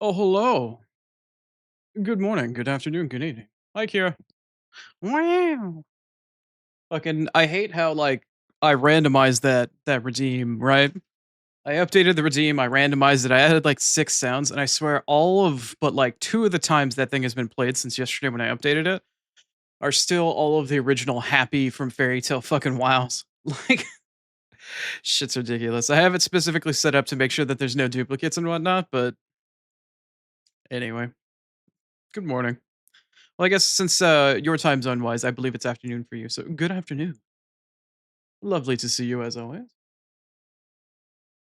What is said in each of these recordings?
Oh, hello. Good morning, good afternoon, good evening. Hi, Kira. Wow. Fucking, I hate how I randomized that redeem, right? I updated the redeem, I randomized it, I added like 6 sounds, and I swear all of but like two of the times that thing has been played since yesterday when I updated it are still all of the original happy from Fairy Tale fucking wows. Like shit's ridiculous. I have it specifically set up to make sure that there's no duplicates and whatnot, but anyway. Good morning. Well, I guess since your time zone wise, I believe it's afternoon for you. So good afternoon. Lovely to see you as always.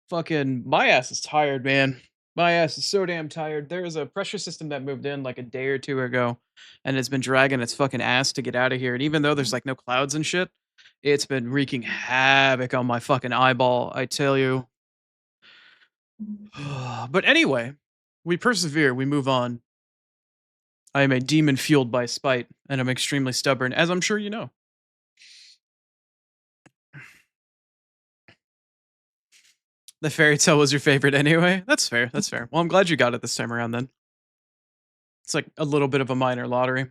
Fucking my ass is tired, man. My ass is so damn tired. There is a pressure system that moved in like a day or two ago, and it's been dragging its fucking ass to get out of here. And even though there's like no clouds and shit, it's been wreaking havoc on my fucking eyeball. I tell you. But anyway, we persevere. We move on. I am a demon fueled by spite, and I'm extremely stubborn, as I'm sure you know. The fairy tale was your favorite anyway? That's fair, that's fair. Well, I'm glad you got it this time around then. It's like a little bit of a minor lottery.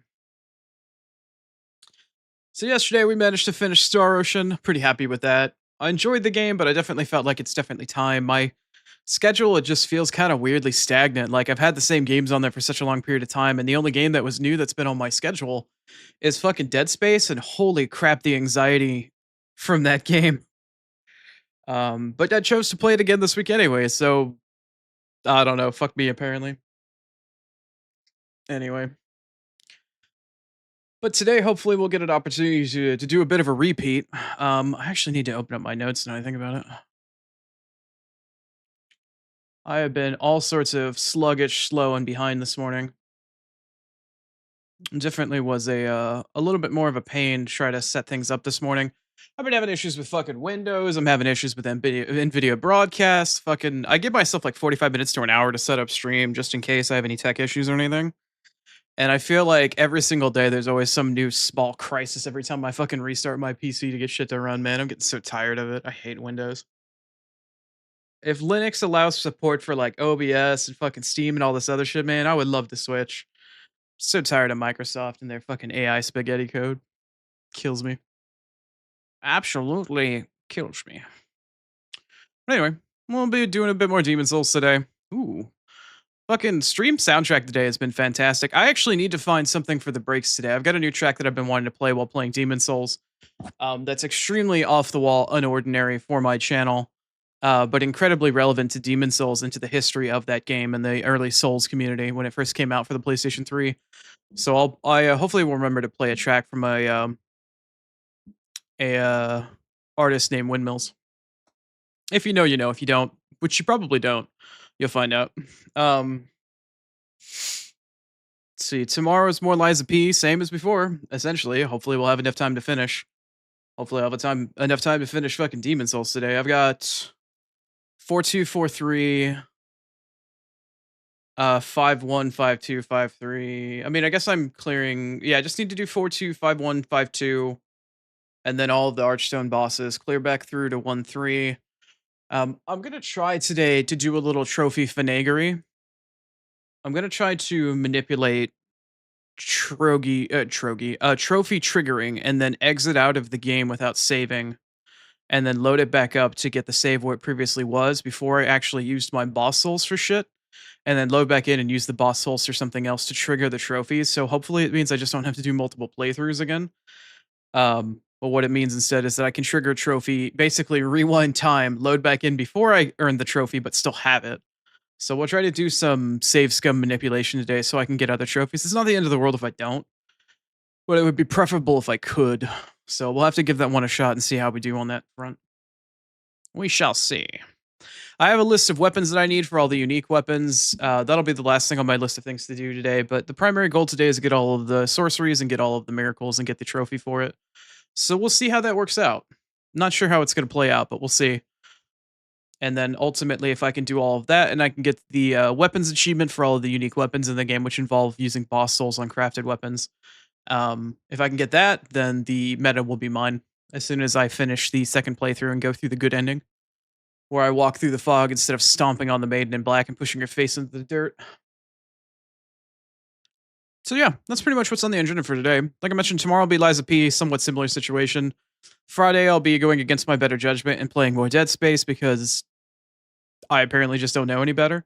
So yesterday we managed to finish Star Ocean. Pretty happy with that. I enjoyed the game, but I definitely felt like it's definitely time. My schedule, it just feels kind of weirdly stagnant. Like I've had the same games on there for such a long period of time, and the only game that was new that's been on my schedule is fucking Dead Space, and holy crap, the anxiety from that game. But I chose to play it again this week anyway, so I don't know. Fuck me, apparently. Anyway. But today, hopefully, we'll get an opportunity to do a bit of a repeat. I actually need to open up my notes now I think about it. I have been all sorts of sluggish, slow, and behind this morning. Definitely was a little bit more of a pain to try to set things up this morning. I've been having issues with fucking Windows. I'm having issues with NVIDIA broadcast. Fucking, I give myself like 45 minutes to an hour to set up stream just in case I have any tech issues or anything. And I feel like every single day there's always some new small crisis every time I fucking restart my PC to get shit to run, man. I'm getting so tired of it. I hate Windows. If Linux allows support for like OBS and fucking Steam and all this other shit, man, I would love to switch. So tired of Microsoft and their fucking AI spaghetti code. Kills me. Absolutely kills me. But anyway, we'll be doing a bit more Demon Souls today. Ooh. Fucking stream soundtrack today has been fantastic. I actually need to find something for the breaks today. I've got a new track that I've been wanting to play while playing Demon Souls. That's extremely off the wall, unordinary for my channel, but incredibly relevant to Demon Souls and to the history of that game and the early Souls community when it first came out for the PlayStation 3. So I hopefully will remember to play a track from a artist named Windmills. If you know, you know. If you don't, which you probably don't, you'll find out. Let's see. Tomorrow's more Lies of P, same as before. Essentially, hopefully we'll have enough time to finish. Hopefully, I'll have enough time to finish fucking Demon Souls today. I've got 4243, 515253. I mean, I guess I'm clearing. Yeah, I just need to do 425152, and then all of the Archstone bosses. Clear back through to 13. I'm gonna try today to do a little trophy finaggery. I'm gonna try to manipulate trophy triggering, and then exit out of the game without saving, and then load it back up to get the save where it previously was before I actually used my boss souls for shit, and then load back in and use the boss souls for something else to trigger the trophies. So hopefully it means I just don't have to do multiple playthroughs again. But what it means instead is that I can trigger a trophy, basically rewind time, load back in before I earn the trophy, but still have it. So we'll try to do some save scum manipulation today so I can get other trophies. It's not the end of the world if I don't, but it would be preferable if I could. So we'll have to give that one a shot and see how we do on that front. We shall see. I have a list of weapons that I need for all the unique weapons. That'll be the last thing on my list of things to do today. But the primary goal today is to get all of the sorceries and get all of the miracles and get the trophy for it. So we'll see how that works out. Not sure how it's going to play out, but we'll see. And then ultimately, if I can do all of that and I can get the weapons achievement for all of the unique weapons in the game, which involve using boss souls on crafted weapons, if I can get that, then the meta will be mine as soon as I finish the second playthrough and go through the good ending, where I walk through the fog instead of stomping on the maiden in black and pushing her face into the dirt. So yeah, that's pretty much what's on the agenda for today. Like I mentioned, tomorrow will be Liza P, somewhat similar situation. Friday, I'll be going against my better judgment and playing more Dead Space because I apparently just don't know any better.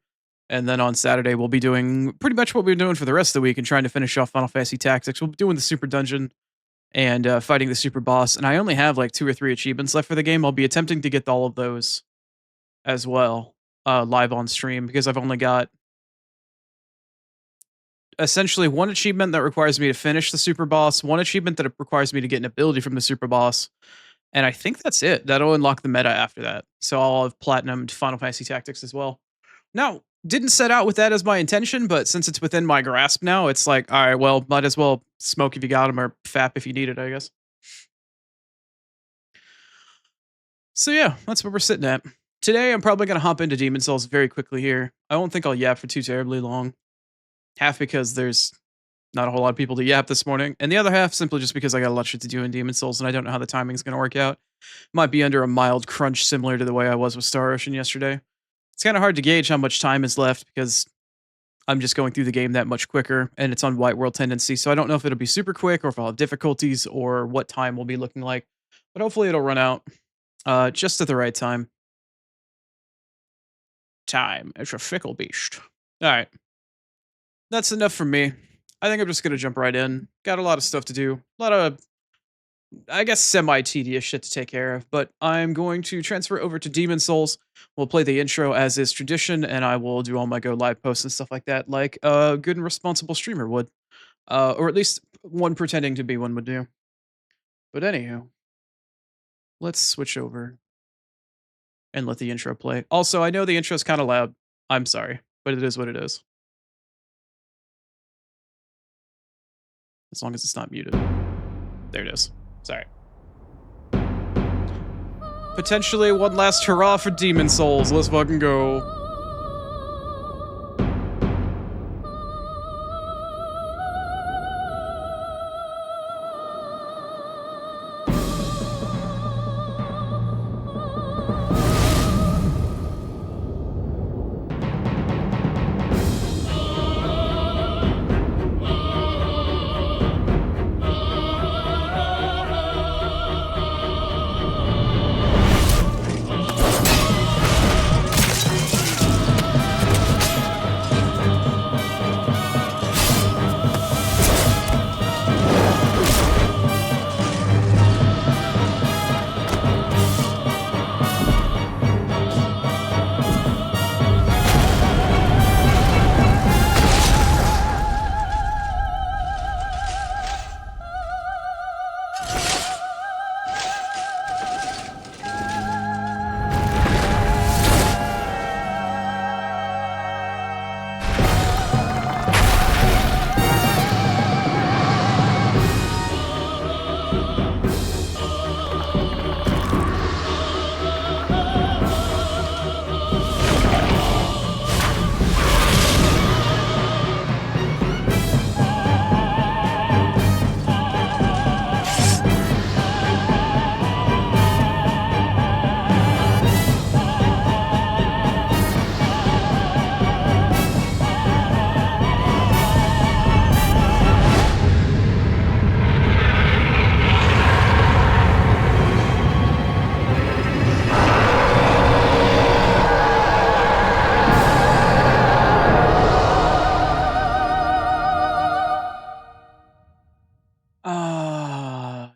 And then on Saturday, we'll be doing pretty much what we're doing for the rest of the week and trying to finish off Final Fantasy Tactics. We'll be doing the Super Dungeon and fighting the Super Boss. And I only have like 2 or 3 achievements left for the game. I'll be attempting to get all of those as well live on stream because I've only got essentially one achievement that requires me to finish the Super Boss, one achievement that requires me to get an ability from the Super Boss, and I think that's it. That'll unlock the meta after that. So I'll have platinumed Final Fantasy Tactics as well. Now, didn't set out with that as my intention, but since it's within my grasp now, it's like, all right, well, might as well smoke if you got them or fap if you need it, I guess. So yeah, that's where we're sitting at. Today, I'm probably going to hop into Demon Souls very quickly here. I won't think I'll yap for too terribly long. Half because there's not a whole lot of people to yap this morning, and the other half simply just because I got a lot of shit to do in Demon Souls, and I don't know how the timing's going to work out. Might be under a mild crunch similar to the way I was with Star Ocean yesterday. It's kind of hard to gauge how much time is left because I'm just going through the game that much quicker, and it's on White World Tendency, so I don't know if it'll be super quick or if I'll have difficulties or what time will be looking like, but hopefully it'll run out just at the right time. Time. It's a fickle beast. All right. That's enough for me. I think I'm just going to jump right in. Got a lot of stuff to do. A lot of, I guess, semi-tedious shit to take care of, but I'm going to transfer over to Demon Souls. We'll play the intro as is tradition, and I will do all my go live posts and stuff like that, like a good and responsible streamer would. Or at least one pretending to be one would do. But anywho, let's switch over and let the intro play. Also, I know the intro's kind of loud. I'm sorry, but it is what it is. As long as it's not muted. There it is. Sorry. Potentially one last hurrah for Demon Souls. Let's fucking go.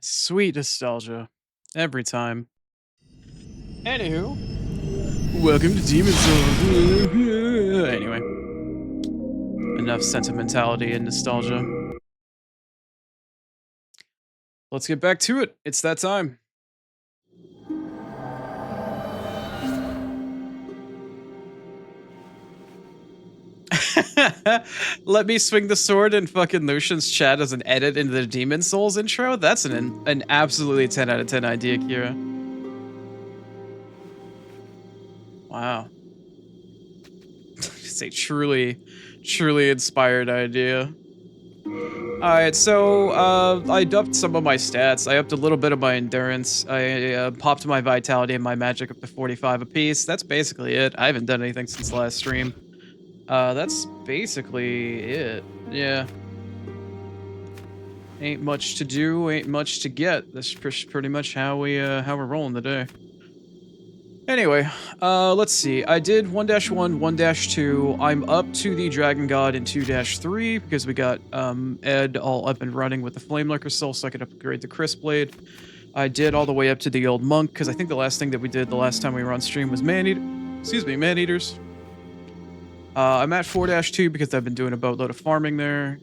Sweet nostalgia. Every time. Anywho, welcome to Demon Souls. Anyway, enough sentimentality and nostalgia. Let's get back to it. It's that time. Let me swing the sword in fucking Lucian's chat as an edit into the Demon Souls intro? That's an absolutely 10 out of 10 idea, Kira. Wow. It's a truly, truly inspired idea. Alright, so I upped some of my stats. I upped a little bit of my endurance. I popped my vitality and my magic up to 45 apiece. That's basically it. I haven't done anything since last stream. That's basically it. Yeah. Ain't much to do, ain't much to get. That's pretty much how we're rolling today. Anyway, let's see. I did 1-1, 1-2. I'm up to the Dragon God in 2-3 because we got Ed all up and running with the Flame Lurker Soul, so I could upgrade the Crisp Blade. I did all the way up to the old monk because I think the last thing that we did the last time we were on stream was man eaters. I'm at 4-2 because I've been doing a boatload of farming there.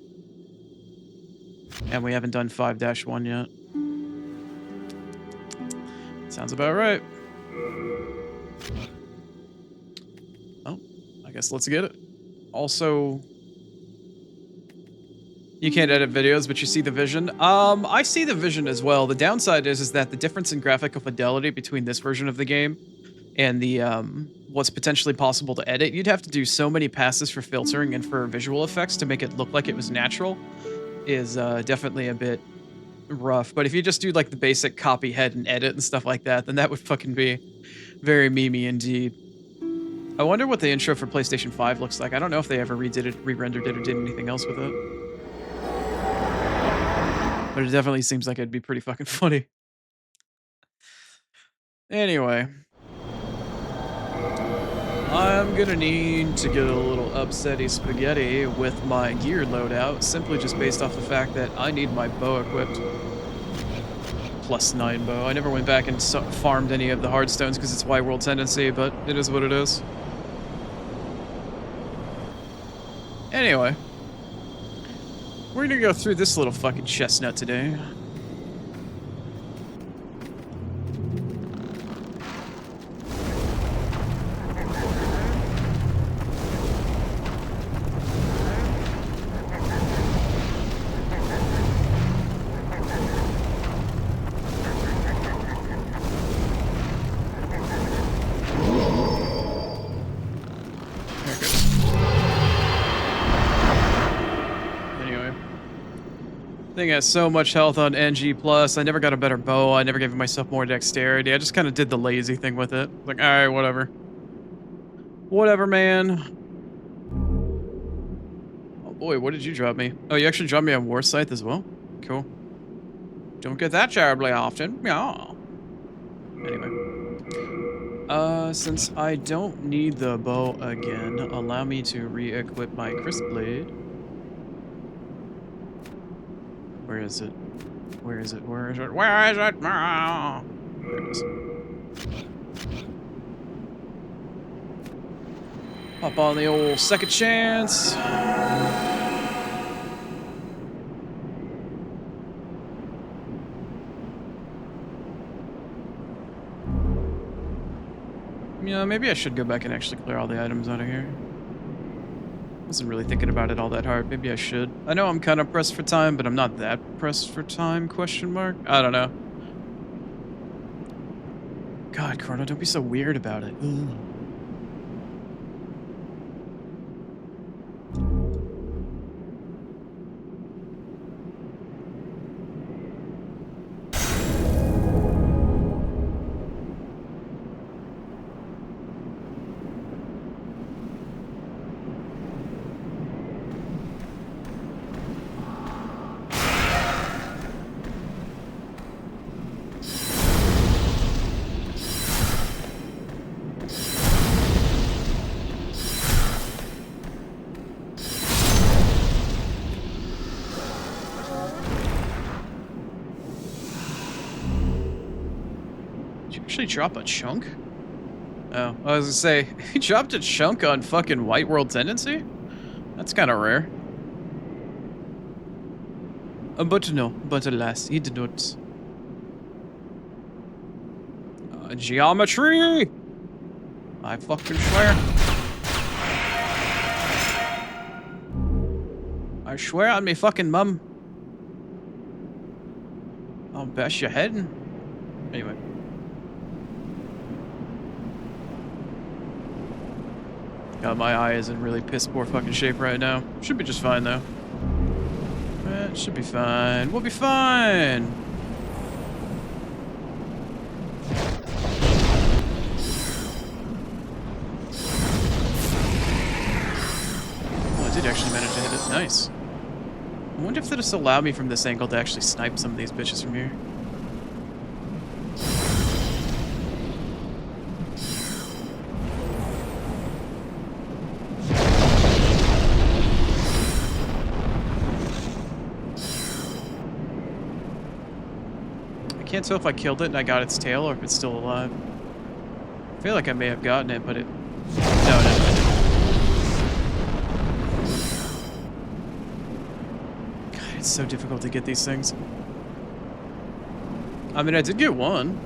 And we haven't done 5-1 yet. Sounds about right. Oh, I guess let's get it. Also, you can't edit videos, but you see the vision. I see the vision as well. The downside is that the difference in graphical fidelity between this version of the game and the what's potentially possible to edit, you'd have to do so many passes for filtering and for visual effects to make it look like it was natural, is definitely a bit rough. But if you just do like the basic copy, head, and edit and stuff like that, then that would fucking be very memey indeed. I wonder what the intro for PlayStation 5 looks like. I don't know if they ever redid it, re-rendered it, or did anything else with it. But it definitely seems like it'd be pretty fucking funny. Anyway. I'm gonna need to get a little upsetty spaghetti with my gear loadout, simply just based off the fact that I need my bow equipped. +9 bow. I never went back and farmed any of the hardstones because it's White World tendency, but it is what it is. Anyway. We're gonna go through this little fucking chestnut today. Thing has so much health on NG+. I never got a better bow. I never gave myself more dexterity. I just kind of did the lazy thing with it. Like, alright, whatever. Whatever, man. Oh boy, what did you drop me? Oh, you actually dropped me on War Scythe as well? Cool. Don't get that terribly often. Yeah. Anyway. Since I don't need the bow again, allow me to re-equip my Crisp Blade. Where is it? Where is it? Where is it? Where is it? There it is. Hop on the old second chance. Yeah, maybe I should go back and actually clear all the items out of here. Wasn't really thinking about it all that hard. Maybe I should. I know I'm kind of pressed for time, but I'm not that pressed for time, question mark? I don't know. God, Chrono, don't be so weird about it. Ugh. Actually drop a chunk? Oh, I was gonna say, he dropped a chunk on fucking White World Tendency? That's kind of rare. But no, but alas, he did not. Geometry! I fucking swear. I swear on me fucking mum. I'll bash your head. Anyway. God, my eye is in really piss poor fucking shape right now. Should be just fine though. It should be fine. We'll be fine. Oh, I did actually manage to hit it. Nice. I wonder if they'll just allow me from this angle to actually snipe some of these bitches from here. I can't tell if I killed it and I got its tail or if it's still alive. I feel like I may have gotten it, but it... No, I didn't. God, it's so difficult to get these things. I mean, I did get one.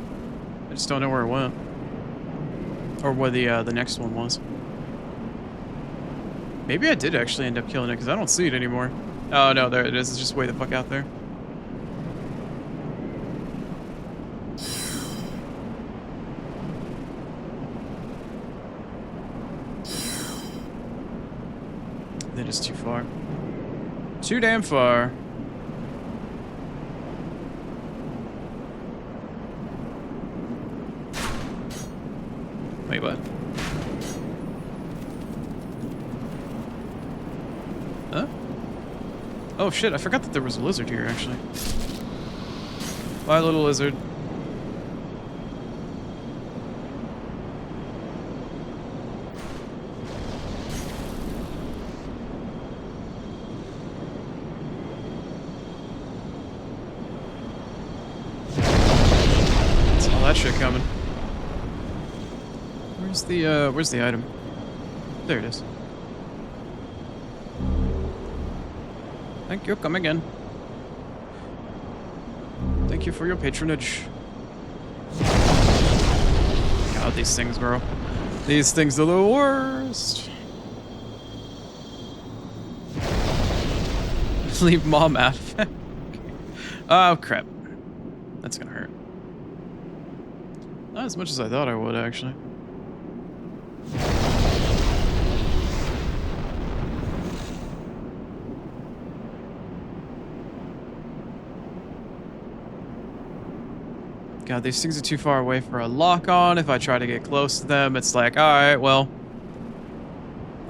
I just don't know where it went. Or where the next one was. Maybe I did actually end up killing it, because I don't see it anymore. Oh, no, there it is. It's just way the fuck out there. That is too far. Too damn far. Wait, what? Huh? Oh shit, I forgot that there was a lizard here, actually. Bye, little lizard. That shit coming. Where's the item? There it is. Thank you, come again. Thank you for your patronage. God, these things, bro. These things are the worst. Leave mom out of it. Oh, crap. That's gonna hurt. Not as much as I thought I would, actually. God, these things are too far away for a lock-on. If I try to get close to them, it's like, alright, well...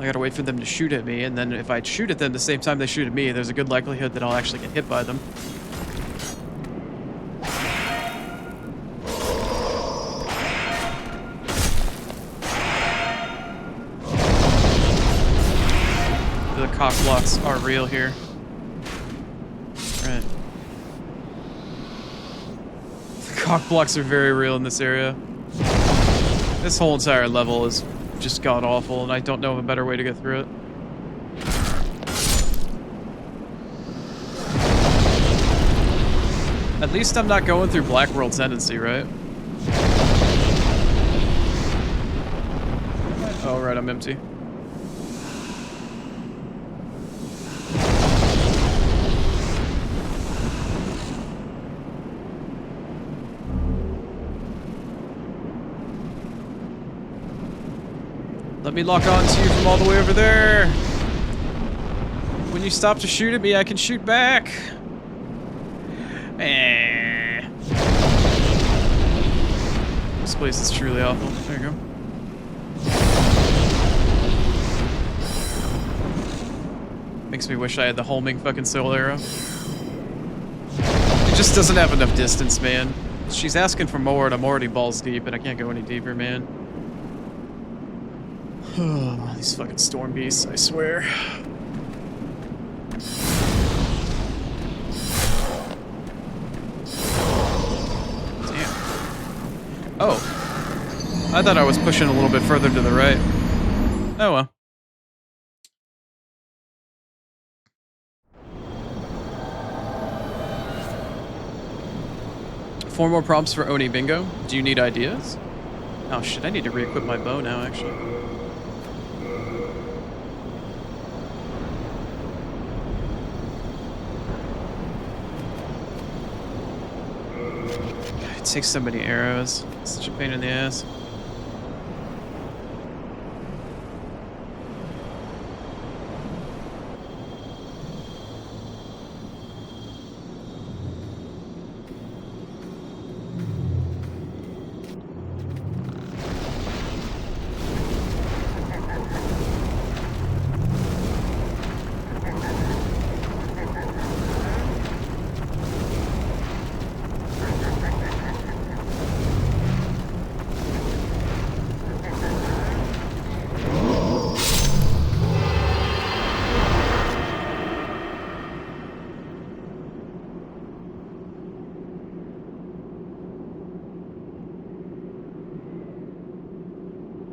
I gotta wait for them to shoot at me, and then if I shoot at them the same time they shoot at me, there's a good likelihood that I'll actually get hit by them. The cock blocks are real here. Right. The cock blocks are very real in this area. This whole entire level is just god-awful, and I don't know of a better way to get through it. At least I'm not going through Black World Tendency, right? Oh, right, I'm empty. Let me lock on to you from all the way over there. When you stop to shoot at me, I can shoot back. This place is truly awful. There you go. Makes me wish I had the homing fucking soul arrow. It just doesn't have enough distance, man. She's asking for more, and I'm already balls deep, and I can't go any deeper, man. These fucking storm beasts, I swear. Damn. Oh. I thought I was pushing a little bit further to the right. Oh well. Four more prompts for Oni Bingo. Do you need ideas? Oh shit, I need to re-equip my bow now, actually. God, it takes so many arrows. It's such a pain in the ass.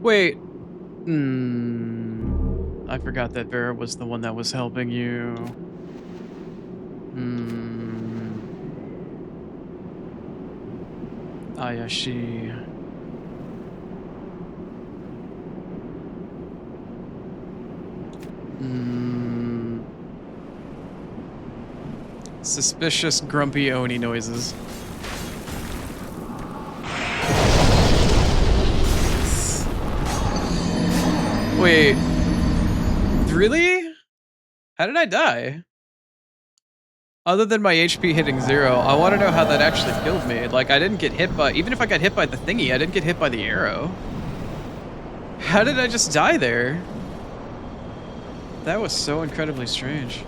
Wait. I forgot that Vera was the one that was helping you. Ayashi. Suspicious grumpy Oni noises. Wait. Really? How did I die? Other than my HP hitting 0, I want to know how that actually killed me. Like, I didn't get hit by... Even if I got hit by the thingy, I didn't get hit by the arrow. How did I just die there? That was so incredibly strange.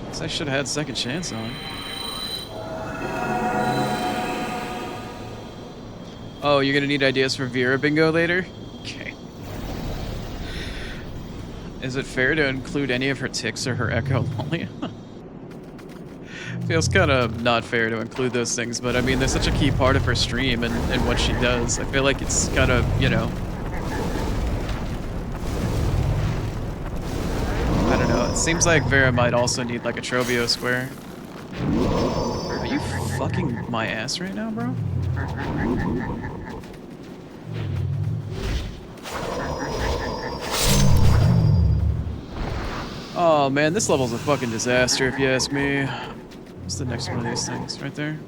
Guess I should have had second chance on. Oh, you're gonna need ideas for Vera Bingo later? Okay. Is it fair to include any of her ticks or her echolalia? Feels kind of not fair to include those things, but I mean, they're such a key part of her stream and what she does. I feel like it's kind of, you know... I don't know. It seems like Vera might also need like a Trobio square. Are you fucking my ass right now, bro? Oh man, this level's a fucking disaster if you ask me. What's the next one of these things? Right there?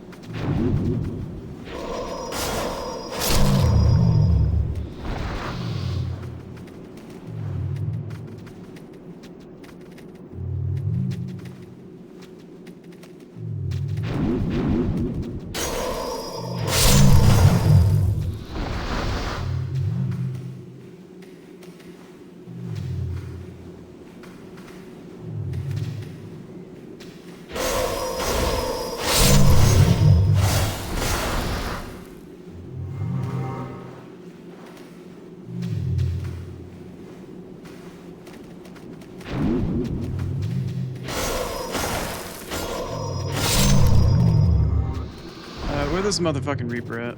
Where's this motherfucking Reaper at?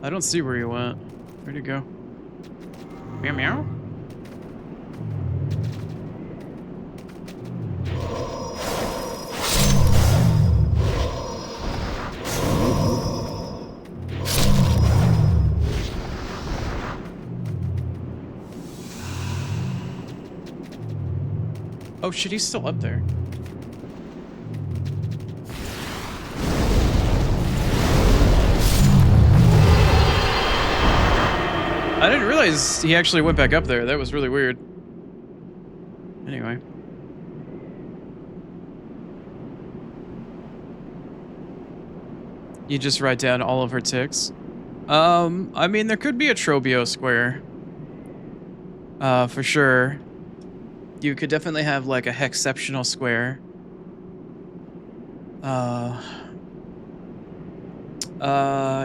I don't see where he went. Where'd he go? Meow meow? Oh shit, he's still up there. I didn't realize he actually went back up there. That was really weird. Anyway. You just write down all of her ticks. I mean, there could be a Trobio square. For sure. You could definitely have like a hexceptional square.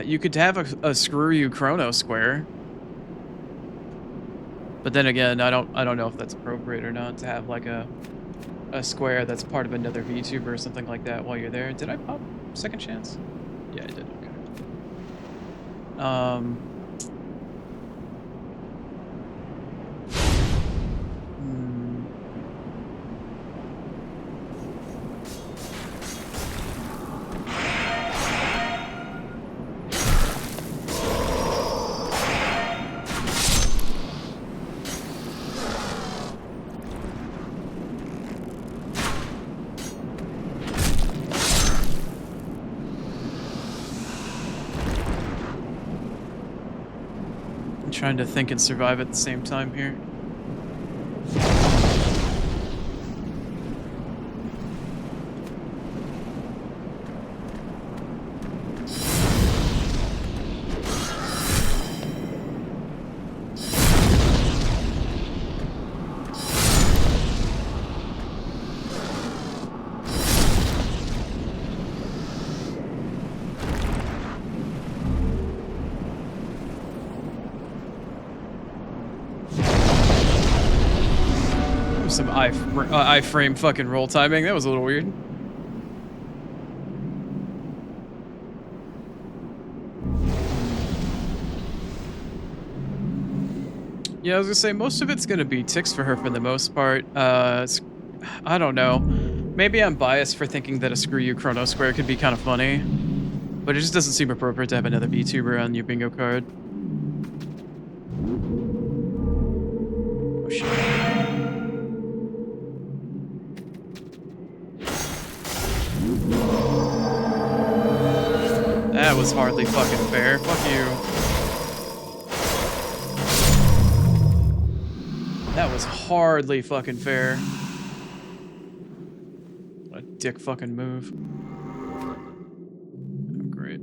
You could have a screw you chrono square. But then again, I don't know if that's appropriate or not to have like a square that's part of another VTuber or something like that while you're there. Did I pop second chance? Yeah, I did. Okay. Trying to think and survive at the same time here. Some iframe fucking roll timing. That was a little weird. Yeah, I was gonna say most of it's gonna be ticks for her for the most part. I don't know. Maybe I'm biased for thinking that a screw you Chrono Square could be kind of funny, but it just doesn't seem appropriate to have another VTuber on your bingo card. Oh shit. That was hardly fucking fair. Fuck you. That was hardly fucking fair. What a dick fucking move. Oh, great.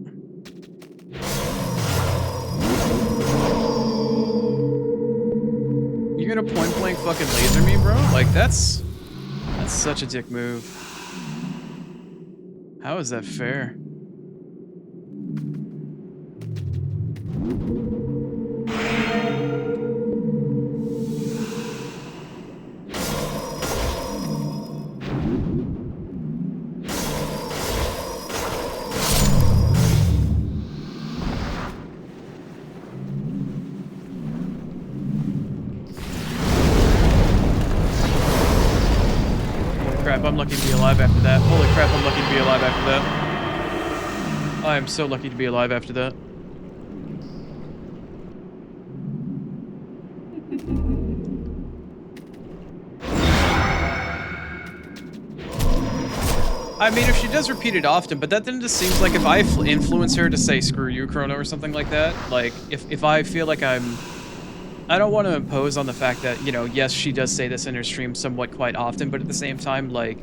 You're gonna point blank fucking laser me, bro? Like that's such a dick move. How is that fair? Crap, I'm lucky to be alive after that. Holy crap, I'm lucky to be alive after that. I am so lucky to be alive after that. I mean, if she does repeat it often, but that then just seems like if I influence her to say screw you, Chrono, or something like that, like, if I feel like I don't want to impose on the fact that, you know, yes, she does say this in her stream somewhat quite often, but at the same time, like,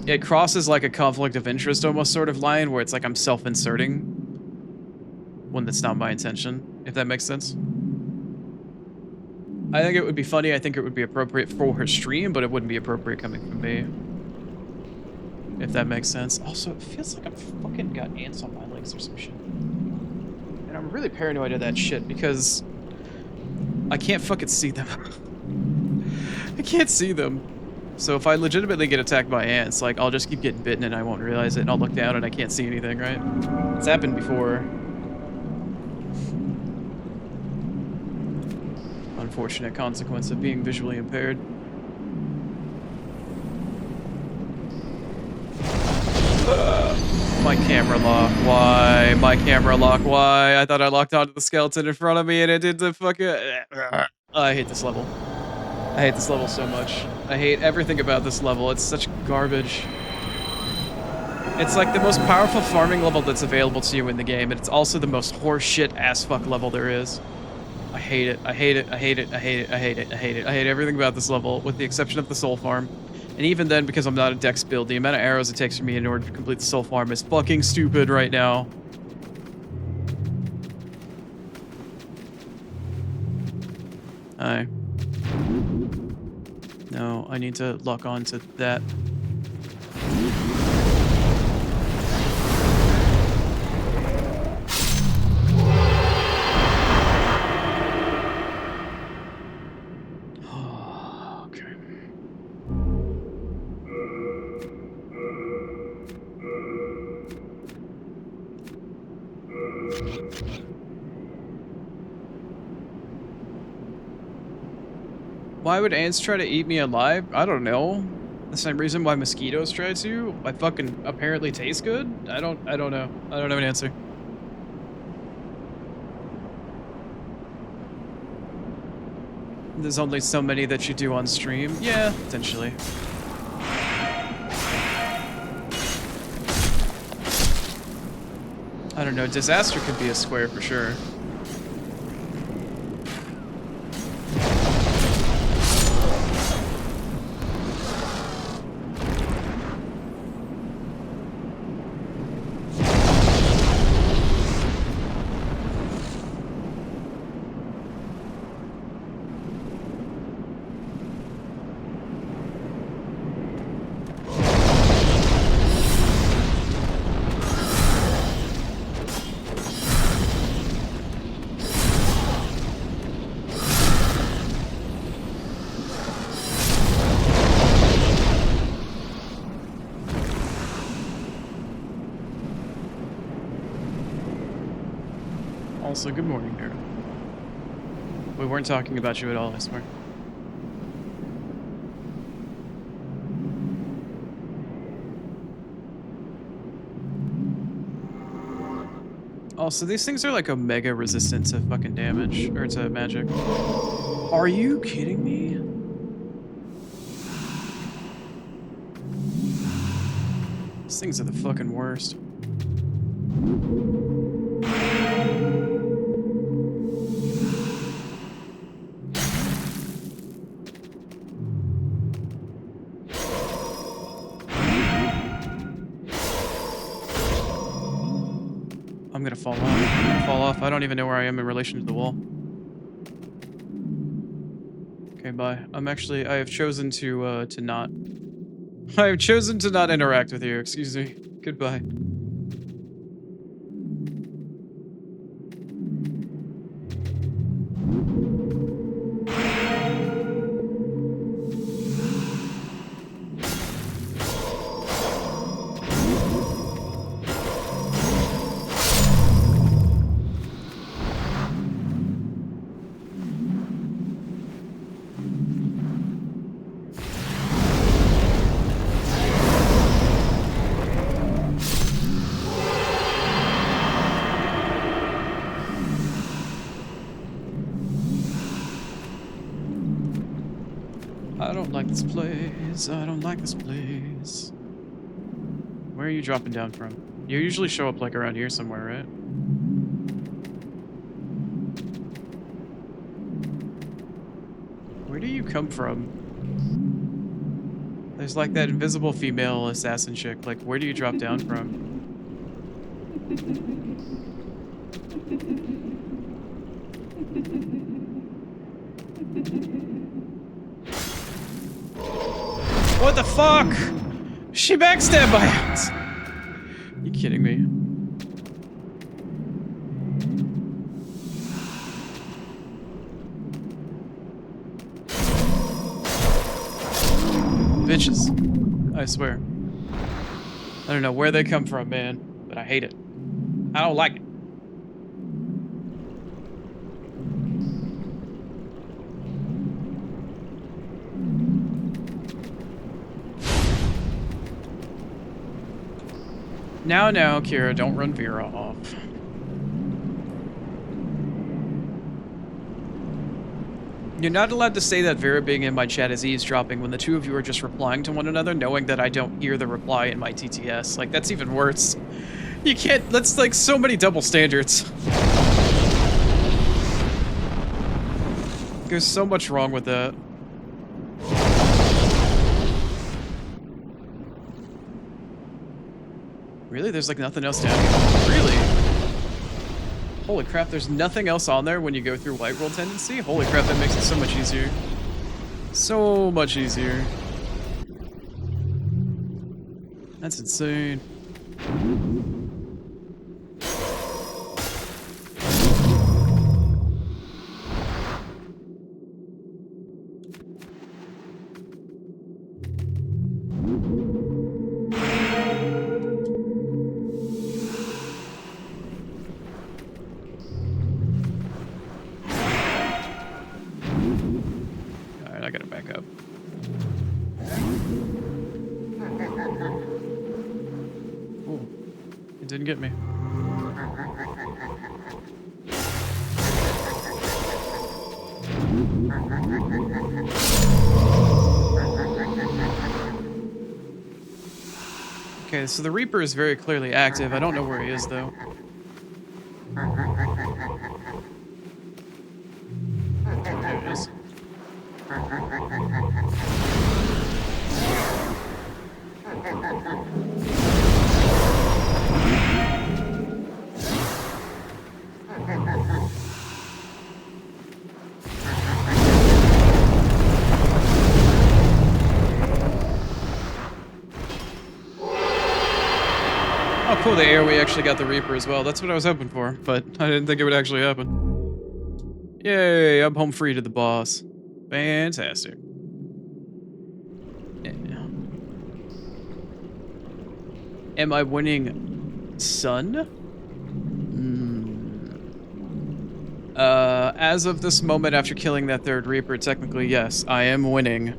it crosses like a conflict of interest almost sort of line where it's like I'm self-inserting when that's not my intention, if that makes sense. I think it would be funny, I think it would be appropriate for her stream, but it wouldn't be appropriate coming from me. If that makes sense. Also, it feels like I've fucking got ants on my legs or some shit. And I'm really paranoid of that shit because I can't fucking see them. I can't see them. So if I legitimately get attacked by ants, like, I'll just keep getting bitten and I won't realize it, and I'll look down and I can't see anything, right? It's happened before. Unfortunate consequence of being visually impaired. My camera lock, why? My camera lock, why? I thought I locked onto the skeleton in front of me and it did the fucking... I hate this level. I hate this level so much. I hate everything about this level. It's such garbage. It's like the most powerful farming level that's available to you in the game, and it's also the most horseshit ass fuck level there is. I hate it. I hate it. I hate it. I hate it. I hate it. I hate it. I hate everything about this level, with the exception of the soul farm. And even then, because I'm not a dex build, the amount of arrows it takes for me in order to complete the soul farm is fucking stupid right now. No, I need to lock on to that. Okay. Why would ants try to eat me alive? I don't know. The same reason why mosquitoes try to. I fucking apparently taste good. I don't know. I don't have an answer. There's only so many that you do on stream. Yeah, potentially. I don't know. Disaster could be a square for sure. Also, good morning, Daryl. We weren't talking about you at all, I swear. Also, these things are like omega resistant to fucking damage, or to magic. Are you kidding me? These things are the fucking worst. I'm gonna fall off. I'm gonna fall off. I don't even know where I am in relation to the wall. Okay, bye. I have chosen to not. I have chosen to not interact with you. Excuse me. Goodbye. I don't like this place. I don't like this place. Where are you dropping down from? You usually show up like around here somewhere, right? Where do you come from? There's like that invisible female assassin chick. Like, where do you drop down from? What the fuck? She backstabbed my ass. You kidding me? Bitches. I swear. I don't know where they come from, man, but I hate it. I don't like it. Now, Kira, don't run Vera off. You're not allowed to say that Vera being in my chat is eavesdropping when the two of you are just replying to one another, knowing that I don't hear the reply in my TTS. Like, that's even worse. You can't, that's like so many double standards. There's so much wrong with that. Really? There's like nothing else down here? Really? Holy crap, there's nothing else on there when you go through White World Tendency? Holy crap, that makes it so much easier. So much easier. That's insane. I gotta back up. Ooh, it didn't get me. Okay, so the Reaper is very clearly active. I don't know where he is, though. There it is. Oh, cool, the AoE actually got the Reaper as well. That's what I was hoping for, but I didn't think it would actually happen. Yay, I'm home free to the boss. Fantastic. Yeah. Am I winning Sun? As of this moment after killing that third Reaper, technically, yes, I am winning.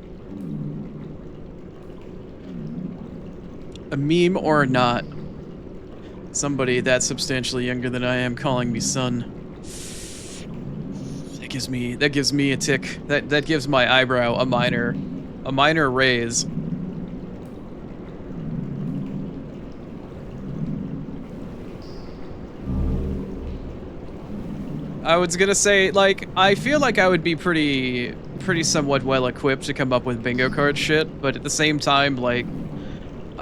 A meme or not, somebody that substantially younger than I am calling me son. That gives me a tick. That gives my eyebrow a minor raise. I was gonna say, like, I feel like I would be pretty somewhat well equipped to come up with bingo card shit, but at the same time, like,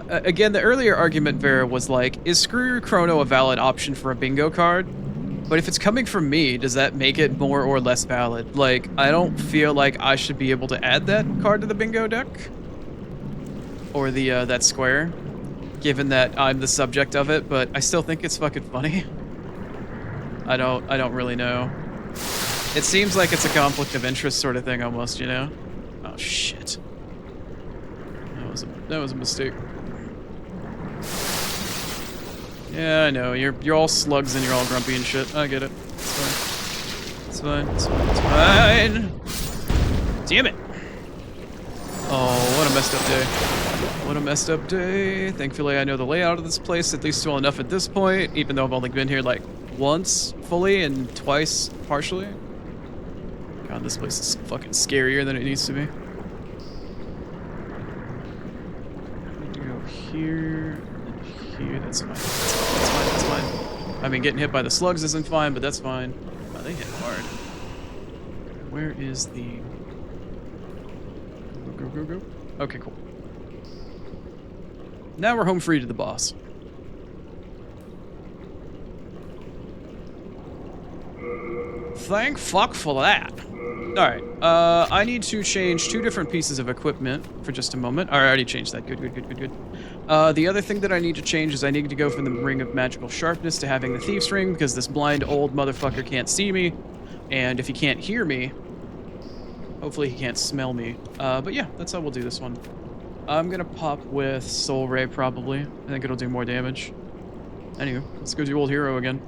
again, the earlier argument, Vera, was like, is Screw Chrono a valid option for a bingo card? But if it's coming from me, does that make it more or less valid? Like, I don't feel like I should be able to add that card to the bingo deck. Or the, that square. Given that I'm the subject of it, but I still think it's fucking funny. I don't really know. It seems like it's a conflict of interest sort of thing almost, you know? Oh shit. That was a mistake. Yeah, I know. You're all slugs and you're all grumpy and shit. I get it. It's fine. It's fine. It's fine. It's fine. Damn it. Oh, what a messed up day. What a messed up day. Thankfully, I know the layout of this place at least well enough at this point, even though I've only been here like once fully and twice partially. God, this place is fucking scarier than it needs to be. Go here and here. That's fine. That's fine. I mean, getting hit by the slugs isn't fine, but that's fine. Oh, they hit hard. Where is the... Go. Okay, cool. Now we're home free to the boss. Thank fuck for that. Alright, I need to change 2 different pieces of equipment for just a moment. I already changed that. Good. The other thing that I need to change is I need to go from the Ring of Magical Sharpness to having the Thief's Ring, because this blind old motherfucker can't see me. And if he can't hear me, hopefully he can't smell me. But yeah, that's how we'll do this one. I'm gonna pop with Soul Ray, probably. I think it'll do more damage. Anywho, let's go do old hero again.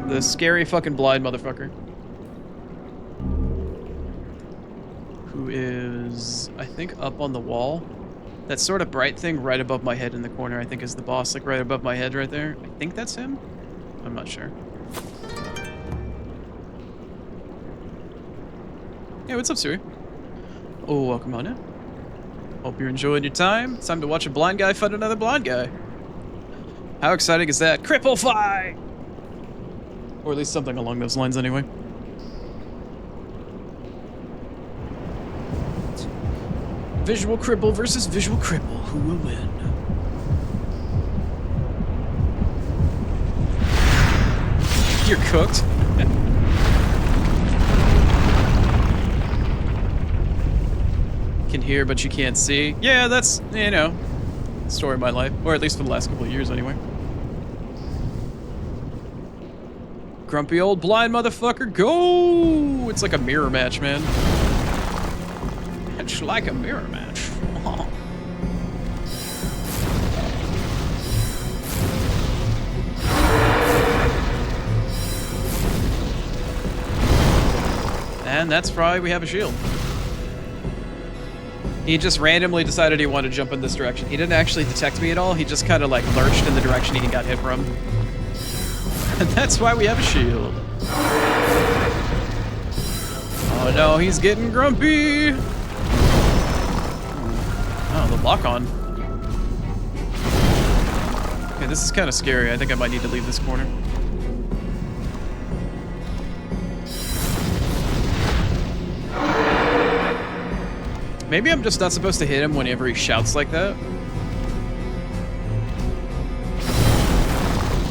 The scary fucking blind motherfucker. Who is, I think, up on the wall. That sort of bright thing right above my head in the corner, I think, is the boss. Like, right above my head right there. I think that's him? I'm not sure. Yeah, what's up, Suri? Oh, welcome on in. Hope you're enjoying your time. It's time to watch a blind guy fight another blind guy. How exciting is that? Cripple fight! Or at least something along those lines, anyway. Visual cripple versus visual cripple. Who will win? You're cooked. Can hear, but you can't see. Yeah, that's, you know, story of my life. Or at least for the last couple of years, anyway. Grumpy old blind motherfucker, go! It's like a mirror match, man. It's like a mirror match. And that's why we have a shield. He just randomly decided he wanted to jump in this direction. He didn't actually detect me at all. He just kind of like lurched in the direction he got hit from. And that's why we have a shield. Oh no, he's getting grumpy. Oh, the lock on. Okay, this is kind of scary. I think I might need to leave this corner. Maybe I'm just not supposed to hit him whenever he shouts like that.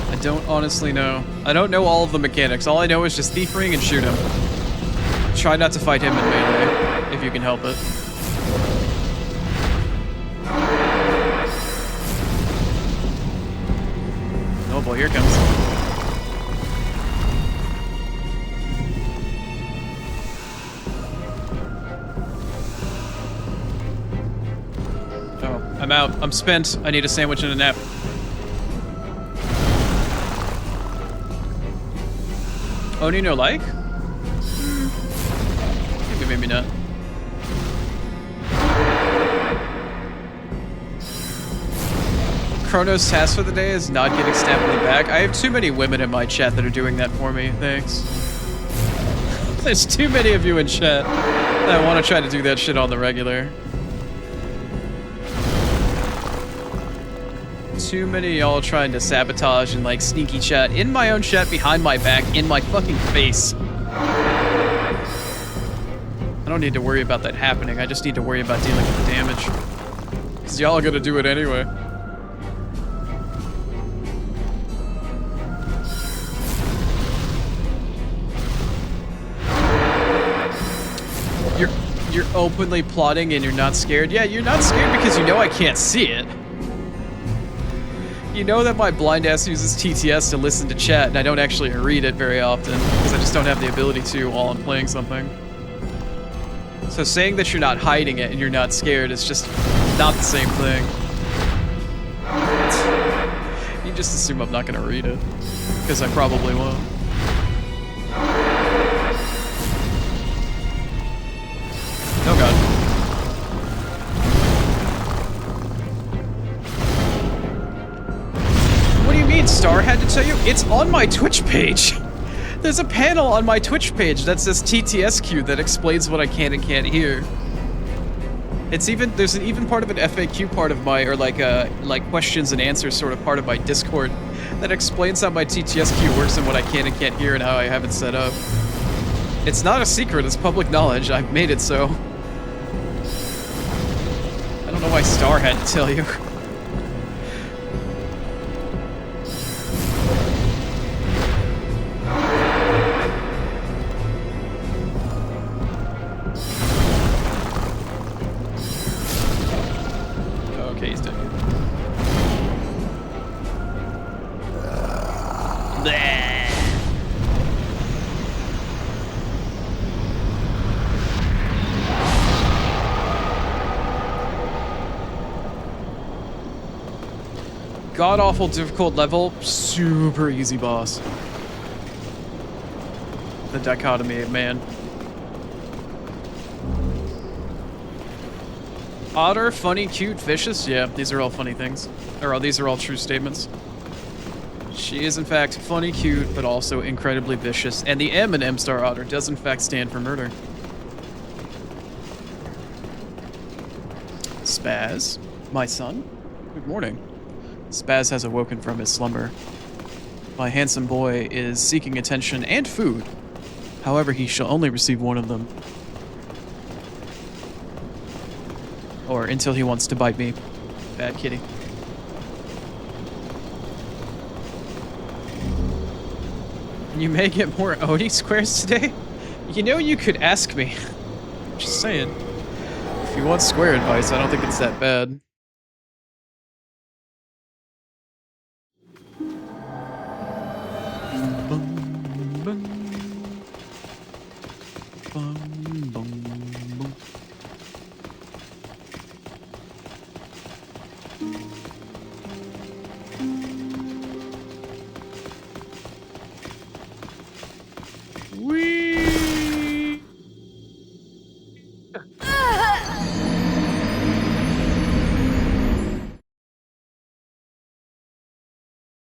I don't honestly know. I don't know all of the mechanics. All I know is just Thief Ring and shoot him. Try not to fight him in melee, if you can help it. Oh boy, here it comes. Oh, I'm out. I'm spent. I need a sandwich and a nap. Oni no like? maybe not. Chrono's task for the day is not getting stabbed in the back. I have too many women in my chat that are doing that for me. Thanks. There's too many of you in chat that want to try to do that shit on the regular. Too many y'all trying to sabotage and like sneaky chat in my own chat, behind my back, in my fucking face. I don't need to worry about that happening. I just need to worry about dealing with the damage. Because y'all are gonna do it anyway. You're openly plotting and you're not scared? Yeah, you're not scared because you know I can't see it. You know that my blind ass uses TTS to listen to chat and I don't actually read it very often because I just don't have the ability to while I'm playing something. So saying that you're not hiding it and you're not scared is just not the same thing. You just assume I'm not gonna read it because I probably won't. Oh god. What do you mean Star had to tell you? It's on my Twitch page. There's a panel on my Twitch page that says TTSQ that explains what I can and can't hear. It's even, there's an even part of an FAQ part of my, or like questions and answers sort of part of my Discord that explains how my TTSQ works and what I can and can't hear and how I have it set up. It's not a secret, it's public knowledge. I've made it so. I don't know why Star had to tell you. Okay, he's dead. God-awful difficult level, super easy boss. The dichotomy of man. Otter, funny, cute, vicious? Yeah, these are all funny things. Or these are all true statements. She is in fact funny, cute, but also incredibly vicious. And the M in M-Star Otter does in fact stand for murder. Spaz, my son, good morning. Spaz has awoken from his slumber. My handsome boy is seeking attention and food. However, he shall only receive one of them. Or until he wants to bite me. Bad kitty. You may get more Oni squares today? You know you could ask me. Just saying. If you want square advice, I don't think it's that bad.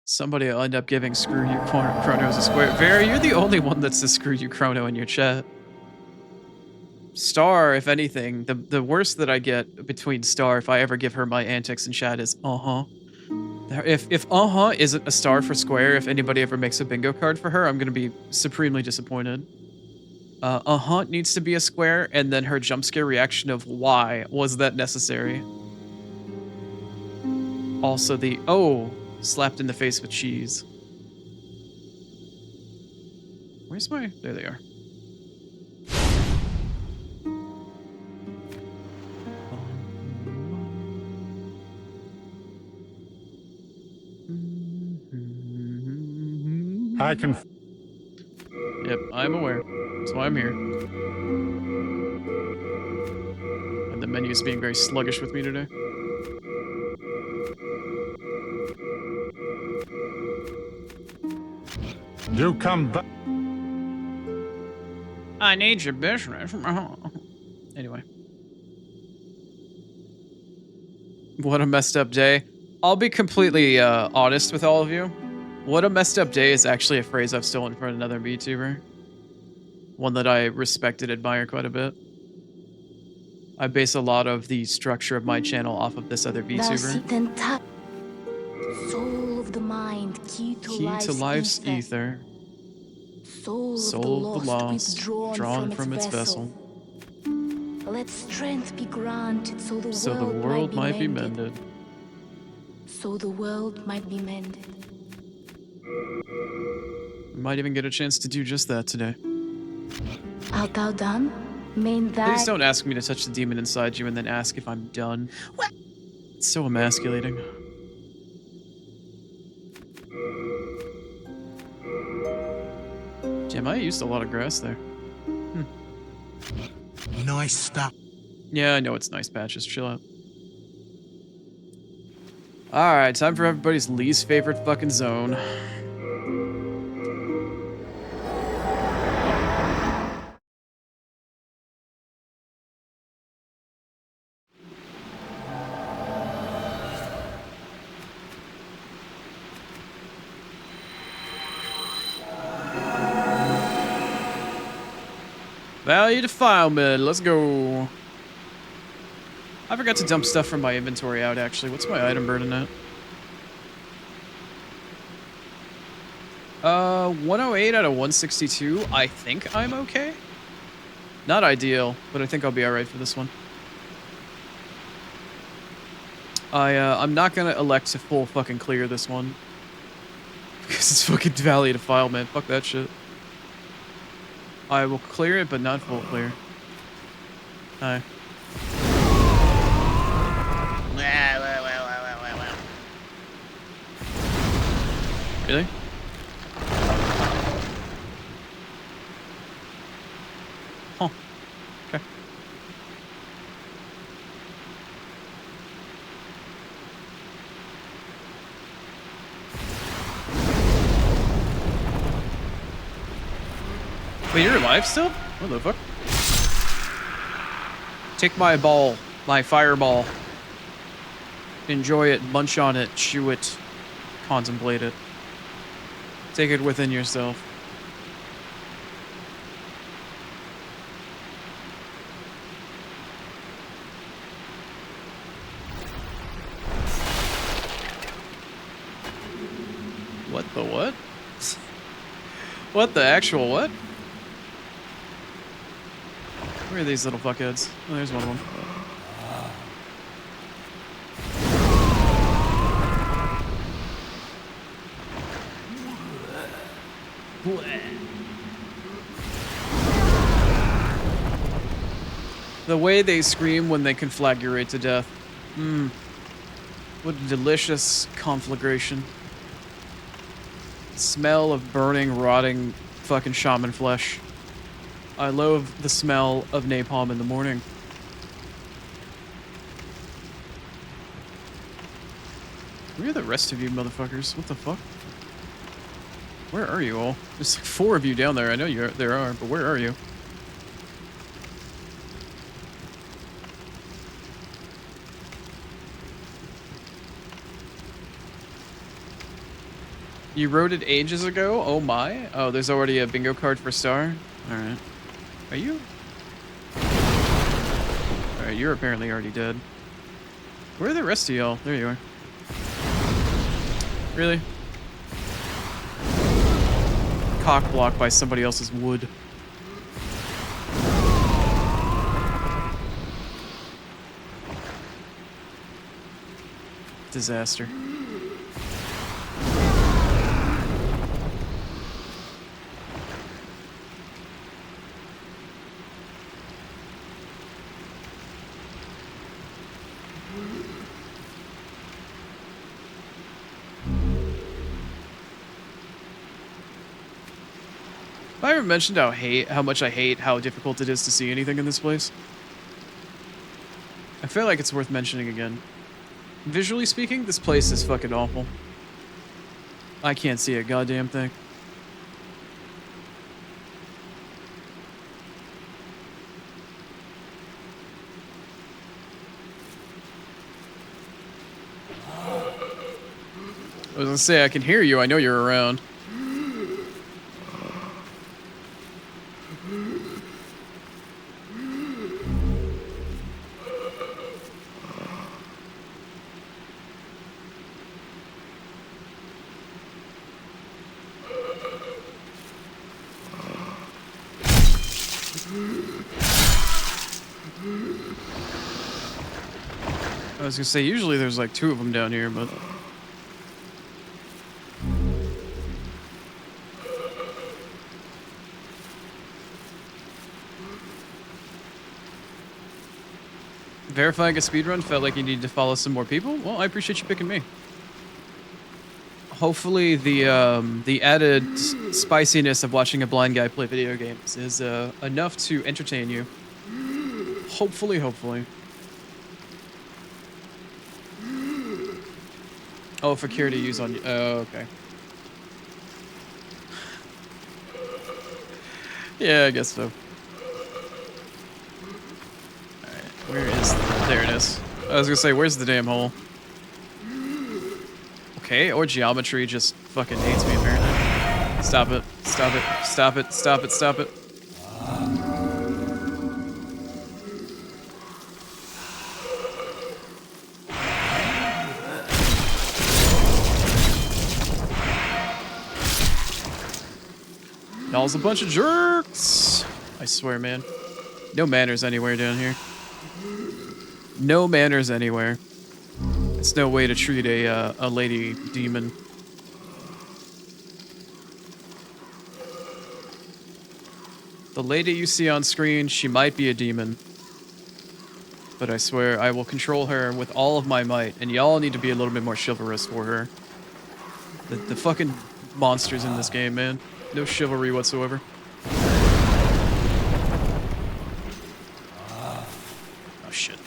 Somebody will end up giving screw you Chronos a square. Vera, you're the only one that says screw you Chrono in your chat. Star, if anything, the worst that I get between Star, if I ever give her my antics in chat, is uh-huh. If uh-huh isn't a star for square, if anybody ever makes a bingo card for her, I'm gonna be supremely disappointed. Uh-huh needs to be a square, and then her jump scare reaction of why was that necessary? Also the, oh, slapped in the face with cheese. Where's my... There they are. I can... Yep, I'm aware. That's why I'm here. And the menu is being very sluggish with me today. You come back. I need your business. Anyway. What a messed up day. I'll be completely honest with all of you. What a messed up day is actually a phrase I've stolen from another VTuber. One that I respect and admire quite a bit. I base a lot of the structure of my channel off of this other Thou VTuber. sit and tap. Soul of the mind, key to life's ether. Soul of the lost, withdrawn from its vessel. Let strength be granted so the world might be mended. So the world might be mended. We might even get a chance to do just that today. Art thou done? Please don't ask me to touch the demon inside you and then ask if I'm done. What? It's so emasculating. Damn, I used a lot of grass there. Nice stuff. Yeah, I know it's nice patches. Chill out. Alright, time for everybody's least favorite fucking zone. Value defilement, let's go. I forgot to dump stuff from my inventory out, actually. What's my item burden at? 108 out of 162. I think I'm okay. Not ideal, but I think I'll be alright for this one. I'm not gonna elect to full fucking clear this one. Because it's fucking Valley Defilement. Fuck that shit. I will clear it, but not full clear. Hi. Really? Huh. Okay. Wait, you're alive still? What the fuck? Take my ball, my fireball. Enjoy it, munch on it, chew it, contemplate it. Take it within yourself. What the what? What the actual what? Where are these little fuckheads? Oh, there's one of them. The way they scream when they conflagrate to death. Mmm. What a delicious conflagration. Smell of burning, rotting fucking shaman flesh. I loathe the smell of napalm in the morning. Where are the rest of you motherfuckers? What the fuck? Where are you all? There's like 4 of you down there. I know there are, but where are you? You wrote it ages ago? Oh my. Oh, there's already a bingo card for Star? Alright. Are you? Alright, you're apparently already dead. Where are the rest of y'all? There you are. Really? Cock blocked by somebody else's wood. Disaster. Have I ever mentioned how much I hate how difficult it is to see anything in this place? I feel like it's worth mentioning again. Visually speaking, this place is fucking awful. I can't see a goddamn thing. I was gonna say, I can hear you. I know you're around. I was gonna say, usually there's like 2 of them down here, but... Verifying a speedrun felt like you needed to follow some more people? Well, I appreciate you picking me. Hopefully the added spiciness of watching a blind guy play video games is enough to entertain you. Hopefully, hopefully. Oh, for Kira to use on you. Oh, okay. Yeah, I guess so. Alright, where is there it is. I was gonna say, where's the damn hole? Okay, or geometry just fucking hates me apparently. Stop it. Stop it. Stop it. Stop it. Stop it. Y'all's a bunch of jerks. I swear, man. No manners anywhere down here. No manners anywhere. It's no way to treat a lady demon. The lady you see on screen, she might be a demon. But I swear, I will control her with all of my might, and y'all need to be a little bit more chivalrous for her. The fucking monsters in this game, man. No chivalry whatsoever. Oh, shit.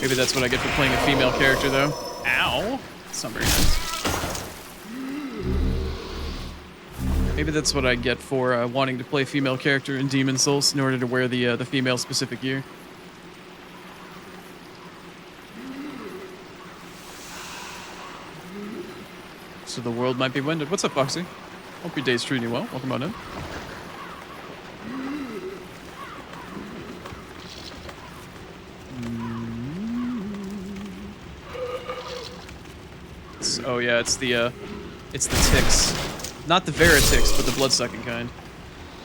Maybe that's what I get for playing a female character, though. Ow! That's not very nice. Maybe that's what I get for wanting to play a female character in Demon Souls in order to wear the female-specific gear. So the world might be winded. What's up, Foxy? Hope your day's treating you well. Welcome on in. Oh yeah, it's the ticks. Not the Veritix, but the blood-sucking kind.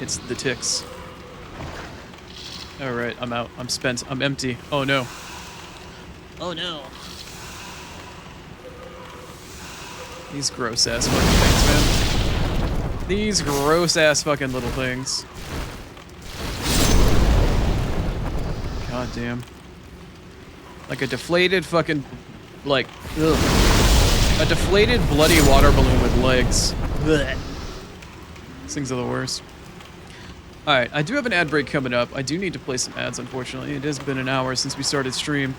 It's the ticks. Alright, I'm out. I'm spent. I'm empty. Oh no. Oh no. These gross-ass fucking things, man. These gross-ass fucking little things. God damn. Like a deflated fucking... like... ugh. A deflated bloody water balloon with legs. Blech. These things are the worst. Alright, I do have an ad break coming up. I do need to play some ads, unfortunately. It has been an hour since we started stream.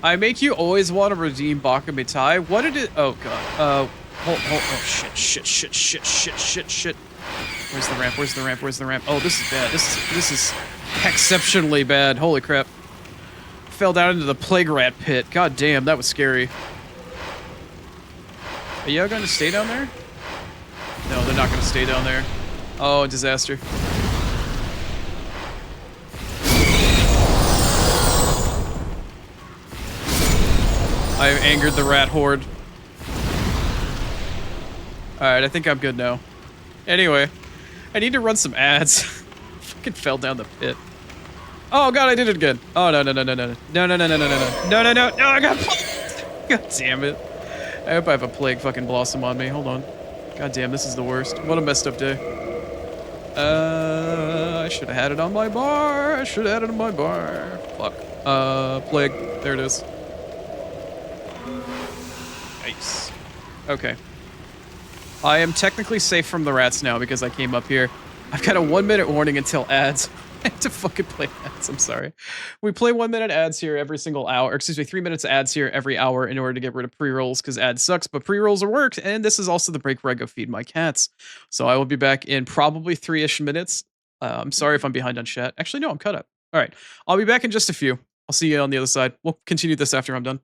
I make you always want to redeem Baka Mitai. What did it... oh, God. Oh, shit. Where's the ramp? Where's the ramp? Where's the ramp? Oh, this is bad. This is exceptionally bad. Holy crap. Fell down into the plague rat pit. God damn, that was scary. Are y'all going to stay down there? No, they're not going to stay down there. Oh, disaster. I have angered the rat horde. Alright, I think I'm good now. Anyway, I need to run some ads. Fucking fell down the pit. Oh god, I did it again. Oh no, I got plague. God damn it. I hope I have a plague fucking blossom on me. Hold on. God damn, this is the worst. What a messed up day. I should have had it on my bar. Fuck. Plague. There it is. Nice. Okay. I am technically safe from the rats now because I came up here. I've got a 1-minute warning until ads. had to fucking play ads. I'm sorry. We play 1 minute ads here every single hour. Excuse me, 3 minutes ads here every hour in order to get rid of pre rolls because ads sucks, but pre rolls are worked. And this is also the break where I go feed my cats. So I will be back in probably 3-ish minutes. I'm sorry if I'm behind on chat. Actually, no, I'm cut up. All right. I'll be back in just a few. I'll see you on the other side. We'll continue this after I'm done.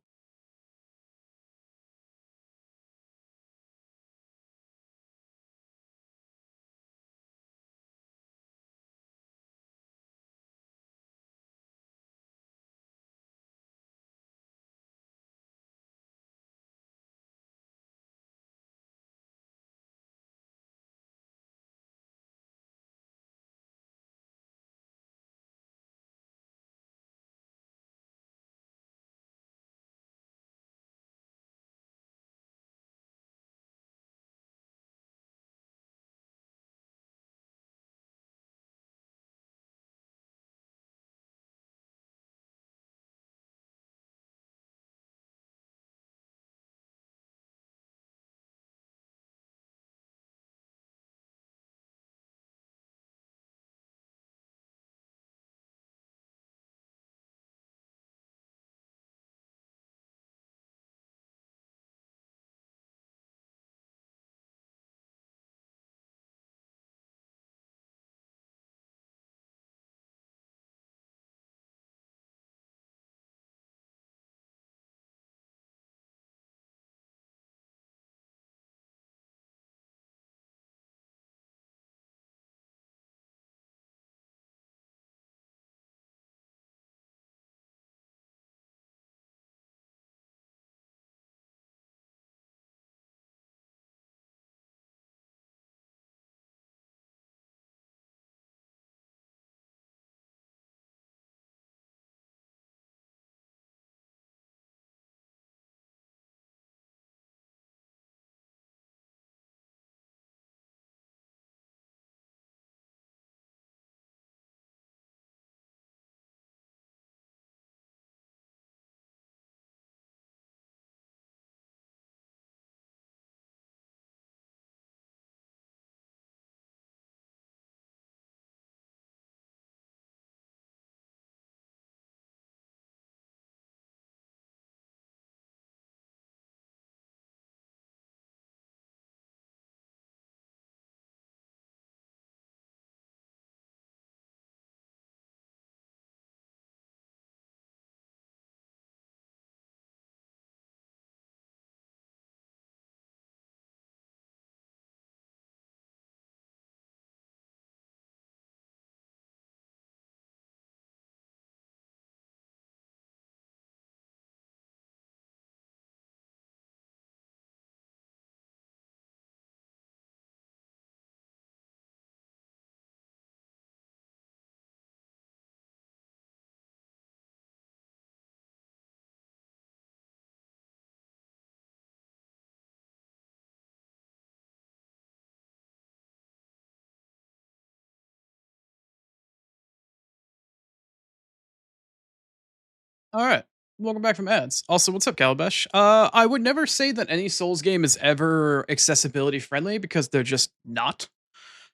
All right. Welcome back from ads. Also, what's up, Calabash? I would never say that any Souls game is ever accessibility friendly because they're just not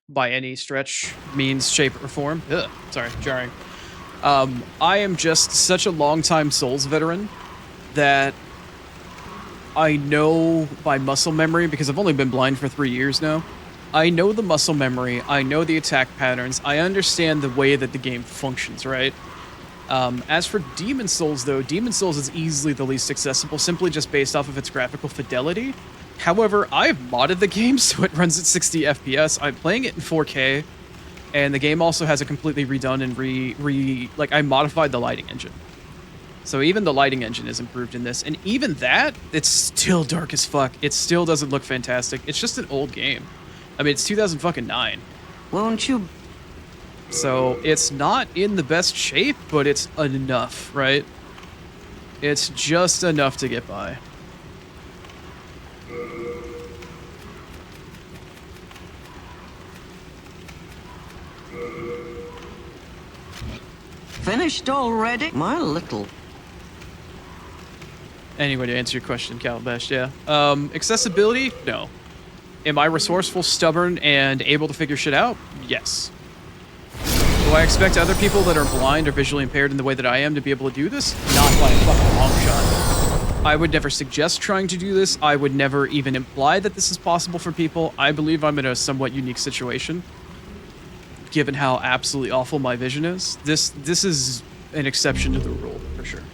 by any stretch, means, shape, or form. Ugh, sorry, jarring. I am just such a longtime Souls veteran that I know by muscle memory, because I've only been blind for 3 years now. I know the muscle memory, I know the attack patterns, I understand the way that the game functions, right? As for Demon Souls, though, Demon Souls is easily the least accessible, simply just based off of its graphical fidelity. However, I've modded the game so it runs at 60 FPS. I'm playing it in 4K, and the game also has a completely redone and like I modified the lighting engine. So even the lighting engine is improved in this, and even that, it's still dark as fuck. It still doesn't look fantastic. It's just an old game. I mean, it's 2009. Won't you? So it's not in the best shape, but it's enough, right? It's just enough to get by. Finished already? My little. Anyway, to answer your question, Calabash, yeah. Accessibility? No. Am I resourceful, stubborn, and able to figure shit out? Yes. Do I expect other people that are blind or visually impaired in the way that I am to be able to do this? Not by a fucking long shot. I would never suggest trying to do this. I would never even imply that this is possible for people. I believe I'm in a somewhat unique situation, given how absolutely awful my vision is. This is an exception to the rule, for sure.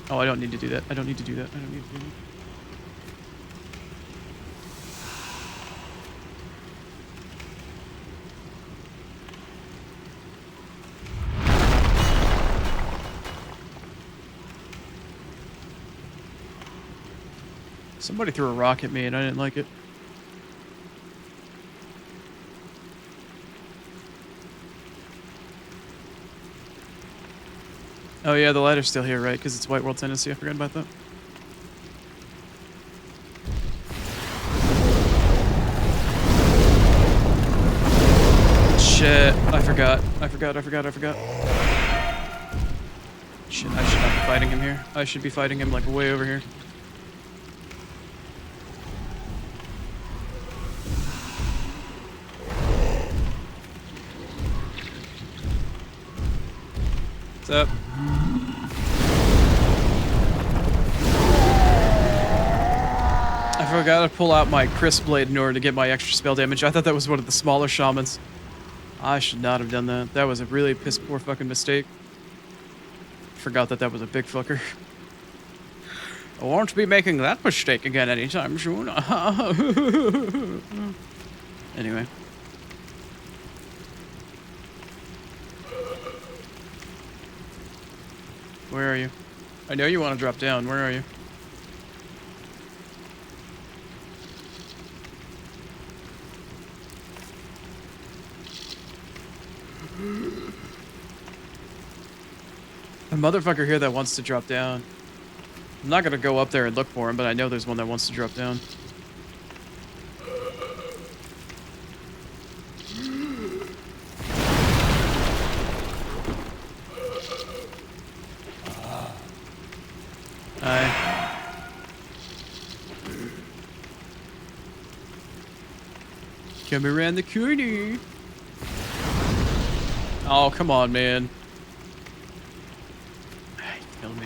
Oh, I don't need to do that. I don't need to do that. I don't need to do that. Somebody threw a rock at me and I didn't like it. Oh yeah, the ladder's still here, right? Because it's White World Tendency. I forgot about that. Shit. I forgot. Shit, I should not be fighting him here. I should be fighting him like way over here. What's up? I forgot to pull out my Crisp Blade in order to get my extra spell damage. I thought that was one of the smaller shamans. I should not have done that. That was a really piss poor fucking mistake. Forgot that that was a big fucker. I won't be making that mistake again anytime soon. Anyway. Where are you? I know you want to drop down. Where are you? A motherfucker here that wants to drop down. I'm not gonna go up there and look for him, but I know there's one that wants to drop down. Hi. Come around the corner. Oh, come on, man. Killing me.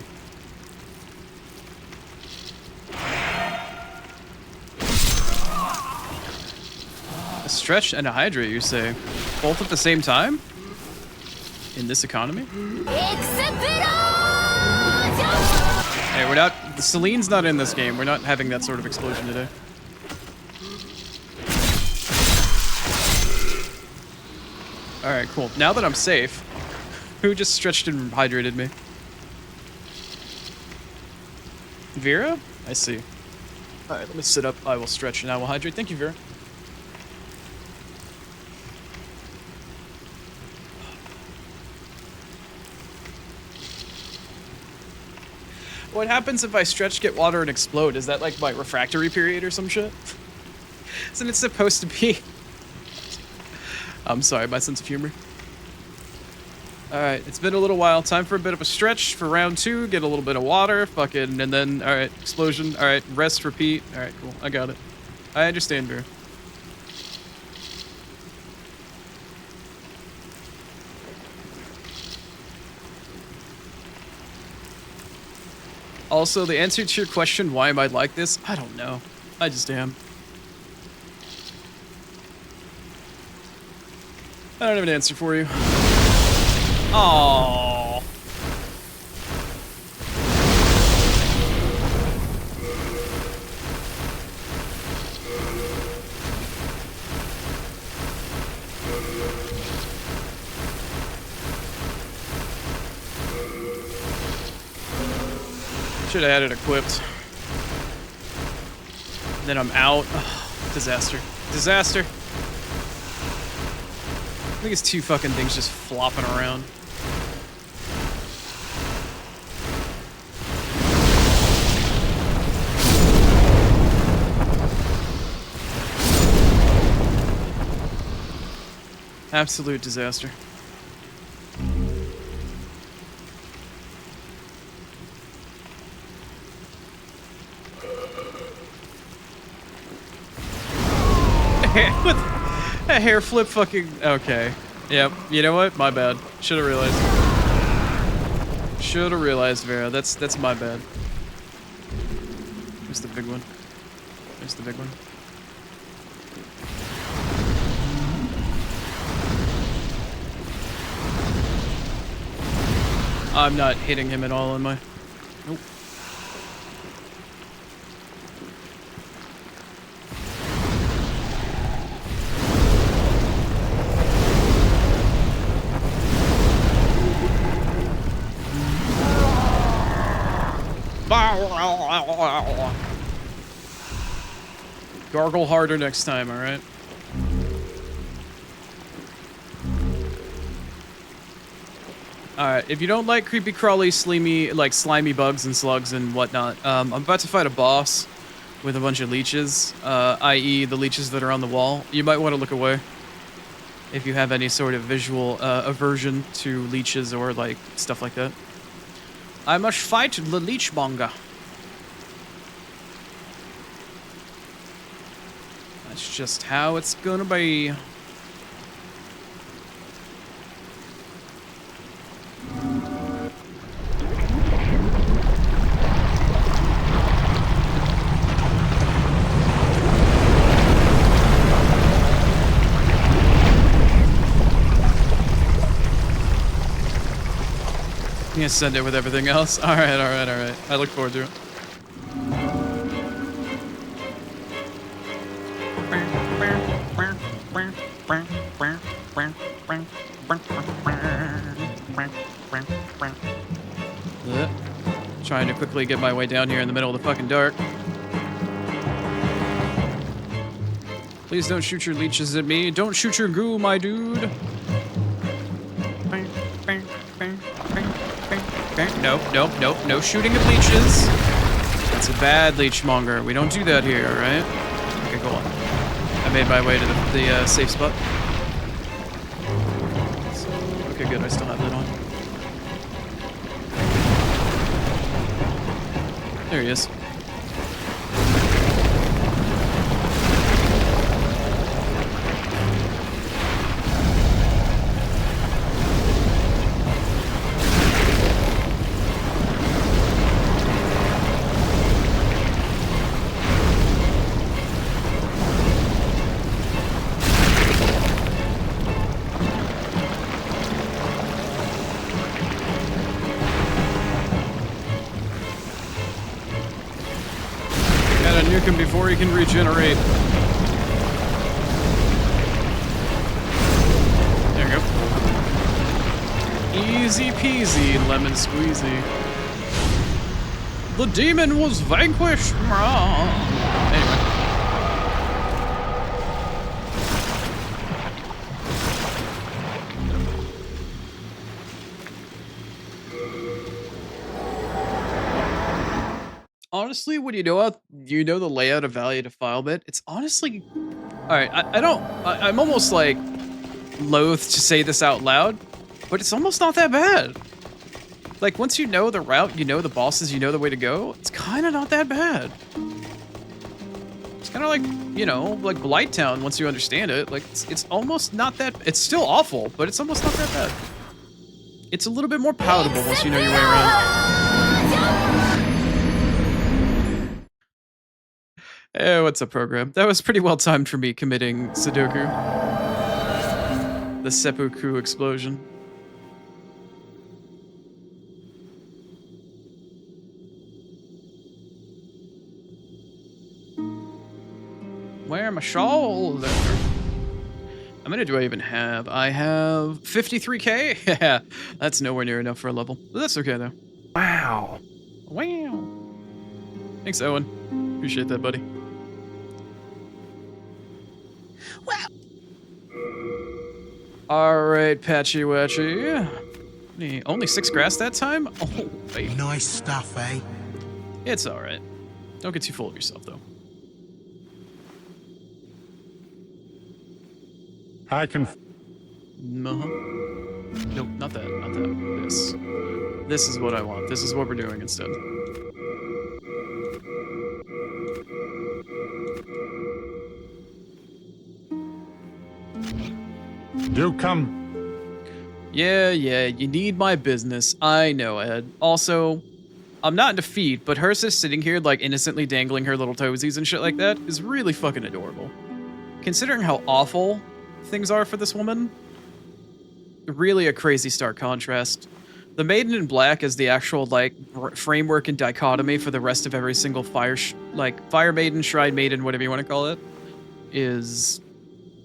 A stretch and a hydrate, you say? Both at the same time? In this economy? Hey, we're not... Celine's not in this game. We're not having that sort of explosion today. Alright, cool. Now that I'm safe, who just stretched and hydrated me? Vera? I see. Alright, let me sit up. I will stretch and I will hydrate. Thank you, Vera. What happens if I stretch, get water, and explode? Is that like my refractory period or some shit? Isn't it supposed to be? I'm sorry, my sense of humor. Alright, it's been a little while. Time for a bit of a stretch for round 2. Get a little bit of water, fucking, and then, alright, explosion. Alright, rest, repeat. Alright, cool. I got it. I understand, Vera. Also, the answer to your question, why am I like this? I don't know. I just am. I don't have an answer for you. Aww. Should have had it equipped. Then I'm out. Oh, disaster. Disaster. I think it's 2 fucking things just flopping around. Absolute disaster. What? A hair flip fucking... Okay. Yep. You know what? My bad. Should've realized. Should've realized, Vera. That's my bad. There's the big one. There's the big one. I'm not hitting him at all, am I? Nope. Gargle harder next time, alright? Alright, if you don't like creepy crawly, slimy bugs and slugs and whatnot, I'm about to fight a boss with a bunch of leeches, i.e. the leeches that are on the wall. You might want to look away if you have any sort of visual aversion to leeches or like stuff like that. I must fight the leech monger. That's just how it's gonna be. I'm gonna send it with everything else. Alright, alright, alright. I look forward to it. Trying to quickly get my way down here in the middle of the fucking dark. Please don't shoot your leeches at me. Don't shoot your goo, my dude. Nope, nope, nope. No shooting at leeches. That's a bad leech monger. We don't do that here, alright? Okay, go on. I made my way to the safe spot. Okay, good. I still have that on. There he is. Nuke him before he can regenerate. There you go. Easy peasy, lemon squeezy. The demon was vanquished. Anyway. Honestly, when you know the layout of Valley Defilement, it's honestly... Alright, I'm almost like loath to say this out loud, but it's almost not that bad. Like, once you know the route, you know the bosses, you know the way to go, it's kind of not that bad. It's kind of like, you know, like Blighttown once you understand it. Like, it's almost not that... It's still awful, but it's almost not that bad. It's a little bit more palatable once you know your way around. What's up, program? That was pretty well timed for me committing Sudoku. The seppuku explosion. Where am I shoulder? How many do I even have? I have 53k? Yeah, that's nowhere near enough for a level. But that's okay, though. Wow. Wow. Thanks, Owen. Appreciate that, buddy. Wow. Alright, Patchy Watchy. Only 6 grass that time? Oh, baby. Nice stuff, eh? It's alright. Don't get too full of yourself, though. I can... Uh-huh. Nope, not that, not that. This. This is what I want. This is what we're doing instead. Do come. Yeah, you need my business. I know, Ed. Also, I'm not in defeat, but her just sitting here, like, innocently dangling her little toesies and shit like that is really fucking adorable. Considering how awful things are for this woman, really a crazy stark contrast. The Maiden in Black is the actual, like, framework and dichotomy for the rest of every single Fire Maiden, Shrine Maiden, whatever you want to call it, is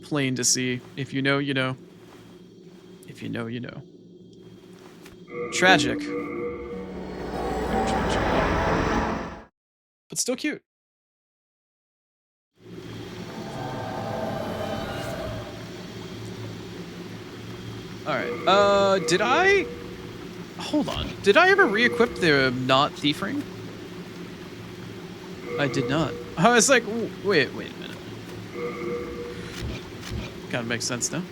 plain to see. If you know, you know. If you know, you know. Tragic. Very tragic. But still cute. Alright, did I... Hold on. Did I ever re-equip the not thief ring? I did not. I was like, wait a minute. Kind of makes sense now.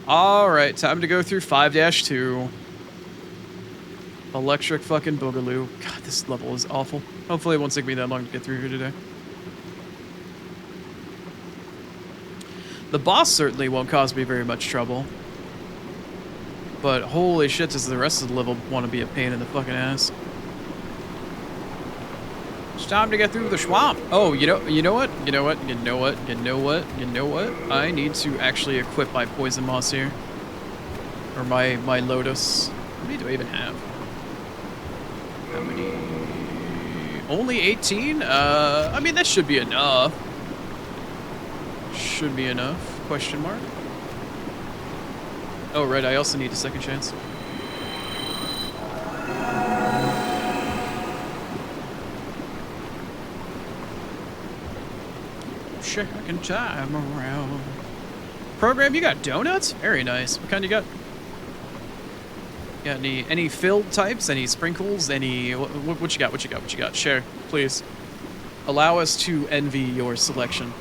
Alright, time to go through 5-2. Electric fucking boogaloo. God, this level is awful. Hopefully it won't take me that long to get through here today. The boss certainly won't cause me very much trouble. But holy shit, does the rest of the level want to be a pain in the fucking ass. It's time to get through the swamp. Oh, you know what? I need to actually equip my poison moss here. Or my lotus. How many do I even have? How many? Only 18? I mean, that should be enough. Should be enough, question mark. Oh, right, I also need a second chance. Second time around. Program, you got donuts? Very nice. What kind you got? Got any filled types? Any sprinkles? Any... What you got? What you got? Share, please. Allow us to envy your selection.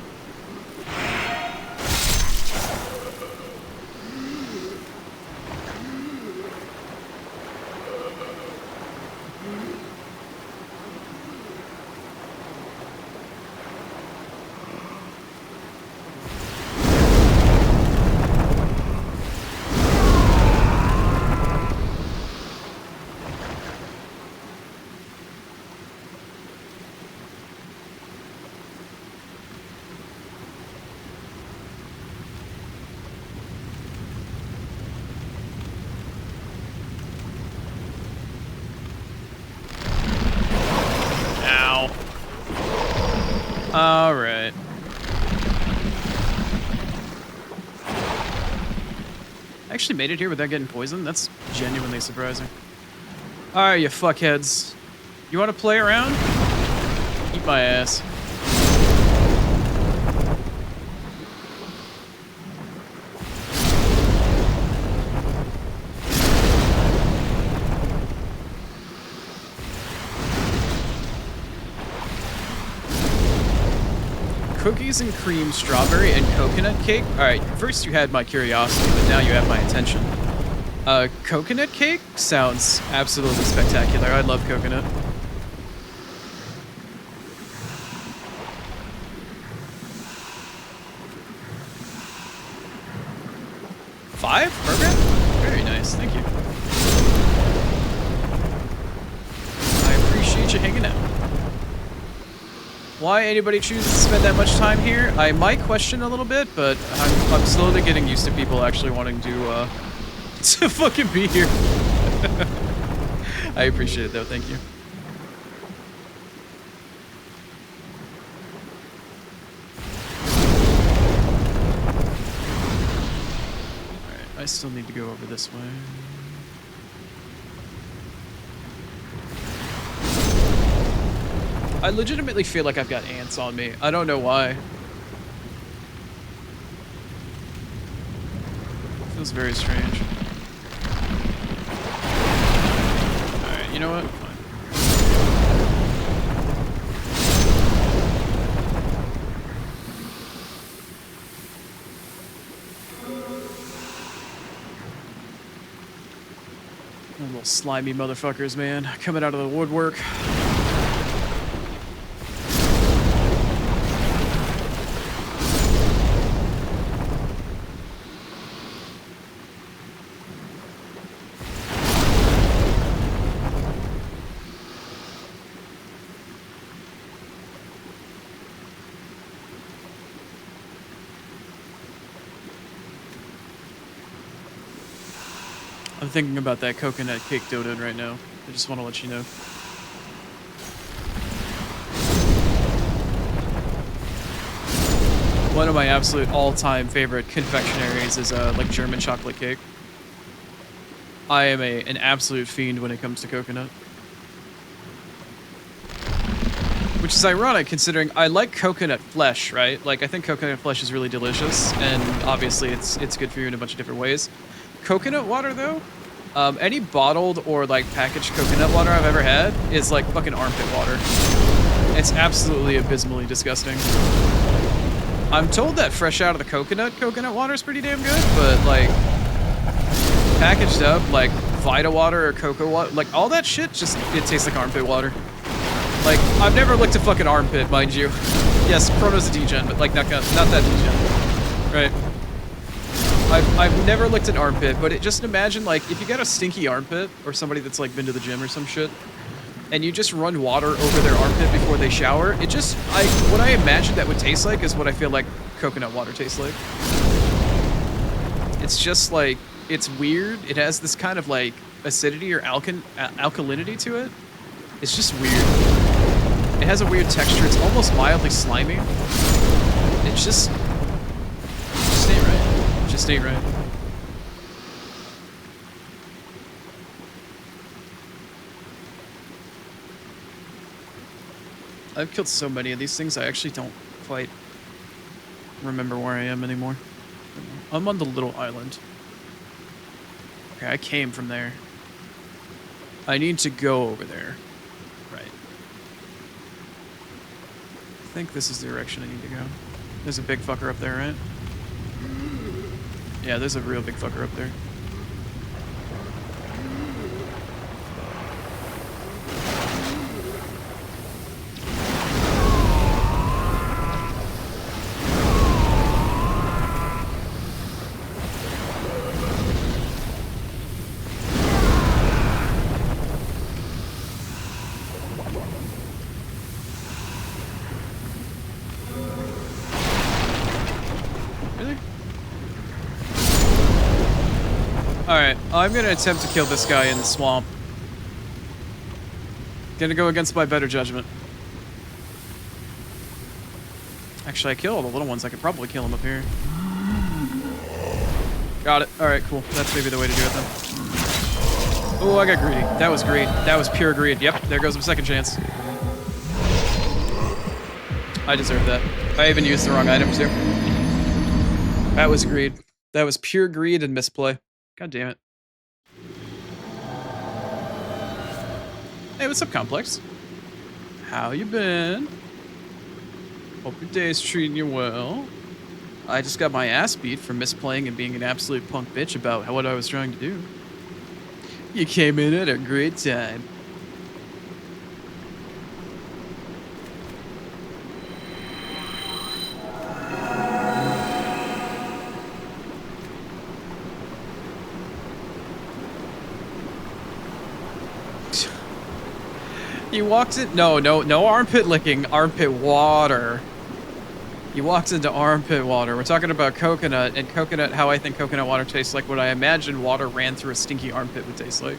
Alright. I actually made it here without getting poisoned? That's genuinely surprising. Alright, you fuckheads. You want to play around? Eat my ass. Cookies and cream, strawberry, and coconut cake? Alright, first you had my curiosity, but now you have my attention. Coconut cake sounds absolutely spectacular. I love coconut. Five? Program? Very nice, thank you. I appreciate you hanging out. Why anybody chooses to spend that much time here, I might question a little bit, but I'm slowly getting used to people actually wanting to to fucking be here. I appreciate it though, thank you. Alright, I still need to go over this way. I legitimately feel like I've got ants on me. I don't know why. Feels very strange. Alright, you know what? Fine. Little slimy motherfuckers, man. Coming out of the woodwork. I'm thinking about that coconut cake donut right now. I just want to let you know. One of my absolute all-time favorite confectionaries is like German chocolate cake. I am an absolute fiend when it comes to coconut. Which is ironic considering I like coconut flesh, right? Like I think coconut flesh is really delicious and obviously it's good for you in a bunch of different ways. Coconut water though, any bottled or like packaged coconut water I've ever had is like fucking armpit water. It's absolutely abysmally disgusting. I'm told that fresh out of the coconut water is pretty damn good, but like packaged up like Vita water or cocoa water, like all that shit just it tastes like armpit water. Like I've never licked a fucking armpit, mind you. Yes, Chrono's a degen, but like not that degen, right? I've never licked an armpit, but just imagine like if you get a stinky armpit or somebody that's like been to the gym or some shit, and you just run water over their armpit before they shower, it just what I imagine that would taste like is what I feel like coconut water tastes like. It's just like it's weird. It has this kind of like acidity or alkalinity to it. It's just weird. It has a weird texture. It's almost mildly slimy. It just ain't right. It just ain't right. I've killed so many of these things, I actually don't quite remember where I am anymore. I'm on the little island. Okay, I came from there. I need to go over there. Right. I think this is the direction I need to go. There's a big fucker up there, right? Yeah, there's a real big fucker up there. Alright, I'm gonna attempt to kill this guy in the swamp. Gonna go against my better judgment. Actually, I kill all the little ones. I could probably kill him up here. Got it. Alright, cool. That's maybe the way to do it then. Oh, I got greedy. That was greed. That was pure greed. Yep, there goes my second chance. I deserve that. I even used the wrong item too. That was greed. That was pure greed and misplay. God damn it. Hey, what's up, Complex? How you been? Hope your day's treating you well. I just got my ass beat for misplaying and being an absolute punk bitch about what I was trying to do. You came in at a great time. You walked in. No armpit licking. Armpit water. You walked into armpit water. We're talking about coconut and coconut. How I think coconut water tastes like what I imagine water ran through a stinky armpit would taste like.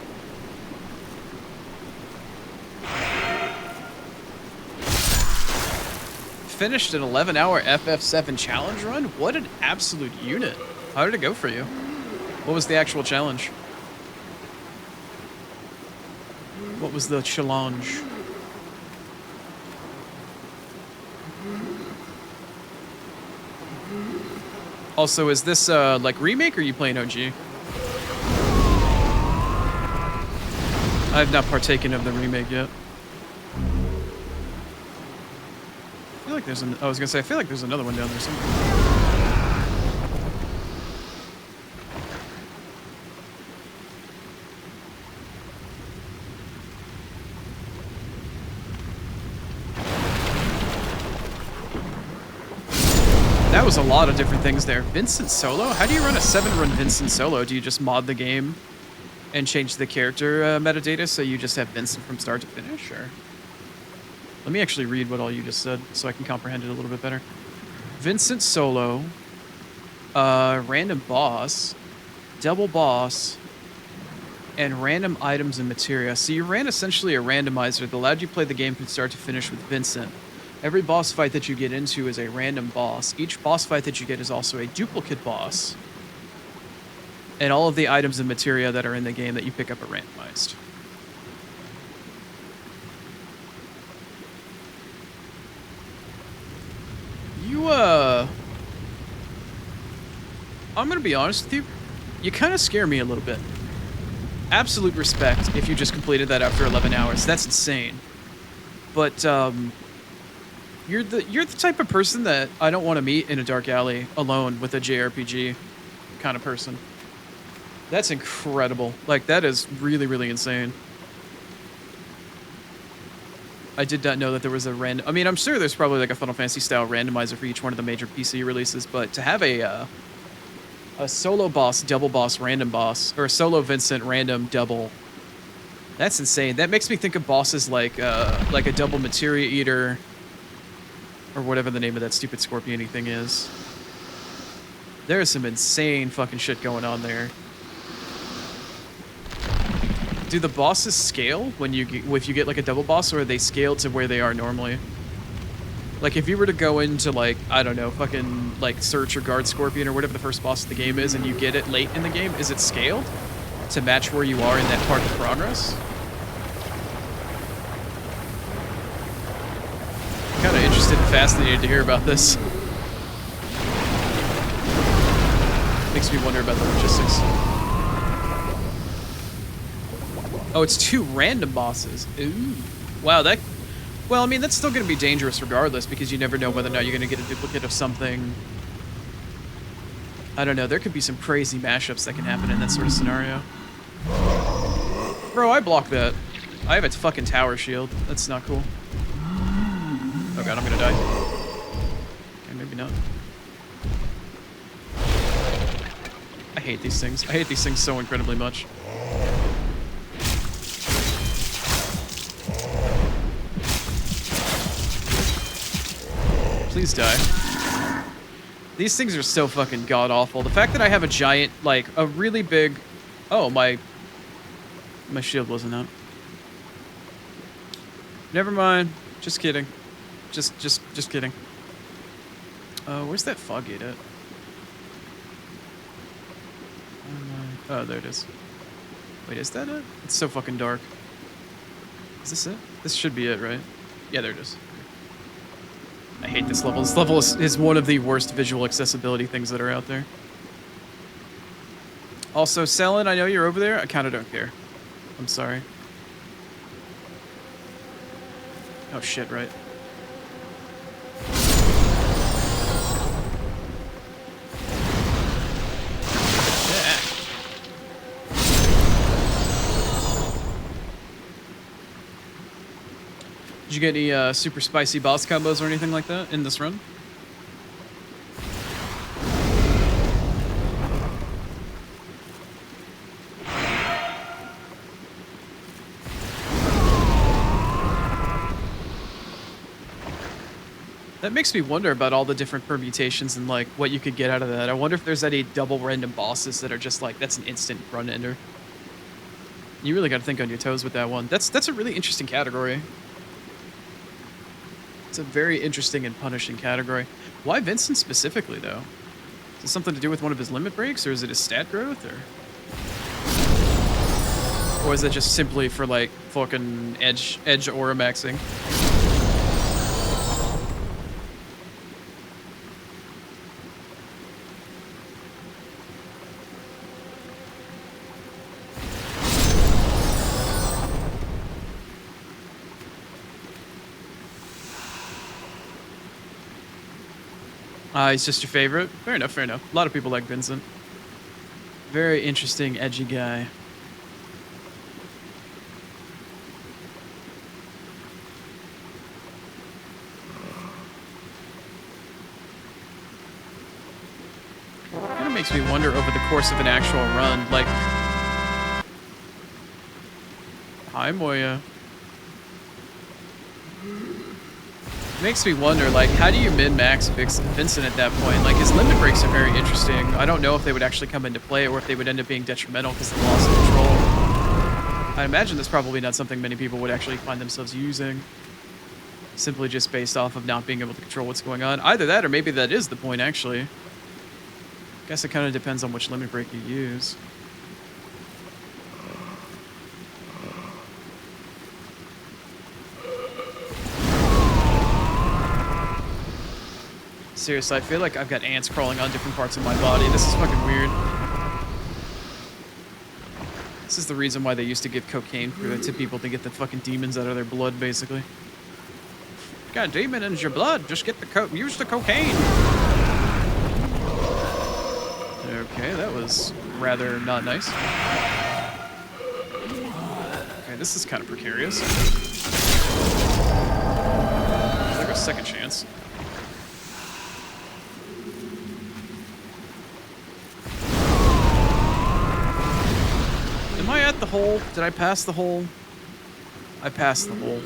Finished an 11-hour FF7 challenge run. What an absolute unit. How did it go for you? What was the actual challenge? What was the challenge? Also, is this like remake or are you playing OG? I have not partaken of the remake yet. I feel like there's I was gonna say I feel like there's another one down there somewhere. That was a lot of different things there. Vincent Solo? How do you run a 7-run Vincent Solo? Do you just mod the game and change the character metadata so you just have Vincent from start to finish? Or let me actually read what all you just said so I can comprehend it a little bit better. Vincent Solo, random boss, double boss, and random items and materia. So you ran essentially a randomizer that allowed you to play the game from start to finish with Vincent. Every boss fight that you get into is a random boss. Each boss fight that you get is also a duplicate boss. And all of the items and materia that are in the game that you pick up are randomized. I'm gonna be honest with you. You kind of scare me a little bit. Absolute respect if you just completed that after 11 hours. That's insane. But, you're the type of person that I don't want to meet in a dark alley alone with a JRPG kind of person. That's incredible. Like, that is really, really insane. I did not know that there was a random... I mean, I'm sure there's probably like a Final Fantasy style randomizer for each one of the major PC releases, but to have a solo boss, double boss, random boss, or a solo Vincent random double, that's insane. That makes me think of bosses like a double materia eater, or whatever the name of that stupid scorpion-y thing is. There's some insane fucking shit going on there. Do the bosses scale when if you get like a double boss, or are they scaled to where they are normally? Like if you were to go into like, I don't know, fucking like Search or Guard Scorpion or whatever the first boss of the game is, and you get it late in the game, is it scaled to match where you are in that part of progress? I'm kind of interested and fascinated to hear about this. Makes me wonder about the logistics. Oh, it's 2 random bosses. Ooh. Wow, that... Well, I mean, that's still going to be dangerous regardless, because you never know whether or not you're going to get a duplicate of something. I don't know. There could be some crazy mashups that can happen in that sort of scenario. Bro, I blocked that. I have a fucking tower shield. That's not cool. Oh god, I'm going to die. Okay, maybe not. I hate these things. I hate these things so incredibly much. Please die. These things are so fucking god-awful. The fact that I have a giant, like, a really big... Oh, my shield wasn't up. Never mind. Just kidding. Just kidding. Where's that fog gate at? Oh, there it is. Wait, is that it? It's so fucking dark. Is this it? This should be it, right? Yeah, there it is. I hate this level. This level is one of the worst visual accessibility things that are out there. Also, Selen, I know you're over there. I kind of don't care. I'm sorry. Oh, shit, right. Did you get any super spicy boss combos or anything like that in this run? That makes me wonder about all the different permutations and like what you could get out of that. I wonder if there's any double random bosses that are just like, that's an instant run ender. You really got to think on your toes with that one. That's a really interesting category. It's a very interesting and punishing category. Why Vincent specifically, though? Is it something to do with one of his limit breaks, or is it his stat growth, or is it just simply for like fucking edge aura maxing? He's just your favorite? Fair enough, fair enough. A lot of people like Vincent. Very interesting, edgy guy. Kind of makes me wonder over the course of an actual run, like... Hi, Moya. Makes me wonder, like, how do you min-max Vincent at that point? Like, his limit breaks are very interesting. I don't know if they would actually come into play or if they would end up being detrimental because of the loss of control. I imagine that's probably not something many people would actually find themselves using. Simply just based off of not being able to control what's going on. Either that or maybe that is the point, actually. Guess it kind of depends on which limit break you use. Seriously, I feel like I've got ants crawling on different parts of my body. This is fucking weird. This is the reason why they used to give cocaine to people to get the fucking demons out of their blood, basically. Got a demon in your blood, just get the use the cocaine. Okay, that was rather not nice. Okay, this is kind of precarious. Like a second chance. Am I at the hole? Did I pass the hole? I passed the hole.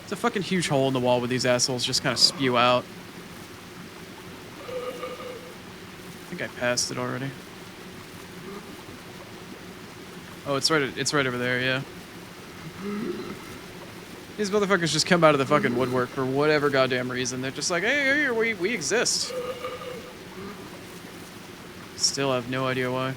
It's a fucking huge hole in the wall where these assholes just kind of spew out. I think I passed it already. Oh, it's right over there, yeah. These motherfuckers just come out of the fucking woodwork for whatever goddamn reason. They're just like, hey, here, we exist. Still have no idea why.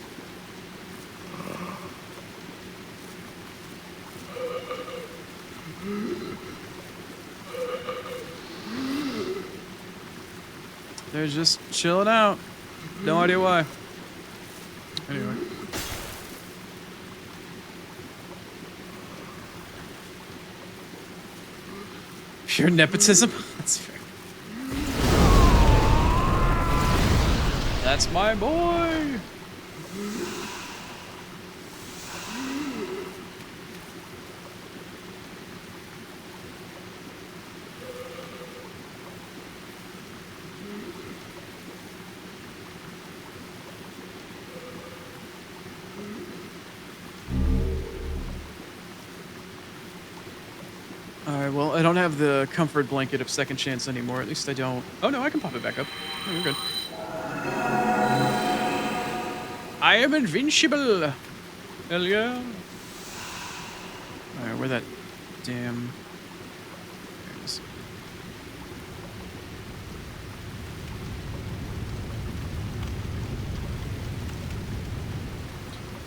They're just chilling out. No idea why. Anyway. Pure nepotism? That's fair. That's my boy! Alright, well, I don't have the comfort blanket of second chance anymore. At least I don't. Oh no, I can pop it back up. Oh, we're good. I am invincible! Hell yeah! Alright, where that damn... There it is.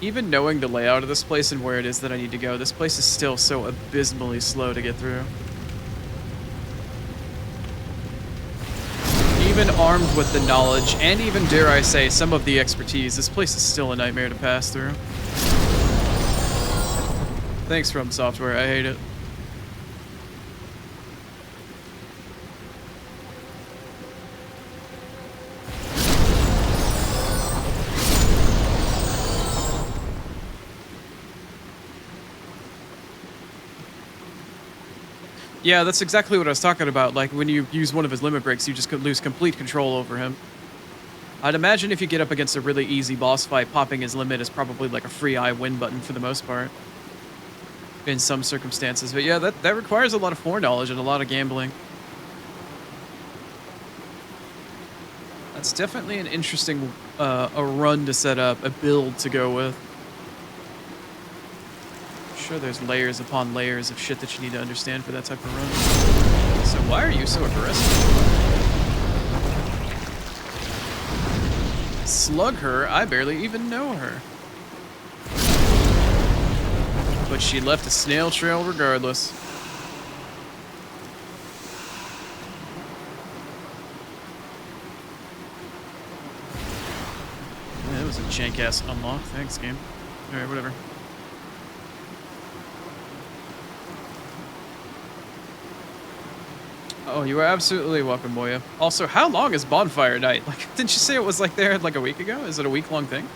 Even knowing the layout of this place and where it is that I need to go, this place is still so abysmally slow to get through. Even armed with the knowledge, and even, dare I say, some of the expertise, this place is still a nightmare to pass through. Thanks, From Software. I hate it. Yeah, that's exactly what I was talking about. Like, when you use one of his limit breaks, you just could lose complete control over him. I'd imagine if you get up against a really easy boss fight, popping his limit is probably like a free I win button for the most part. In some circumstances. But yeah, that requires a lot of foreknowledge and a lot of gambling. That's definitely an interesting a run to set up, a build to go with. Sure, there's layers upon layers of shit that you need to understand for that type of run. So why are you so aggressive? Slug her? I barely even know her. But she left a snail trail regardless. Yeah, that was a jank-ass unlock. Thanks, game. Alright, whatever. Oh, you are absolutely welcome, Moya. Also, how long is Bonfire Night? Like, didn't you say it was like there like a week ago? Is it a week-long thing?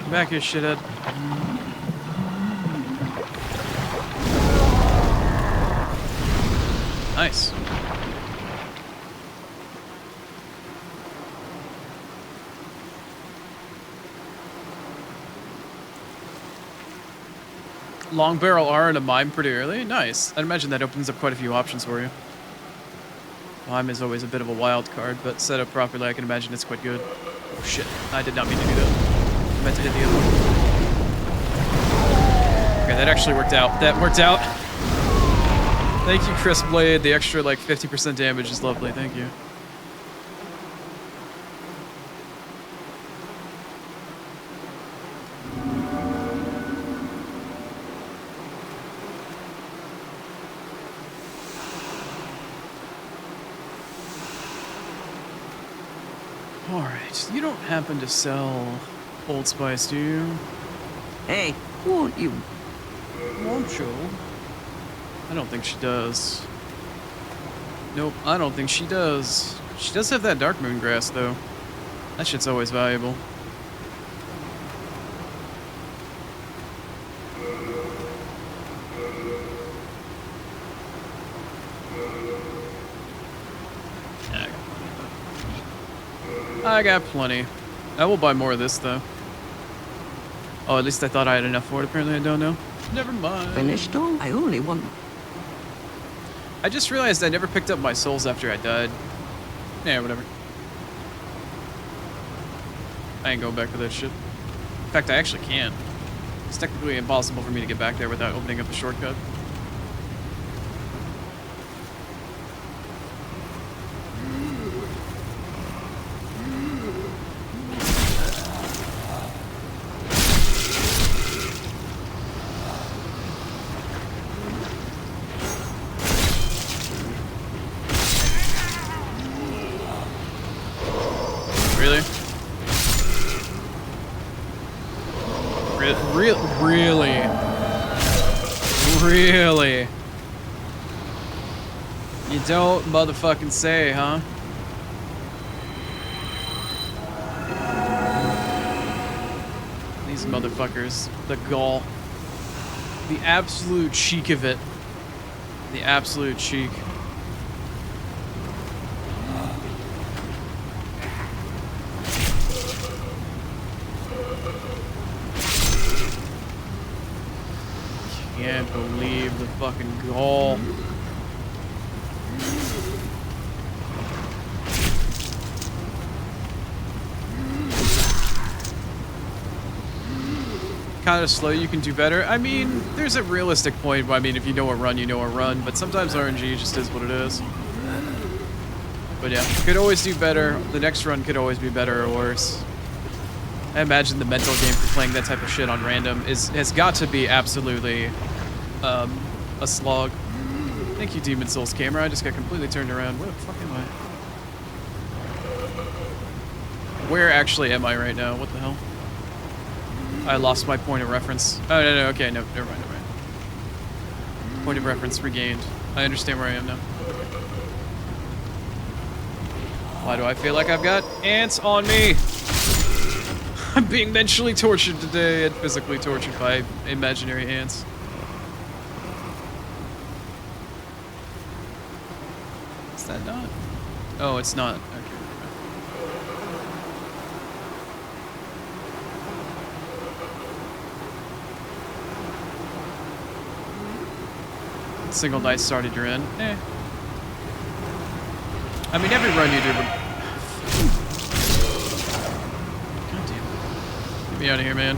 Come back here, shithead. Nice. Long barrel R and a mime pretty early? Nice. I'd imagine that opens up quite a few options for you. Mime is always a bit of a wild card, but set up properly, I can imagine it's quite good. Oh shit, I did not mean to do that. I meant to hit the other one. Okay, that actually worked out. That worked out. Thank you, Chris Blade. The extra, like, 50% damage is lovely. Thank you. Alright, you don't happen to sell Old Spice, do you? Hey, won't you? Won't you? I don't think she does. Nope, I don't think she does. She does have that Dark Moon grass, though. That shit's always valuable. I got plenty. I will buy more of this, though. Oh, at least I thought I had enough for it. Apparently I don't know. Never mind. Finished all? I only want... I just realized I never picked up my souls after I died. Yeah, whatever. I ain't going back for that shit. In fact, I actually can't. It's technically impossible for me to get back there without opening up a shortcut. Really? Really? Really? You don't motherfucking say, huh? These motherfuckers. The gall. The absolute cheek of it. The absolute cheek. Can't believe the fucking gall. Kind of slow, you can do better. I mean, there's a realistic point. I mean, if you know a run, you know a run. But sometimes RNG just is what it is. But yeah, could always do better. The next run could always be better or worse. I imagine the mental game for playing that type of shit on random has got to be absolutely a slog. Thank you, Demon Souls camera. I just got completely turned around. Where the fuck am I? Where actually am I right now? What the hell? I lost my point of reference. Oh, no, okay, no, never mind. Point of reference regained. I understand where I am now. Why do I feel like I've got ants on me? I'm being mentally tortured today and physically tortured by imaginary ants. Is that not? Oh, it's not. Okay. Single dice started your end. Eh. I mean, every run you do. God damn it. Get me out of here, man.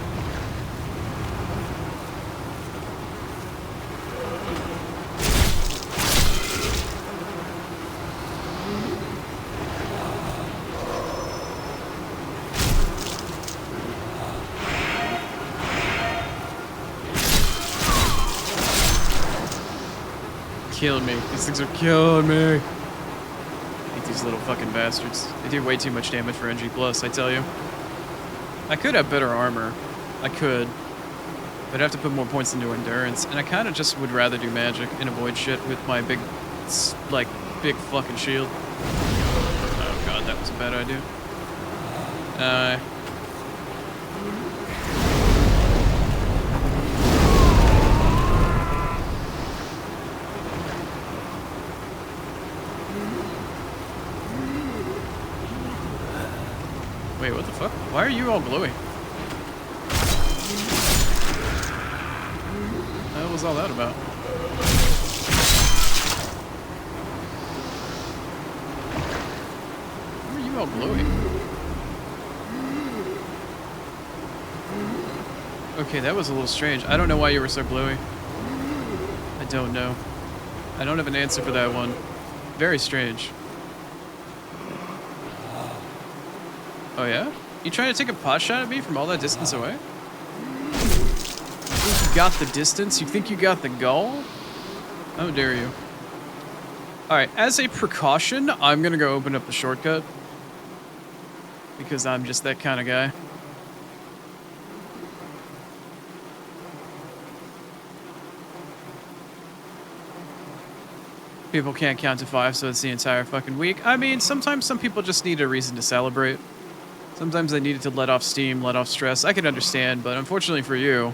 Killing me. These things are killing me. I hate these little fucking bastards. They do way too much damage for NG+, I tell you. I could have better armor. I could. But I'd have to put more points into endurance. And I kind of just would rather do magic and avoid shit with my big, like, big fucking shield. Oh god, that was a bad idea. Wait, what the fuck? Why are you all glowing? was all that about? Why are you all glowy? Okay, that was a little strange. I don't know why you were so glowy. I don't know. I don't have an answer for that one. Very strange. Oh yeah? You trying to take a pot shot at me from all that distance away? You think you got the distance? You think you got the goal? How dare you? Alright, as a precaution, I'm gonna go open up the shortcut. Because I'm just that kind of guy. People can't count to 5, so it's the entire fucking week. I mean, sometimes some people just need a reason to celebrate. Sometimes they needed to let off steam, let off stress. I can understand, but unfortunately for you,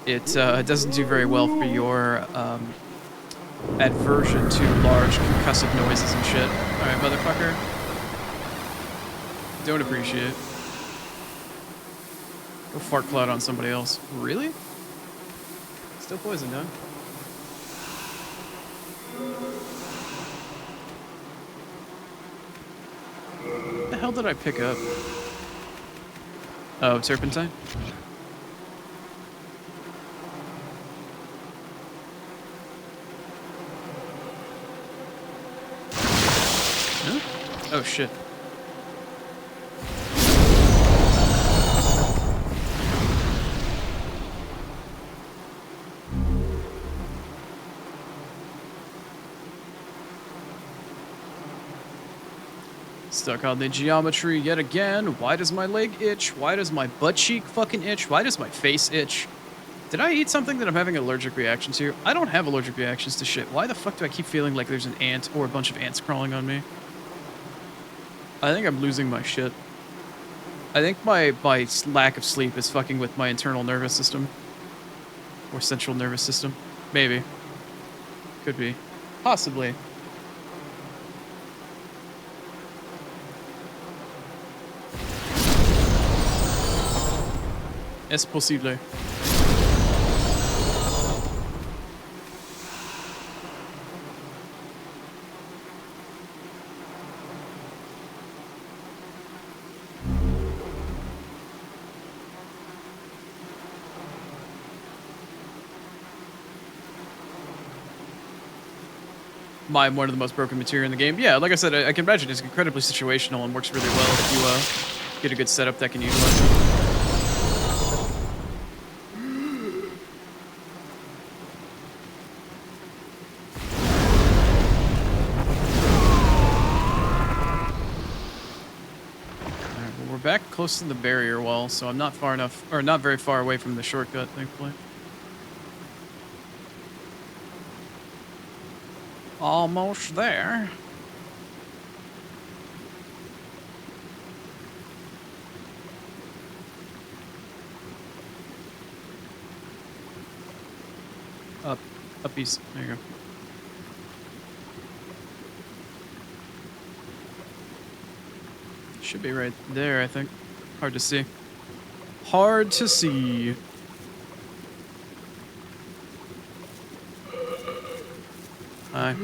it doesn't do very well for your aversion to large concussive noises and shit. Alright, motherfucker. Don't appreciate. Go fart cloud on somebody else. Really? Still poisoned, huh? What the hell did I pick up? Oh, turpentine? Huh? Oh, shit. Stuck on the geometry yet again. Why does my leg itch? Why does my butt cheek fucking itch? Why does my face itch? Did I eat something that I'm having an allergic reaction to? I don't have allergic reactions to shit. Why the fuck do I keep feeling like there's an ant or a bunch of ants crawling on me? I think I'm losing my shit. I think my lack of sleep is fucking with my internal nervous system. Or central nervous system. Maybe. Could be. Possibly. Es posible. I'm one of the most broken material in the game. Yeah, like I said, I can imagine it's incredibly situational and works really well if you get a good setup that can utilize it. Alright, well, we're back close to the barrier wall, so I'm not far enough, or not very far away from the shortcut, thankfully. Almost there. Up. Uppies. There you go. Should be right there, I think. Hard to see. Hard to see. Hi.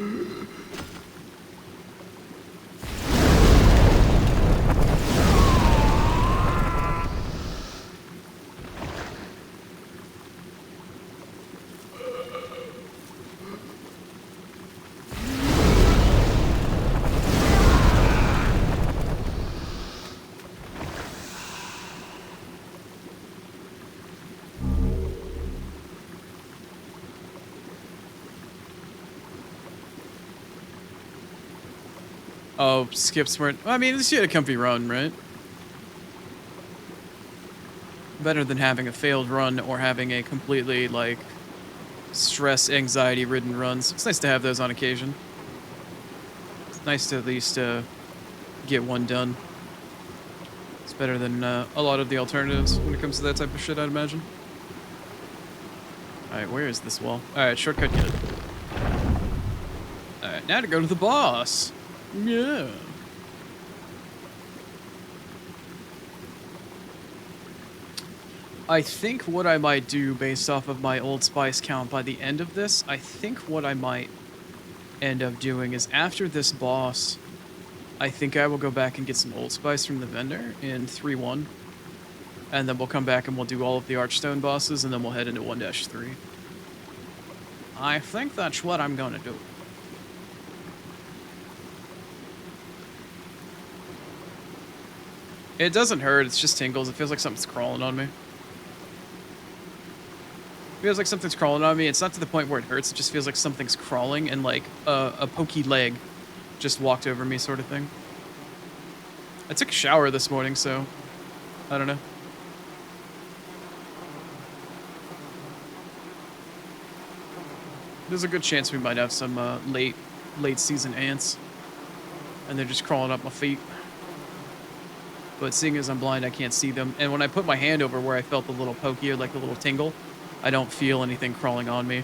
Oh, skips weren't. I mean, at least you had a comfy run, right? Better than having a failed run or having a completely, like, stress, anxiety-ridden run. So it's nice to have those on occasion. It's nice to at least get one done. It's better than a lot of the alternatives when it comes to that type of shit, I'd imagine. Alright, where is this wall? Alright, shortcut get it. Alright, now to go to the boss. Yeah. I think what I might do based off of my Old Spice count by the end of this, I think what I might end up doing is after this boss, I think I will go back and get some Old Spice from the vendor in 3-1. And then we'll come back and we'll do all of the Archstone bosses, and then we'll head into 1-3. I think that's what I'm gonna do. It doesn't hurt, it's just tingles. It feels like something's crawling on me. It feels like something's crawling on me. It's not to the point where it hurts, it just feels like something's crawling and like a pokey leg just walked over me sort of thing. I took a shower this morning, so I don't know. There's a good chance we might have some late season ants, and they're just crawling up my feet. But seeing as I'm blind, I can't see them. And when I put my hand over where I felt the little pokey or like the little tingle, I don't feel anything crawling on me.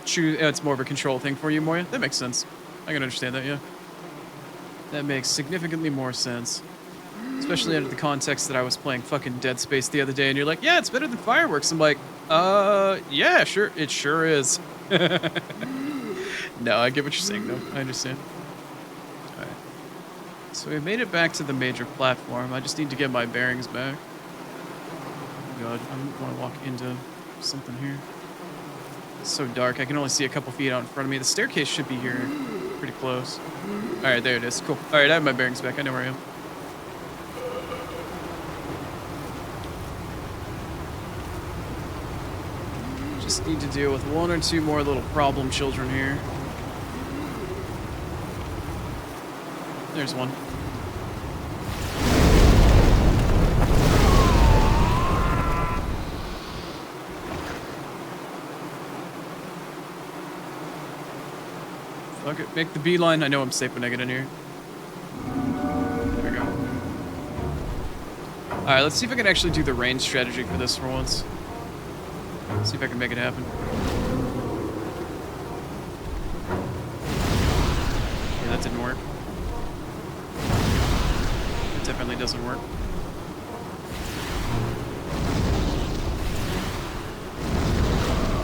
True, it's more of a control thing for you, Moya. That makes sense. I can understand that, yeah. That makes significantly more sense. Especially under the context that I was playing fucking Dead Space the other day, and you're like, yeah, it's better than fireworks. I'm like, yeah, sure, it sure is. No, I get what you're saying, though. I understand. Alright. So we made it back to the major platform. I just need to get my bearings back. Oh god, I don't want to walk into something here. It's so dark, I can only see a couple feet out in front of me. The staircase should be here pretty close. Alright, there it is. Cool. Alright, I have my bearings back. I know where I am. Just need to deal with one or two more little problem children here. There's one. Fuck it, make the beeline. I know I'm safe when I get in here. There we go. Alright, let's see if I can actually do the range strategy for this for once. See if I can make it happen. Yeah, that didn't work. It definitely doesn't work.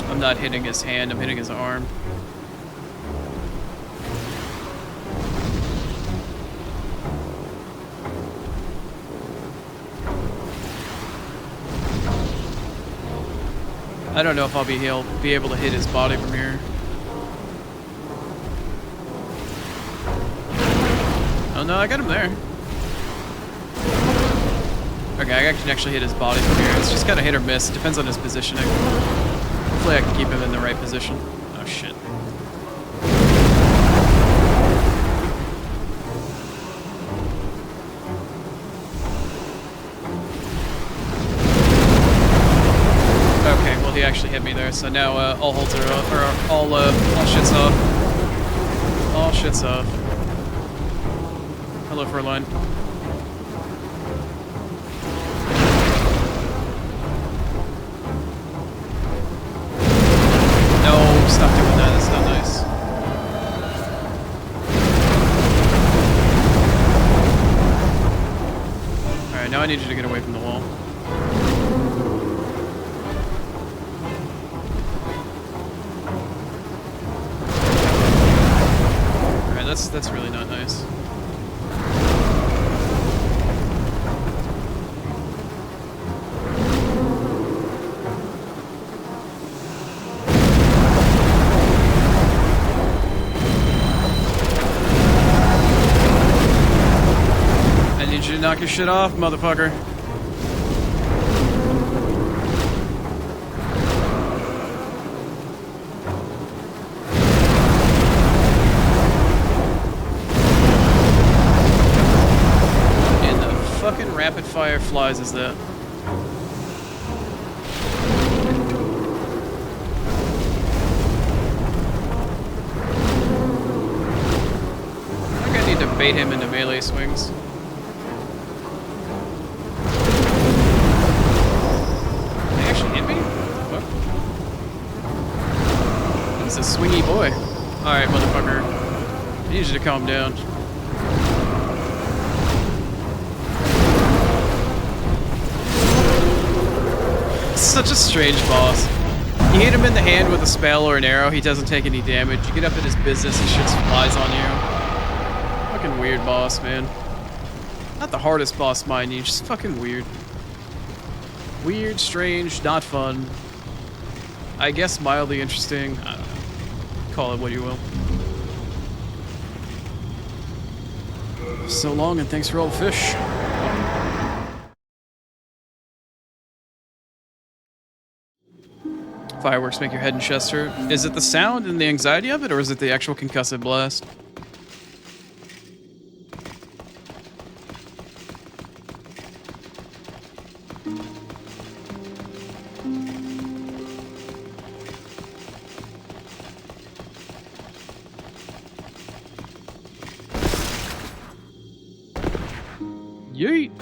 I'm not hitting his hand, I'm hitting his arm. I don't know if I'll be able to hit his body from here. Oh no, I got him there. Okay, I can actually hit his body from here. It's just kind of hit or miss. It depends on his positioning. Hopefully I can keep him in the right position. Oh shit. He actually hit me there, so now all holds are off, or all shit's off. All shit's off. Hello, Furline. No, stop doing that, that's not nice. Alright, now I need you to get away from the wall. That's really not nice. I need you to knock your shit off, motherfucker. Rapid fire flies is that? I think I need to bait him into melee swings. They actually hit me? What? He's a swingy boy. Alright, motherfucker. I need you to calm down. Such a strange boss. You hit him in the hand with a spell or an arrow, he doesn't take any damage. You get up in his business, he shit flies on you. Fucking weird boss, man. Not the hardest boss, mind you, just fucking weird. Weird, strange, not fun. I guess mildly interesting. I don't know. Call it what you will. So long, and thanks for all the fish. Fireworks make your head and chest hurt. Is it the sound and the anxiety of it, or is it the actual concussive blast? Yeet!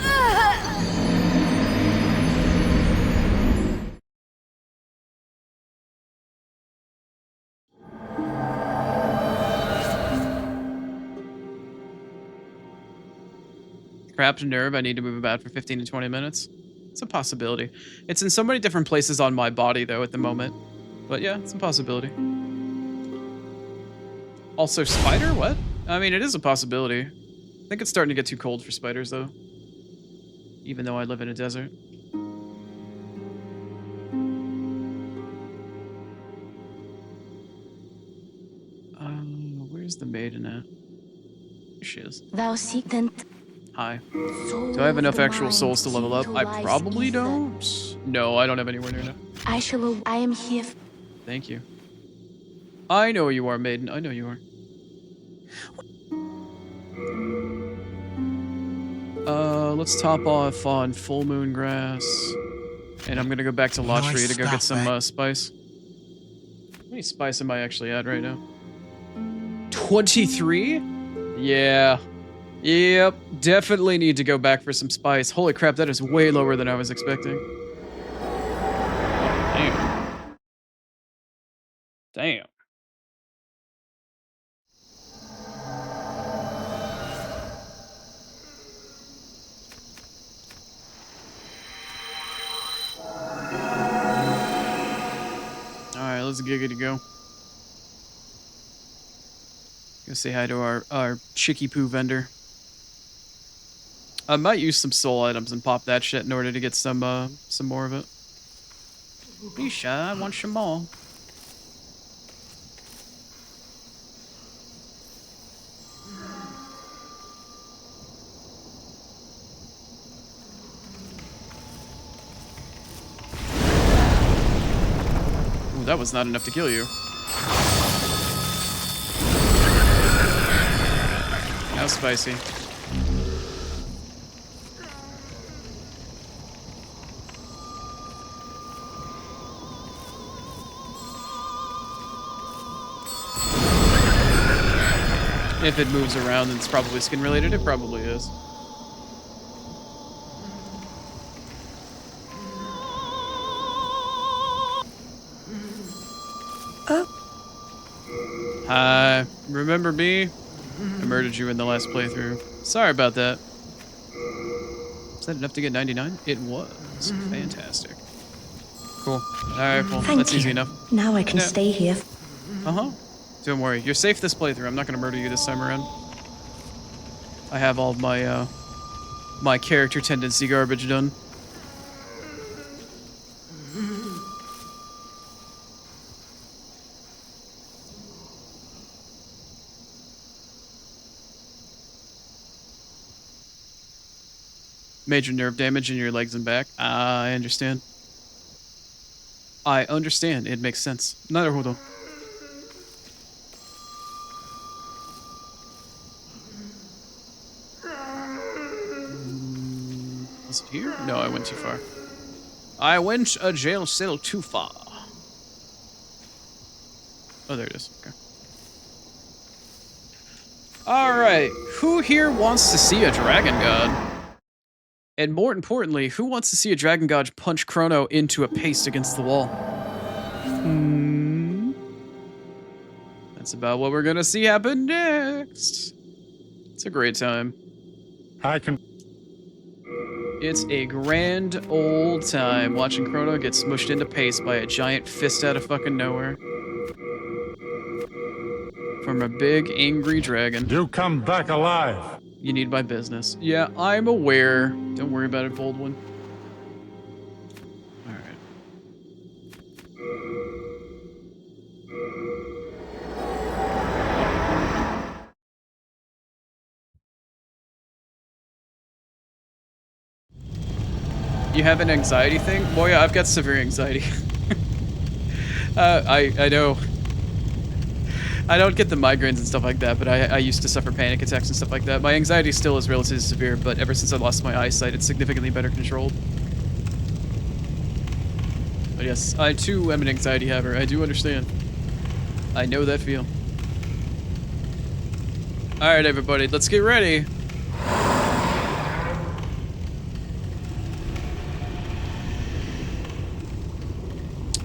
Cramped nerve, I need to move about for 15 to 20 minutes. It's a possibility. It's in so many different places on my body, though, at the moment. But yeah, it's a possibility. Also, spider? What? I mean, it is a possibility. I think it's starting to get too cold for spiders, though. Even though I live in a desert. Where's the maiden at? Here she is. Thou seek then. Hi. Do I have enough actual souls to level up? I probably don't. No, I don't have anywhere near enough. I am here. Thank you. I know you are, maiden. I know you are. Let's top off on full moon grass. And I'm gonna go back to Lottery Nice to go get stuff, some spice. How many spice am I actually at right now? 23? Yeah. Yep. Definitely need to go back for some spice. Holy crap, that is way lower than I was expecting. Oh, damn. Damn. Alright, let's giggity go. Go say hi to our chicky poo vendor. I might use some soul items and pop that shit in order to get some more of it. Bisha, I want some more. Ooh, that was not enough to kill you. How spicy. If it moves around, then it's probably skin related. It probably is. Hi. Remember me? I murdered you in the last playthrough. Sorry about that. Was that enough to get 99? It was. Fantastic. Cool. Alright, well, that's easy enough. Now I can stay here. Uh-huh. Don't worry. You're safe this playthrough. I'm not going to murder you this time around. I have all of my, my character tendency garbage done. Major nerve damage in your legs and back. I understand. I understand. It makes sense. 나르호도. Is it here? No, I went too far. I went a jail cell too far. Oh, there it is. Okay. Alright. Who here wants to see a dragon god? And more importantly, who wants to see a dragon god punch Chrono into a paste against the wall? That's That's about what we're gonna see happen next. It's a great time. It's a grand old time watching Chrono get smushed into paste by a giant fist out of fucking nowhere. From a big, angry dragon. You come back alive. You need my business. Yeah, I'm aware. Don't worry about it, bold one. Alright. You have an anxiety thing? Well, yeah, I've got severe anxiety. I know. I don't get the migraines and stuff like that, but I used to suffer panic attacks and stuff like that. My anxiety still is relatively severe, but ever since I lost my eyesight, it's significantly better controlled. But yes, I too am an anxiety haver. I do understand. I know that feel. Alright, everybody, let's get ready.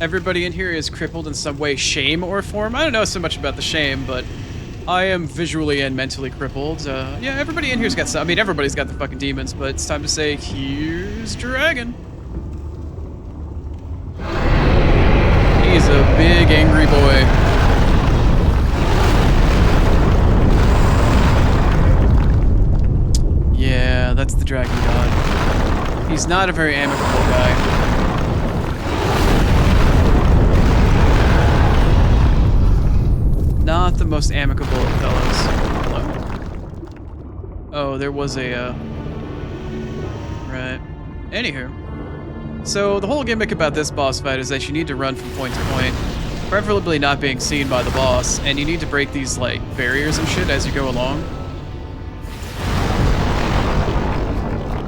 Everybody in here is crippled in some way, shame or form. I don't know so much about the shame, but I am visually and mentally crippled. Yeah, everybody in here's got some. I mean, everybody's got the fucking demons, but it's time to say, here's Dragon. He's a big, angry boy. Yeah, that's the Dragon God. He's not a very amicable guy. Not the most amicable of fellows. Oh, there was a, right. Anywho. So, the whole gimmick about this boss fight is that you need to run from point to point, preferably not being seen by the boss, and you need to break these, like, barriers and shit as you go along.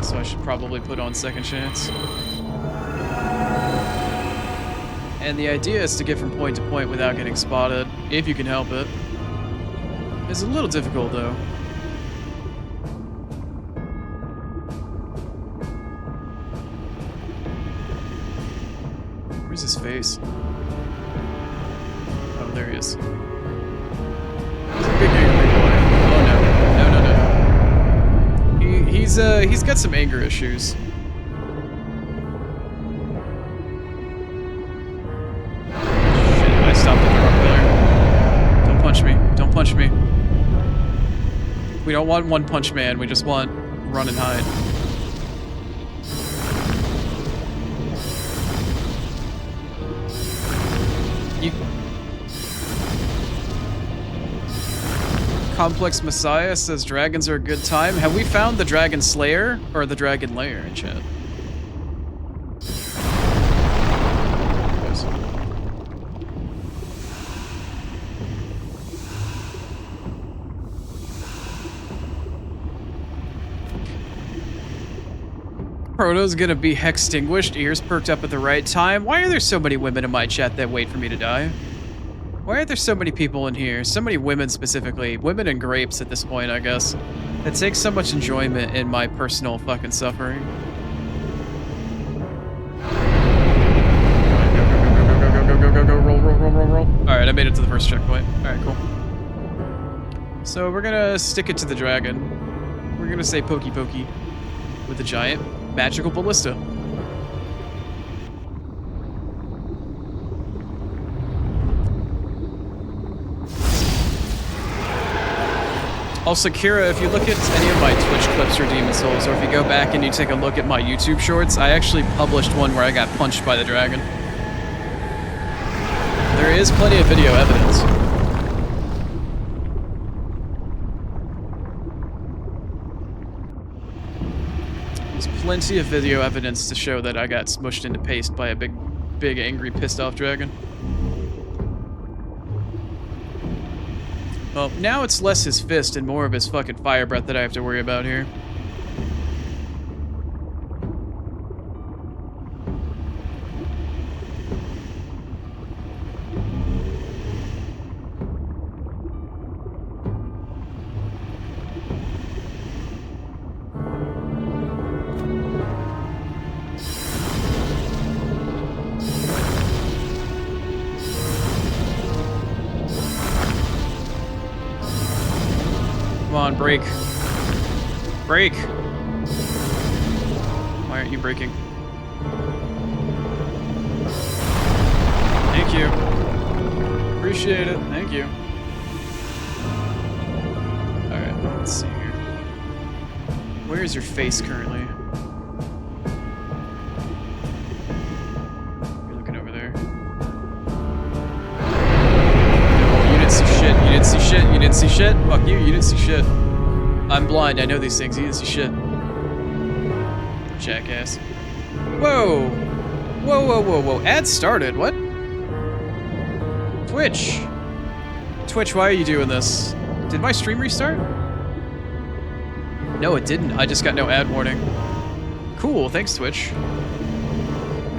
So I should probably put on second chance. And the idea is to get from point to point without getting spotted, if you can help it. It's a little difficult, though. Where's his face? Oh, there he is. He's a big angry boy. Oh, no. No. He's got some anger issues. Punch me. We don't want One Punch Man, we just want run and hide. Complex Messiah says dragons are a good time. Have we found the Dragon Slayer or the Dragon Lair in chat? Chrono's gonna be extinguished, ears perked up at the right time. Why are there so many women in my chat that wait for me to die? Why are there so many people in here? So many women specifically. Women and grapes at this point, I guess. That take so much enjoyment in my personal fucking suffering. Go, roll. Alright, I made it to the first checkpoint. Alright, cool. So we're gonna stick it to the dragon. We're gonna say pokey pokey with the giant magical ballista. Also, Kira, if you look at any of my Twitch clips or Demon Souls, or if you go back and you take a look at my YouTube shorts, I actually published one where I got punched by the dragon. There is plenty of video evidence. There's plenty of video evidence to show that I got smushed into paste by a big, angry, pissed off dragon. Well, now it's less his fist and more of his fucking fire breath that I have to worry about here. on, break. Break! Why aren't you breaking? Thank you. Appreciate it. Thank you. Alright, let's see here. Where is your face currently? You're looking over there. No, you didn't see shit. You didn't see shit. You didn't see shit. Fuck you. You didn't see shit. I'm blind. I know these things. You didn't see shit. Jackass. Whoa! Whoa, whoa, whoa, whoa. Ad started. What? Twitch. Twitch, why are you doing this? Did my stream restart? No, it didn't. I just got no ad warning. Cool. Thanks, Twitch.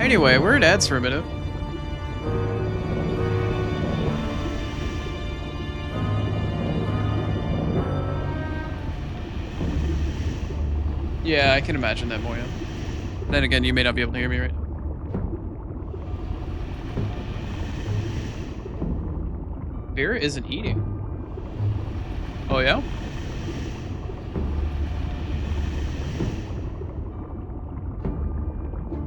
Anyway, we're in ads for a minute. Yeah, I can imagine that, Moya. Then again, you may not be able to hear me right now. Vera isn't eating. Oh, yeah?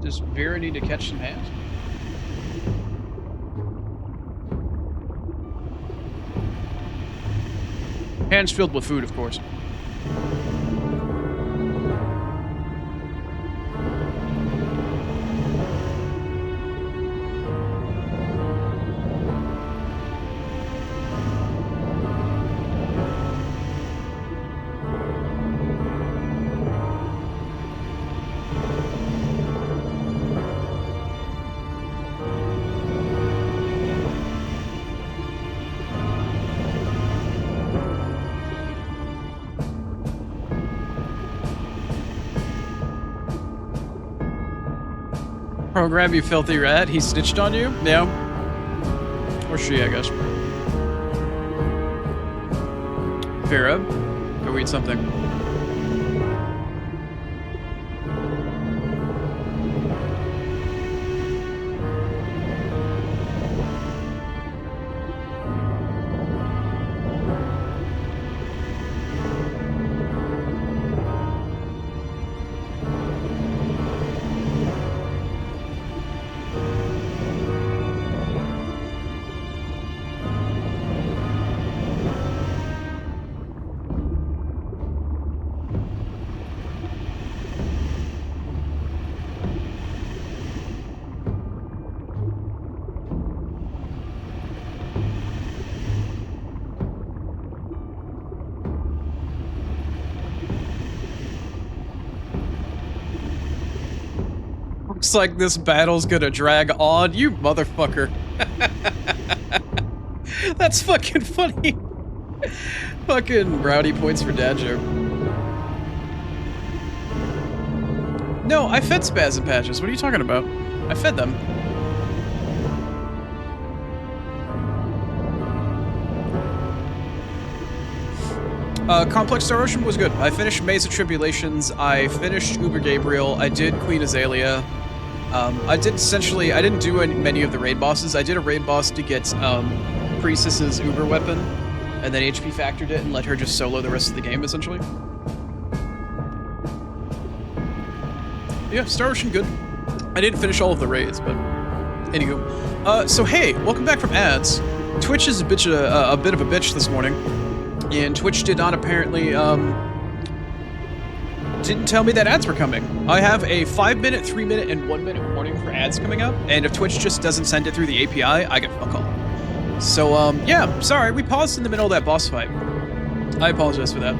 Does Vera need to catch some hands? Hands filled with food, of course. Program, you filthy rat. He snitched on you? Yeah. Or she, I guess. Vera, go eat something. Looks like this battle's gonna drag on, you motherfucker. That's fucking funny. Fucking brownie points for dad joke. No, I fed Spaz and Patches. What are you talking about? I fed them. Complex Star Ocean was good. I finished Maze of Tribulations. I finished Uber Gabriel. I did Queen Azalea. I didn't do many of the raid bosses. I did a raid boss to get Priestess's Uber weapon, and then HP factored it and let her just solo the rest of the game, essentially. Yeah, Star Ocean good. I didn't finish all of the raids, but anywho. So hey, welcome back from ads. Twitch is a bit of a bitch this morning, and Twitch did not apparently didn't tell me that ads were coming. I have a 5-minute, 3-minute, and 1-minute warning for ads coming up, and if Twitch just doesn't send it through the API, I get fuck all. So, yeah, sorry, we paused in the middle of that boss fight. I apologize for that.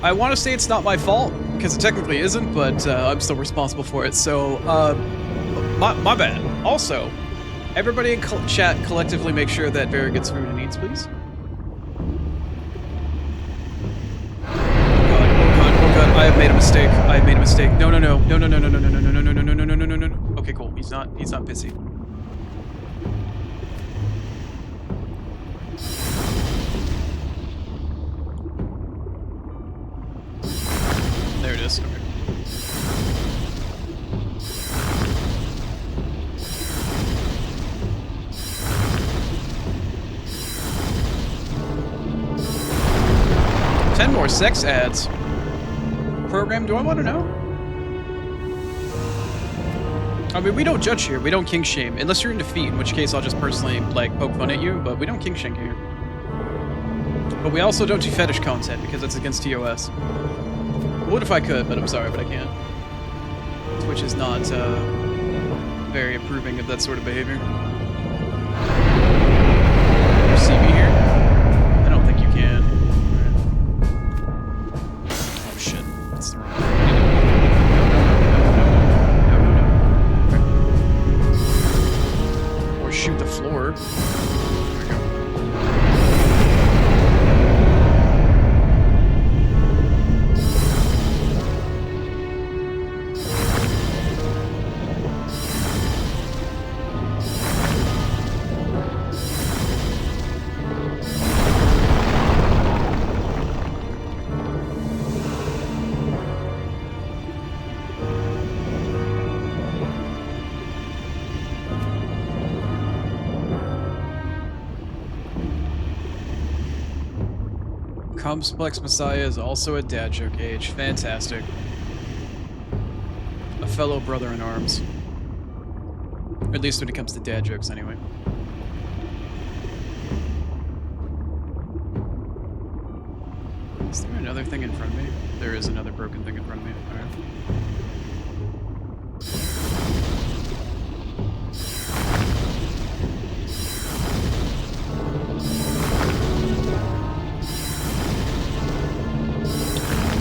I want to say it's not my fault, because it technically isn't, but I'm still responsible for it, so, my bad. Also, everybody in chat collectively make sure that Vera gets food and eats, please. I have made a mistake. I have made a mistake. No. Okay, cool. He's not pissy. There it is. Okay. 10 more sex ads. Program, do I want to know? I mean, we don't judge here. We don't kink shame. Unless you're in defeat, in which case I'll just personally, like, poke fun at you. But we don't kink shame here. But we also don't do fetish content because it's against TOS. Would if I could, but I'm sorry, but I can't. Twitch is not very approving of that sort of behavior. You see me here? I don't think you can. Right. Oh shit, that's the wrong one. No. Or shoot the floor. There we go. Complex Messiah is also a dad joke age. Fantastic. A fellow brother in arms. Or at least when it comes to dad jokes, anyway. Is there another thing in front of me? There is another broken thing in front of me. Alright.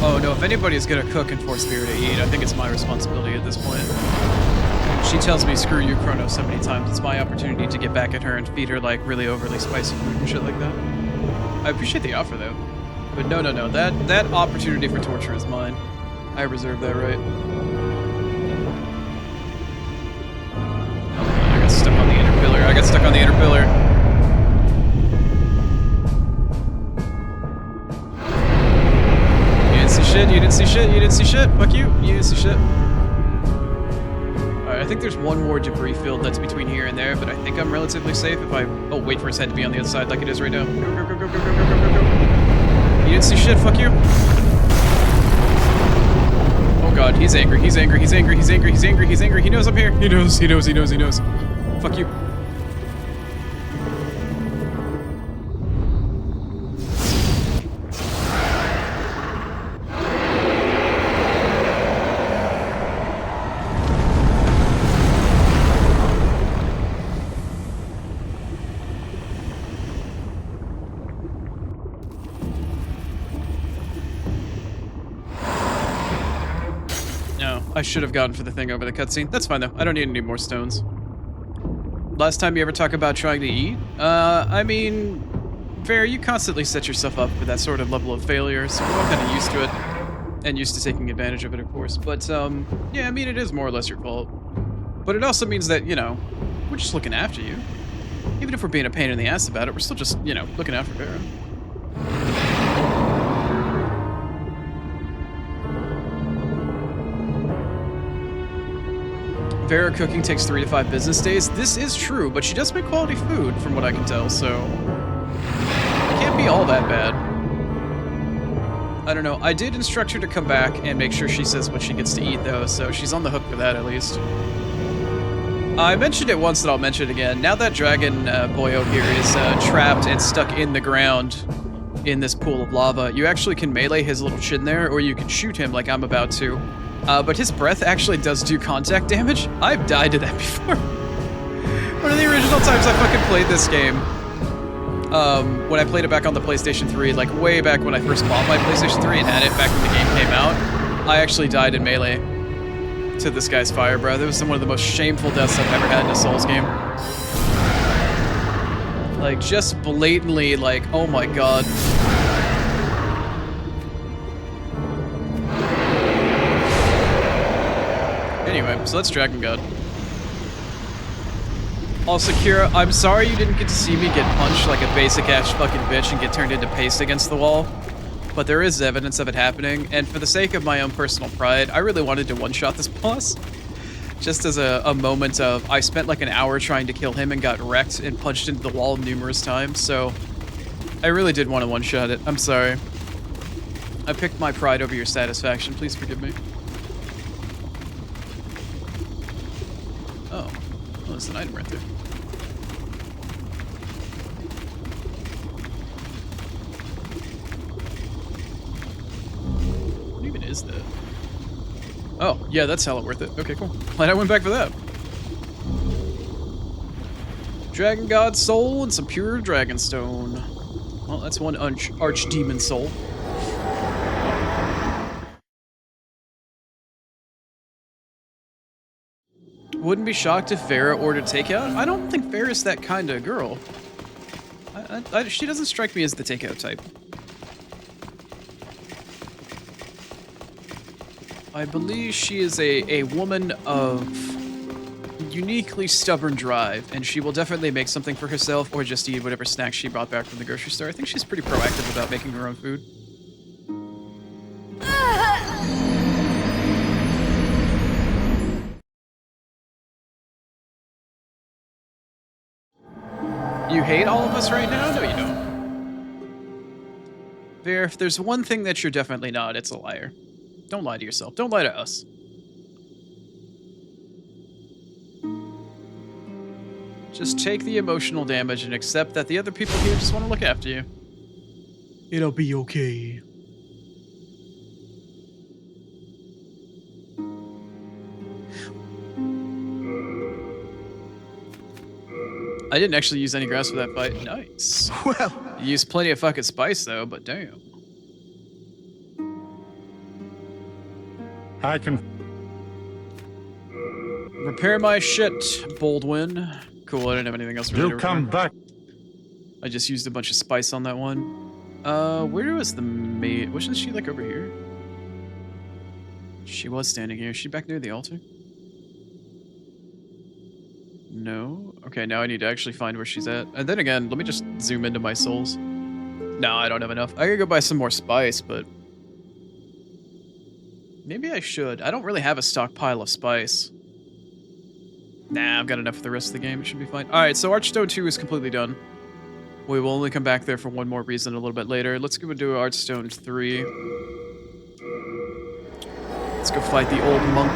Oh no, if anybody's gonna cook and force Spirit to eat, I think it's my responsibility at this point. She tells me, screw you, Chrono, so many times. It's my opportunity to get back at her and feed her, like, really overly spicy food and shit like that. I appreciate the offer, though. But no, that opportunity for torture is mine. I reserve that right. Oh god, I got stuck on the inner pillar. You didn't see shit. Fuck you. You didn't see shit. Alright, I think there's one more debris field that's between here and there, but I think I'm relatively safe if I... Oh, wait for his head to be on the other side like it is right now. Go. You didn't see shit. Fuck you. Oh god, he's angry. He knows I'm here. He knows. Fuck you. I should have gotten for the thing over the cutscene. That's fine, though. I don't need any more stones. Last time you ever talk about trying to eat? I mean... Fair, you constantly set yourself up for that sort of level of failure, so we're all kind of used to it. And used to taking advantage of it, of course. But, yeah, I mean, it is more or less your fault. But it also means that, you know, we're just looking after you. Even if we're being a pain in the ass about it, we're still just, you know, looking after Vera. Vera cooking takes 3 to 5 business days. This is true, but she does make quality food, from what I can tell, so... It can't be all that bad. I don't know. I did instruct her to come back and make sure she says what she gets to eat, though, so she's on the hook for that, at least. I mentioned it once, and I'll mention it again. Now that Dragon Boyo here is trapped and stuck in the ground in this pool of lava, you actually can melee his little chin there, or you can shoot him like I'm about to. But his breath actually does do contact damage. I've died to that before. One of the original times I fucking played this game, when I played it back on the PlayStation 3, like way back when I first bought my PlayStation 3 and had it back when the game came out, I actually died in melee to this guy's fire breath. It was one of the most shameful deaths I've ever had in a Souls game. Like, just blatantly, like, oh my god. Anyway, so that's Dragon God. Also, Kira, I'm sorry you didn't get to see me get punched like a basic-ass fucking bitch and get turned into paste against the wall. But there is evidence of it happening, and for the sake of my own personal pride, I really wanted to one-shot this boss. Just as a moment of, I spent like an hour trying to kill him and got wrecked and punched into the wall numerous times, so I really did want to one-shot it. I'm sorry. I picked my pride over your satisfaction. Please forgive me. Oh. Oh, there's an item right there. What even is that? Oh, yeah, that's hella worth it. Okay, cool. Glad I went back for that. Dragon God Soul and some pure Dragon Stone. Well, that's one Archdemon Soul. Wouldn't be shocked if Vera ordered takeout. I don't think Vera's that kind of girl. She doesn't strike me as the takeout type. I believe she is a woman of uniquely stubborn drive, and she will definitely make something for herself or just eat whatever snacks she brought back from the grocery store. I think she's pretty proactive about making her own food. You hate all of us right now? No, you don't. Vera, if there's one thing that you're definitely not, it's a liar. Don't lie to yourself. Don't lie to us. Just take the emotional damage and accept that the other people here just want to look after you. It'll be okay. I didn't actually use any grass for that fight. Nice. Well, You used plenty of fucking spice though, but damn. I can. Repair my shit, Boldwin. Cool, I didn't have anything else really to You'll come repair. back. I just used a bunch of spice on that one. Where was the maid? Wasn't she like over here? She was standing here. Is she back near the altar? No? Okay, now I need to actually find where she's at. And then again, let me just zoom into my souls. No, I don't have enough. I could go buy some more spice, but... maybe I should. I don't really have a stockpile of spice. Nah, I've got enough for the rest of the game. It should be fine. Alright, so Archstone 2 is completely done. We will only come back there for one more reason a little bit later. Let's go and do Archstone 3. Let's go fight the old monk.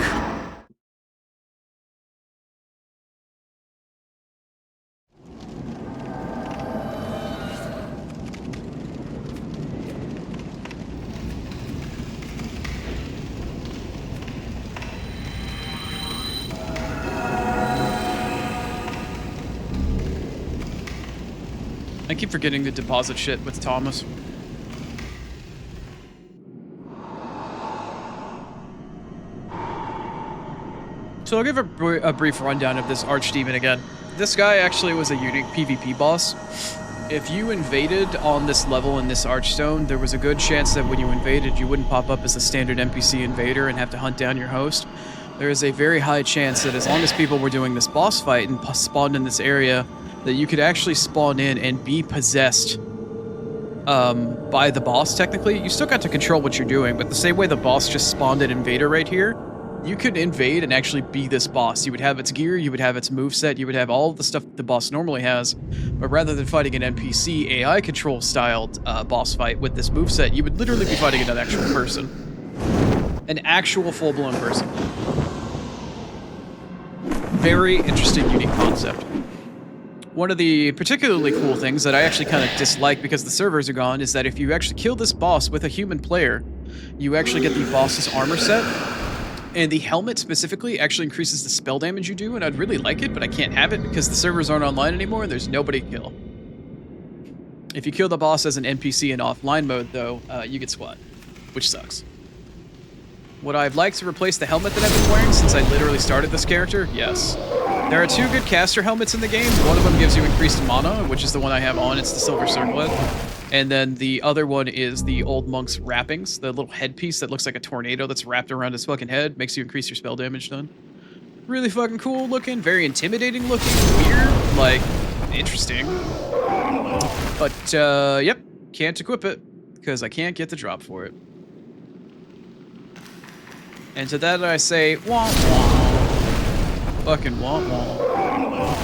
I keep forgetting to deposit shit with Thomas. So I'll give a brief rundown of this Archdemon again. This guy actually was a unique PvP boss. If you invaded on this level in this Archstone, there was a good chance that when you invaded, you wouldn't pop up as a standard NPC invader and have to hunt down your host. There is a very high chance that as long as people were doing this boss fight and spawned in this area, that you could actually spawn in and be possessed by the boss, technically. You still got to control what you're doing, but the same way the boss just spawned an invader right here, you could invade and actually be this boss. You would have its gear, you would have its moveset, you would have all of the stuff the boss normally has, but rather than fighting an NPC AI control styled boss fight with this moveset, you would literally be fighting an actual person. An actual full-blown person. Very interesting, unique concept. One of the particularly cool things that I actually kind of dislike because the servers are gone is that if you actually kill this boss with a human player, you actually get the boss's armor set. And the helmet specifically actually increases the spell damage you do, and I'd really like it, but I can't have it because the servers aren't online anymore and there's nobody to kill. If you kill the boss as an NPC in offline mode, though, you get squat, which sucks. Would I like to replace the helmet that I've been wearing since I literally started this character? Yes. There are two good caster helmets in the game. One of them gives you increased mana, which is the one I have on. It's the Silver Circlet. And then the other one is the Old Monk's wrappings, the little headpiece that looks like a tornado that's wrapped around his fucking head. Makes you increase your spell damage done. Really fucking cool looking, very intimidating looking, weird, like, interesting. But, yep, can't equip it, because I can't get the drop for it. And to that I say, wah wah. Fucking wah wah.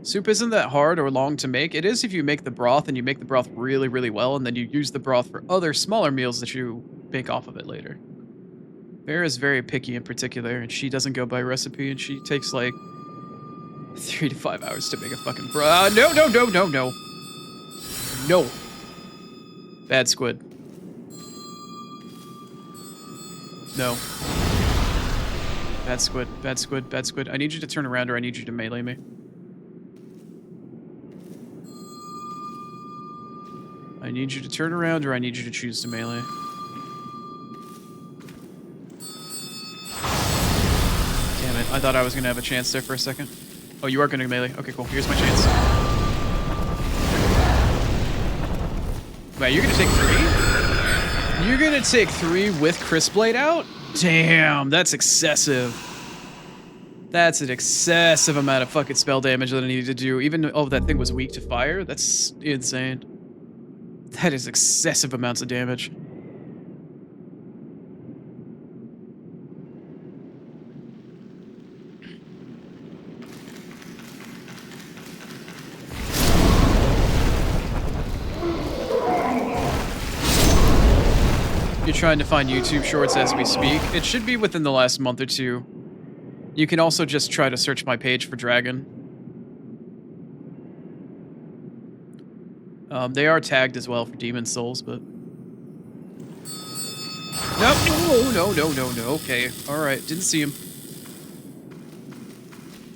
So Soup isn't that hard or long to make. It is if you make the broth and you make the broth really, really well, and then you use the broth for other smaller meals that you bake off of it later. Vera is very picky in particular, and she doesn't go by recipe, and she takes like 3 to 5 hours to make a fucking broth. No, no, no, no, no. No. Bad squid. No. Bad squid, bad squid, bad squid. I need you to turn around or I need you to melee me. I need you to turn around or I need you to choose to melee. Damn it, I thought I was gonna have a chance there for a second. Oh, you are gonna melee. Okay, cool. Here's my chance. Wait, you're gonna take 3? You're gonna take 3 with Crisp Blade out? Damn, that's excessive. That's an excessive amount of fucking spell damage that I needed to do. Even though that thing was weak to fire, that's insane. That is excessive amounts of damage. You're trying to find YouTube shorts as we speak. It should be within the last month or 2. You can also just try to search my page for Dragon. They are tagged as well for Demon Souls, but... Nope. No, no, no, no. Okay. Alright. Didn't see him.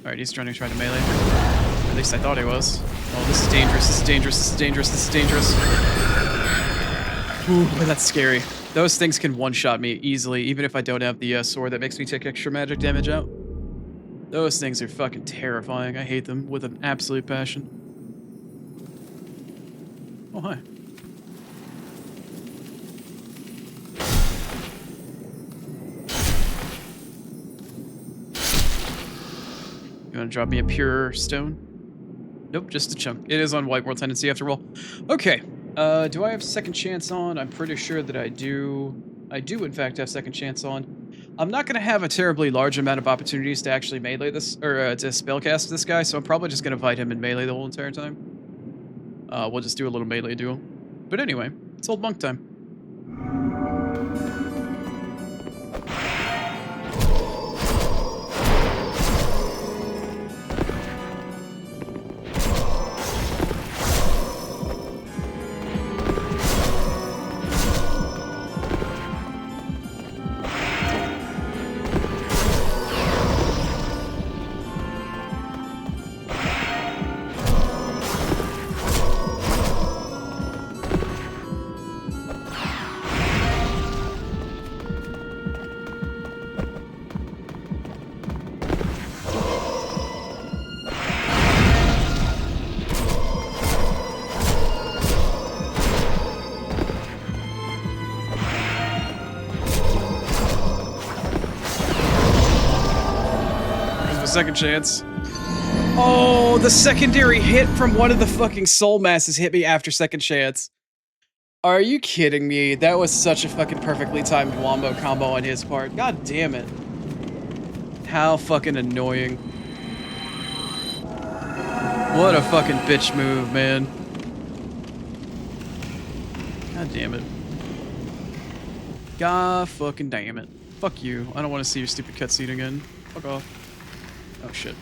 Alright, he's trying to melee. At least I thought he was. Oh, this is dangerous. This is dangerous. This is dangerous. This is dangerous. Ooh, that's scary. Those things can one-shot me easily, even if I don't have the sword that makes me take extra magic damage out. Those things are fucking terrifying. I hate them with an absolute passion. Oh, hi. You want to drop me a pure stone? Nope, just a chunk. It is on White World Tendency after all. Okay. Do I have second chance on? I'm pretty sure that I do. I do, in fact, have second chance on. I'm not going to have a terribly large amount of opportunities to actually melee this, or to spellcast this guy, so I'm probably just going to fight him in melee the whole entire time. We'll just do a little melee duel. But anyway, it's old monk time. Second chance. Oh, the secondary hit from one of the fucking soul masses hit me after second chance. Are you kidding me? That was such a fucking perfectly timed wombo combo on his part. God damn it. How fucking annoying. What a fucking bitch move, man. God damn it. God fucking damn it. Fuck you. I don't want to see your stupid cutscene again. Fuck off. Oh shit.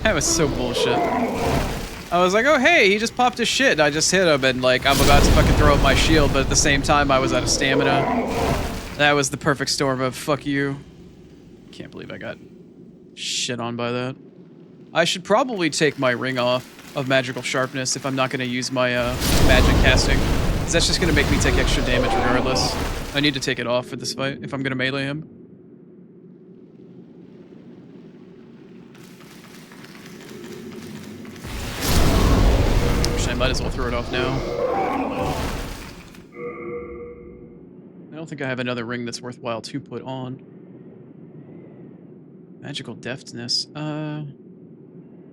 That was so bullshit. I was like, oh hey, he just popped his shit. I just hit him and like I'm about to fucking throw up my shield, but at the same time I was out of stamina. That was the perfect storm of fuck you. Can't believe I got shit on by that. I should probably take my ring off of magical sharpness if I'm not gonna use my magic casting. Because that's just gonna make me take extra damage regardless. I need to take it off for this fight if I'm gonna melee him. I might as well throw it off now. I don't think I have another ring that's worthwhile to put on. Magical deftness.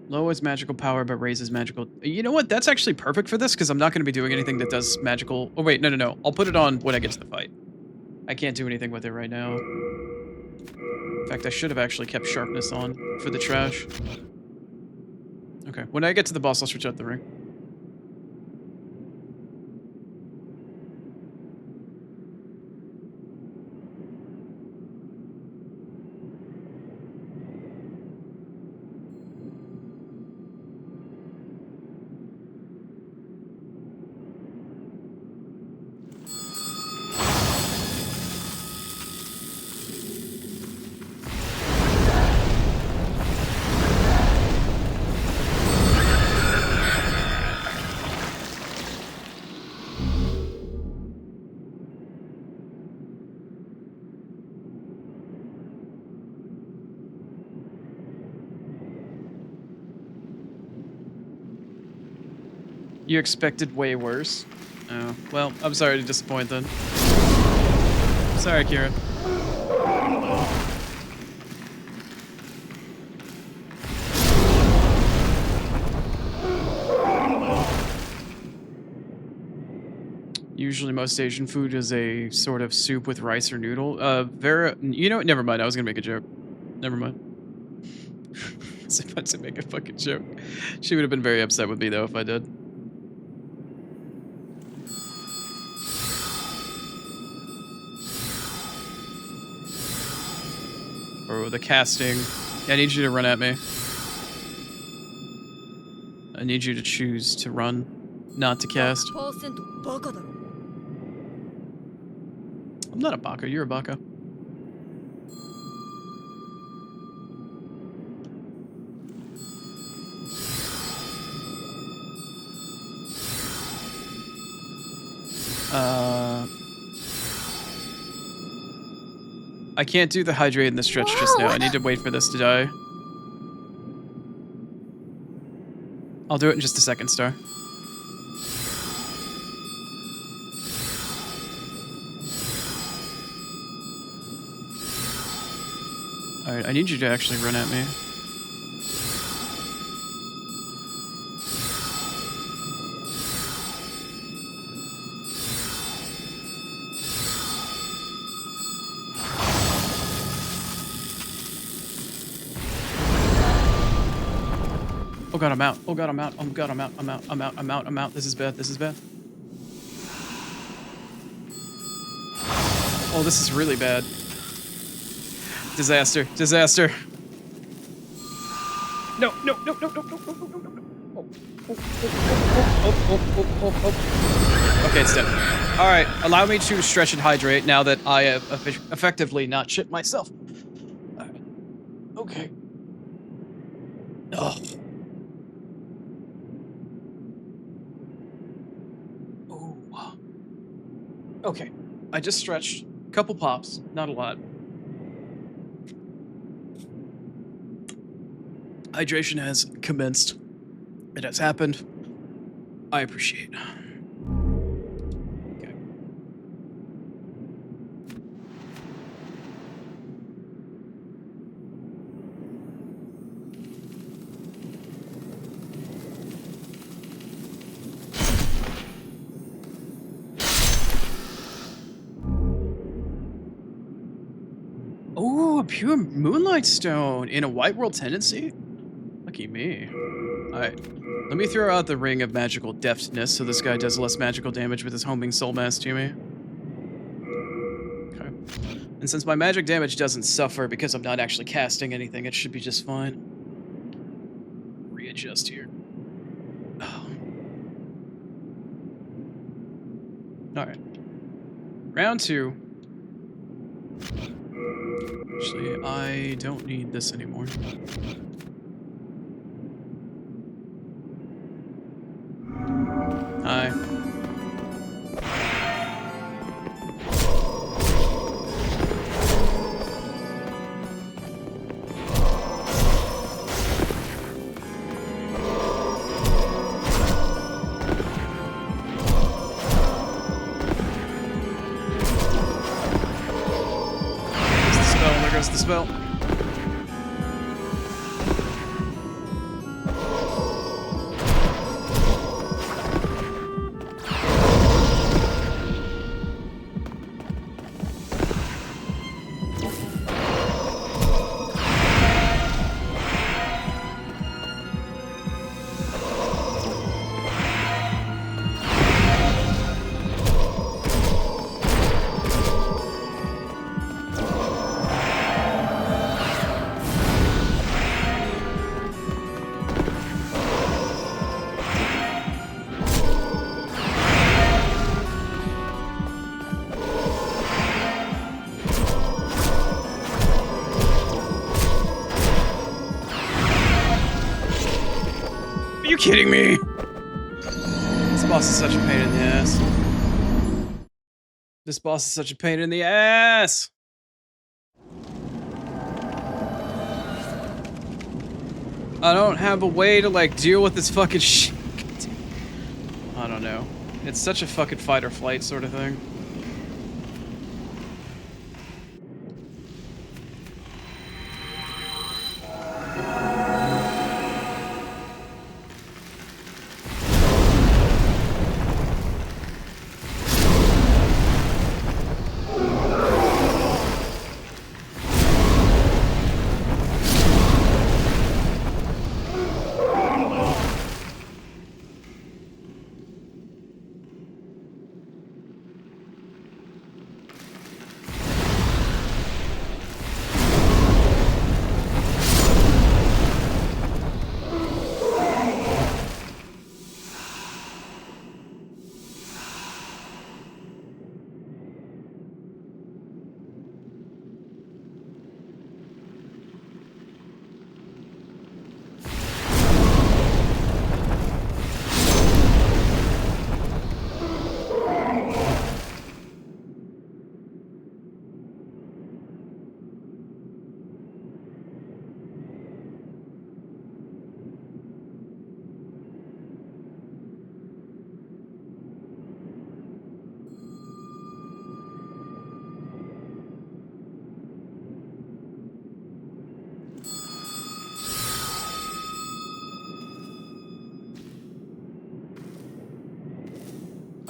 Lowers magical power but raises magical... You know what? That's actually perfect for this because I'm not going to be doing anything that does magical... Oh wait, no. I'll put it on when I get to the fight. I can't do anything with it right now. fact, I should have actually kept sharpness on for the trash. Okay, when I get to the boss, I'll switch out the ring. You expected way worse? Oh, well, I'm sorry to disappoint then. Sorry, Kieran. Usually most Asian food is a sort of soup with rice or noodle. Vera, you know what? Never mind. I was gonna make a joke. Never mind. I was about to make a fucking joke. She would have been very upset with me though if I did. Bro, the casting. I need you to run at me. I need you to choose to run, not to cast. 100%バカだろ。I'm not a baka, you're a baka. I can't do the hydrate in the stretch just now. I need to wait for this to die. I'll do it in just a second, Star. Alright, I need you to actually run at me. Oh god, I'm out. Oh god, I'm out. Oh god, I'm out. I'm out. I'm out. I'm out. I'm out. This is bad. This is bad. Oh, this is really bad. Disaster. Disaster. No, no, no, no, no, no, no, no, no, no. Okay, it's dead. Alright, allow me to stretch and hydrate now that I have effectively not shit myself. Alright. Okay. Ugh. Oh. Okay. I just stretched. Couple pops, not a lot. Hydration has commenced. It has happened. I appreciate. Okay. Oh, a pure moonlight stone in a white world tendency? Lucky me. Alright. Let me throw out the ring of magical deftness so this guy does less magical damage with his homing soul mass to me. Okay. And since my magic damage doesn't suffer because I'm not actually casting anything, it should be just fine. Readjust here. Oh. Alright. Round 2. Actually, I don't need this anymore. Hi. There goes the spell. kidding me? This boss is such a pain in the ass. This boss is such a pain in the ass! I don't have a way to, like, deal with this fucking shit. I don't know. It's such a fucking fight or flight sort of thing.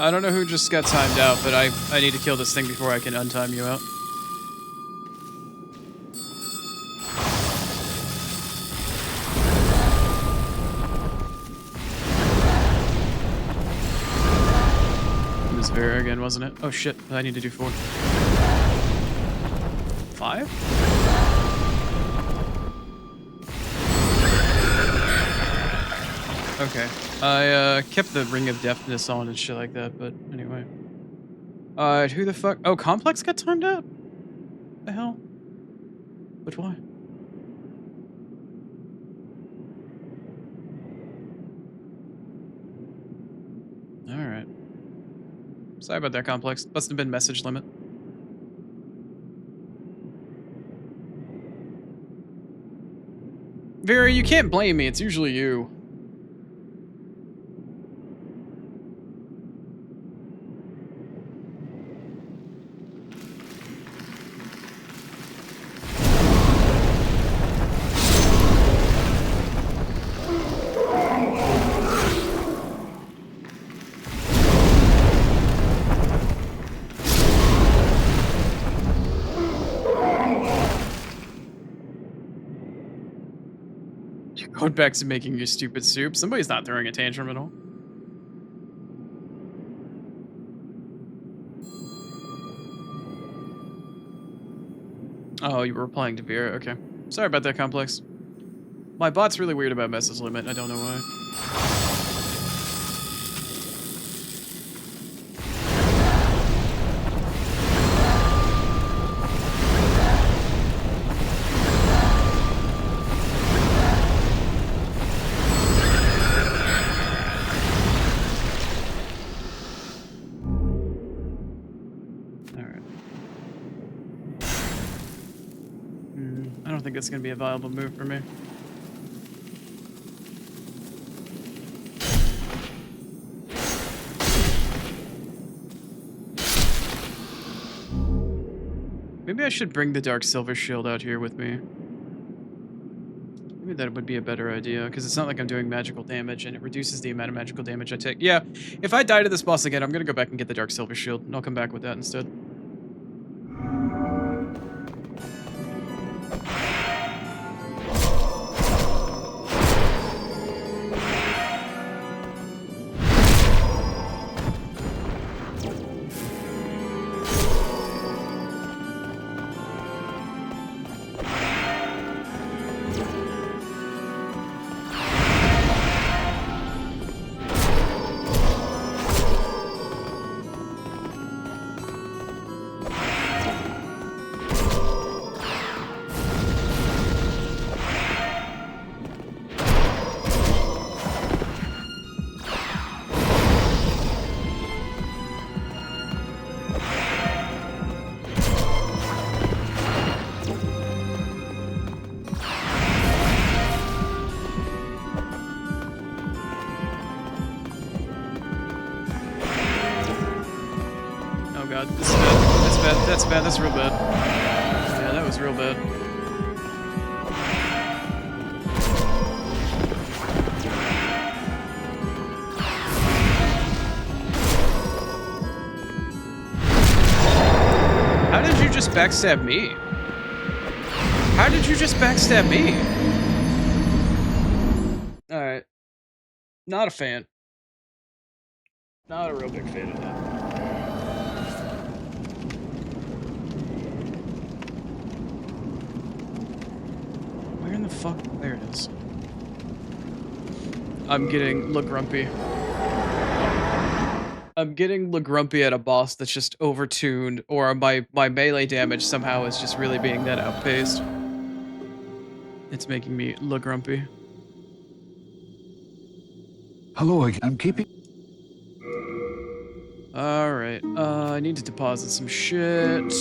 I don't know who just got timed out, but I need to kill this thing before I can untime you out. It was Vera again, wasn't it? Oh shit, I need to do 4. 5? Okay. I kept the Ring of Deafness on and shit like that, but anyway. Who the fuck? Oh, Complex got timed out? The hell? But why? Alright. Sorry about that, Complex. Must have been message limit. Vera, you can't blame me. It's usually you. Going back to making your stupid soup. Somebody's not throwing a tantrum at all. Oh, you were replying to Vera. Okay. Sorry about that, Complex. My bot's really weird about message limit. I don't know why. I don't think it's going to be a viable move for me. Maybe I should bring the Dark Silver Shield out here with me. Maybe that would be a better idea, because it's not like I'm doing magical damage, and it reduces the amount of magical damage I take. Yeah, if I die to this boss again, I'm going to go back and get the Dark Silver Shield, and I'll come back with that instead. that's bad. That's real bad. Yeah, that was real bad. How did you just backstab me? How did you just backstab me? Alright. Not a fan. Not a real big fan of that. Where in the fuck? There it is. I'm getting grumpy. I'm getting grumpy at a boss that's just overtuned, or my melee damage somehow is just really being that outpaced. It's making me grumpy. Hello again. I'm keeping. Alright, I need to deposit some shit.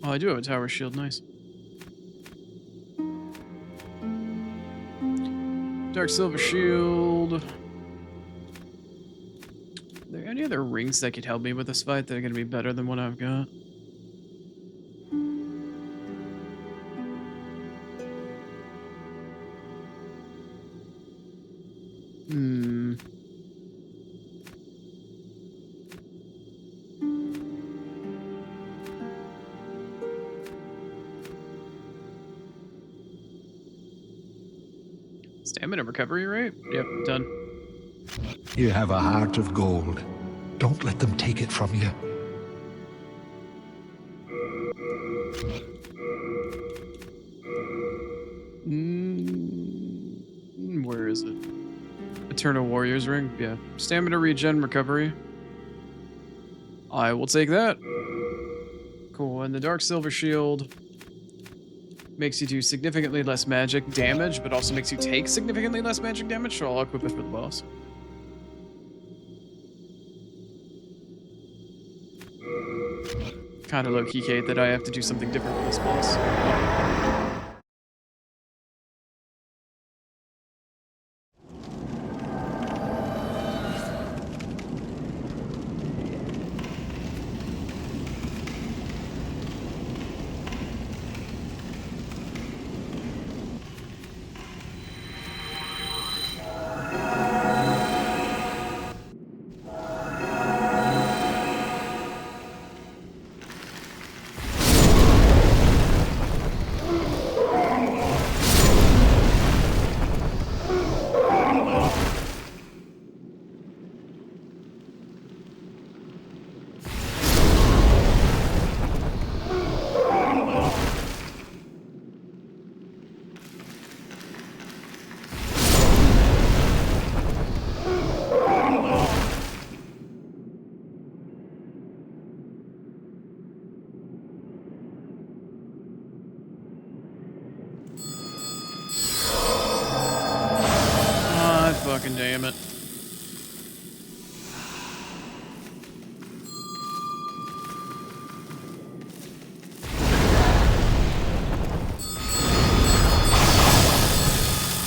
Oh, I do have a tower shield, nice. Dark silver shield. Are there any other rings that could help me with this fight that are gonna be better than what I've got? Hmm. Stamina recovery rate? Yep, done. You have a heart of gold. Don't let them take it from you. Where is it? Eternal Warrior's Ring? Yeah. Stamina regen recovery. I will take that. Cool, and the Dark Silver Shield makes you do significantly less magic damage, but also makes you take significantly less magic damage, so I'll equip it for the boss. Kinda low-key Kate that I have to do something different for this boss. Fucking damn it.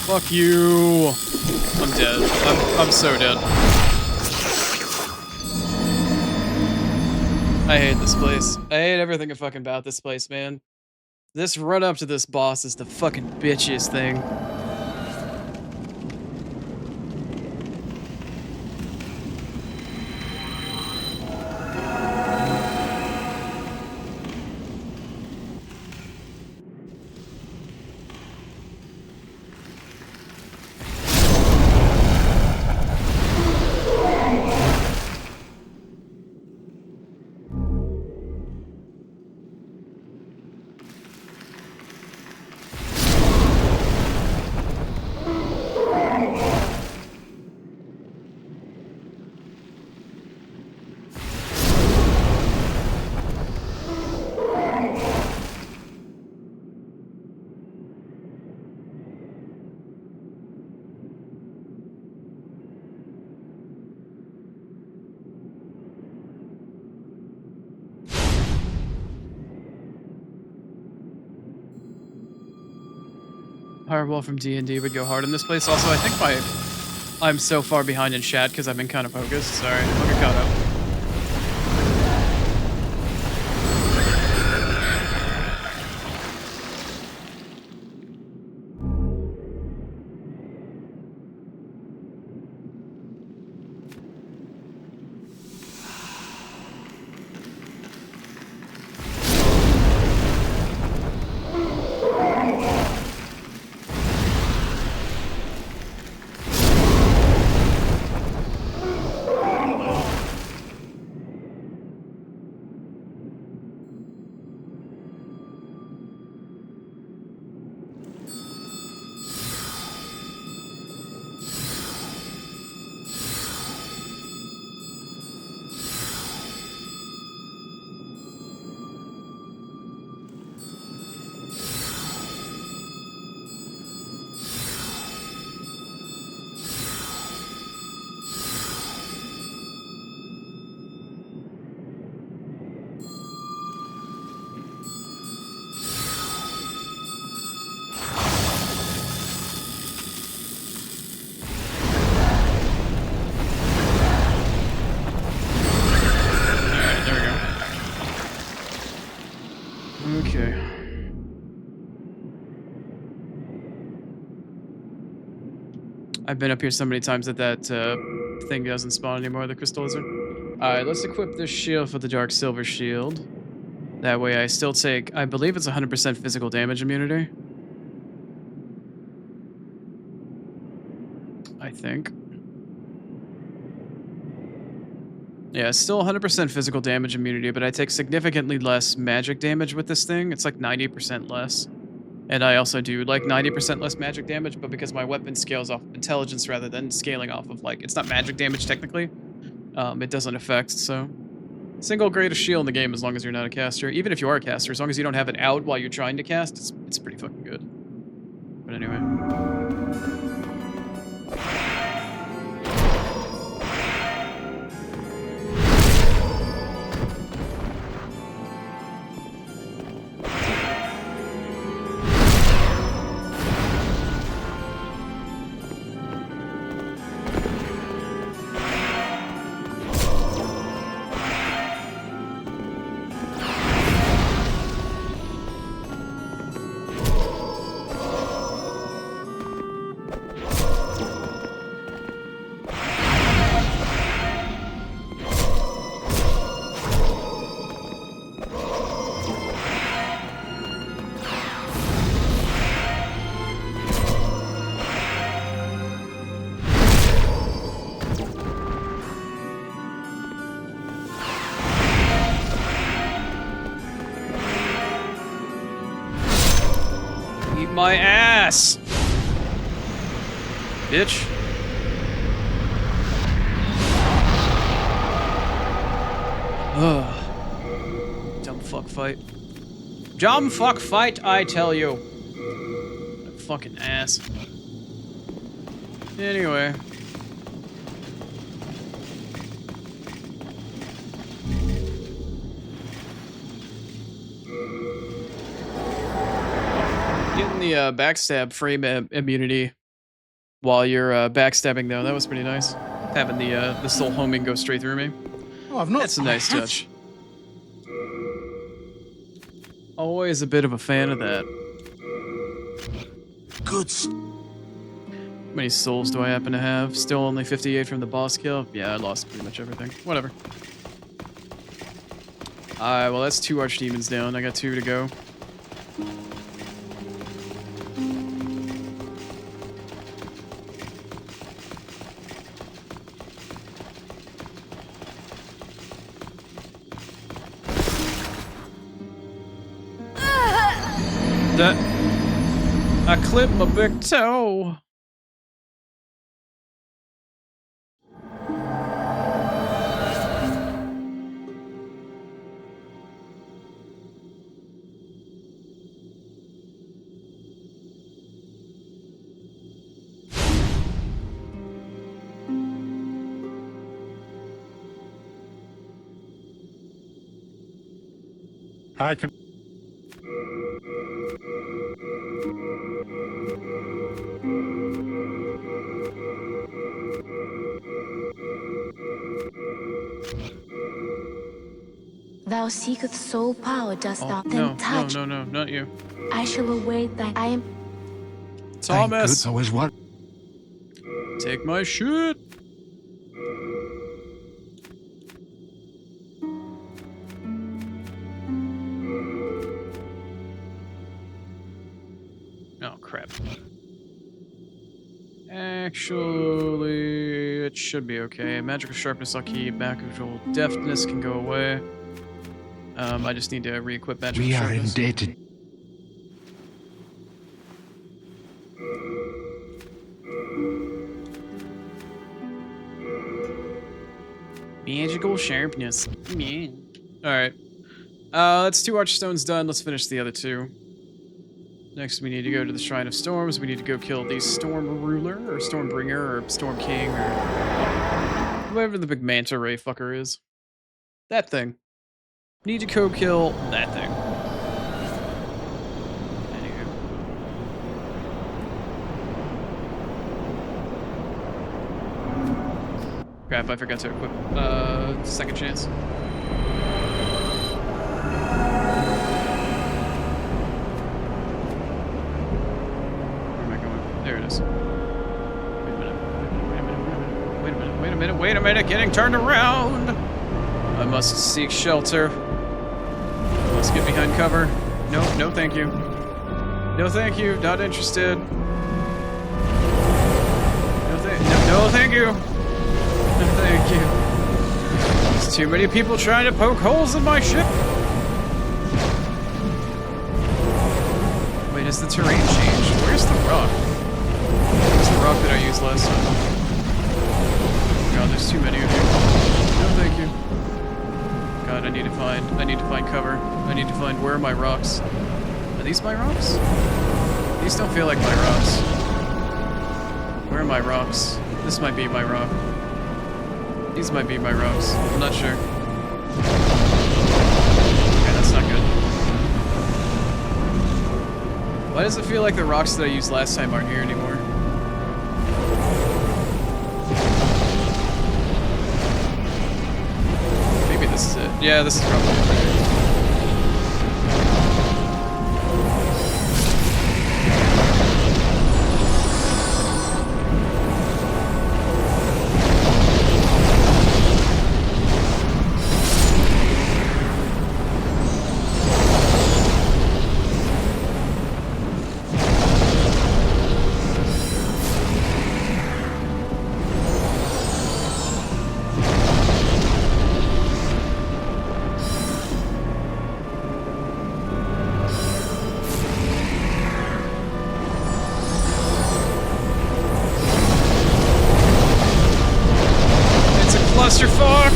Fuck you. I'm dead. I'm so dead. I hate this place. I hate everything fucking about this place, man. This run up to this boss is the fucking bitchiest thing. Fireball from D&D would go hard in this place. Also, I think I'm so far behind in chat because I've been kind of focused. Sorry, I'll get caught up. Okay. I've been up here so many times that thing doesn't spawn anymore, the crystal lizard. Alright, let's equip this shield for the dark silver shield. That way I still take, I believe it's 100% physical damage immunity. I think. Yeah, it's still 100% physical damage immunity, but I take significantly less magic damage with this thing. It's like 90% less. And I also do like 90% less magic damage, but because my weapon scales off of intelligence rather than scaling off of like, it's not magic damage technically, it doesn't affect, so. Single greatest shield in the game as long as you're not a caster. Even if you are a caster, as long as you don't have it out while you're trying to cast, it's pretty fucking good. But anyway. Eat my ass! Bitch. Ugh. Dumb fuck fight. Dumb fuck fight, I tell you. Fucking ass. Anyway. Getting the backstab frame immunity while you're backstabbing though, that was pretty nice. Having the soul homing go straight through me. Oh, I've not. That's a nice touch. Always a bit of a fan of that. Good. How many souls do I happen to have? Still only 58 from the boss kill? Yeah, I lost pretty much everything. Whatever. Alright, well that's 2 archdemons down. I got 2 to go. I clipped my big toe. I can. Thou seekest soul power, dost Oh, thou? no, Then no, touch. no, no, not you. I shall await thy. I am. Thank Thomas! goodness I was what? Take my shit! Oh, crap. Actually, it should be okay. Magical sharpness I'll keep. Magical deftness can go away. I just need to re-equip magical We are sharpness. indebted. Magical sharpness. Yeah. Alright. That's 2 archstones done. Let's finish the other 2. Next, we need to go to the Shrine of Storms. We need to go kill the Storm Ruler, or Stormbringer, or Storm King, or whoever the big manta ray fucker is. That thing. Need to kill that thing. Anywho. Crap, I forgot to equip second chance. Where am I going? There it is. Wait a minute, getting turned around! I must seek shelter. Must get behind cover. No, no thank you. No thank you, not interested. No thank you. No thank you. There's too many people trying to poke holes in my ship. Wait, has the terrain changed? Where's the rock? Where's the rock that I used last time? God, there's too many of you. No thank you. God, I need to find cover. I need to find, where are my rocks? Are these my rocks? These don't feel like my rocks. Where are my rocks? This might be my rock. These might be my rocks. I'm not sure. Okay, that's not good. Why does it feel like the rocks that I used last time aren't here anymore? Maybe this is it. Yeah, this is probably it. Clusterfuck!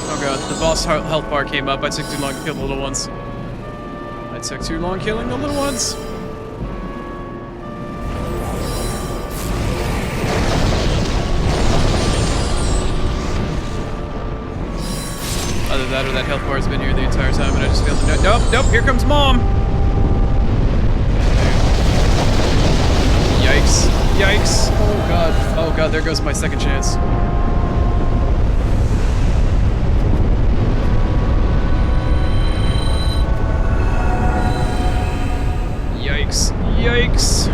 Oh god, the boss health bar came up. I took too long to kill the little ones. I took too long killing the little ones. Either that or that health bar has been here the entire time and I just failed to know. Nope, here comes mom! Yikes. Yikes. Oh god, there goes my second chance. Yikes. Yikes.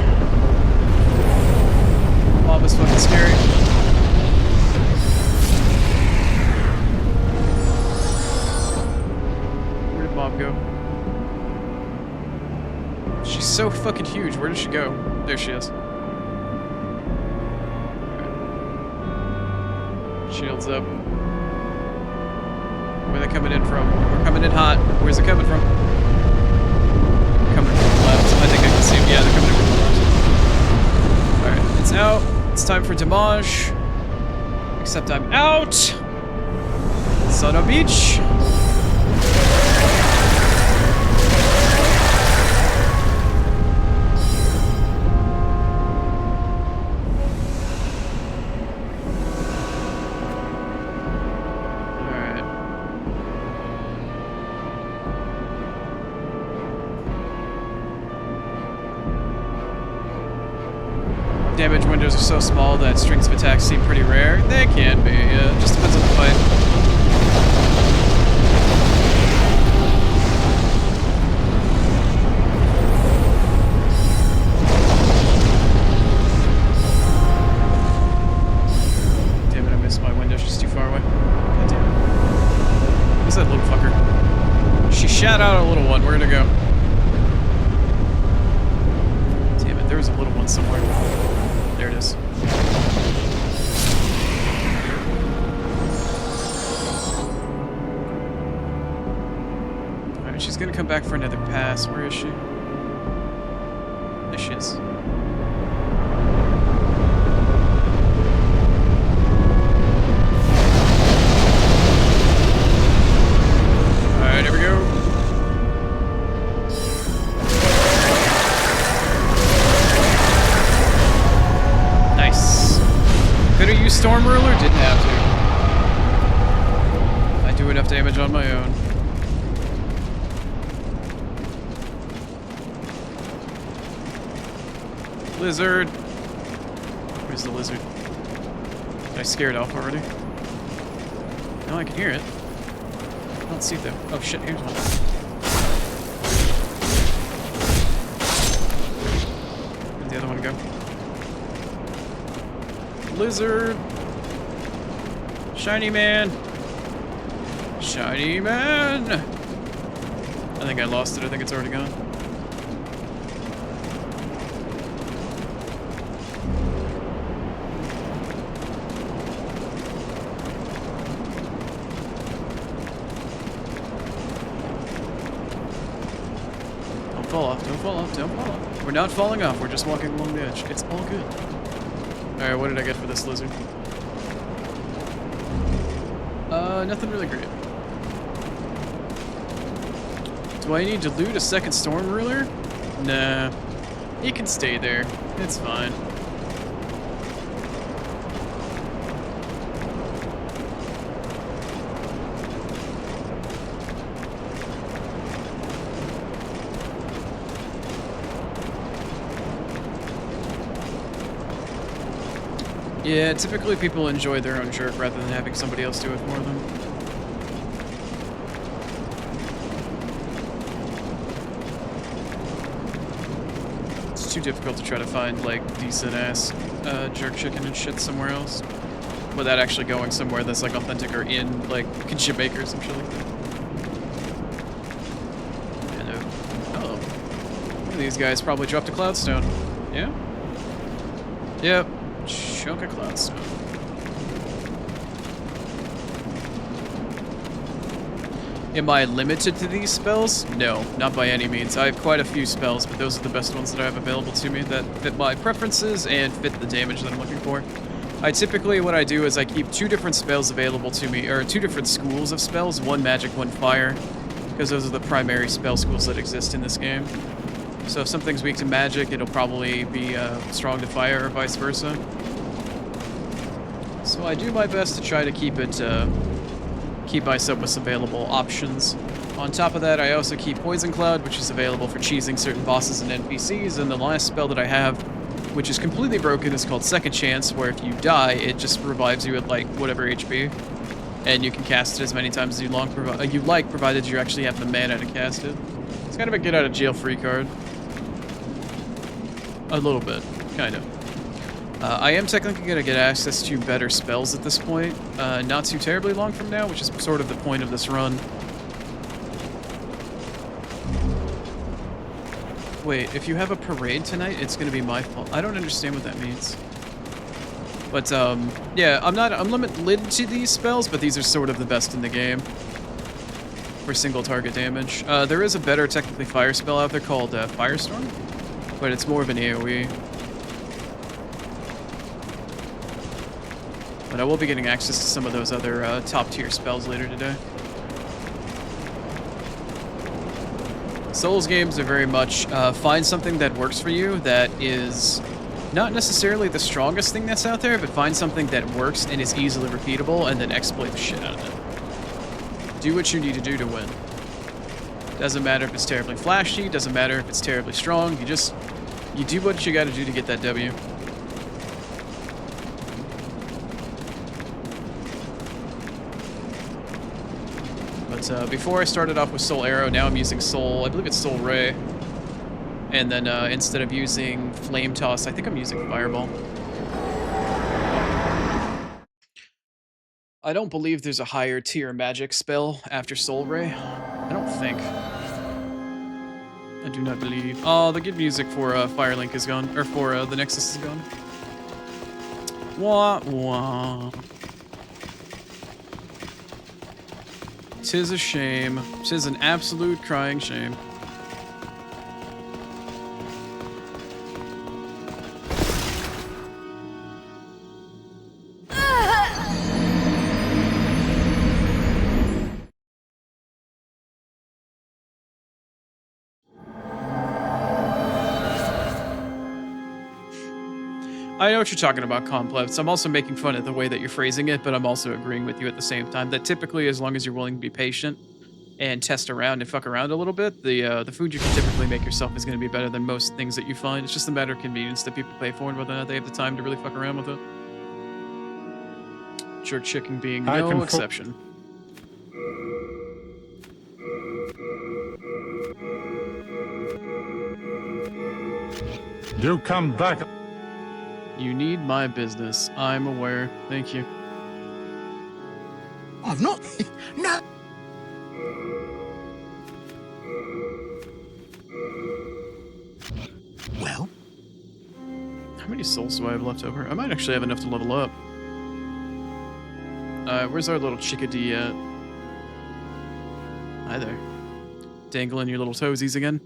Mom is fucking scary. Mom go? She's so fucking huge. Where did she go? There she is. Okay. Shields up. Where are they coming in from? We're coming in hot. Where's it coming from? Coming from the left. I think I can see them. Yeah, they're coming in from the left. Alright, it's out. It's time for damage. Except I'm out. Son of a beach. damage windows are so small that strings of attacks seem pretty rare. They can be, yeah. Just depends on the fight. My window's just too far away. God damn it. Who's that little fucker? She shot out a little one. Where'd it go? Damn it, there was a little one somewhere. There it is. Alright, she's gonna come back for another pass. Where is she? There she is. Here we go. Nice. Could have used Storm Ruler, didn't have to. I do enough damage on my own. Lizard. Where's the lizard? Did I scare it off already? No, I can hear it. I don't see them. Oh shit, here's one. Where'd the other one go? Lizard! Shiny man! Shiny man! I think I lost it. I think it's already gone. Fall off, don't fall off, don't fall off. We're not falling off, we're just walking along the edge. It's all good. Alright, what did I get for this lizard? Nothing really great. Do I need to loot a second Storm Ruler? Nah. He can stay there. It's fine. Yeah, typically people enjoy their own jerk rather than having somebody else do it for them. It's too difficult to try to find, like, decent-ass jerk chicken and shit somewhere else. Without actually going somewhere that's, like, authentic or in, like, kinship maker or some shit like that. Hello. Oh. One of these guys probably dropped a Cloudstone. Yeah? Yep. Chunk of Cloudstone. Am I limited to these spells? No, not by any means. I have quite a few spells, but those are the best ones that I have available to me that fit my preferences and fit the damage that I'm looking for. What I do is I keep 2 different spells available to me, or 2 different schools of spells, one magic, one fire, because those are the primary spell schools that exist in this game. So if something's weak to magic, it'll probably be strong to fire or vice versa. So I do my best to try to keep myself with some available options. On top of that, I also keep Poison Cloud, which is available for cheesing certain bosses and NPCs, and the last spell that I have, which is completely broken, is called Second Chance, where if you die, it just revives you at, like, whatever HP, and you can cast it as many times as you like, provided you actually have the mana to cast it. It's kind of a get-out-of-jail-free card. A little bit, kind of. I am technically going to get access to better spells at this point, not too terribly long from now, which is sort of the point of this run. Wait, if you have a parade tonight, it's going to be my fault. I don't understand what that means. But, yeah, I'm limited to these spells, but these are sort of the best in the game for single target damage. There is a better, technically, fire spell out there called Firestorm, but it's more of an AoE. But I will be getting access to some of those other top-tier spells later today. Souls games are very much find something that works for you that is not necessarily the strongest thing that's out there, but find something that works and is easily repeatable and then exploit the shit out of it. Do what you need to do to win. Doesn't matter if it's terribly flashy, doesn't matter if it's terribly strong, you do what you gotta do to get that W. But before I started off with Soul Arrow, now I'm using Soul, I believe it's Soul Ray. And then instead of using Flame Toss, I think I'm using Fireball. I don't believe there's a higher tier magic spell after Soul Ray. I don't think. I do not believe. Oh, the good music for Firelink is gone. Or for the Nexus is gone. Wah, wah. 'Tis a shame. 'Tis an absolute crying shame. I know what you're talking about, Complex. I'm also making fun of the way that you're phrasing it, but I'm also agreeing with you at the same time that typically, as long as you're willing to be patient and test around and fuck around a little bit, the food you can typically make yourself is going to be better than most things that you find. It's just a matter of convenience that people pay for and whether or not they have the time to really fuck around with it. Jerk chicken being no exception. Do come back. You need my business. I'm aware. Thank you. I've not. No. Well? How many souls do I have left over? I might actually have enough to level up. Where's our little chickadee at? Hi there. Dangling your little toesies again?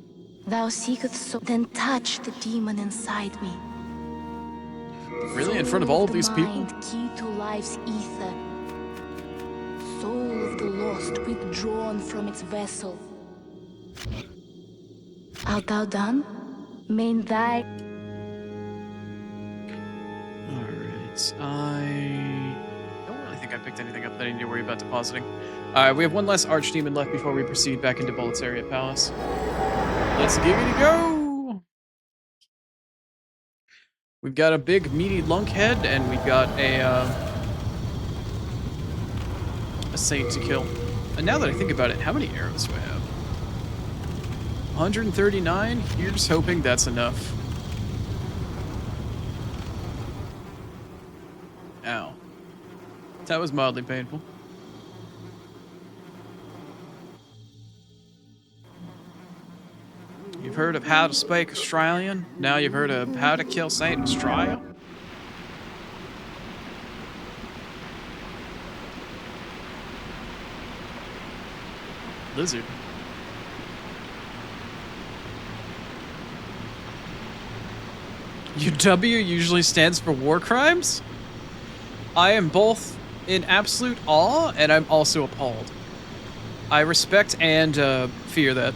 Thou seekest so, then touch the demon inside me. Really? In front of all of these people? Mind, key to life's ether. Soul of the lost withdrawn from its vessel. Art thou done? Main thy... Alright, I don't really think I picked anything up that I need to worry about depositing. We have one less Archdemon left before we proceed back into Boletaria Palace. Let's giggity go! We've got a big meaty lunkhead, and we've got a saint to kill. And now that I think about it, how many arrows do I have? 139? Here's hoping that's enough. Ow. That was mildly painful. You've heard of how to speak Australian? Now you've heard of how to kill Saint Australia? Lizard. Your W usually stands for war crimes? I am both in absolute awe and I'm also appalled. I respect and fear that.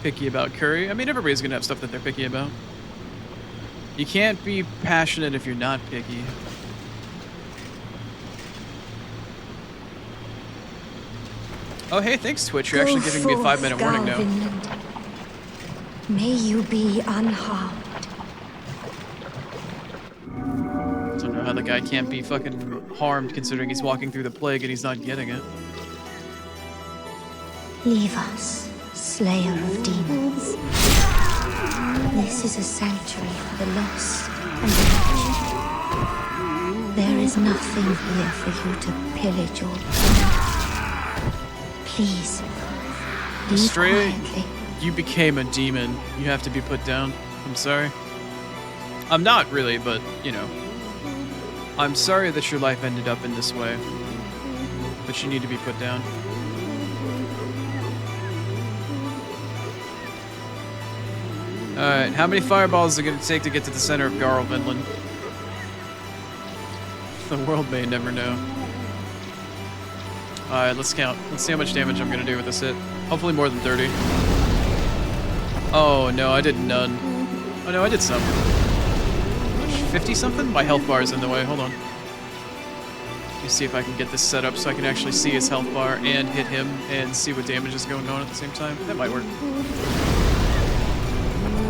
Picky about curry. I mean, everybody's gonna have stuff that they're picky about. You can't be passionate if you're not picky. Oh, hey, thanks, Twitch. You're actually giving me a 5-minute warning now. Vinland. May you be unharmed. Don't know how the guy can't be fucking harmed considering he's walking through the plague and he's not getting it. Leave us, slayer of demons. This is a sanctuary for the lost and the wretched. There is nothing here for you to pillage or plunder. Please, leave Stray, quietly. you became a demon. You have to be put down. I'm sorry. I'm not really, but, you know. I'm sorry that your life ended up in this way. But you need to be put down. Alright, how many fireballs is it going to take to get to the center of Garl, Vinland? The world may never know. Alright, let's count. Let's see how much damage I'm going to do with this hit. Hopefully more than 30. Oh, no, I did none. Oh, no, I did some. 50 something? My health bar is in the way. Hold on. Let me see if I can get this set up so I can actually see his health bar and hit him and see what damage is going on at the same time. That might work.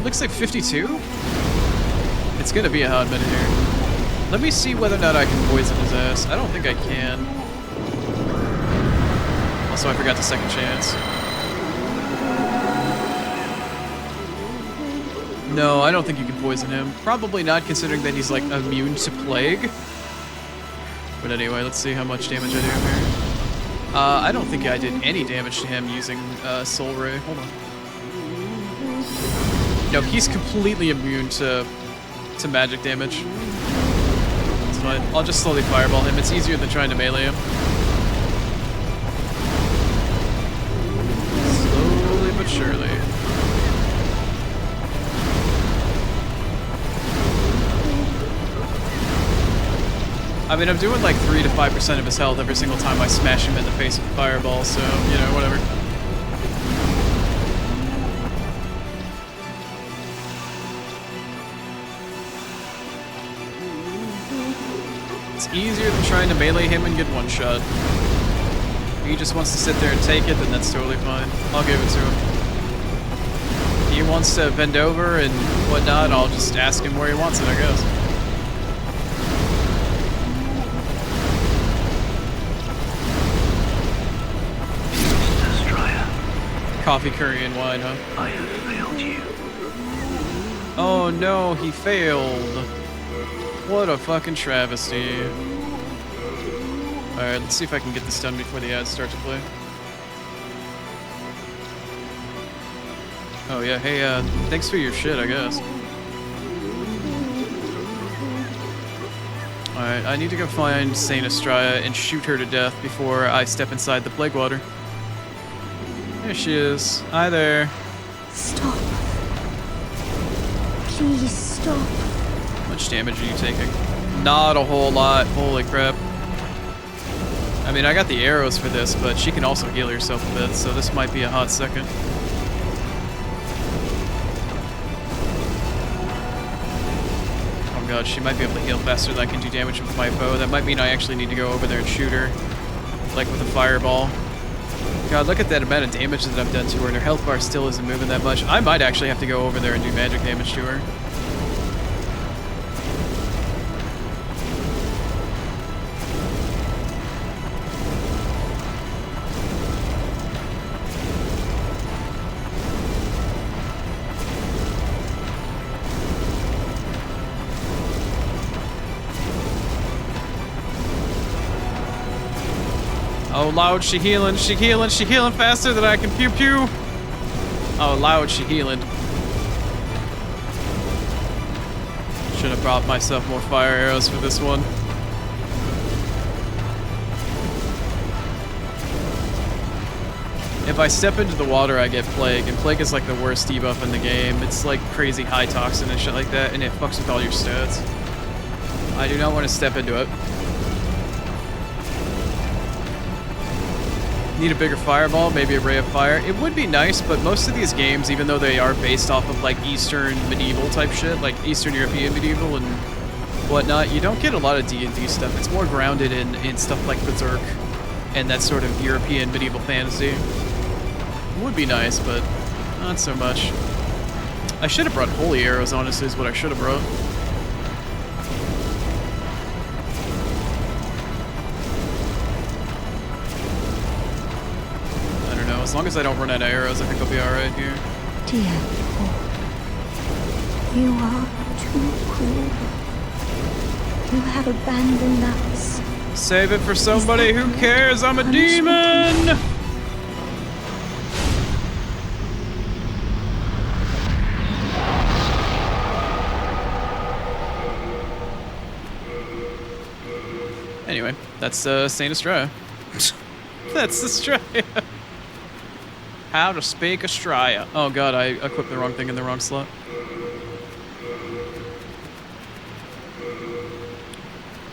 Looks like 52? It's gonna be a hot minute here. Let me see whether or not I can poison his ass. I don't think I can. Also, I forgot the second chance. No, I don't think you can poison him. Probably not, considering that he's, like, immune to plague. But anyway, let's see how much damage I do here. I don't think I did any damage to him using Soul Ray. Hold on. No, he's completely immune to magic damage. It's fine. I'll just slowly fireball him. It's easier than trying to melee him. Slowly but surely. I mean, I'm doing like 3 to 5% of his health every single time I smash him in the face with a fireball, so, you know, whatever. It's easier than trying to melee him and get one shot. If he just wants to sit there and take it, then that's totally fine. I'll give it to him. If he wants to bend over and whatnot, I'll just ask him where he wants it, I guess. Coffee, curry, and wine, huh? I have failed you. Oh no, he failed. What a fucking travesty. Alright, let's see if I can get this done before the ads start to play. Oh yeah, hey, thanks for your shit, I guess. Alright, I need to go find Saint Estrella and shoot her to death before I step inside the plague water. There she is. Hi there. Stop. Please stop. How much damage are you taking? Not a whole lot. Holy crap. I mean, I got the arrows for this, but she can also heal herself a bit, so this might be a hot second. Oh god, she might be able to heal faster than I can do damage with my bow. That might mean I actually need to go over there and shoot her, like with a fireball. God, look at that amount of damage that I've done to her, and her health bar still isn't moving that much. I might actually have to go over there and do magic damage to her. Oh, loud, she healing faster than I can pew pew. Oh, loud, she healing. Should have brought myself more fire arrows for this one. If I step into the water, I get Plague, and Plague is like the worst debuff in the game. It's like crazy high toxin and shit like that, and it fucks with all your stats. I do not want to step into it. Need a bigger fireball, maybe a ray of fire. It would be nice, but most of these games, even though they are based off of like Eastern medieval type shit, like Eastern European medieval and whatnot, you don't get a lot of D&D stuff. It's more grounded in stuff like Berserk and that sort of European medieval fantasy. It would be nice, but not so much. I should have brought holy arrows, honestly, is what I should have brought. As long as I don't run out of arrows, I think I'll be alright here. Dear Paul, you are too cruel. You have abandoned us. Save it for somebody who cares. I'm a demon! Anyway, that's Saint Estrella. That's Estrella. How to speak Estrella. Oh god, I equipped the wrong thing in the wrong slot.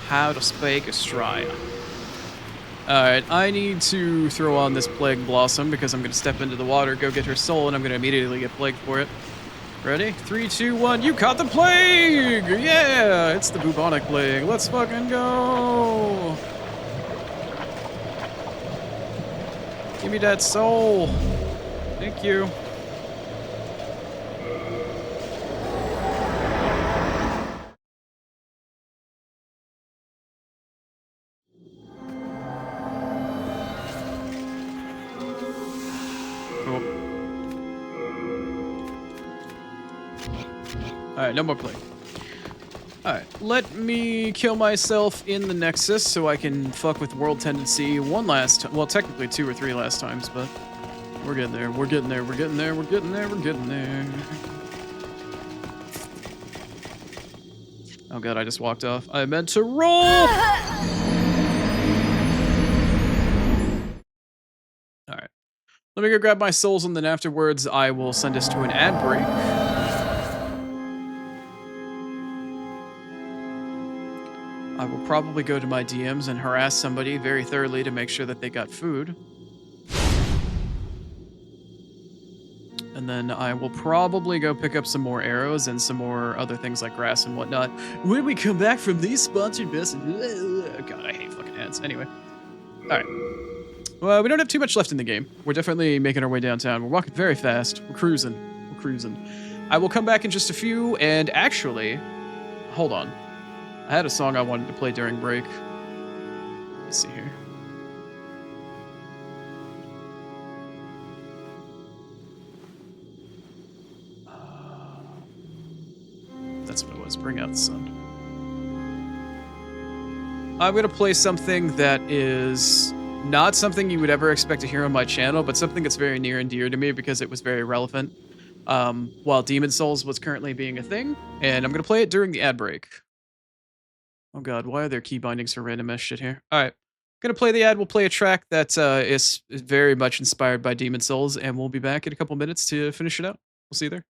How to speak Estrella. Alright, I need to throw on this Plague Blossom because I'm going to step into the water, go get her soul, and I'm going to immediately get plagued for it. Ready? 3, 2, 1, you caught the plague! Yeah! It's the bubonic plague. Let's fucking go! Give me that soul. Thank you. Alright, no more plague. Alright, let me kill myself in the Nexus so I can fuck with World Tendency one last time. Well, technically 2 or 3 last times, but we're getting there, we're getting there, we're getting there, we're getting there, we're getting there. Oh god, I just walked off. I meant to roll! Alright. Let me go grab my souls, and then afterwards I will send us to an ad break. I will probably go to my DMs and harass somebody very thoroughly to make sure that they got food. And then I will probably go pick up some more arrows and some more other things like grass and whatnot. When we come back from these sponsored messages. God, I hate fucking ads. Anyway. Alright. Well, we don't have too much left in the game. We're definitely making our way downtown. We're walking very fast. We're cruising. We're cruising. I will come back in just a few, and actually, hold on. I had a song I wanted to play during break. Let's see here. That's what it was. Bring out the sun. I'm going to play something that is not something you would ever expect to hear on my channel, but something that's very near and dear to me because it was very relevant while Demon Souls was currently being a thing, and I'm going to play it during the ad break. Oh god, why are there key bindings for random ass shit here? Alright, gonna play the ad, we'll play a track that is very much inspired by Demon Souls, and we'll be back in a couple minutes to finish it out. We'll see you there.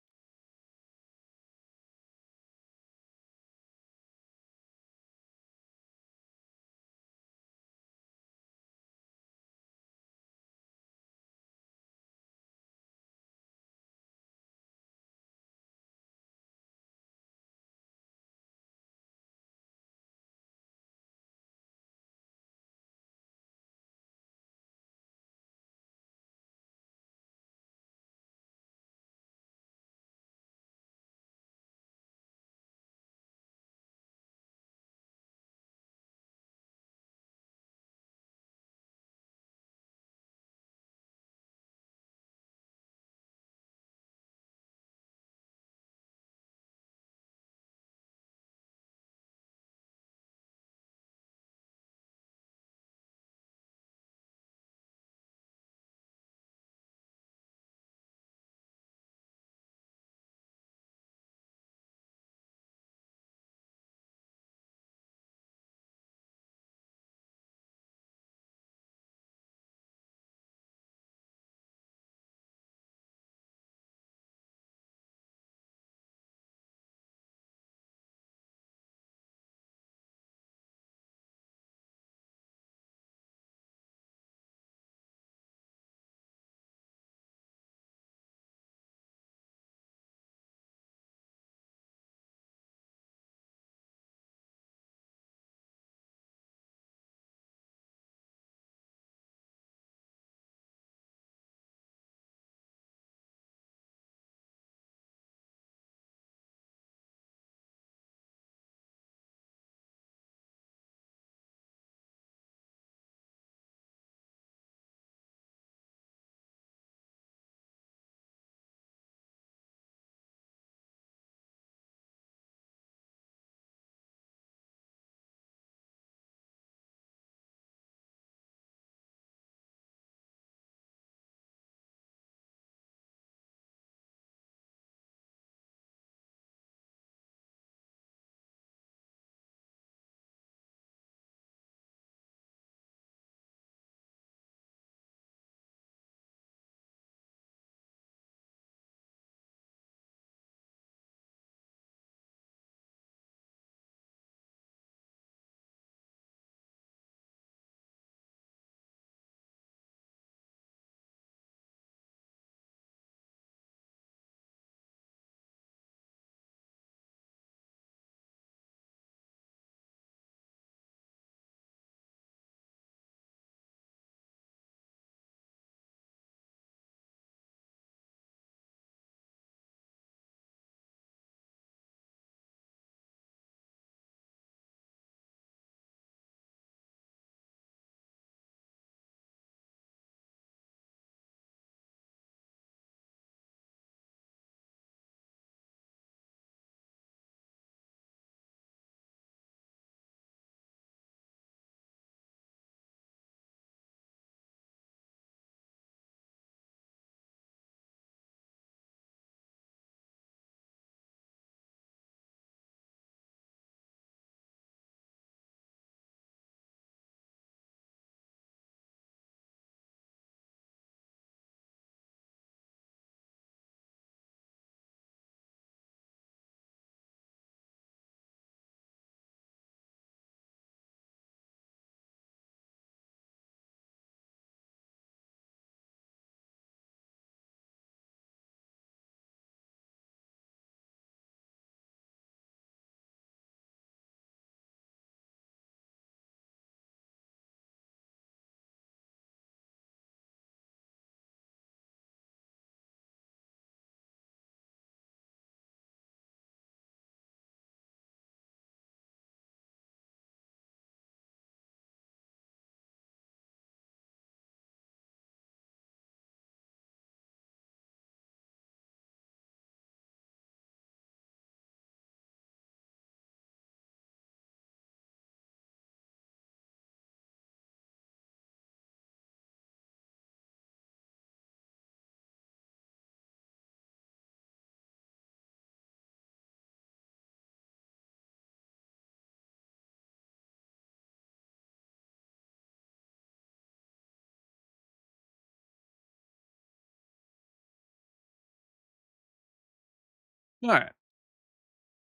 Alright.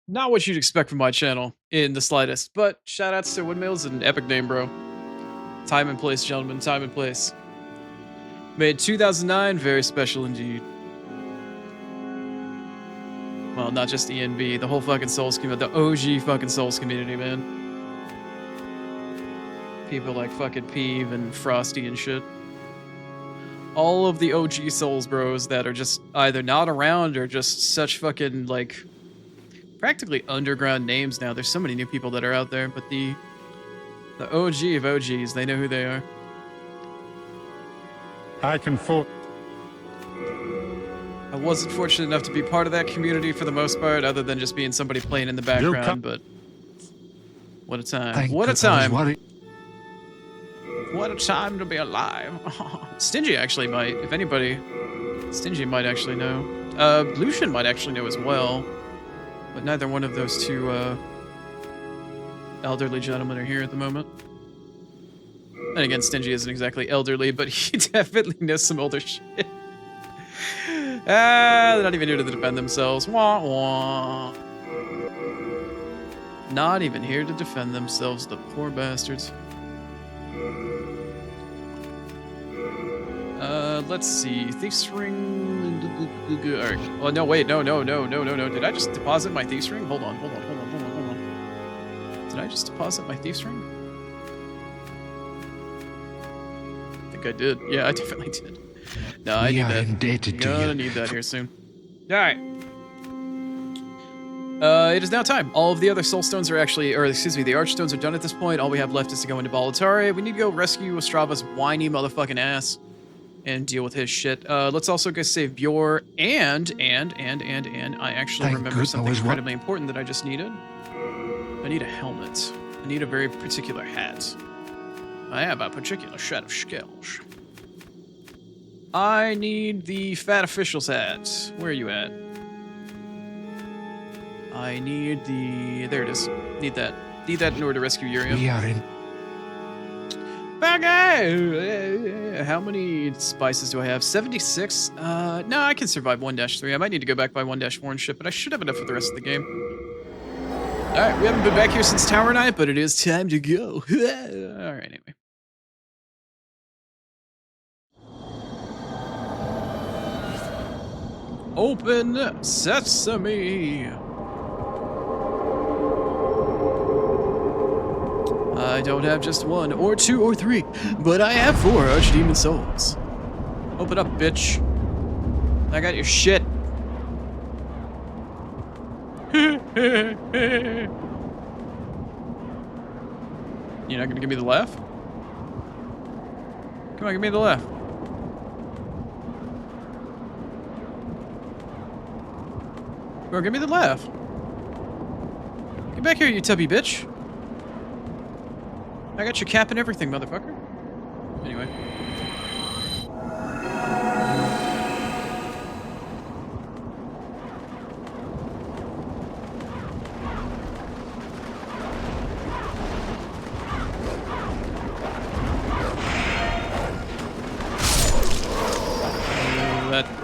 Not what you'd expect from my channel in the slightest, but shoutouts to Windmills and epic name, bro. Time and place, gentlemen, time and place. Made 2009, very special indeed. Well, not just ENB, the whole fucking Souls community, the OG fucking Souls community, man. People like fucking Peeve and Frosty and shit. All of the OG Souls bros that are just either not around or just such fucking, like, practically underground names now. There's so many new people that are out there, but the OG of OGs, they know who they are. I can full. I wasn't fortunate enough to be part of that community for the most part, other than just being somebody playing in the background, but what a time. What a time. What a time to be alive. Stingy actually might, if anybody, Stingy might actually know. Lucian might actually know as well, but neither one of those two elderly gentlemen are here at the moment. And again, Stingy isn't exactly elderly, but he definitely knows some older shit. They're not even here to defend themselves. Wah, wah. Not even here to defend themselves, the poor bastards. Let's see. Thief's ring. Alright. Oh, no, wait. No. Did I just deposit my thief's ring? Hold on. Did I just deposit my thief's ring? I think I did. Yeah, I definitely did. No, I need that. Indebted to Gonna you. need that here soon. Alright. It is now time. All of the other soul stones are actually, or excuse me, the archstones are done at this point. All we have left is to go into Balatari. We need to go rescue Ostrava's whiny motherfucking ass and deal with his shit. Let's also go save Bjor and I actually Thank remember goodness something I was incredibly important that I just needed. I need a helmet. I need a very particular hat. I have a particular set of skills. I need the Fat Official's hat. Where are you at? I need the... There it is. Need that. Need that in order to rescue Urium. We are in. Okay. How many spices do I have? 76? No, I can survive 1-3. I might need to go back by 1-4 and shit, but I should have enough for the rest of the game. Alright, we haven't been back here since Tower Night, but it is time to go. Alright, anyway. Open sesame. I don't have just 1 or 2 or 3, but I have 4 Archdemon souls. Open up, bitch. I got your shit. You're not gonna give me the laugh? Come on, give me the laugh. Bro, give me the laugh. Get back here, you tubby bitch. I got your cap and everything, motherfucker. Anyway.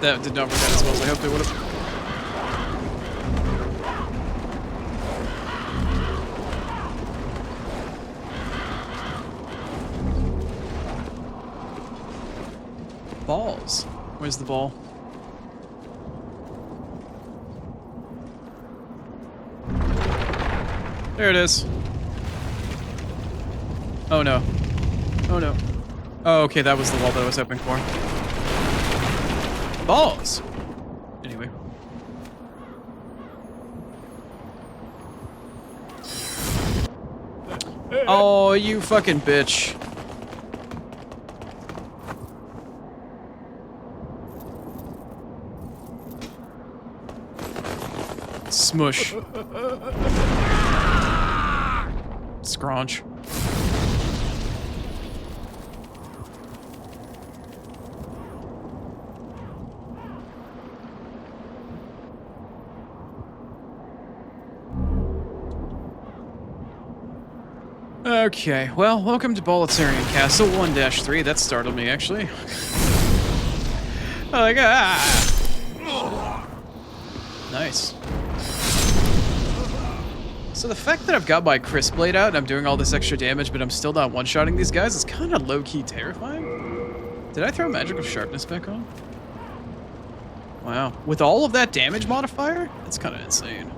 That did not work out as well as I hoped it would have. Balls. Where's the ball? There it is. Oh no. Oh no. Oh, okay, that was the wall that I was hoping for. Balls! Anyway. Oh, you fucking bitch. Smush. Scraunch. Okay, well, welcome to Boletarian Castle 1-3. That startled me, actually. Oh my god! Nice. So the fact that I've got my Crisp Blade out and I'm doing all this extra damage, but I'm still not one-shotting these guys is kind of low-key terrifying. Did I throw Magical Sharpness back on? Wow. With all of that damage modifier? That's kind of insane.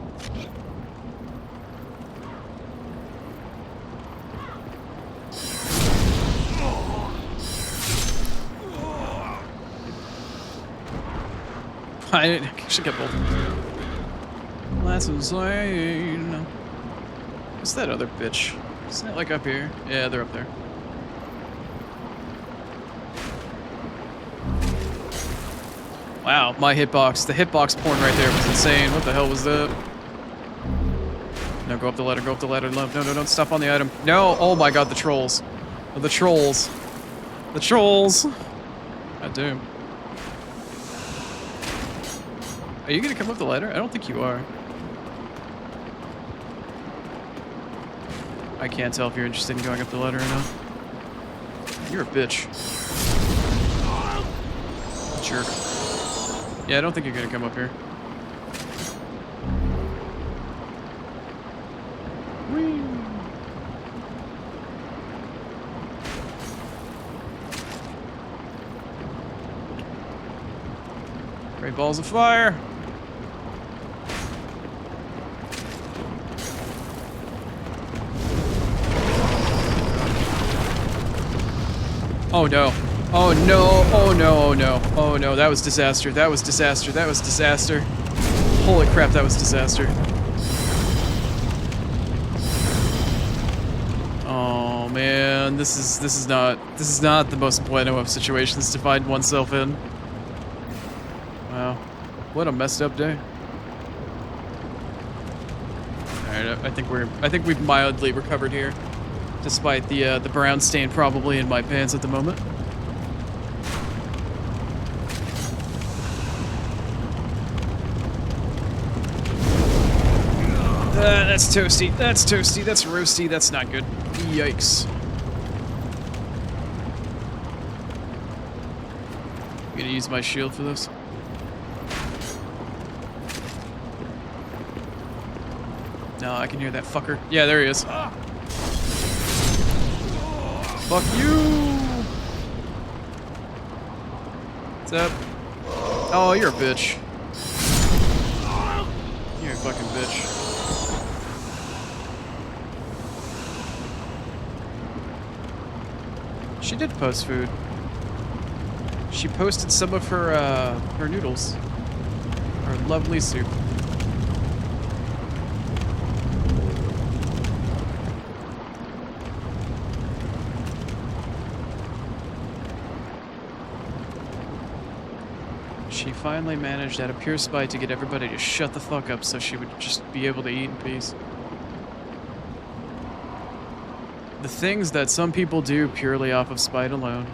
I should get both. That's insane. What's that other bitch? Isn't that like up here? Yeah, they're up there. Wow, my hitbox. The hitbox porn right there was insane. What the hell was that? No, go up the ladder, go up the ladder. No, no, don't stop on the item. No! Oh my god, the trolls. Oh, the trolls. The trolls! God damn. Are you gonna come up the ladder? I don't think you are. I can't tell if you're interested in going up the ladder or not. You're a bitch. Jerk. Yeah, I don't think you're gonna come up here. Whee! Great balls of fire! Oh no. Oh no. Oh no. Oh no. Oh no. That was disaster. That was disaster. That was disaster. Holy crap, that was disaster. Oh man, this is not the most bueno of situations to find oneself in. Wow. What a messed up day. Alright, I think we've mildly recovered here. Despite the brown stain probably in my pants at the moment. That's toasty. That's toasty. That's roasty. That's not good. Yikes. I'm gonna use my shield for this. No, I can hear that fucker. Yeah, there he is. Fuck you! What's up? Oh, you're a bitch. You're a fucking bitch. She did post food. She posted some of her noodles. Her lovely soup. She finally managed out of pure spite to get everybody to shut the fuck up so she would just be able to eat in peace. The things that some people do purely off of spite alone.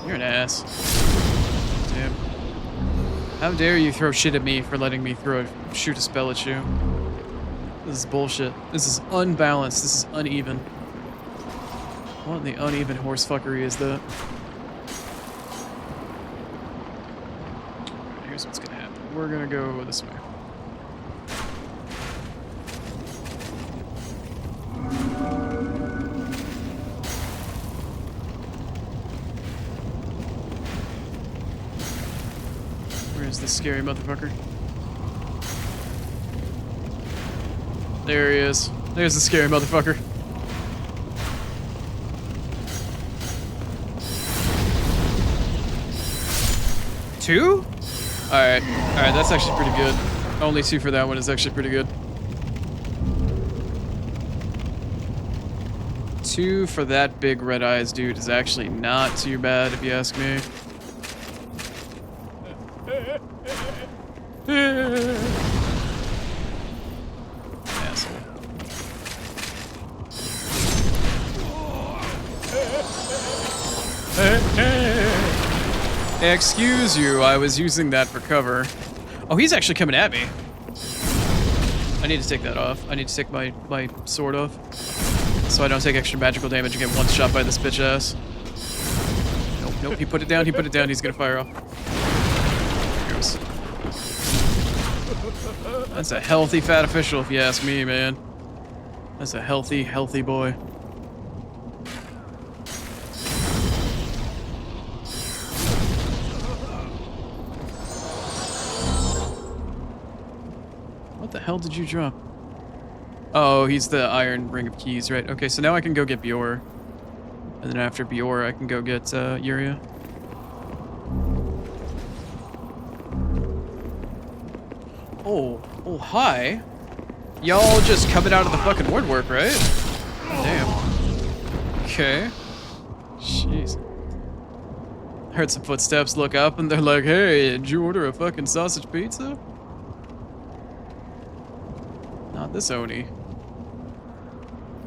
You're an ass. Damn. How dare you throw shit at me for letting me shoot a spell at you. This is bullshit. This is unbalanced. This is uneven. What in the uneven horse fuckery is that? Alright, here's what's gonna happen. We're gonna go this way. Where's this scary motherfucker? There he is. There's the scary motherfucker. Two? Alright. Alright, that's actually pretty good. Only two for that one is actually pretty good. Two for that big red eyes dude is actually not too bad if you ask me. Asshole. Excuse you, I was using that for cover. Oh, he's actually coming at me. I need to take that off. I need to take my sword off. So I don't take extra magical damage and get one shot by this bitch ass. Nope, nope, he put it down, he put it down, he's gonna fire off. There he goes. That's a healthy fat official, if you ask me, man. That's a healthy, healthy boy. What the hell did you drop? Oh, he's the Iron Ring of Keys, right? Okay, so now I can go get Bjor. And then after Bjor, I can go get Yuria. Oh, hi. Y'all just coming out of the fucking woodwork, right? Damn. Okay. Jeez. Heard some footsteps, look up, and they're like, hey, did you order a fucking sausage pizza? Not this Oni.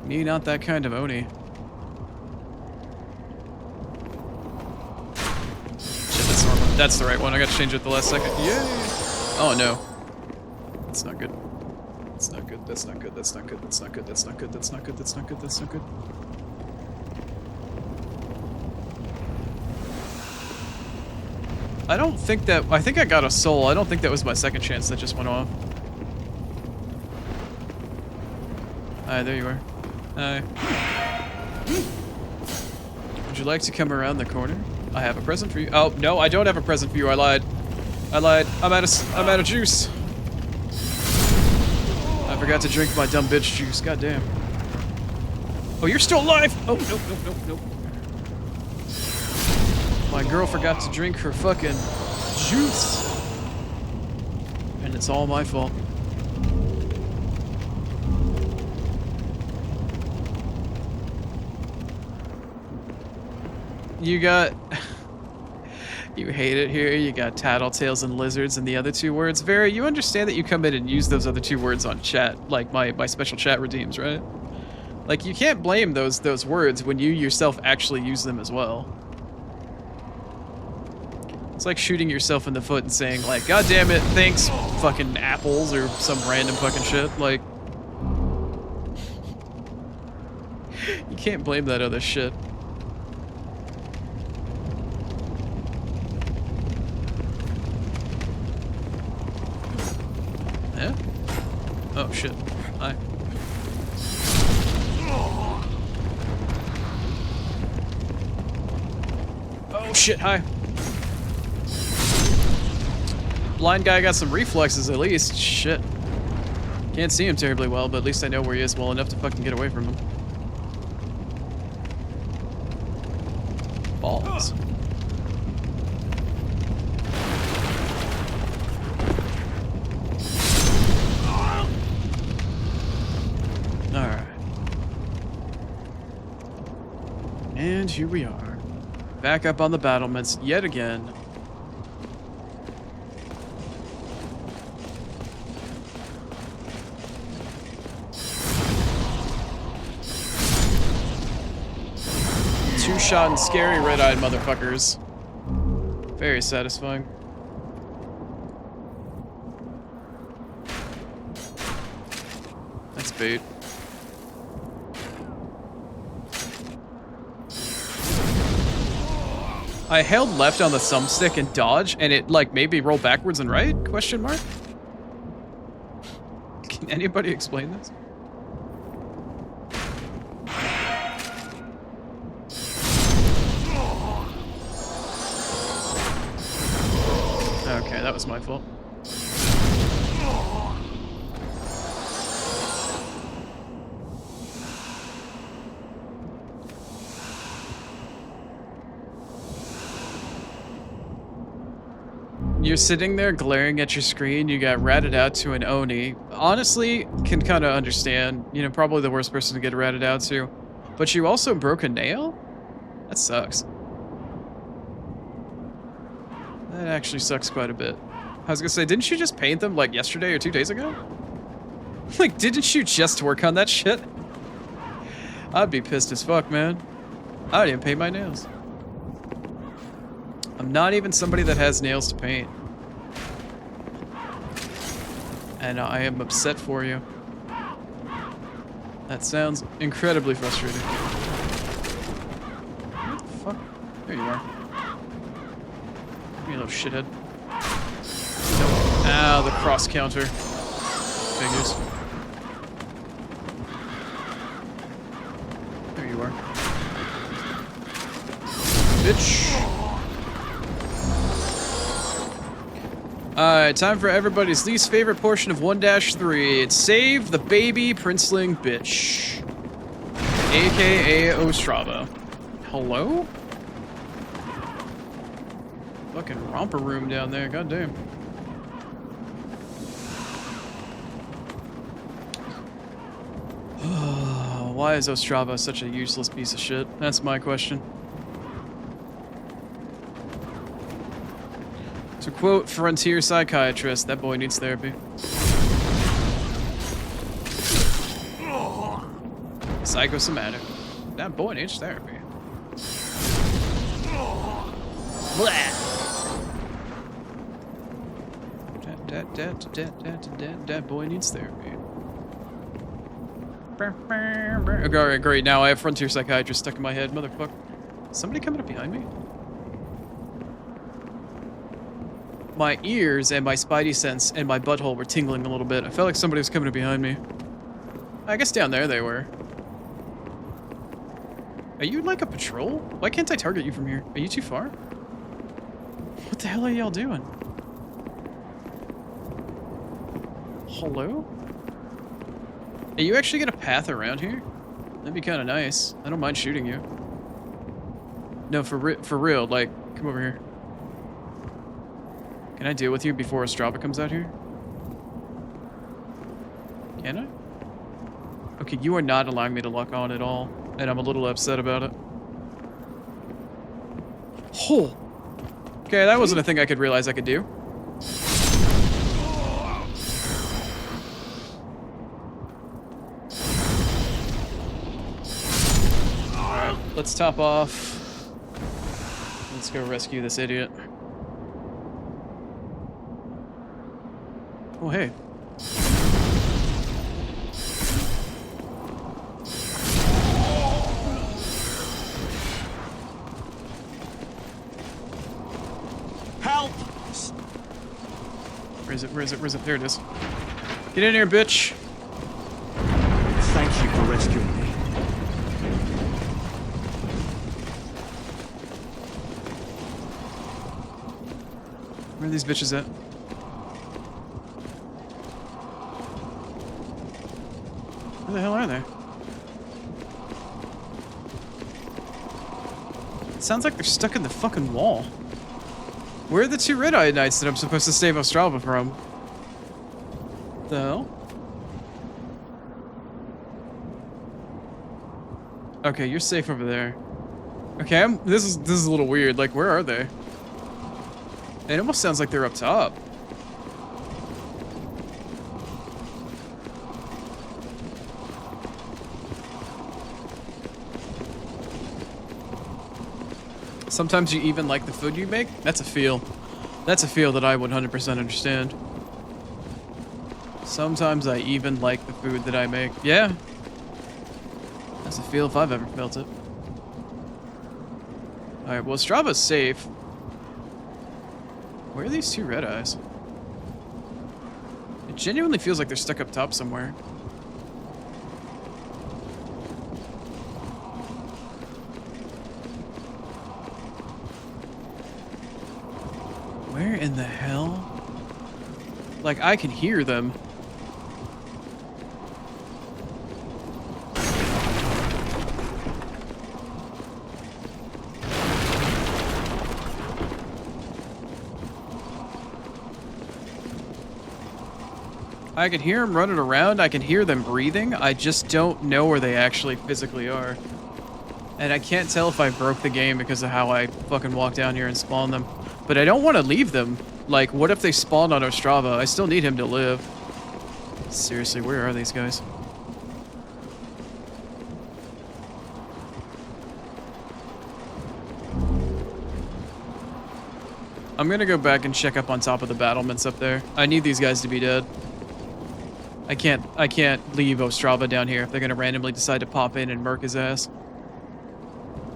Me, not that kind of Oni. Shit, that's normal. That's the right one. I got to change it at the last second. Yay! Oh no. That's not good. That's not good. That's not good. That's not good. That's not good. That's not good. That's not good. That's not good. That's not good. I don't think that... I think I got a soul. I don't think that was my second chance that just went off. Hi, there you are. Hi. Would you like to come around the corner? I have a present for you. Oh, no, I don't have a present for you. I lied. I lied. I'm out of juice. I forgot to drink my dumb bitch juice. God damn. Oh, you're still alive! Oh, nope, nope, nope, nope. My girl forgot to drink her fucking juice. And it's all my fault. You got... You hate it here. You got tattletales and lizards and the other two words. Vera, you understand that you come in and use those other two words on chat, like my special chat redeems, right? Like, you can't blame those words when you yourself actually use them as well. It's like shooting yourself in the foot and saying, like, God damn it, thanks, fucking apples, or some random fucking shit. Like, you can't blame that other shit. Yeah? Oh, shit. Hi. Oh, shit, hi. Blind guy got some reflexes at least. Shit. Can't see him terribly well, but at least I know where he is well enough to fucking get away from him. Balls. Alright. And here we are. Back up on the battlements yet again. Two-shot and scary red-eyed motherfuckers. Very satisfying. That's bait. I held left on the thumbstick and dodge, and it like made me roll backwards and right? Question mark? Can anybody explain this? Okay, that was my fault. You're sitting there glaring at your screen, you got ratted out to an Oni. Honestly, can kind of understand. You know, probably the worst person to get ratted out to. But you also broke a nail? That sucks. That actually sucks quite a bit. I was gonna say, didn't you just paint them like yesterday or 2 days ago? Like, didn't you just work on that shit? I'd be pissed as fuck, man. I didn't paint my nails. I'm not even somebody that has nails to paint. And I am upset for you. That sounds incredibly frustrating. What the fuck? There you are. You little shithead. Nope. Ah, the cross counter. Figures. There you are. Bitch. Alright, time for everybody's least favorite portion of 1-3. It's Save the Baby Princeling Bitch. AKA Ostrava. Hello? Fucking romper room down there, goddamn. Why is Ostrava such a useless piece of shit? That's my question. To quote Frontier Psychiatrist, that boy needs therapy. Psychosomatic. That boy needs therapy. Blah. That boy needs therapy. Okay, alright, great. Now I have Frontier Psychiatrist stuck in my head. Motherfucker. Somebody coming up behind me? My ears and my spidey sense and my butthole were tingling a little bit. I felt like somebody was coming up behind me. I guess down there they were. Are you like a patrol? Why can't I target you from here? Are you too far? What the hell are y'all doing? Hello? Are you actually gonna path around here? That'd be kind of nice. I don't mind shooting you. No, for real. Like, come over here. Can I deal with you before Ostrava comes out here? Can I? Okay, you are not allowing me to lock on at all, and I'm a little upset about it. Oh! Okay, that wasn't a thing I could realize I could do. Alright, let's top off. Let's go rescue this idiot. Oh, hey. Help! Where is it? Where is it? Where is it? There it is. Get in here, bitch. Thank you for rescuing me. Where are these bitches at? Where the hell are they? It sounds like they're stuck in the fucking wall. Where are the two red-eyed knights that I'm supposed to save Ostrava from? The hell? Okay, you're safe over there. Okay, this is a little weird. Like, where are they? It almost sounds like they're up top. Sometimes you even like the food you make? That's a feel. That's a feel that I 100% understand. Sometimes I even like the food that I make. Yeah. That's a feel if I've ever felt it. Alright, well, Strava's safe. Where are these two red eyes? It genuinely feels like they're stuck up top somewhere. Where in the hell? Like, I can hear them. I can hear them running around. I can hear them breathing. I just don't know where they actually physically are. And I can't tell if I broke the game because of how I fucking walked down here and spawned them. But I don't want to leave them. Like, what if they spawned on Ostrava? I still need him to live. Seriously, where are these guys? I'm gonna go back and check up on top of the battlements up there. I need these guys to be dead. I can't leave Ostrava down here if they're gonna randomly decide to pop in and murk his ass.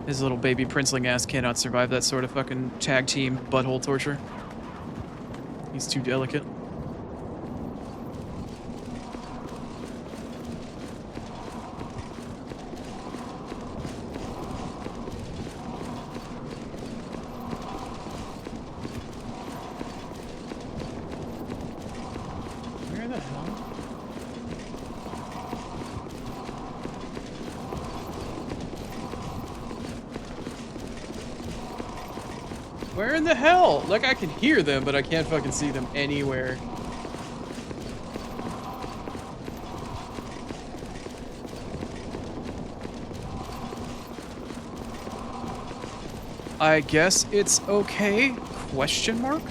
His little baby princeling ass cannot survive that sort of fucking tag team butthole torture. He's too delicate. Where in the hell? Like, I can hear them, but I can't fucking see them anywhere. I guess it's okay? Question mark?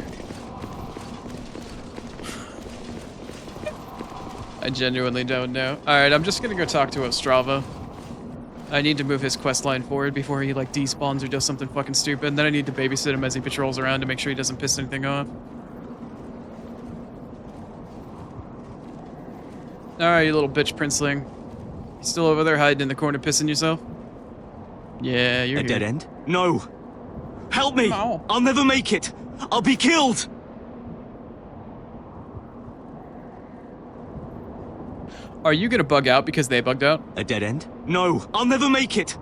I genuinely don't know. Alright, I'm just gonna go talk to Ostrava. I need to move his quest line forward before he, like, despawns or does something fucking stupid, and then I need to babysit him as he patrols around to make sure he doesn't piss anything off. Alright, you little bitch princeling. You still over there hiding in the corner pissing yourself? Yeah, you're A here. dead end? No! Help me! No. I'll never make it! I'll be killed! Are you gonna bug out because they bugged out? A dead end? No! I'll never make it!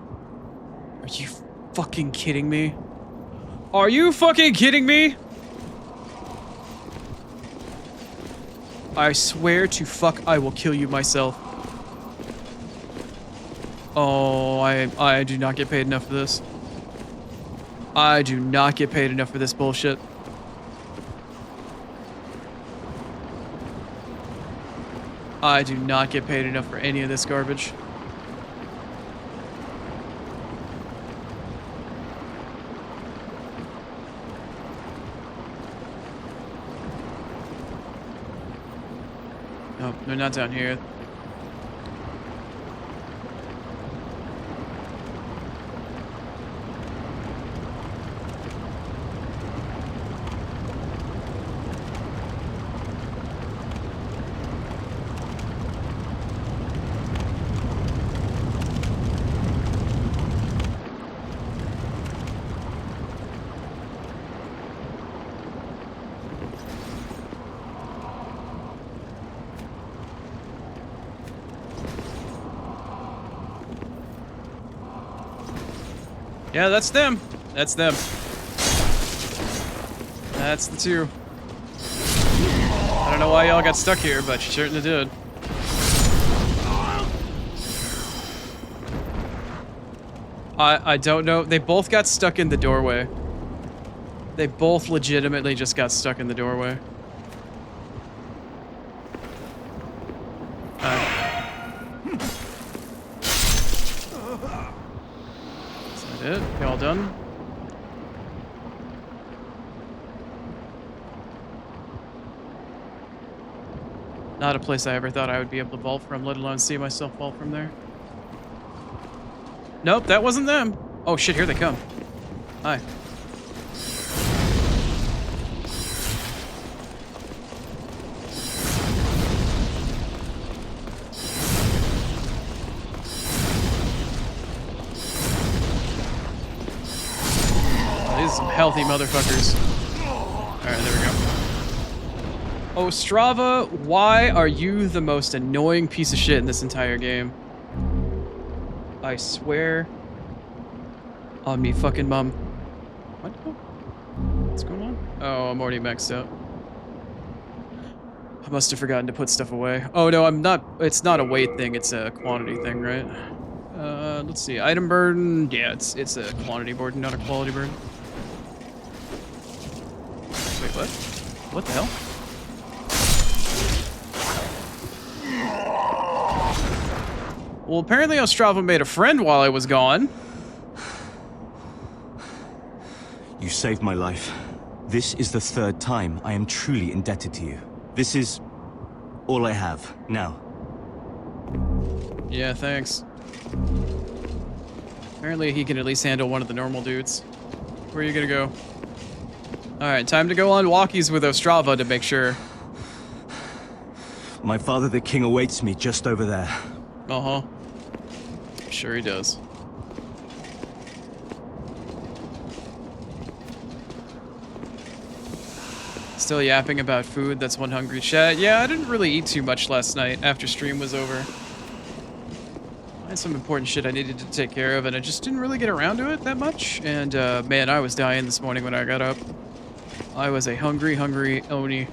Are you fucking kidding me? Are you fucking kidding me? I swear to fuck I will kill you myself. Oh, I do not get paid enough for this. I do not get paid enough for this bullshit. I do not get paid enough for any of this garbage. Nope, they're not down here. Yeah, that's them. That's them. That's the two. I don't know why y'all got stuck here, but you certainly did. I don't know. They both got stuck in the doorway. They both legitimately just got stuck in the doorway. Is that it? Y'all done? Not a place I ever thought I would be able to vault from, let alone see myself vault from there. Nope, that wasn't them. Oh shit, here they come. Hi. Oh, these are some healthy motherfuckers. Alright, there we go. Oh, Strava, why are you the most annoying piece of shit in this entire game? I swear on me fucking mum. What? What's going on? Oh, I'm already maxed out. I must have forgotten to put stuff away. Oh no, I'm not. It's not a weight thing. It's a quantity thing, right? Let's see. Item burden. Yeah, it's a quantity burden, not a quality burden. Wait, what? What the hell? Well, apparently Ostrava made a friend while I was gone. You saved my life. This is the third time I am truly indebted to you. This is all I have now. Yeah, thanks. Apparently he can at least handle one of the normal dudes. Where are you gonna go? Alright, time to go on walkies with Ostrava to make sure. My father the king awaits me just over there. Uh-huh. Sure he does. Still yapping about food, that's one hungry chat. Yeah, I didn't really eat too much last night after stream was over. I had some important shit I needed to take care of, and I just didn't really get around to it that much. And, man, I was dying this morning when I got up. I was a hungry, hungry Oni.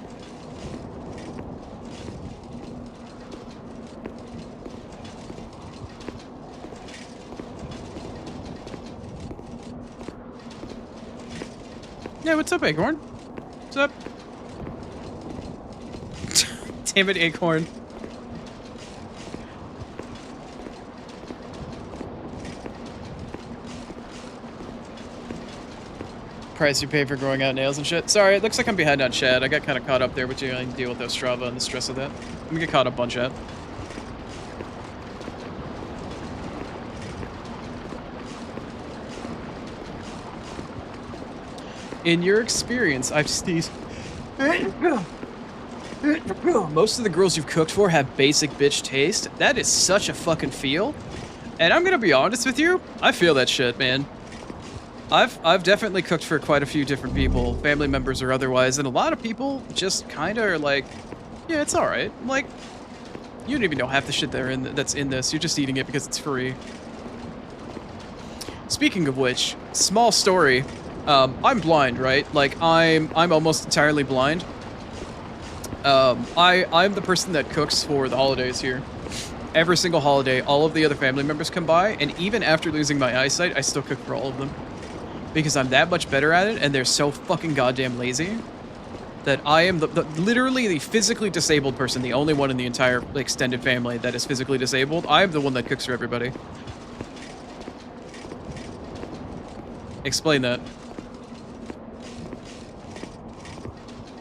Yeah, what's up, Acorn? What's up? Damn it, Acorn. Price you pay for growing out nails and shit. Sorry, it looks like I'm behind on chat. I got kind of caught up there with you. I deal with those Strava and the stress of that. Let me get caught up on chat. In your experience, I've sneezed. Most of the girls you've cooked for have basic bitch taste. That is such a fucking feel. And I'm gonna be honest with you, I feel that shit, man. I've definitely cooked for quite a few different people, family members or otherwise, and a lot of people just kind of are like, yeah, it's all right. Like, you don't even know half the shit that's in this. You're just eating it because it's free. Speaking of which, small story. I'm blind, right? Like, I'm almost entirely blind. I'm the person that cooks for the holidays here. Every single holiday, all of the other family members come by, and even after losing my eyesight, I still cook for all of them. Because I'm that much better at it, and they're so fucking goddamn lazy that I am literally the physically disabled person, the only one in the entire extended family that is physically disabled. I am the one that cooks for everybody. Explain that.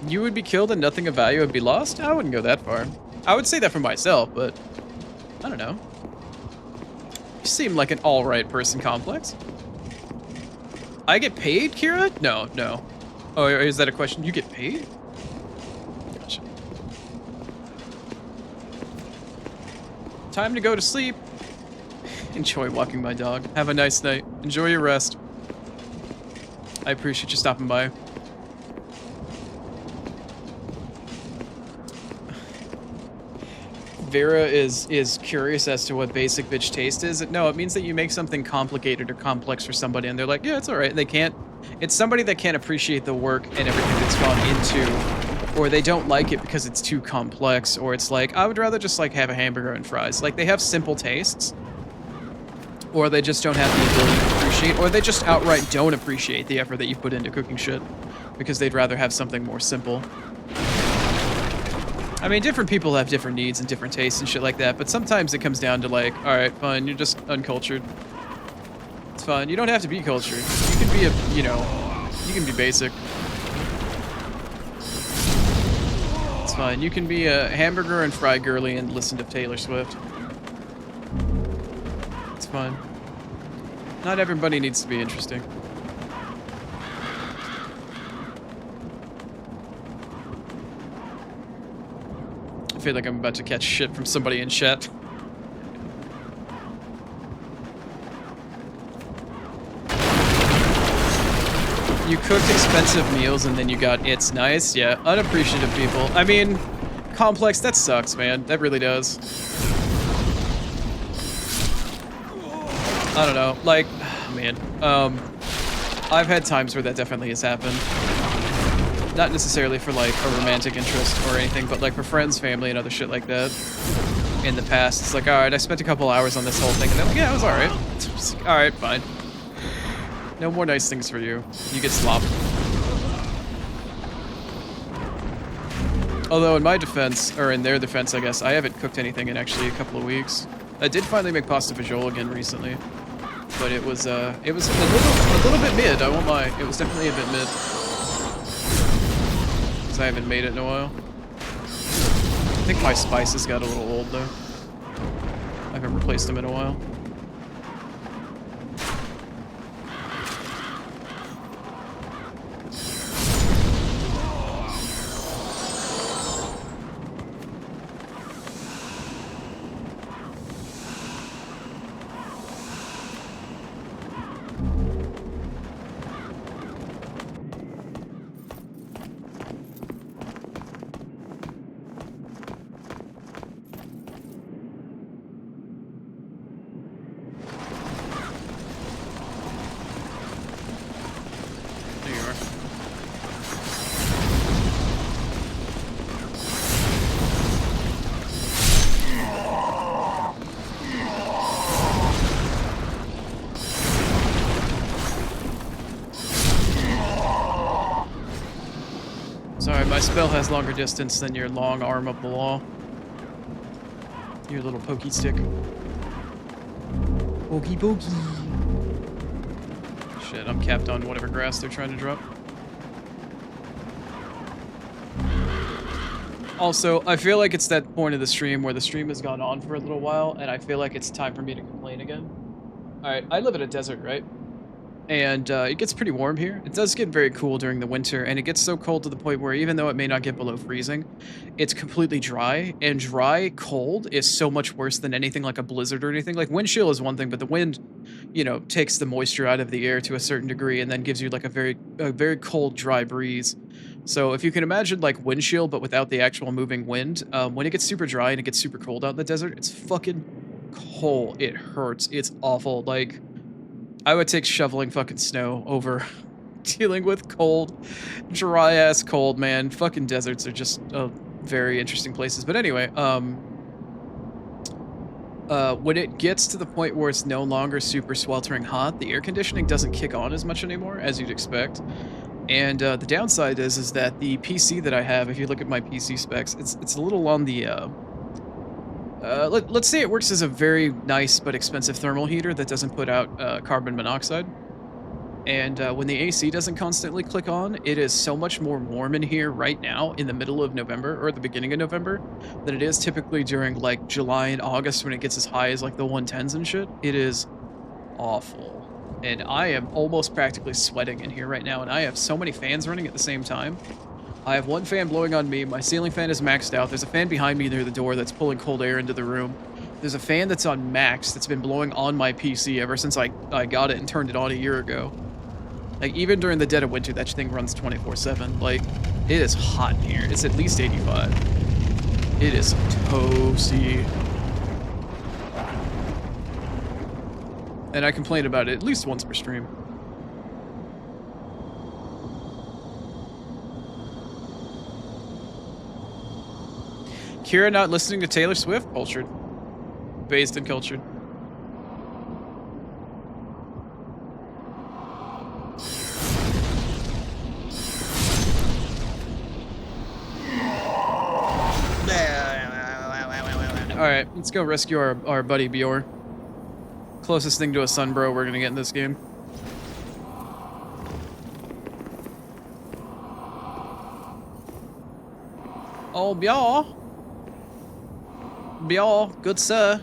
You would be killed and nothing of value would be lost? I wouldn't go that far. I would say that for myself, but I don't know. You seem like an alright person, Complex. I get paid, Kira? No, no. Oh, is that a question? You get paid? Gotcha. Time to go to sleep. Enjoy walking my dog. Have a nice night. Enjoy your rest. I appreciate you stopping by. Vera is curious as to what basic bitch taste is. No, it means that you make something complicated or complex for somebody and they're like, yeah, it's all right. They can't, it's somebody that can't appreciate the work and everything that's gone into, or they don't like it because it's too complex, or it's like, I would rather just like have a hamburger and fries. Like, they have simple tastes, or they just don't have the ability to appreciate, or they just outright don't appreciate the effort that you put into cooking shit because they'd rather have something more simple. I mean, different people have different needs and different tastes and shit like that, but sometimes it comes down to like, alright, fine, you're just uncultured. It's fine, you don't have to be cultured. You can be a, you know, you can be basic. It's fine, you can be a hamburger and fry girly and listen to Taylor Swift. It's fine. Not everybody needs to be interesting. I feel like I'm about to catch shit from somebody in chat. You cooked expensive meals and then you got it's nice? Yeah, unappreciative people. I mean, Complex, that sucks, man. That really does. I don't know, like, man. I've had times where that definitely has happened. Not necessarily for like a romantic interest or anything, but like for friends, family, and other shit like that. In the past, it's like, alright, I spent a couple hours on this whole thing, and they're like, yeah, it was alright. Like, alright, fine. No more nice things for you. You get slopped. Although in my defense, or in their defense, I guess, I haven't cooked anything in actually a couple of weeks. I did finally make pasta fagioli again recently, but it was a little bit mid. I won't lie. It was definitely a bit mid. I haven't made it in a while. I think my spices got a little old though. I haven't replaced them in a while. Sorry, my spell has longer distance than your long arm of the law. Your little pokey stick. Pokey pokey. Shit, I'm capped on whatever grass they're trying to drop. Also, I feel like it's that point of the stream where the stream has gone on for a little while, and I feel like it's time for me to complain again. Alright, I live in a desert, right? And it gets pretty warm here. It does get very cool during the winter, and it gets so cold to the point where even though it may not get below freezing, it's completely dry, and dry cold is so much worse than anything like a blizzard or anything. Like, wind chill is one thing, but the wind, you know, takes the moisture out of the air to a certain degree and then gives you like a very cold, dry breeze. So if you can imagine like wind chill, but without the actual moving wind, when it gets super dry and it gets super cold out in the desert, it's fucking cold. It hurts. It's awful. Like, I would take shoveling fucking snow over dealing with cold, dry ass cold, man. Fucking deserts are just very interesting places. But anyway, when it gets to the point where it's no longer super sweltering hot, the air conditioning doesn't kick on as much anymore as you'd expect. And the downside is that the PC that I have, if you look at my PC specs, it's a little on the let's say it works as a very nice but expensive thermal heater that doesn't put out carbon monoxide. And when the AC doesn't constantly click on, it is so much more warm in here right now in the middle of November or the beginning of November than it is typically during like July and August when it gets as high as like the 110s and shit. It is awful. And I am almost practically sweating in here right now, and I have so many fans running at the same time. I have one fan blowing on me, my ceiling fan is maxed out, there's a fan behind me near the door that's pulling cold air into the room. There's a fan that's on max that's been blowing on my PC ever since I got it and turned it on a year ago. Like, even during the dead of winter, that thing runs 24/7. Like, it is hot in here. It's at least 85. It is toasty. And I complain about it at least once per stream. Kira not listening to Taylor Swift? Cultured. Based and cultured. Alright, let's go rescue our buddy Bjor. Closest thing to a sunbro we're gonna get in this game. Oh, Bjor. Bjor, good sir.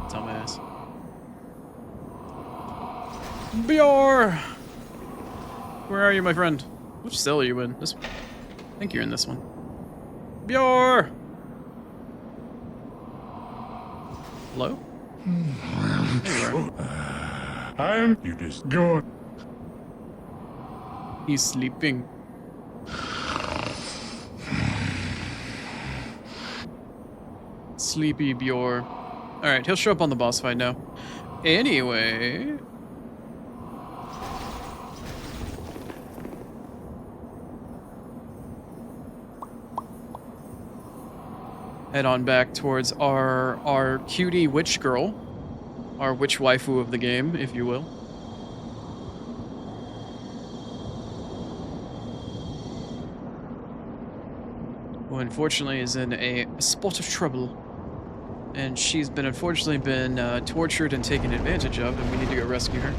Dumbass. Bjor! Where are you, my friend? Which cell are you in? This one? I think you're in this one. Bjor! Hello? There you are. You just go. He's sleeping. Sleepy Bjor. Alright, he'll show up on the boss fight now. Anyway... head on back towards our cutie witch girl. Our witch waifu of the game, if you will. Who unfortunately is in a spot of trouble. And she's been unfortunately been tortured and taken advantage of, and we need to go rescue her.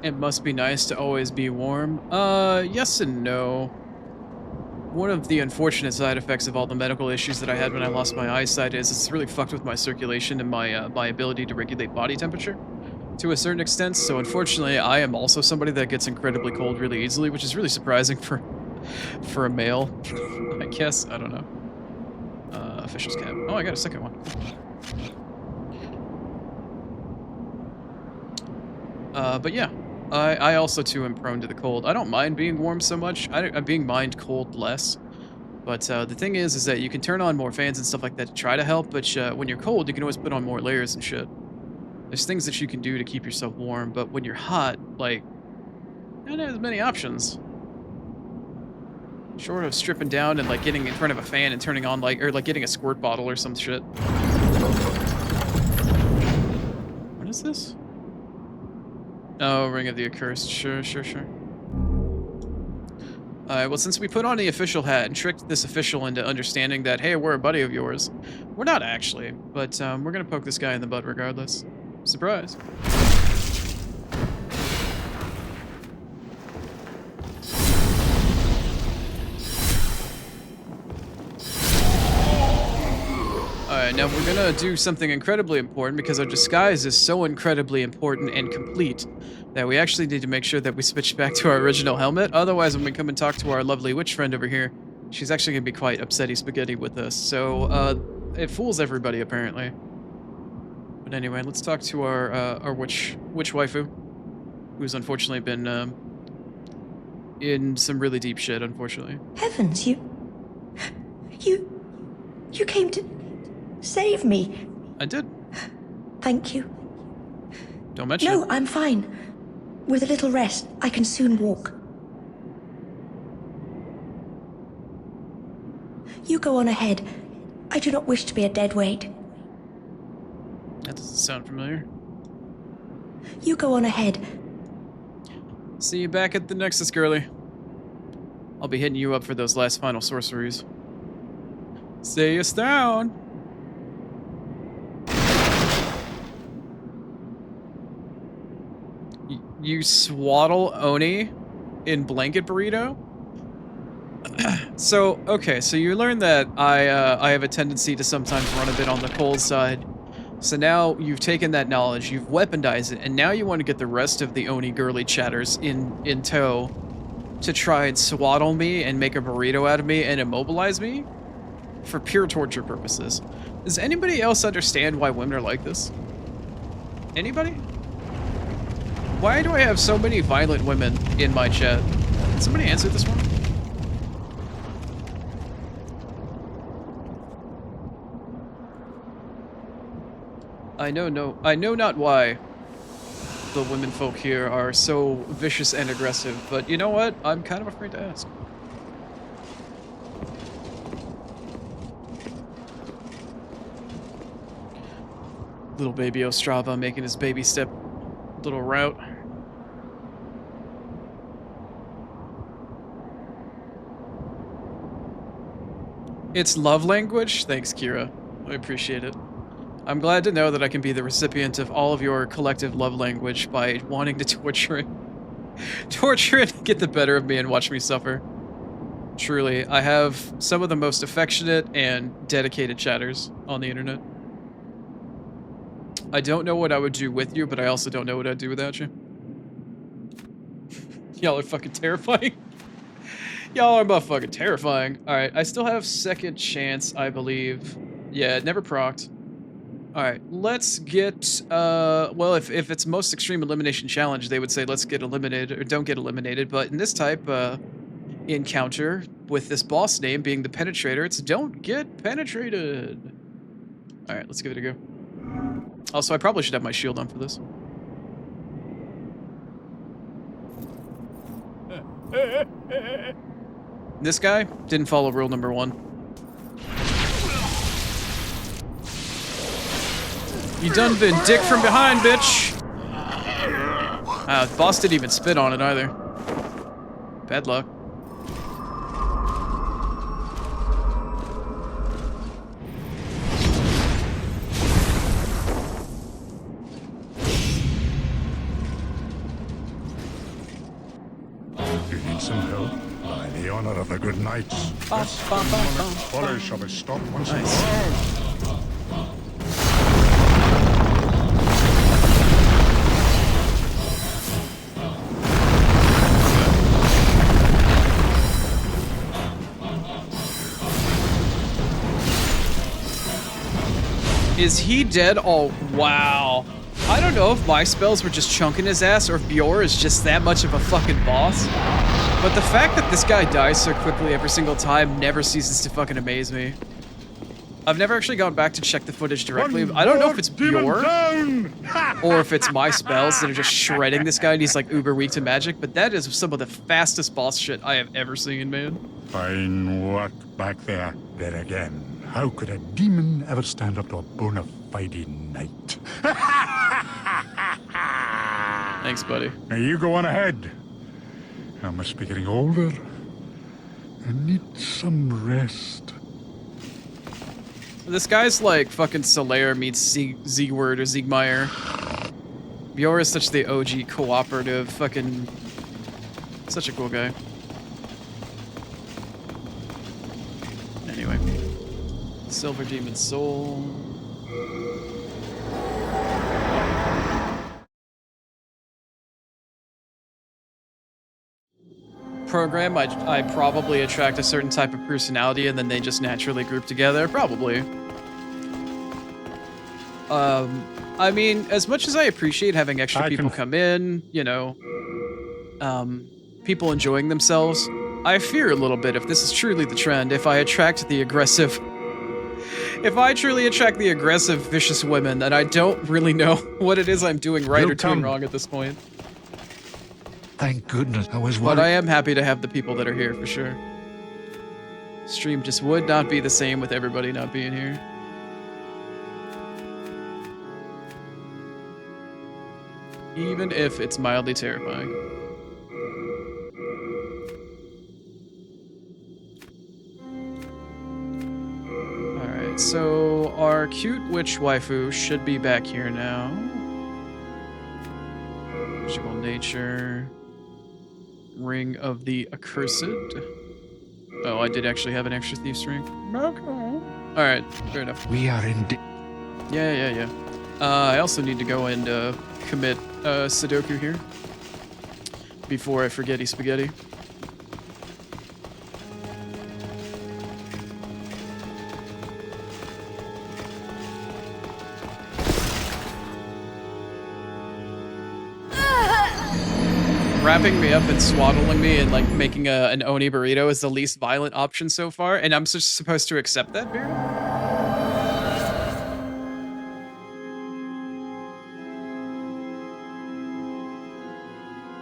It must be nice to always be warm. Yes and no. One of the unfortunate side effects of all the medical issues that I had when I lost my eyesight is it's really fucked with my circulation and my ability to regulate body temperature. to a certain extent. So unfortunately, I am also somebody that gets incredibly cold really easily, which is really surprising for a male. I guess I don't know. Official's cap. Oh, I got a second one. But yeah, I also too am prone to the cold. I don't mind being warm so much. I'm being mind cold less. But the thing is that you can turn on more fans and stuff like that to try to help. But when you're cold, you can always put on more layers and shit. There's things that you can do to keep yourself warm. But when you're hot, like, not as many options. Short of stripping down and like getting in front of a fan and turning on like, or like getting a squirt bottle or some shit. What is this? Oh, Ring of the Accursed. Sure. Alright, well, since we put on the official hat and tricked this official into understanding that, hey, we're a buddy of yours, we're not actually, but we're gonna poke this guy in the butt regardless. Surprise. Alright, now we're gonna do something incredibly important because our disguise is so incredibly important and complete that we actually need to make sure that we switch back to our original helmet. Otherwise, when we come and talk to our lovely witch friend over here, she's actually gonna be quite upsetty spaghetti with us. So, it fools everybody apparently. But anyway, let's talk to our witch waifu, who's unfortunately been in some really deep shit, unfortunately. Heavens, you came to save me. I did. Thank you. Don't mention No, it. I'm fine. With a little rest, I can soon walk. You go on ahead. I do not wish to be a dead weight. That doesn't sound familiar. You go on ahead. See you back at the Nexus, girly. I'll be hitting you up for those last final sorceries. See us down. You swaddle Oni in blanket burrito? So, okay, so you learned that I have a tendency to sometimes run a bit on the cold side. So now you've taken that knowledge, you've weaponized it, and now you want to get the rest of the Oni girly chatters in tow to try and swaddle me and make a burrito out of me and immobilize me for pure torture purposes. Does anybody else understand why women are like this? Anybody? Why do I have so many violent women in my chat? Can somebody answer this one? I know not why the women folk here are so vicious and aggressive, but you know what? I'm kind of afraid to ask. Little baby Ostrava making his baby step little route. It's love language? Thanks, Kira. I appreciate it. I'm glad to know that I can be the recipient of all of your collective love language by wanting to torture it. Torture it, get the better of me and watch me suffer. Truly, I have some of the most affectionate and dedicated chatters on the internet. I don't know what I would do with you, but I also don't know what I'd do without you. Y'all are fucking terrifying. Y'all are motherfucking terrifying. Alright, I still have second chance, I believe. Yeah, it never procced. Alright, let's get, well, if it's most extreme elimination challenge, they would say let's get eliminated, or don't get eliminated, but in this type, encounter, with this boss name being the Penetrator, it's don't get penetrated. Alright, let's give it a go. Also, I probably should have my shield on for this. This guy didn't follow rule number 1. You done been dick from behind, bitch! The boss didn't even spit on it either. Bad luck. You need some help? By the honor of the good knights. Follow shall be stopped once Nice. Is he dead? Oh, wow. I don't know if my spells were just chunking his ass or if Bjor is just that much of a fucking boss. But the fact that this guy dies so quickly every single time never ceases to fucking amaze me. I've never actually gone back to check the footage directly. I don't know if it's Bjor or if it's my spells that are just shredding this guy and he's like uber weak to magic, but that is some of the fastest boss shit I have ever seen, man. Fine work back there. There again. How could a demon ever stand up to a bona fide knight? Thanks, buddy. Now you go on ahead. I must be getting older. I need some rest. This guy's like fucking Solaire meets Siegward or Siegmeyer. Bjor is such the OG cooperative fucking... Such a cool guy. Anyway. Silver Demon Soul. Program, I probably attract a certain type of personality and then they just naturally group together. Probably. I mean, as much as I appreciate having extra people come in, you know, people enjoying themselves, I fear a little bit if this is truly the trend, if I attract the aggressive... If I truly attract the aggressive, vicious women, then I don't really know what it is I'm doing right or doing wrong at this point. Thank goodness I was worried. But I am happy to have the people that are here, for sure. Stream just would not be the same with everybody not being here. Even if it's mildly terrifying. Alright, so our cute witch waifu should be back here now. Magical nature. Ring of the Accursed. Oh, I did actually have an extra thief's ring. Okay. Alright, fair enough. We are in... Yeah. I also need to go and commit Sudoku here. Before I forgetty spaghetti. Wrapping me up and swaddling me and like making an oni burrito is the least violent option so far, and I'm just supposed to accept that, Bear?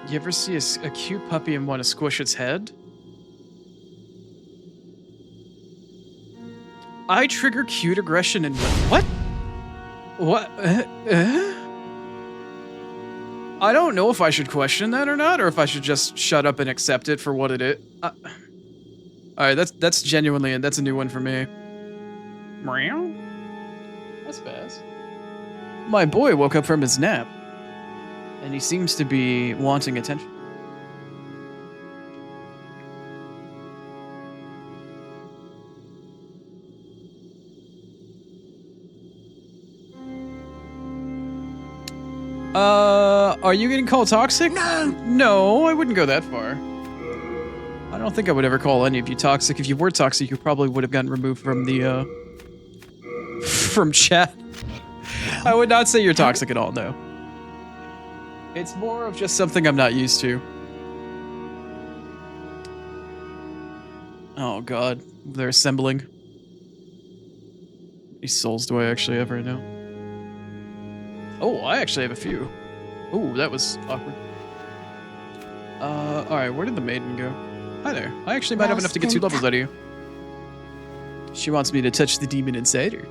You ever see a cute puppy and want to squish its head? I trigger cute aggression and what? What? I don't know if I should question that or not, or if I should just shut up and accept it for what it is. Alright, that's genuinely, and that's a new one for me. Meow? That's fast. My boy woke up from his nap, and he seems to be wanting attention. Are you getting called toxic? No, I wouldn't go that far. I don't think I would ever call any of you toxic. If you were toxic, you probably would have gotten removed from the, from chat. I would not say you're toxic at all, no. It's more of just something I'm not used to. Oh god, they're assembling. How many souls do I actually have right now? Oh, I actually have a few. Oh, that was awkward. Alright, where did the maiden go? Hi there. I actually might have enough to get 2 levels out of you. She wants me to touch the demon inside her.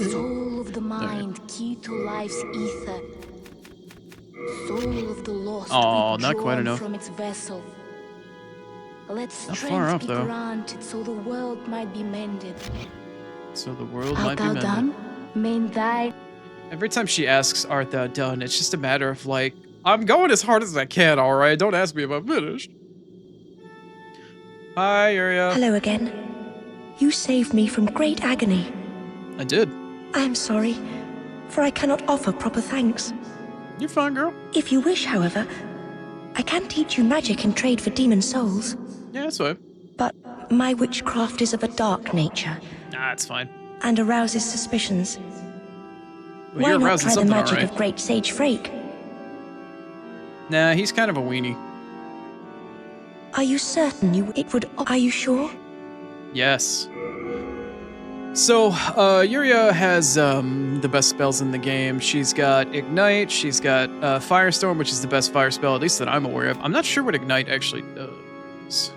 Soul of the mind, key to life's ether. Soul of the lost, not quite enough. from its vessel. Let Not far strength off, be though. granted so the world might be mended. So the world Art might be thou mended. done? Mend thy... Every time she asks, art thou done, it's just a matter of like, I'm going as hard as I can, alright? Don't ask me if I'm finished. Hi, Yuria. Hello again. You saved me from great agony. I did. I am sorry, for I cannot offer proper thanks. You're fine, girl. If you wish, however, I can teach you magic in trade for demon souls. Yeah, that's fine. But my witchcraft is of a dark nature Nah, it's fine. and arouses suspicions. Well, Why you're not arousing try the something, magic alright. of Great Sage Frake? Nah, he's kind of a weenie. Are you certain it would? Are you sure? Yes. So, Yuria has the best spells in the game. She's got Ignite, she's got Firestorm, which is the best fire spell, at least that I'm aware of. I'm not sure what Ignite actually does.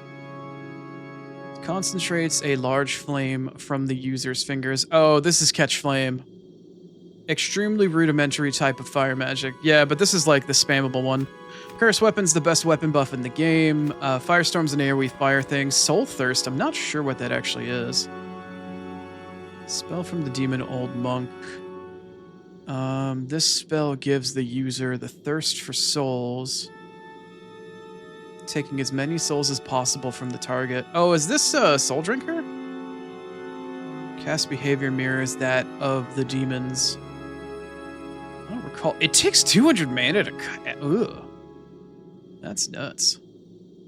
It concentrates a large flame from the user's fingers. Oh, this is Catch Flame. Extremely rudimentary type of fire magic. Yeah, but this is like the spammable one. Curse Weapon's the best weapon buff in the game. Firestorm's an AoE fire thing. Soul Thirst, I'm not sure what that actually is. Spell from the Demon Old Monk. This spell gives the user the thirst for souls, taking as many souls as possible from the target. Oh, is this Soul Drinker? Cast behavior mirrors that of the demons. I don't recall. It takes 200 mana to. Ugh. That's nuts.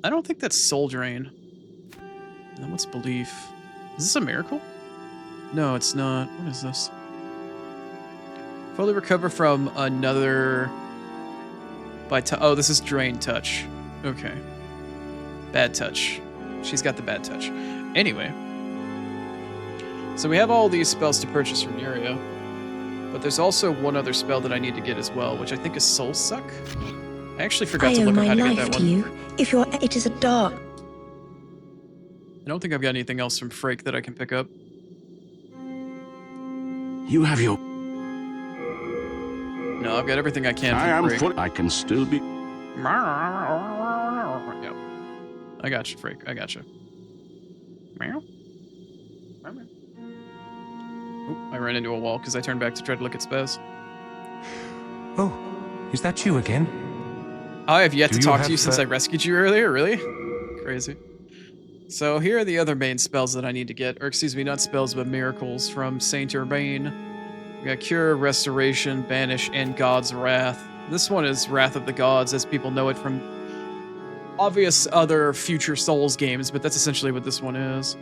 I don't think that's Soul Drain. And then what's Belief? Is this a miracle? No, it's not. What is this? Fully recover from another. Oh, this is Drain Touch. Okay. Bad Touch. She's got the bad touch. Anyway. So we have all these spells to purchase from Yuria. But there's also one other spell that I need to get as well, which I think is Soul Suck. I actually forgot to I owe look up my how to get life that to one. you. If you're, it is a dark. I don't think I've got anything else from Frake that I can pick up. You have your... No, I've got everything I can I from am Frake. full. I can still be... Yep. I got you, Frake. I got you. Meow. Oop, I ran into a wall because I turned back to try to look at spells. Oh, is that you again? I have yet Do to you talk to have you since the- I rescued you earlier, really? Crazy. So here are the other main spells that I need to get, or excuse me, not spells, but miracles from Saint Urbane. We got Cure, Restoration, Banish, and God's Wrath. This one is Wrath of the Gods, as people know it from obvious other future Souls games, but that's essentially what this one is.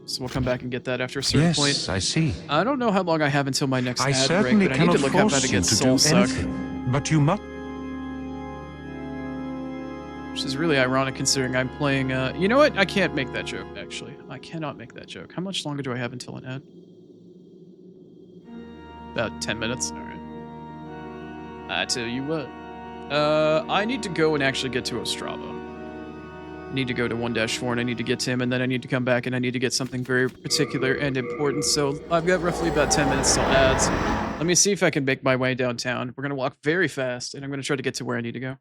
So we'll come back and get that after a certain Yes, point. I see. I don't know how long I have until my next I ad break, certainly but I need cannot to look up how force to you get to Soul do Suck. anything, but you must. Which is really ironic considering I'm playing, you know what? I can't make that joke, actually. I cannot make that joke. How much longer do I have until an ad? About 10 minutes? Alright. I tell you what. I need to go and actually get to Ostrava. I need to go to 1-4 and I need to get to him, and then I need to come back and I need to get something very particular and important, so I've got roughly about 10 minutes till ads. Let me see if I can make my way downtown. We're gonna walk very fast, and I'm gonna try to get to where I need to go.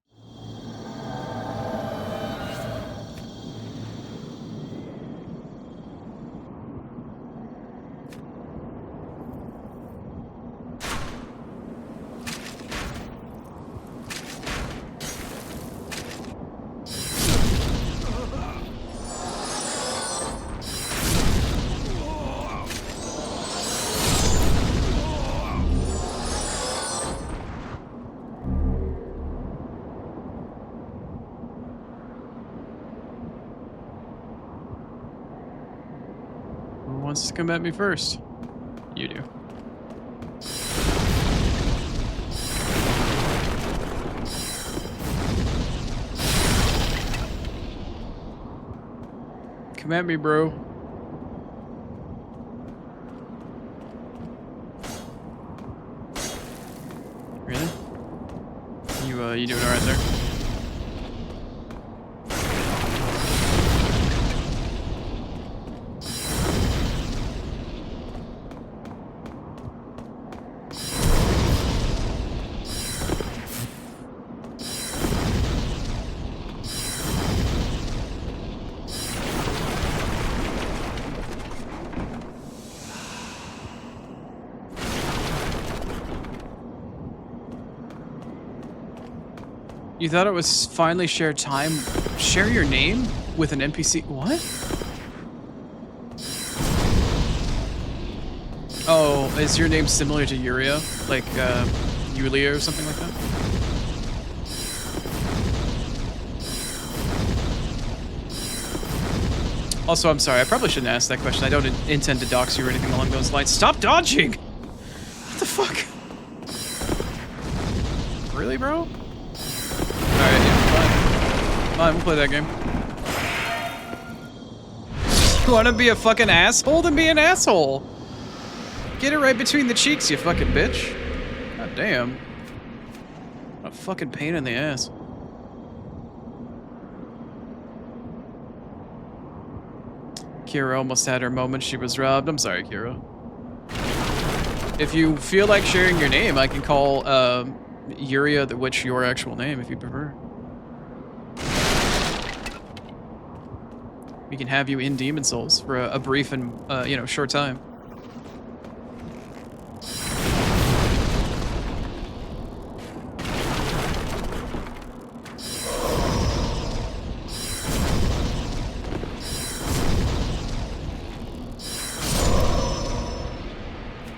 Who wants to come at me first? You do. Come at me, bro. Really? You doing alright there? You thought it was finally share time? Share your name with an NPC? What? Oh, is your name similar to Yuria? Like, Yulia or something like that? Also, I'm sorry, I probably shouldn't ask that question. I don't intend to dox you or anything along those lines. Stop dodging! What the fuck? Really, bro? Alright, yeah, fine. Fine, we'll play that game. You wanna be a fucking asshole? Then be an asshole. Get it right between the cheeks, you fucking bitch. God damn. What a fucking pain in the ass. Kira almost had her moment. She was robbed. I'm sorry, Kira. If you feel like sharing your name, I can call Yuria the Witch your actual name if you prefer. We can have you in Demon Souls for a brief and, you know, short time.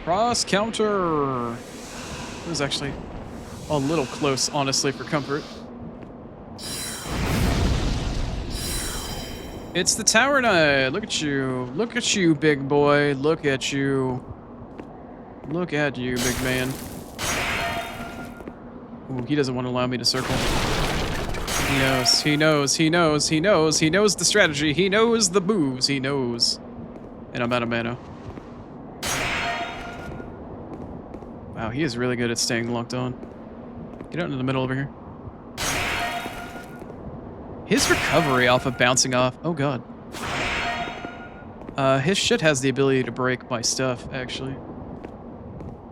Cross counter. It was actually a little close, honestly, for comfort. It's the Tower Knight. Look at you. Look at you, big boy. Look at you. Look at you, big man. Ooh, he doesn't want to allow me to circle. He knows. He knows. He knows. He knows. He knows the strategy. He knows the moves. He knows. And I'm out of mana. Wow, he is really good at staying locked on. Get out into the middle over here. His recovery off of bouncing off. Oh god. His shit has the ability to break my stuff, actually.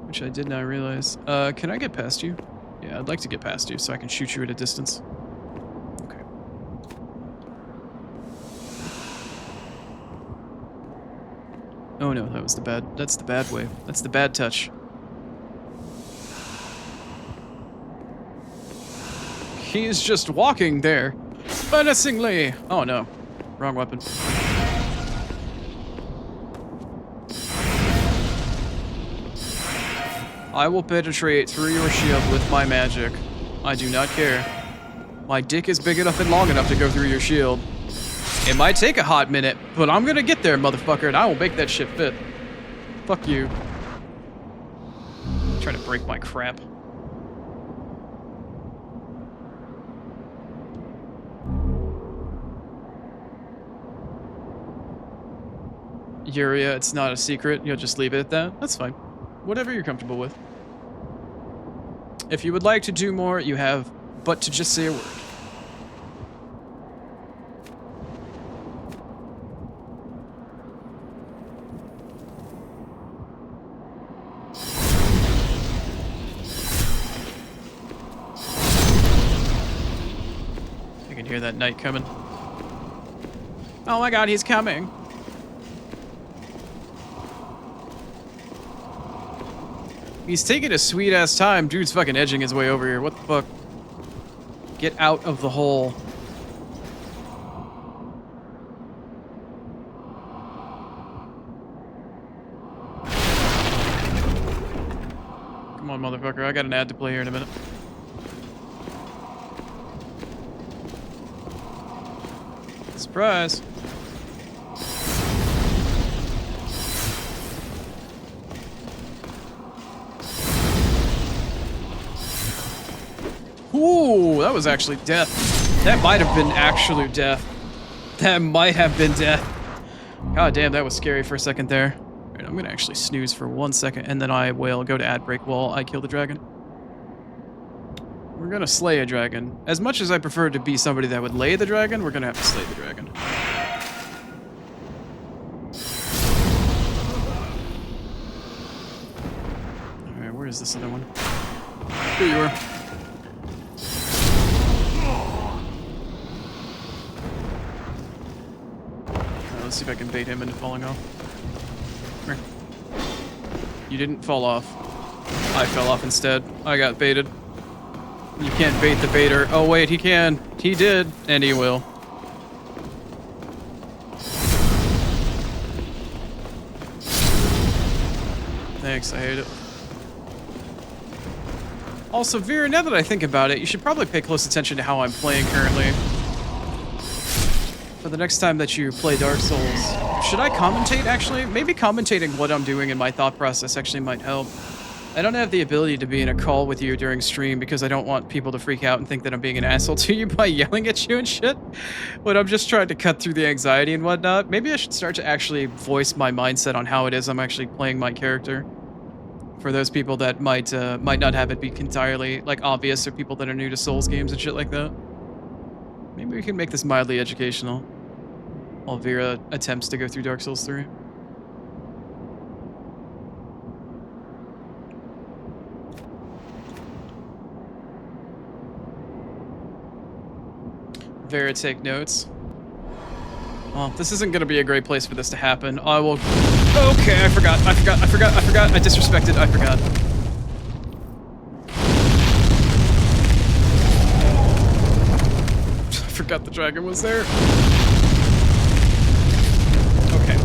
Which I did not realize. Can I get past you? Yeah, I'd like to get past you so I can shoot you at a distance. Okay. Oh no, that was the bad. That's the bad wave. That's the bad touch. He's just walking there. Menacingly. Oh no. Wrong weapon. I will penetrate through your shield with my magic. I do not care. My dick is big enough and long enough to go through your shield. It might take a hot minute, but I'm gonna get there, motherfucker, and I will make that shit fit. Fuck you. Trying to break my crap. Yuria, it's not a secret. You'll just leave it at that. That's fine. Whatever you're comfortable with. If you would like to do more, you have but to just say a word. I can hear that knight coming. Oh my god, he's coming. He's taking a sweet-ass time. Dude's fucking edging his way over here. What the fuck? Get out of the hole. Come on, motherfucker. I got an ad to play here in a minute. Surprise. Ooh, that was actually death. That might have been absolute death. That might have been death. God damn, that was scary for a second there. All right, I'm gonna actually snooze for 1 second, and then I will go to ad break while I kill the dragon. We're gonna slay a dragon. As much as I prefer to be somebody that would lay the dragon, we're gonna have to slay the dragon. All right, where is this other one? Here you are. Let's see if I can bait him into falling off. Come here. You didn't fall off. I fell off instead. I got baited. You can't bait the baiter. Oh wait, he can. He did, and he will. Thanks, I hate it. Also, Veer, now that I think about it, you should probably pay close attention to how I'm playing currently. For the next time that you play Dark Souls. Should I commentate, actually? Maybe commentating what I'm doing and my thought process actually might help. I don't have the ability to be in a call with you during stream because I don't want people to freak out and think that I'm being an asshole to you by yelling at you and shit. But I'm just trying to cut through the anxiety and whatnot. Maybe I should start to actually voice my mindset on how it is I'm actually playing my character. For those people that might not have it be entirely like obvious, or people that are new to Souls games and shit like that. Maybe we can make this mildly educational while Vera attempts to go through Dark Souls 3. Vera, take notes. Well, this isn't gonna be a great place for this to happen. I will. Okay, I forgot. I disrespected. I forgot. I forgot the dragon was there. Okay.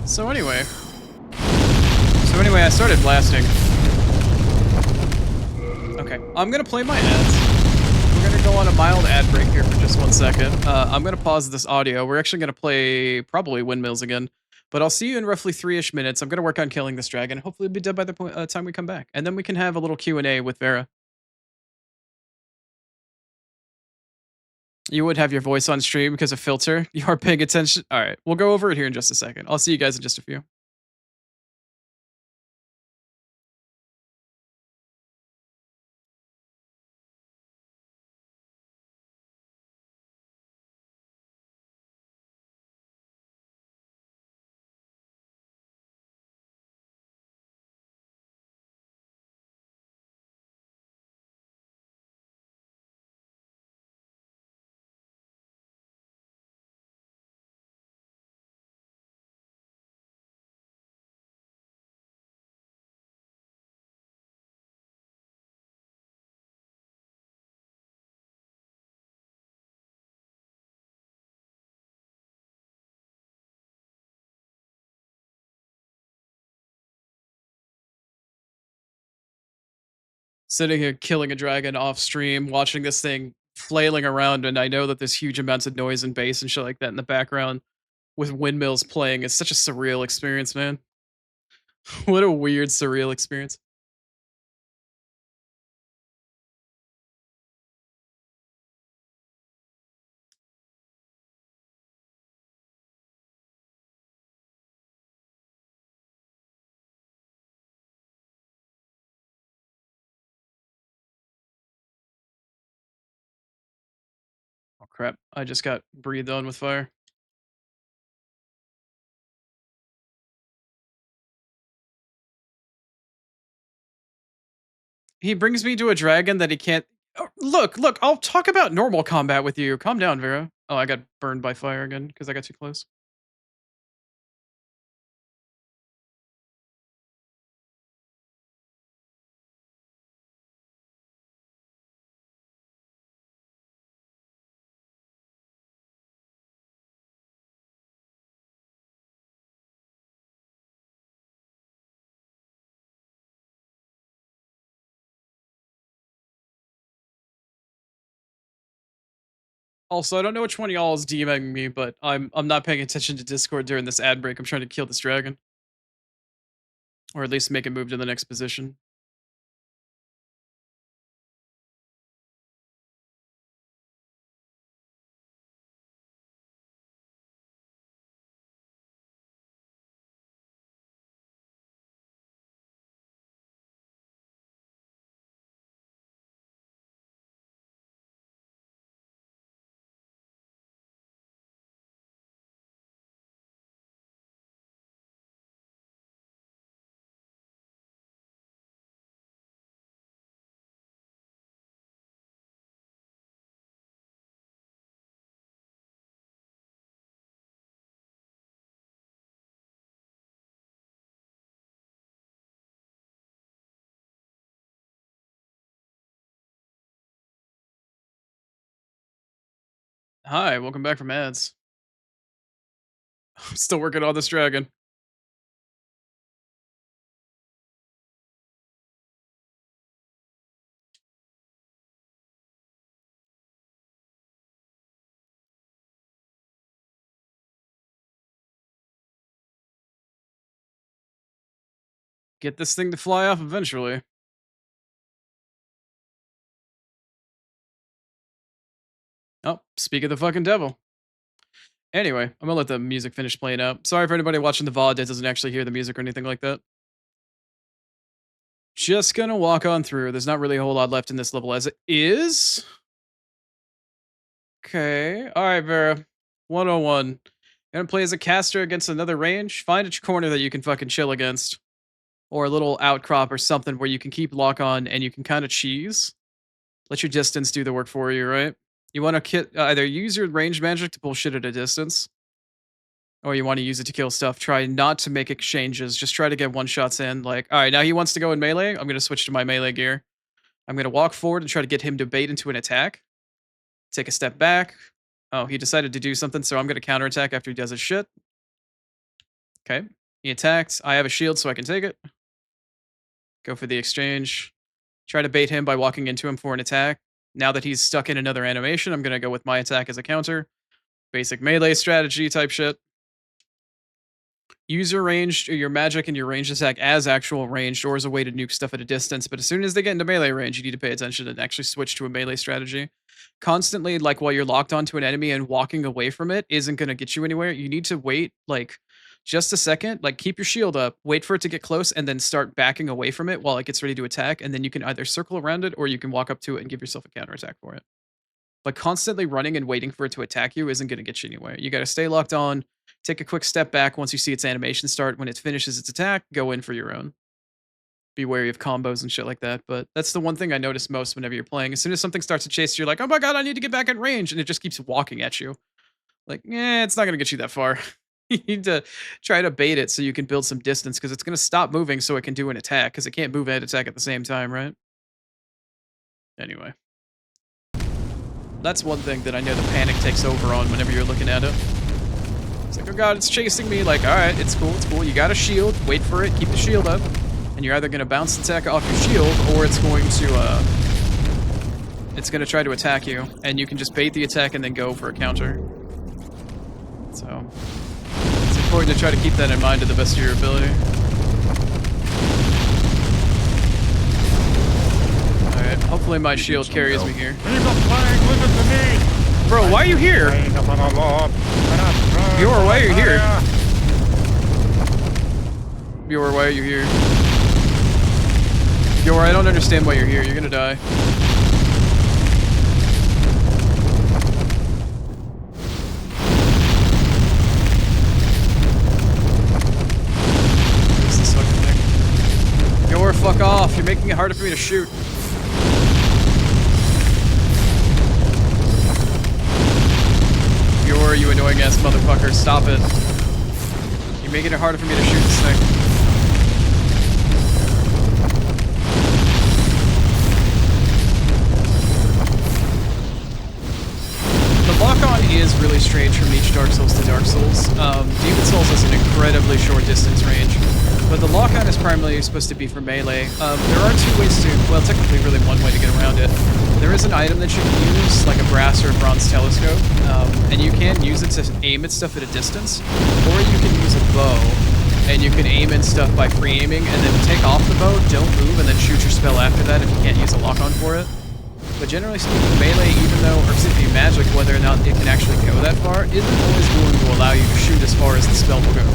So anyway. I started blasting. Okay, I'm gonna play my ads. We're gonna go on a mild ad break here for just 1 second. I'm gonna pause this audio. We're actually gonna play probably windmills again, but I'll see you in roughly 3-ish minutes. I'm gonna work on killing this dragon. Hopefully, it'll be dead by the time we come back, and then we can have a little Q&A with Vera. You would have your voice on stream because of filter. You are paying attention. All right, we'll go over it here in just a second. I'll see you guys in just a few. Sitting here killing a dragon off stream, watching this thing flailing around, and I know that there's huge amounts of noise and bass and shit like that in the background with windmills playing. It's such a surreal experience, man. What a weird, surreal experience. Oh crap! I just got breathed on with fire. He brings me to a dragon that he can't. Oh, look! I'll talk about normal combat with you. Calm down, Vera. Oh, I got burned by fire again because I got too close. Also, I don't know which one of y'all is DMing me, but I'm not paying attention to Discord during this ad break. I'm trying to kill this dragon, or at least make it move to the next position. Hi, welcome back from ads. I'm still working on this dragon. Get this thing to fly off eventually. Oh, speak of the fucking devil. Anyway, I'm gonna let the music finish playing out. Sorry for anybody watching the VOD that doesn't actually hear the music or anything like that. Just gonna walk on through. There's not really a whole lot left in this level as it is. Okay. Alright, Vera. 101. Gonna play as a caster against another range. Find a corner that you can fucking chill against. Or a little outcrop or something where you can keep lock on and you can kind of cheese. Let your distance do the work for you, right? You want to either use your range magic to bullshit at a distance, or you want to use it to kill stuff. Try not to make exchanges. Just try to get one shots in. Like, all right, now he wants to go in melee. I'm going to switch to my melee gear. I'm going to walk forward and try to get him to bait into an attack. Take a step back. Oh, he decided to do something, so I'm going to counterattack after he does his shit. Okay. He attacked. I have a shield, so I can take it. Go for the exchange. Try to bait him by walking into him for an attack. Now that he's stuck in another animation, I'm going to go with my attack as a counter. Basic melee strategy type shit. Use your ranged or your magic and your ranged attack as actual ranged or as a way to nuke stuff at a distance. But as soon as they get into melee range, you need to pay attention and actually switch to a melee strategy. Constantly, like while you're locked onto an enemy and walking away from it isn't going to get you anywhere. You need to wait like just a second, like keep your shield up, wait for it to get close, and then start backing away from it while it gets ready to attack. And then you can either circle around it or you can walk up to it and give yourself a counterattack for it. But constantly running and waiting for it to attack you isn't going to get you anywhere. You got to stay locked on, take a quick step back once you see its animation start. When it finishes its attack, go in for your own. Be wary of combos and shit like that. But that's the one thing I notice most whenever you're playing. As soon as something starts to chase you, you're like, oh my god, I need to get back in range. And it just keeps walking at you. Like, it's not going to get you that far. You need to try to bait it so you can build some distance because it's going to stop moving so it can do an attack because it can't move and attack at the same time, right? Anyway. That's one thing that I know the panic takes over on whenever you're looking at it. It's like, oh god, it's chasing me. Like, alright, it's cool, it's cool. You got a shield, wait for it, keep the shield up. And you're either going to bounce attack off your shield, or it's going to try to attack you. And you can just bait the attack and then go for a counter. So, it's important to try to keep that in mind to the best of your ability. Alright, hopefully my shield carries me here. Bro, why are you here? Bjor, why are you here? Bjor, why are you here? Bjor, I don't understand why you're here. You're gonna die. Where's this fucking thing? Bjor, fuck off. You're making it harder for me to shoot. Bjor, you annoying ass motherfucker. Stop it. You're making it harder for me to shoot this thing. Lock-on is really strange from each Dark Souls to Dark Souls. Demon Souls has an incredibly short distance range, but the lock-on is primarily supposed to be for melee. There are two ways to, well, technically really one way to get around it. There is an item that you can use, like a brass or a bronze telescope, and you can use it to aim at stuff at a distance, or you can use a bow, and you can aim in stuff by free aiming, and then take off the bow, don't move, and then shoot your spell after that if you can't use a lock-on for it. But generally speaking, melee, even though, or excuse me, magic, whether or not it can actually go that far, isn't always going to allow you to shoot as far as the spell will go.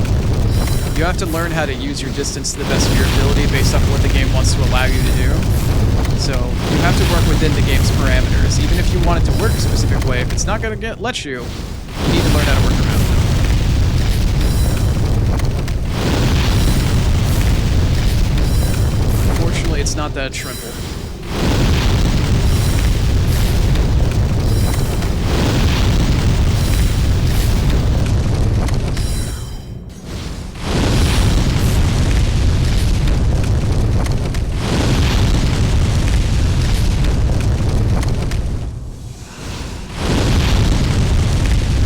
You have to learn how to use your distance to the best of your ability based off what the game wants to allow you to do. So, you have to work within the game's parameters. Even if you want it to work a specific way, if it's not going to let you need to learn how to work around it. Unfortunately, it's not that simple.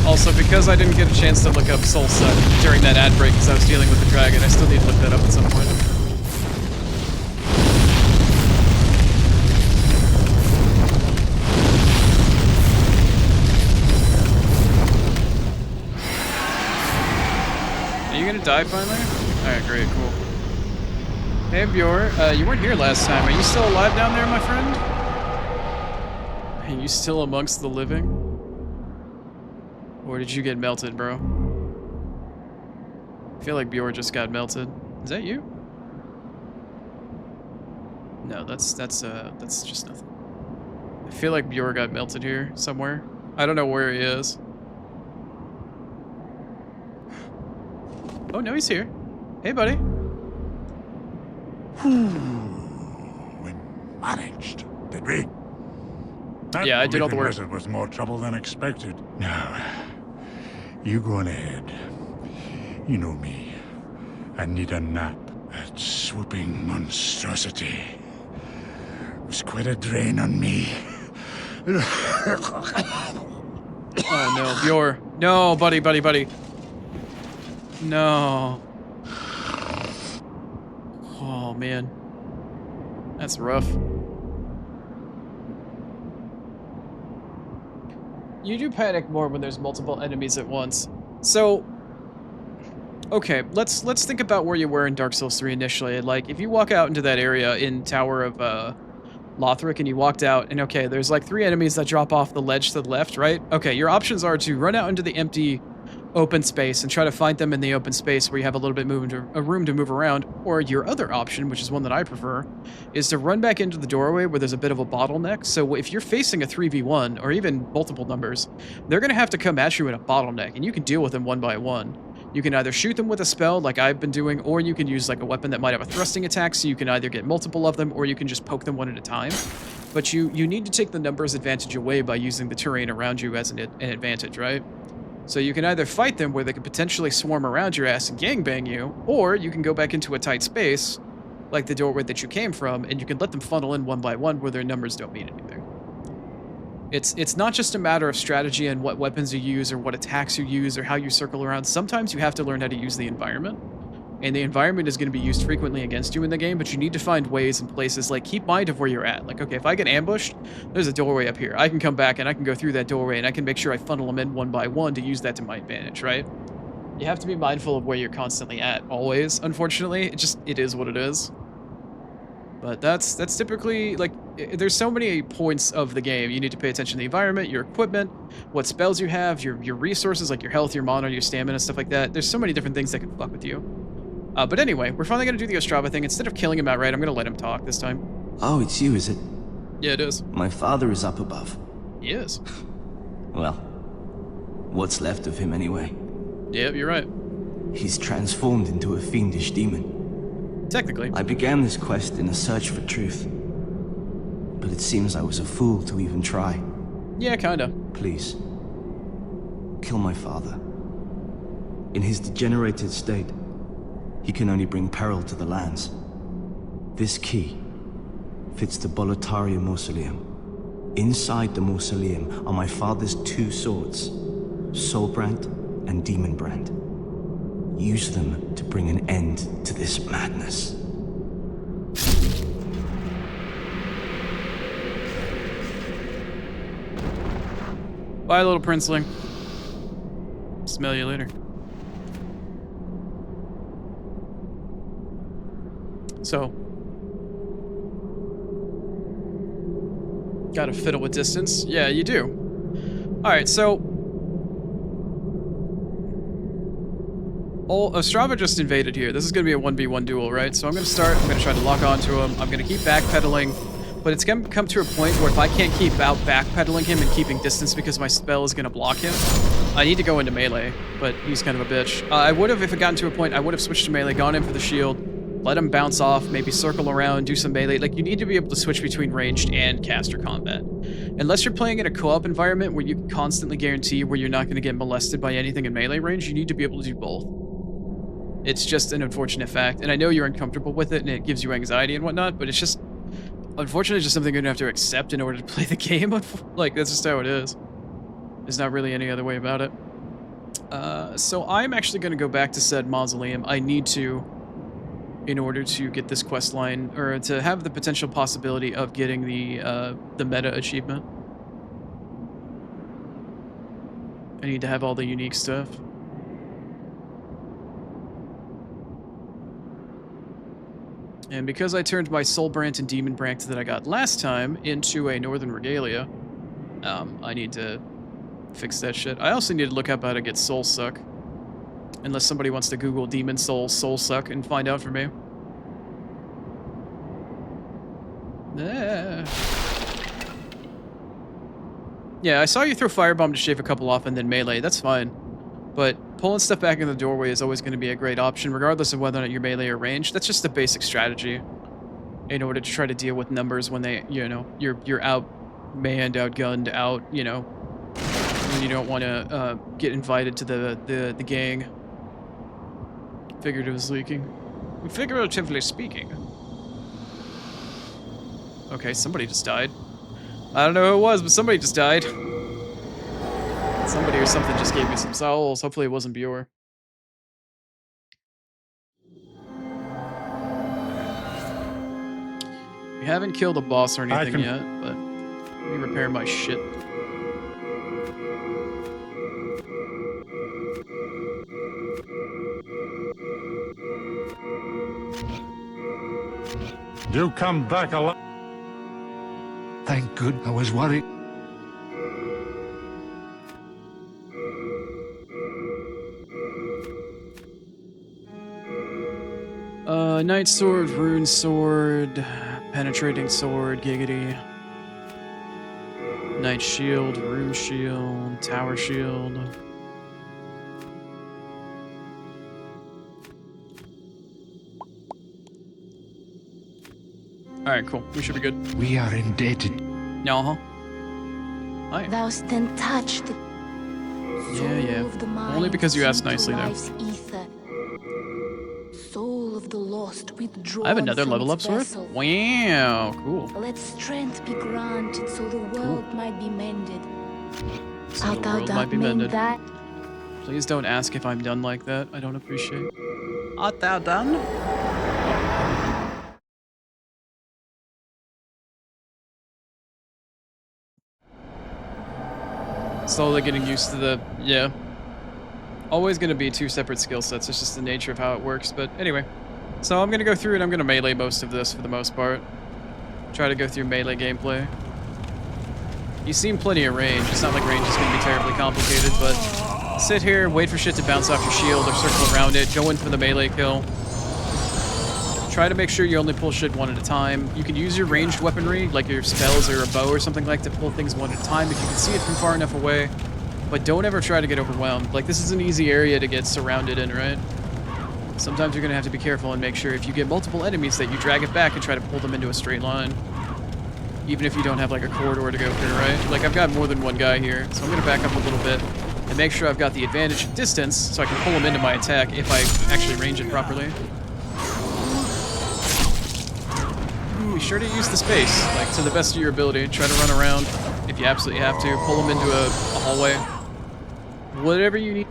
Also, because I didn't get a chance to look up Soul Suck during that ad break because I was dealing with the dragon, I still need to look that up at some point. Are you gonna die finally? Alright, great, cool. Hey, Bjor. You weren't here last time. Are you still alive down there, my friend? Are you still amongst the living? Or did you get melted, bro? I feel like Bjor just got melted. Is that you? No, that's just nothing. I feel like Bjor got melted here somewhere. I don't know where he is. Oh no, he's here. Hey, buddy. We managed, did we? That Yeah, I did all the leaping work. lizard was more trouble than expected. Now, you go on ahead. You know me. I need a nap. That swooping monstrosity was quite a drain on me. Oh no, Bjor. No, buddy. No. Oh man. That's rough. You do panic more when there's multiple enemies at once. So, okay, let's think about where you were in Dark Souls 3 initially. Like, if you walk out into that area in Tower of Lothric and you walked out, and okay, there's like 3 enemies that drop off the ledge to the left, right? Okay, your options are to run out into the empty open space and try to find them in the open space where you have a little bit a room to move around, or your other option, which is one that I prefer, is to run back into the doorway where there's a bit of a bottleneck. So if you're facing a 3v1 or even multiple numbers, they're going to have to come at you in a bottleneck, and you can deal with them one by one. You can either shoot them with a spell like I've been doing, or you can use like a weapon that might have a thrusting attack, so you can either get multiple of them or you can just poke them one at a time. But you need to take the numbers advantage away by using the terrain around you as an advantage, right? So you can either fight them where they could potentially swarm around your ass and gangbang you, or you can go back into a tight space, like the doorway that you came from, and you can let them funnel in one by one where their numbers don't mean anything. It's not just a matter of strategy and what weapons you use or what attacks you use or how you circle around. Sometimes you have to learn how to use the environment. And the environment is going to be used frequently against you in the game, but you need to find ways and places, like keep mind of where you're at. Like, okay, if I get ambushed, there's a doorway up here. I can come back and I can go through that doorway and I can make sure I funnel them in one by one to use that to my advantage, right? You have to be mindful of where you're constantly at, always, unfortunately. It is what it is. But that's typically, like, there's so many points of the game. You need to pay attention to the environment, your equipment, what spells you have, your resources, like your health, your mana, your stamina, stuff like that. There's so many different things that can fuck with you. But anyway, we're finally going to do the Ostrava thing. Instead of killing him outright, I'm going to let him talk this time. Oh, it's you, is it? Yeah, it is. My father is up above. He is. Well, what's left of him anyway? Yep, you're right. He's transformed into a fiendish demon. Technically. I began this quest in a search for truth. But it seems I was a fool to even try. Yeah, kinda. Please. Kill my father. In his degenerated state, he can only bring peril to the lands. This key fits the Boletaria mausoleum. Inside the mausoleum are my father's 2 swords, Soulbrand and Demonbrand. Use them to bring an end to this madness. Bye, little princeling. Smell you later. So, gotta fiddle with distance. Yeah, you do. Alright, so Ostrava just invaded here. This is gonna be a 1v1 duel, right? So I'm gonna start, I'm gonna try to lock onto him. I'm gonna keep backpedaling, but it's gonna come to a point where if I can't keep out backpedaling him and keeping distance because my spell is gonna block him, I need to go into melee, but he's kind of a bitch. I would have, if it gotten to a point, I would have switched to melee, gone in for the shield, let him bounce off, maybe circle around, do some melee. Like, you need to be able to switch between ranged and caster combat. Unless you're playing in a co-op environment where you can constantly guarantee where you're not going to get molested by anything in melee range, you need to be able to do both. It's just an unfortunate fact, and I know you're uncomfortable with it and it gives you anxiety and whatnot, but it's just, unfortunately, just something you're going to have to accept in order to play the game. Like, that's just how it is. There's not really any other way about it. So I'm actually going to go back to said mausoleum. I need to, in order to get this quest line, or to have the potential possibility of getting the meta achievement. I need to have all the unique stuff. And because I turned my Soul Brand and Demon Brand that I got last time into a Northern Regalia, I need to fix that shit. I also need to look up how to get Soul Suck. Unless somebody wants to Google Demon Soul Soul Suck and find out for me. Yeah, I saw you throw Firebomb to shave a couple off and then melee. That's fine. But pulling stuff back in the doorway is always going to be a great option, regardless of whether or not you're melee or ranged. That's just a basic strategy in order to try to deal with numbers when they, you know, you're outmanned, outgunned, out, you know, when you don't want to get invited to the gang. Figuratively speaking. Okay, somebody just died. I don't know who it was, but somebody just died. Somebody or something just gave me some souls. Hopefully it wasn't Bjor. We haven't killed a boss or anything yet, but let me repair my shit. You come back alive. Thank good. I was worried. Night Sword, Rune Sword, Penetrating Sword, Giggity. Night Shield, Rune Shield, Tower Shield. Alright, cool. We should be good. We are indebted. Uh-huh. Hi. Thou then touch the Yeah. of the mind, Only because you asked nicely, though. life's ether. Soul of the lost withdrawn I have another from level up its sword? vessel. Wow, cool. Let strength be granted so the world might be mended. So Art the thou world done might be mend mended. that? Please don't ask if I'm done like that. I don't appreciate. Art thou done? Slowly getting used to the, yeah. Always going to be two separate skill sets. It's just the nature of how it works. But anyway, so I'm going to go through and I'm going to melee most of this for the most part. Try to go through melee gameplay. You seem plenty of range. It's not like range is going to be terribly complicated, but sit here, wait for shit to bounce off your shield or circle around it, go in for the melee kill. Try to make sure you only pull shit one at a time. You can use your ranged weaponry, like your spells or a bow or something like, to pull things one at a time if you can see it from far enough away. But don't ever try to get overwhelmed. Like, this is an easy area to get surrounded in, right? Sometimes you're going to have to be careful and make sure if you get multiple enemies that you drag it back and try to pull them into a straight line. Even if you don't have, like, a corridor to go through, right? Like, I've got more than one guy here, so I'm going to back up a little bit and make sure I've got the advantage of distance so I can pull him into my attack if I actually range it properly. Be sure to use the space, like, to the best of your ability. Try to run around if you absolutely have to. Pull them into a hallway. Whatever you need.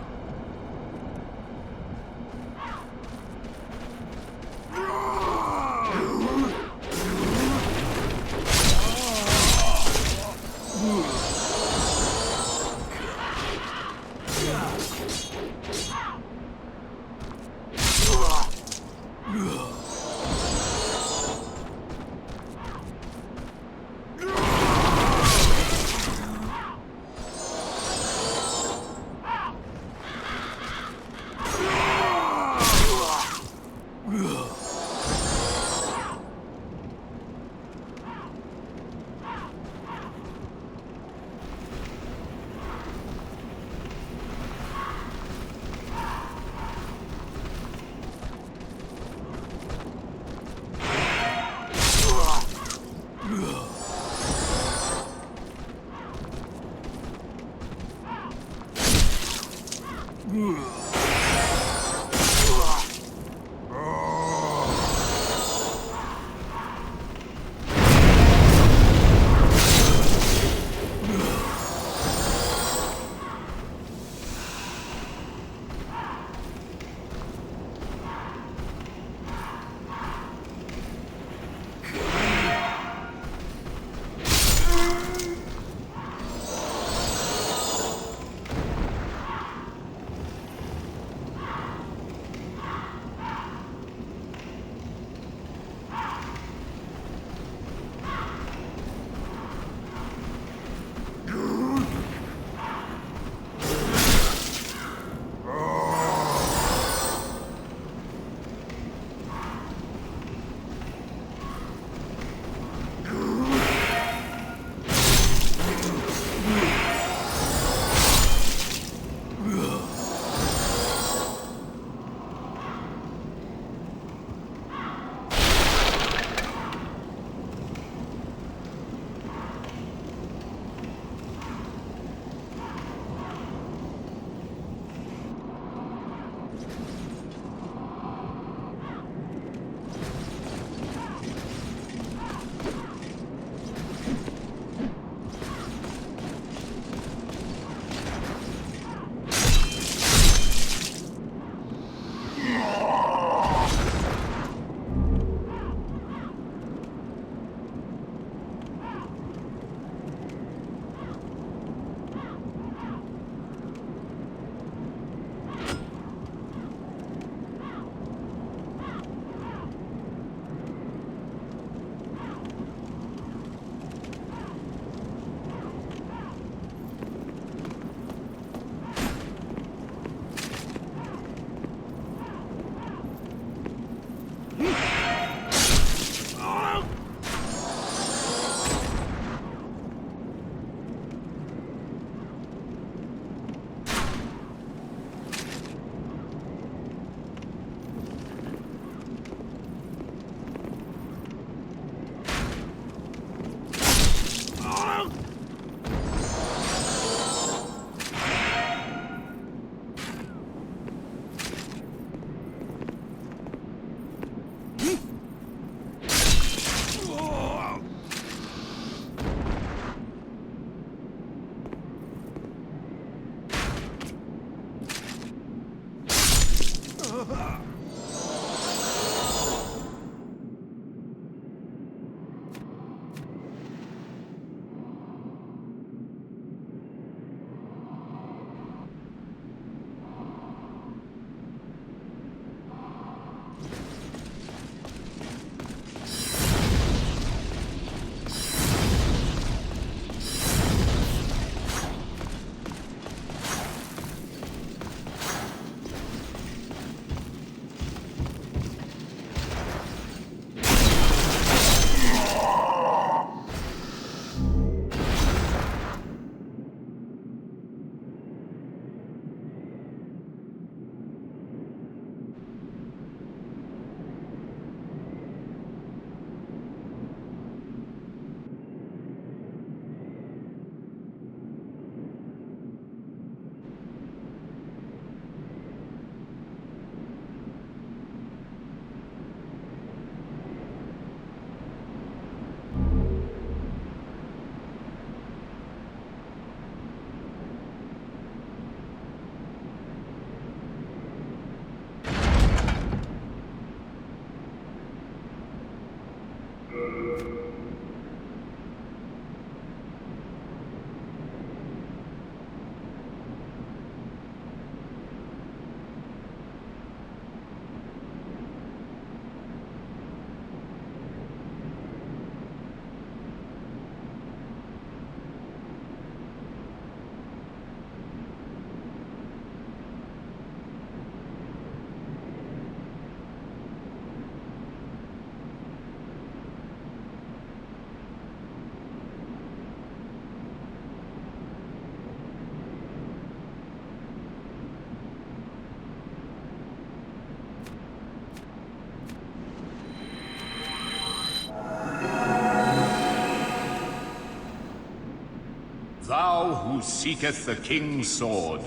who seeketh the king's sword.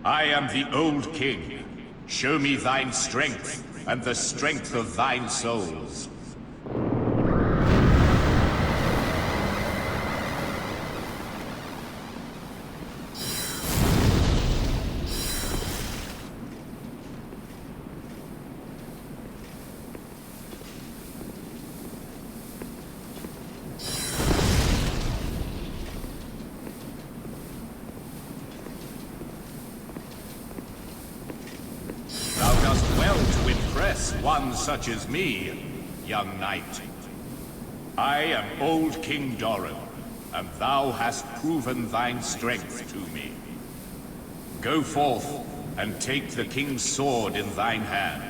I am the old king. Show me thine strength, and the strength of thine souls. One such as me, young knight. I am old King Doran, and thou hast proven thine strength to me. Go forth, and take the king's sword in thine hand.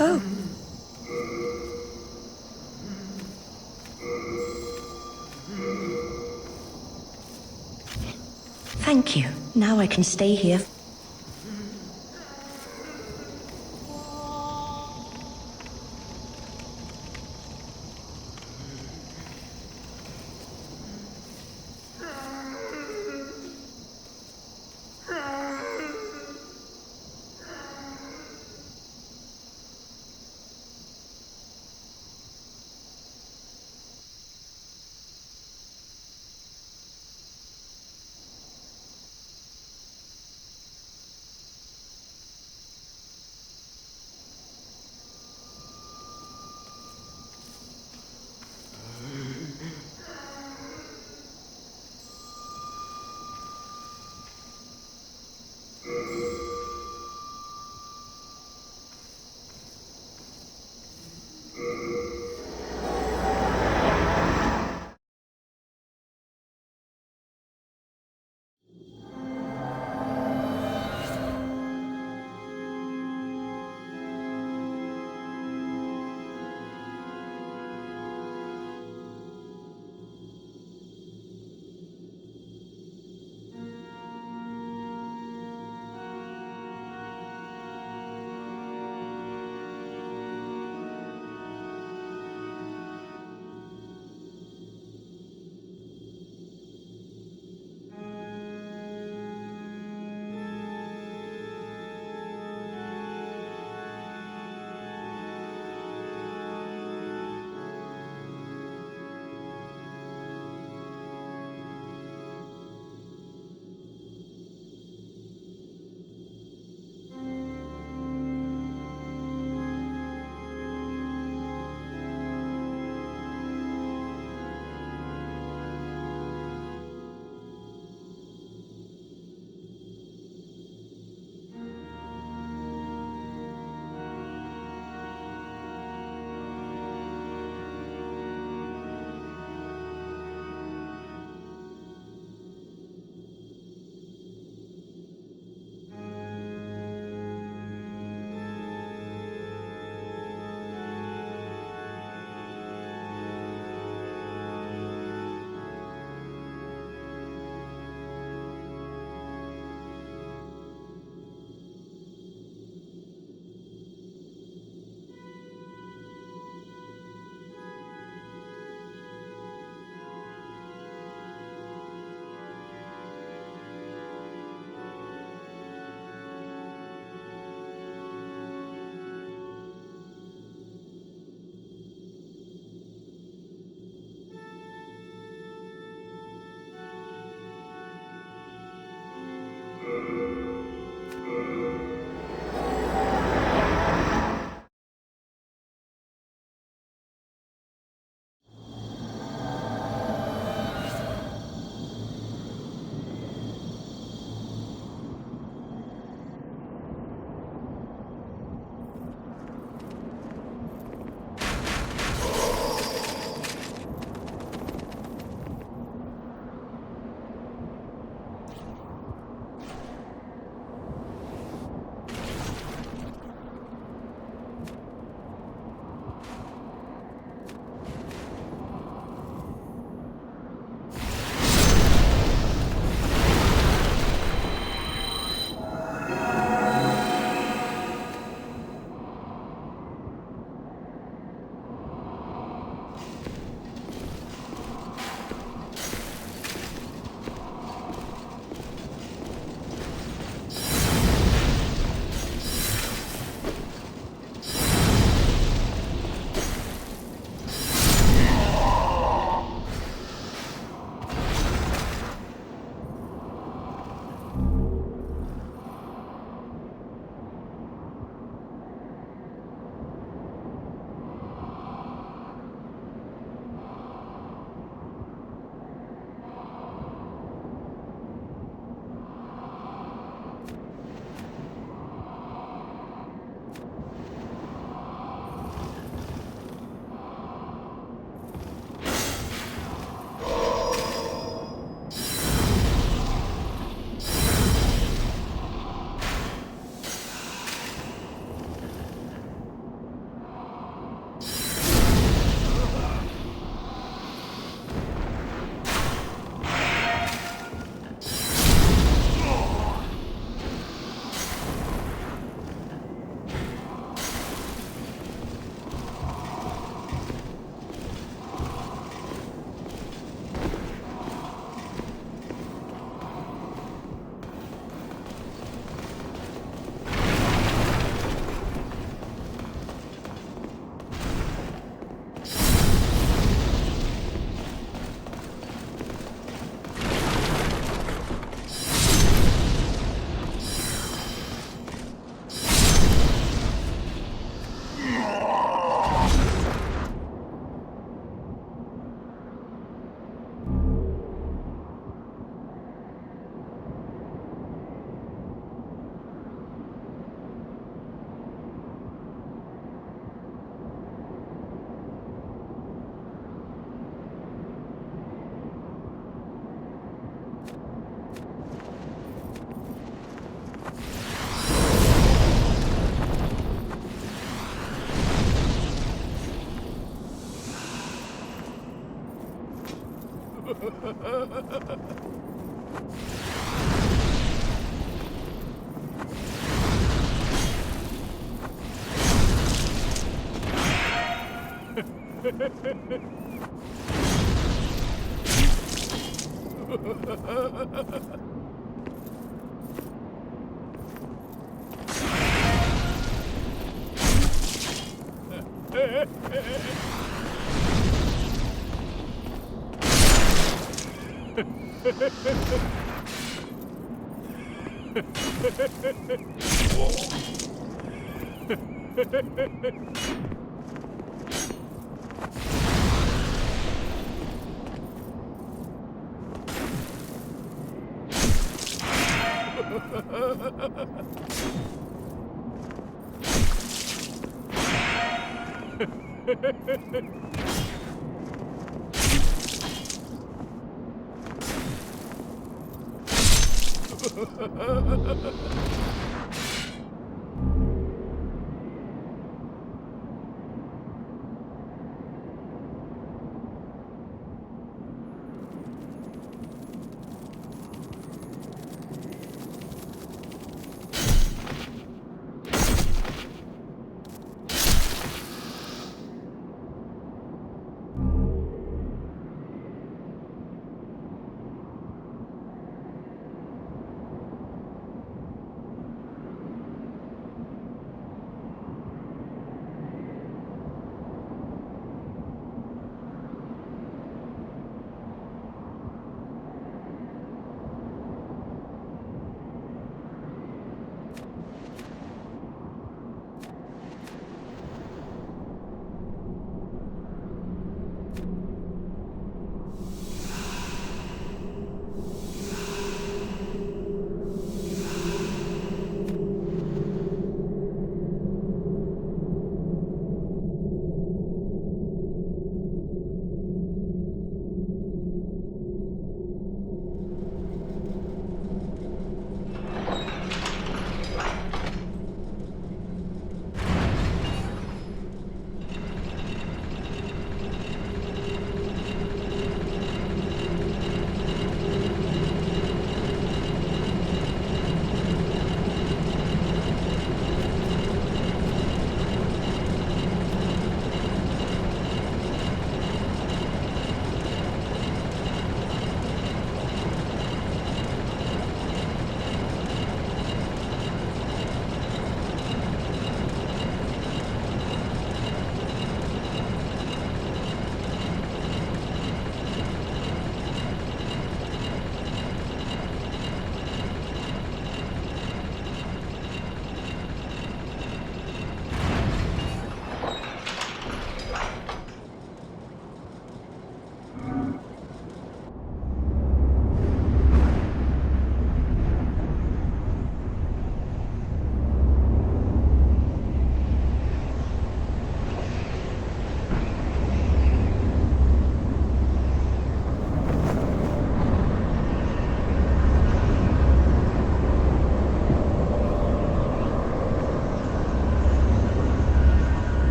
Oh. Thank you. Now I can stay here.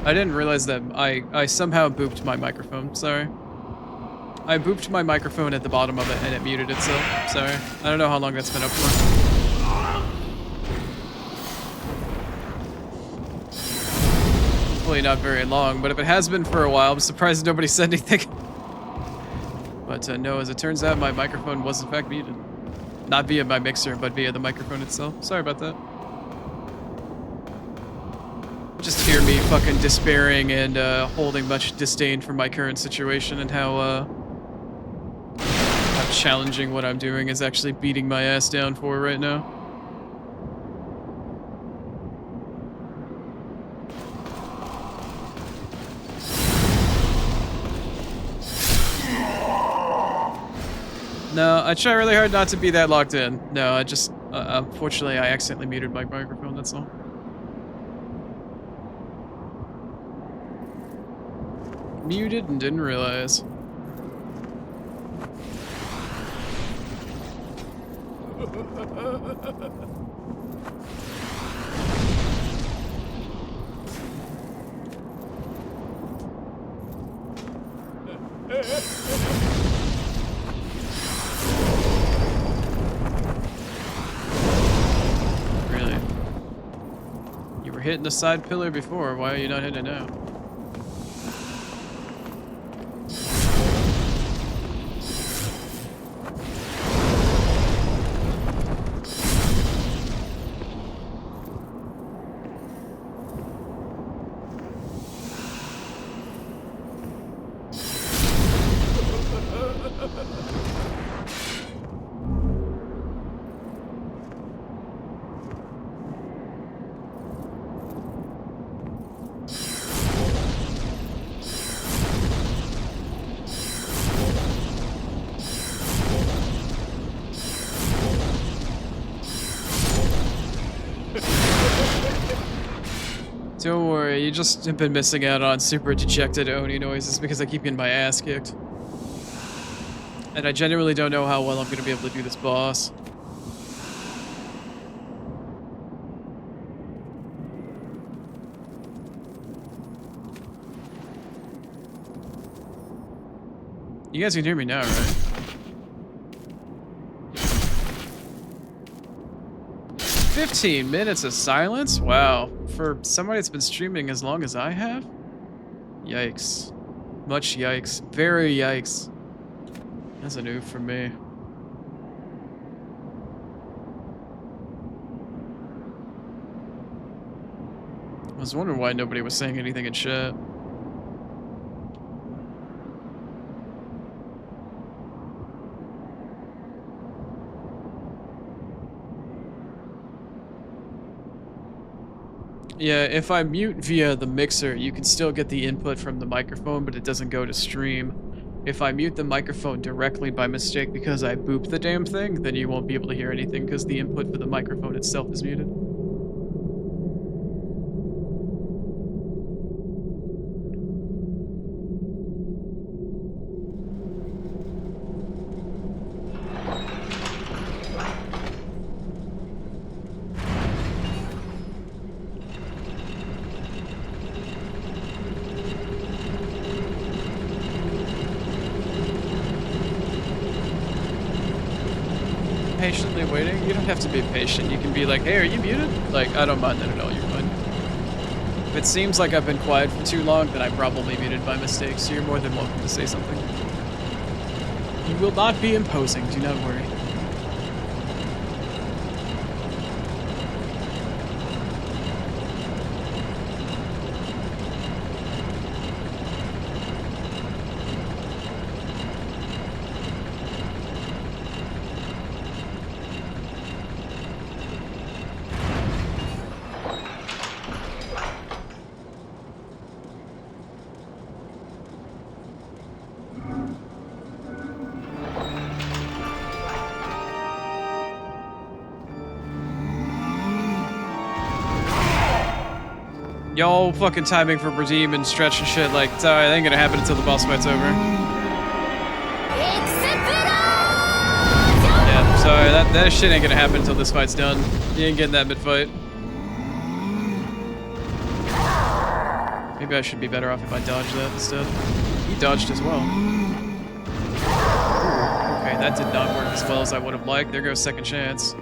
I didn't realize that I somehow booped my microphone. Sorry. I booped my microphone at the bottom of it and it muted itself. Sorry. I don't know how long that's been up for. Hopefully not very long, but if it has been for a while, I'm surprised nobody said anything. But no, as it turns out, my microphone was in fact muted. Not via my mixer, but via the microphone itself. Sorry about that. Just hear me fucking despairing and holding much disdain for my current situation and how challenging what I'm doing is actually beating my ass down for right now. No, I try really hard not to be that locked in. No, I just, unfortunately, I accidentally muted my microphone, that's all. Muted and didn't realize. Really? You were hitting the side pillar before, why are you not hitting it now? Don't worry, you just have been missing out on super dejected Oni noises because I keep getting my ass kicked. And I genuinely don't know how well I'm going to be able to do this boss. You guys can hear me now, right? 15 minutes of silence? Wow. For somebody that's been streaming as long as I have? Yikes. Much yikes. Very yikes. That's a new for me. I was wondering why nobody was saying anything in chat. Yeah, if I mute via the mixer, you can still get the input from the microphone, but it doesn't go to stream. If I mute the microphone directly by mistake because I booped the damn thing, then you won't be able to hear anything because the input for the microphone itself is muted. Patiently waiting? You don't have to be patient. You can be like, hey, are you muted? Like, I don't mind that at all. You're fine. If it seems like I've been quiet for too long, then I probably muted by mistake, so you're more than welcome to say something. You will not be imposing, do not worry. Y'all fucking timing for redeem and stretch and shit, like, sorry, that ain't gonna happen until the boss fight's over. Yeah, sorry, that shit ain't gonna happen until this fight's done. You ain't getting that mid-fight. Maybe I should be better off if I dodge that instead. He dodged as well. Okay, that did not work as well as I would have liked. There goes second chance.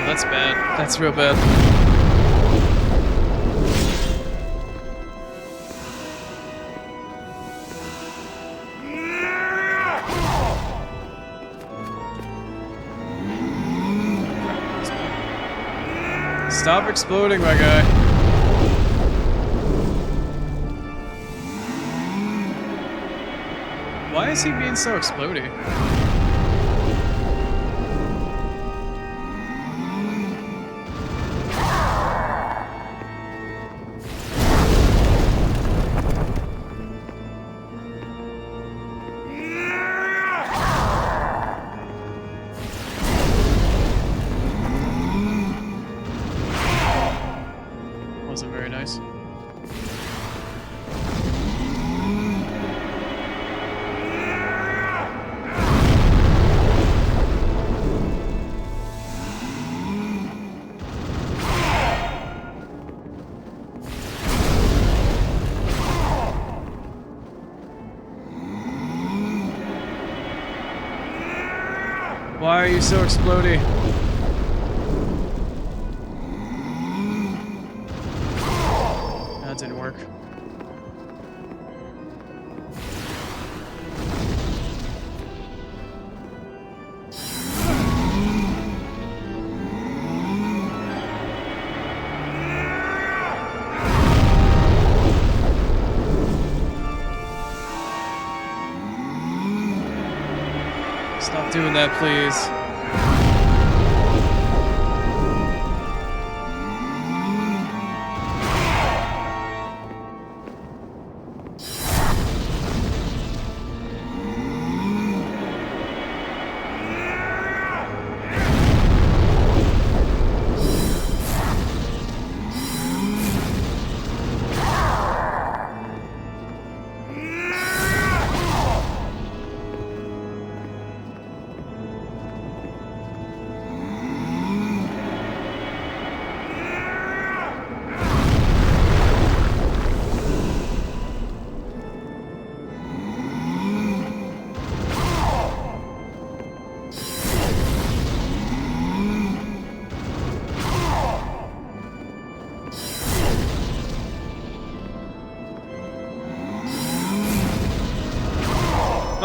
That's bad. That's real bad. Stop exploding, my guy. Why is he being so explodey? Wasn't very nice. Why are you so explodey? That didn't work. Stop doing that, please.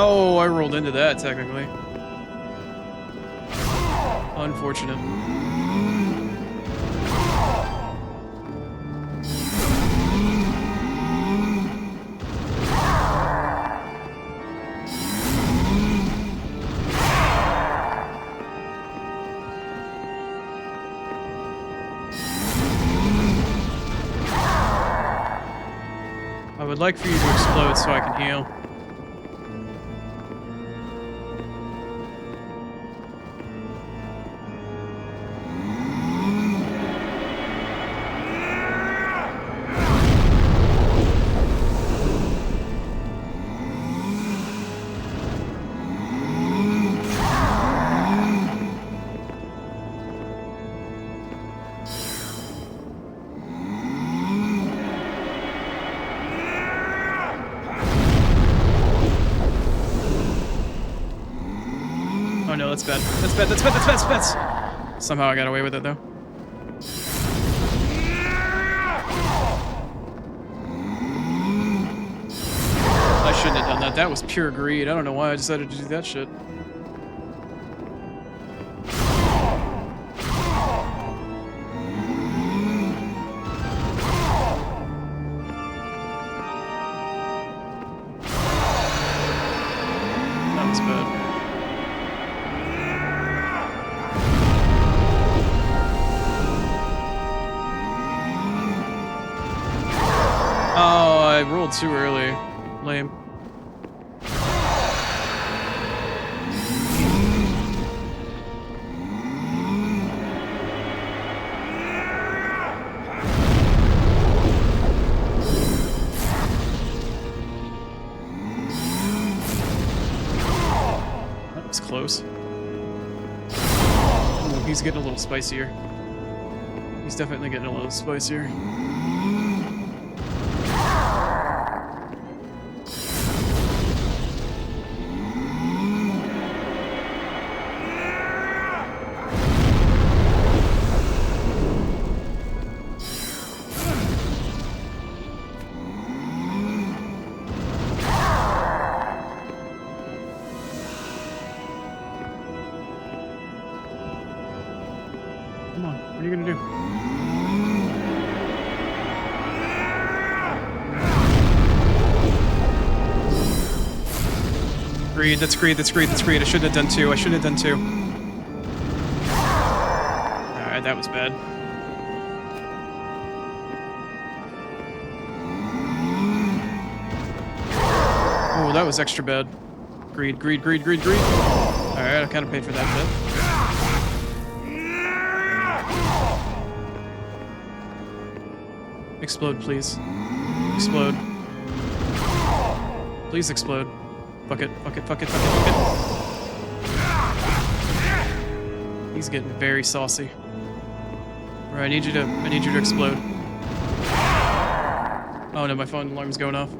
Oh, I rolled into that, technically. Unfortunate. I would like for you to explode so I can heal. Oh no, that's bad. That's bad, that's bad, that's bad, that's bad. Somehow I got away with it though. I shouldn't have done that. That was pure greed. I don't know why I decided to do that shit. That was bad. Oh, I rolled too early. Lame. That was close. Ooh, he's getting a little spicier. He's definitely getting a little spicier. Come on, what are you gonna do? Greed, that's greed, that's greed, that's greed. I shouldn't have done two. I shouldn't have done two. Alright, that was bad. Oh, that was extra bad. Greed, greed, greed, greed, greed. Alright, I kind of paid for that bit. Explode, please. Explode. Please explode. Fuck it, fuck it, fuck it, fuck it, fuck it. He's getting very saucy. Alright, I need you to explode. Oh no, my phone alarm's going off.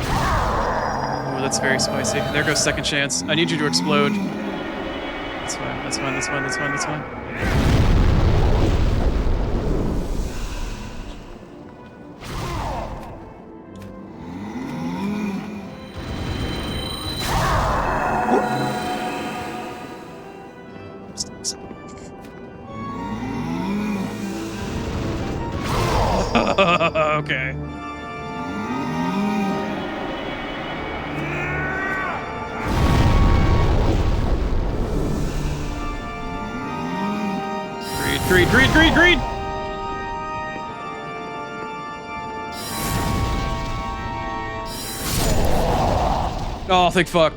Oh, that's very spicy. There goes second chance. I need you to explode. That's fine, that's fine, that's fine, that's fine, that's fine. Okay. Greed, greed, greed, greed, greed! Oh, thank fuck.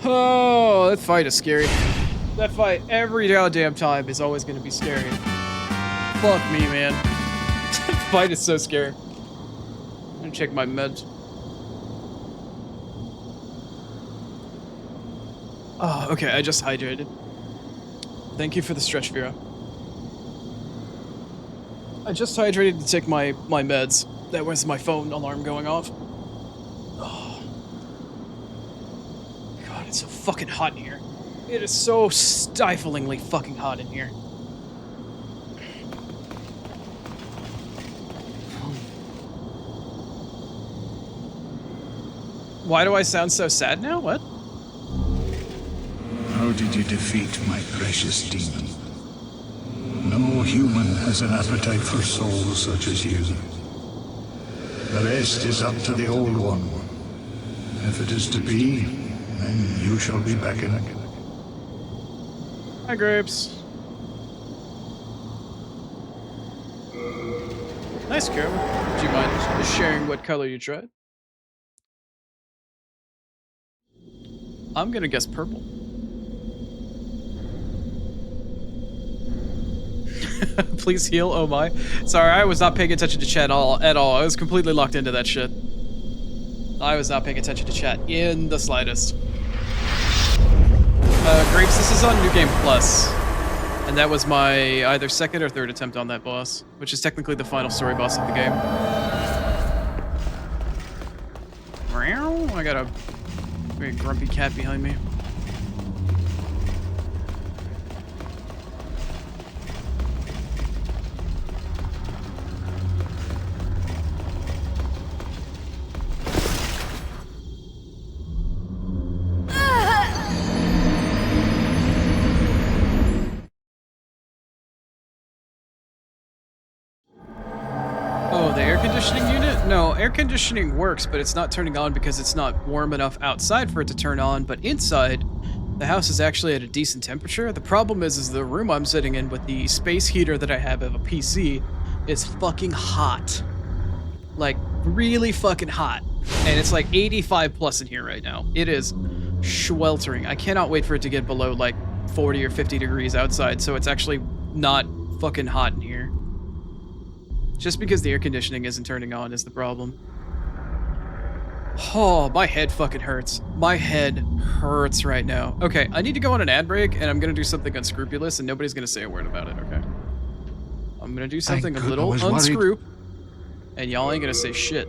Oh, that fight is scary. That fight every goddamn time is always gonna be scary. Fuck me, man. That fight is so scary. I'm gonna check my meds. Oh, okay, I just hydrated. Thank you for the stretch, Vera. I just hydrated to take my meds. That was my phone alarm going off. Oh. God, it's so fucking hot in here. It is so stiflingly fucking hot in here. Why do I sound so sad now? What? How did you defeat my precious demon? No human has an appetite for souls such as you. The rest is up to the Old One. If it is to be, then you shall be beckoned. Hi, Grapes. Nice, Carol. Do you mind sharing what color you tried? I'm gonna guess purple. Please heal. Oh my. Sorry, I was not paying attention to chat at all. I was completely locked into that shit. I was not paying attention to chat in the slightest. Grapes, this is on New Game Plus, and that was my either second or third attempt on that boss, which is technically the final story boss of the game. I got a very grumpy cat behind me. Oh, the air conditioning unit? No, air conditioning works, but it's not turning on because it's not warm enough outside for it to turn on, but inside, the house is actually at a decent temperature. The problem is the room I'm sitting in with the space heater that I have of a PC is fucking hot. Like, really fucking hot. And it's like 85 plus in here right now. It is sweltering. I cannot wait for it to get below like 40 or 50 degrees outside, so it's actually not fucking hot in here. Just because the air conditioning isn't turning on is the problem. Oh, my head fucking hurts. My head hurts right now. Okay, I need to go on an ad break, and I'm gonna do something unscrupulous, and nobody's gonna say a word about it, okay? I'm gonna do something a little unscrew, and y'all ain't gonna say shit.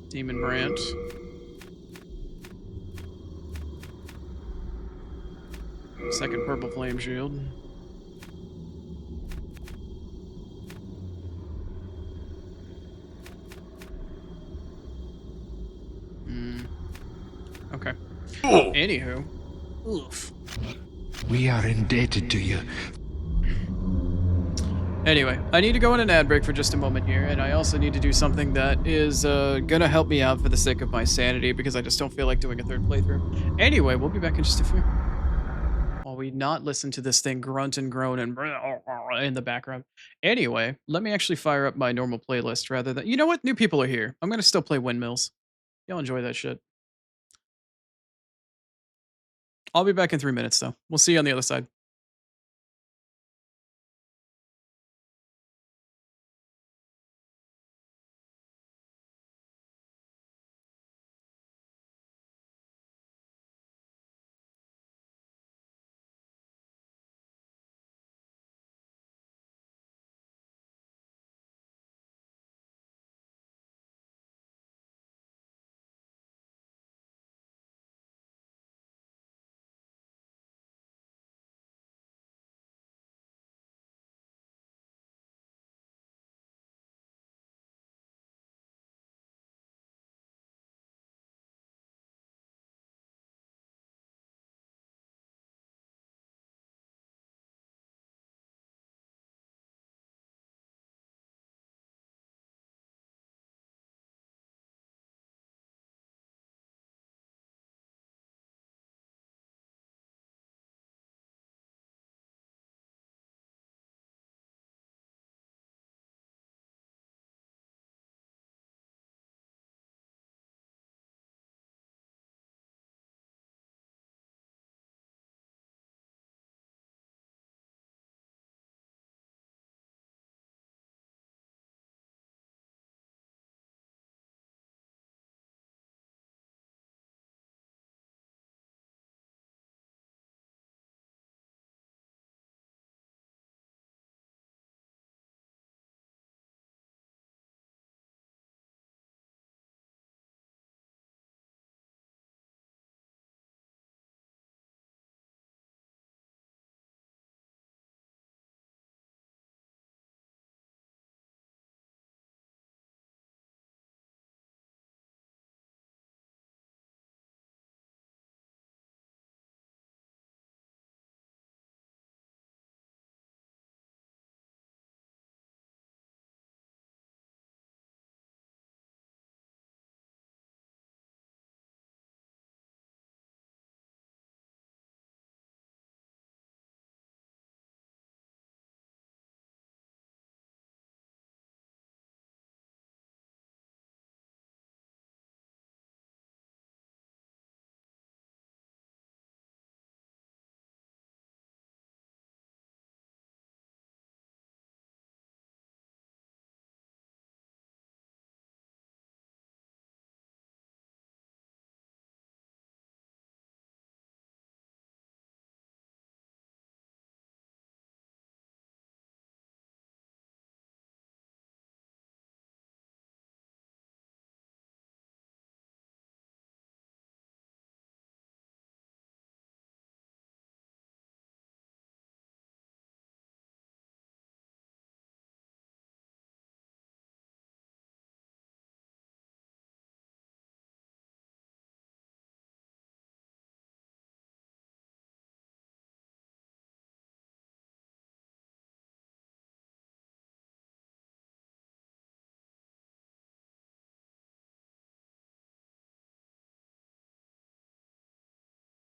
Demon Brand. Second purple flame shield. Okay. Anywho. Oof. We are indebted to you. Anyway, I need to go on an ad break for just a moment here, and I also need to do something that is gonna help me out for the sake of my sanity, because I just don't feel like doing a third playthrough. Anyway, we'll be back in just a few. While we not listen to this thing grunt and groan and in the background. Anyway, let me actually fire up my normal playlist rather than... You know what? New people are here. I'm gonna still play Windmills. Y'all enjoy that shit. I'll be back in 3 minutes, though. We'll see you on the other side.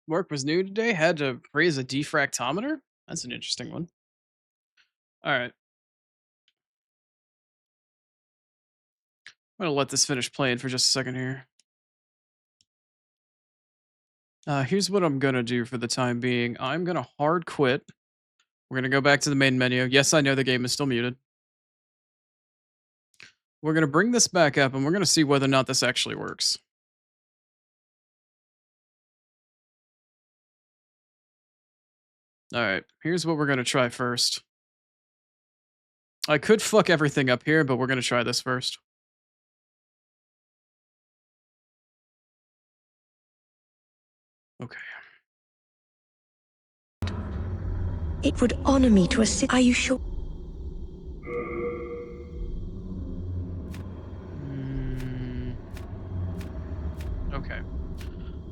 Work was new today. Had to raise a diffractometer. That's an interesting one. All right. I'm gonna let this finish playing for just a second here. Here's what I'm gonna do for the time being. I'm gonna hard quit. We're gonna go back to the main menu. Yes, I know the game is still muted. We're gonna bring this back up and we're gonna see whether or not this actually works. All right, here's what we're gonna try first. I could fuck everything up here, but we're gonna try this first. Okay. It would honor me to assist. Are you sure? Okay.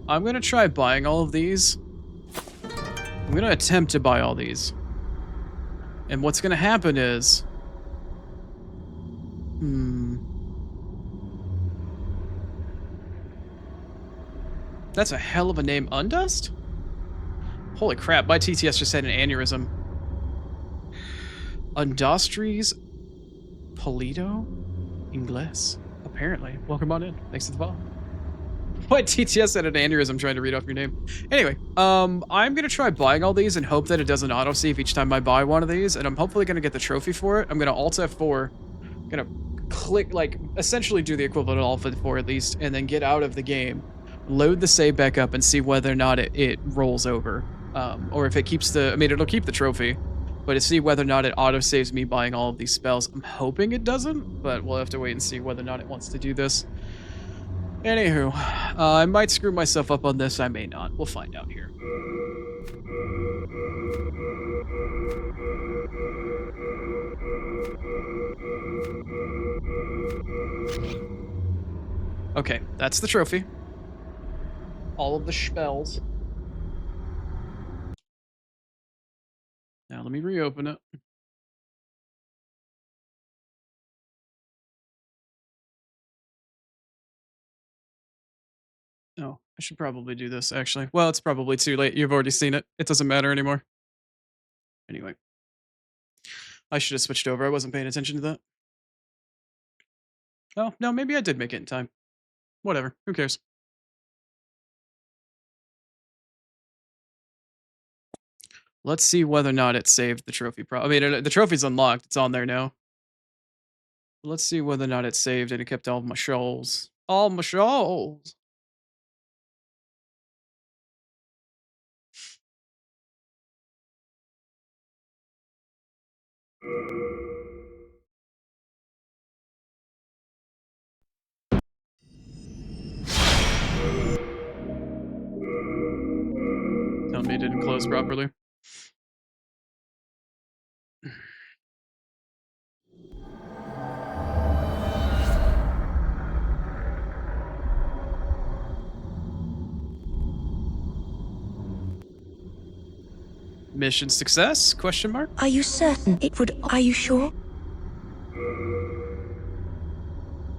I'm gonna try buying all of these. I'm gonna attempt to buy all these. And what's gonna happen is... That's a hell of a name. Undust? Holy crap, my TTS just had an aneurysm. Undustries Polito? Ingles? Apparently. Welcome on in. Thanks for the follow. My TTS had an aneurysm trying to read off your name. Anyway, I'm gonna try buying all these and hope that it doesn't autosave each time I buy one of these, and I'm hopefully gonna get the trophy for it. I'm gonna Alt F4, gonna click, like, essentially do the equivalent of Alt F4 at least, and then get out of the game, load the save back up, and see whether or not it rolls over. Or if it keeps the, I mean, it'll keep the trophy, but to see whether or not it autosaves me buying all of these spells. I'm hoping it doesn't, but we'll have to wait and see whether or not it wants to do this. Anywho, I might screw myself up on this, I may not. We'll find out here. Okay, that's the trophy. All of the spells. Now let me reopen it. Oh, I should probably do this, actually. Well, it's probably too late. You've already seen it. It doesn't matter anymore. Anyway. I should have switched over. I wasn't paying attention to that. Oh, no, maybe I did make it in time. Whatever. Who cares? Let's see whether or not it saved the trophy. I mean, the trophy's unlocked. It's on there now. Let's see whether or not it saved and it kept all of my shoals. All my shoals. Tell me it didn't close properly. Mission success? Question mark? Are you certain it would? Are you sure?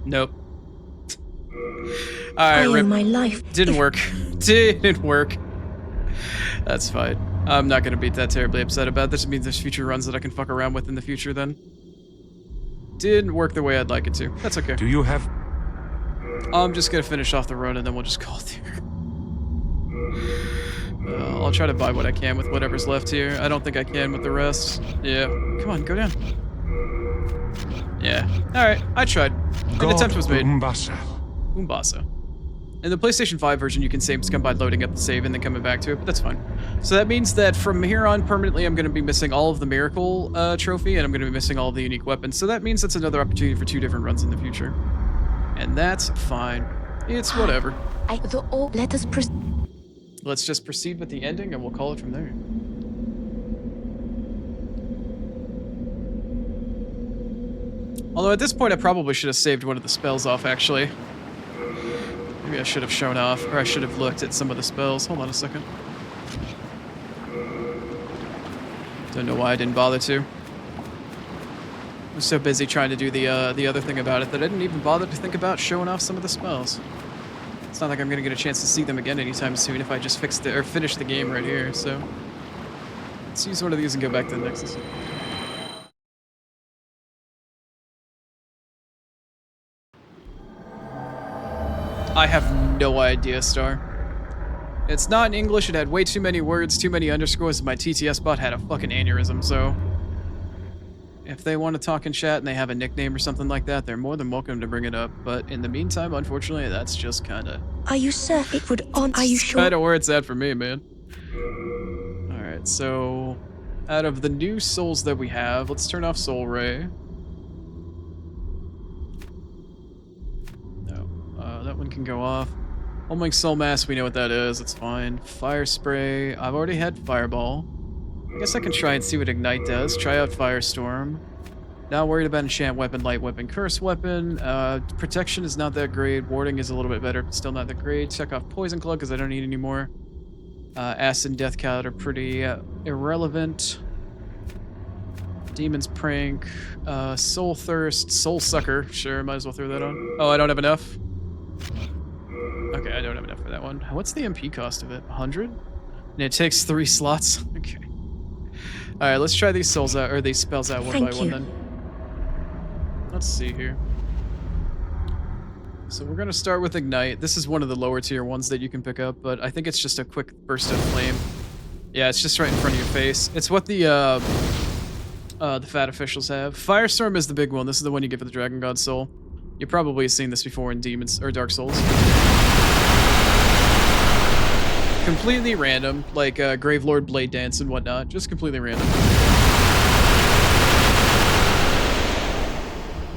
Nope. Alright, rip. My life. Didn't work. Didn't work. That's fine. I'm not gonna be that terribly upset about this. It means there's future runs that I can fuck around with in the future then. Didn't work the way I'd like it to. That's okay. Do you have... I'm just gonna finish off the run and then we'll just call it there. I'll try to buy what I can with whatever's left here. I don't think I can with the rest. Yeah. Come on, go down. Yeah. Alright, I tried. An attempt was made. Umbasa. In the PlayStation 5 version, you can save scum by loading up the save and then coming back to it, but that's fine. So that means that from here on, permanently, I'm going to be missing all of the Miracle trophy, and I'm going to be missing all of the unique weapons. So that means that's another opportunity for 2 different runs in the future. And that's fine. It's whatever. Let us proceed. Let's just proceed with the ending, and we'll call it from there. Although at this point, I probably should have saved one of the spells off, actually. Maybe I should have shown off, or I should have looked at some of the spells. Hold on a second. Don't know why I didn't bother to. I was so busy trying to do the other thing about it that I didn't even bother to think about showing off some of the spells. It's not like I'm gonna get a chance to see them again anytime soon if I just finish the game right here, so. Let's use one of these and go back to the Nexus. I have no idea, Star. It's not in English, it had way too many words, too many underscores, and my TTS bot had a fucking aneurysm, so... If they want to talk in chat and they have a nickname or something like that, they're more than welcome to bring it up, but in the meantime, unfortunately, that's just kinda... Are you certain it would on? Are you sure? Kinda where it's at for me, man. Alright, so... Out of the new souls that we have, let's turn off Soul Ray. No, that one can go off. Homing Soul Mass, we know what that is, it's fine. Fire Spray, I've already had Fireball. I guess I can try and see what Ignite does. Try out Firestorm. Not worried about Enchant Weapon, Light Weapon, Curse Weapon. Protection is not that great. Warding is a little bit better, but still not that great. Check off Poison Club because I don't need any more. Acid and Death Count are pretty irrelevant. Demon's Prank. Soul Thirst. Soul Sucker. Sure, might as well throw that on. Oh, I don't have enough? Okay, I don't have enough for that one. What's the MP cost of it? 100? And it takes 3 slots? Okay. Alright, let's try these souls out, or these spells out one by one then. Let's see here. So we're gonna start with Ignite. This is one of the lower tier ones that you can pick up, but I think it's just a quick burst of flame. Yeah, it's just right in front of your face. It's what the fat officials have. Firestorm is the big one. This is the one you get for the Dragon God Soul. You've probably seen this before in Demons or Dark Souls. Completely random, like Gravelord Blade Dance and whatnot. Just completely random.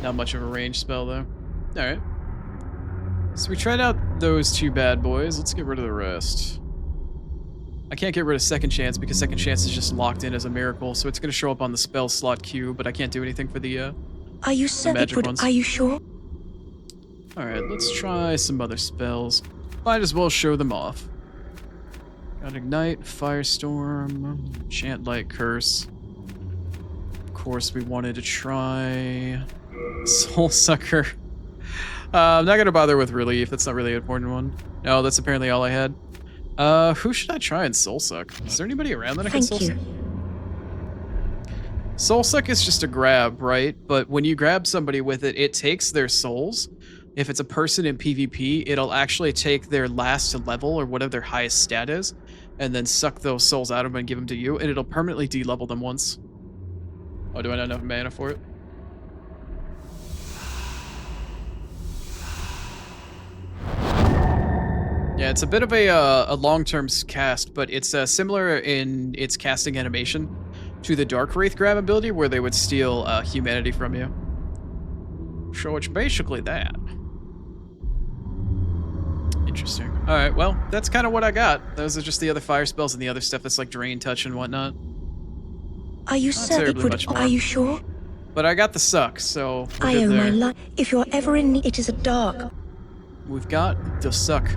Not much of a range spell though. Alright. So we tried out those 2 bad boys. Let's get rid of the rest. I can't get rid of Second Chance because Second Chance is just locked in as a miracle, so it's going to show up on the spell slot queue, but I can't do anything for the Are you certain? ones. Are you sure? Alright, let's try some other spells. Might as well show them off. Got Ignite, Firestorm, Chant Light, Curse. Of course, we wanted to try Soul Sucker. I'm not gonna bother with Relief. That's not really an important one. No, that's apparently all I had. Who should I try in Soul Suck? Is there anybody around that I can Soul Suck? Soul Suck is just a grab, right? But when you grab somebody with it, it takes their souls. If it's a person in PvP, it'll actually take their last level or whatever their highest stat is, and then suck those souls out of them and give them to you, and it'll permanently de-level them once. Oh, do I not have enough mana for it? Yeah, it's a bit of a long-term cast, but it's similar in its casting animation to the Dark Wraith grab ability, where they would steal humanity from you. So it's basically that. Interesting. Alright, well, that's kind of what I got. Those are just the other fire spells and the other stuff that's like Drain Touch and whatnot. Are you certain? Are you sure? But I got the Suck, so we're I good owe there. my life. If you're ever in need, it is a dark. We've got the Suck.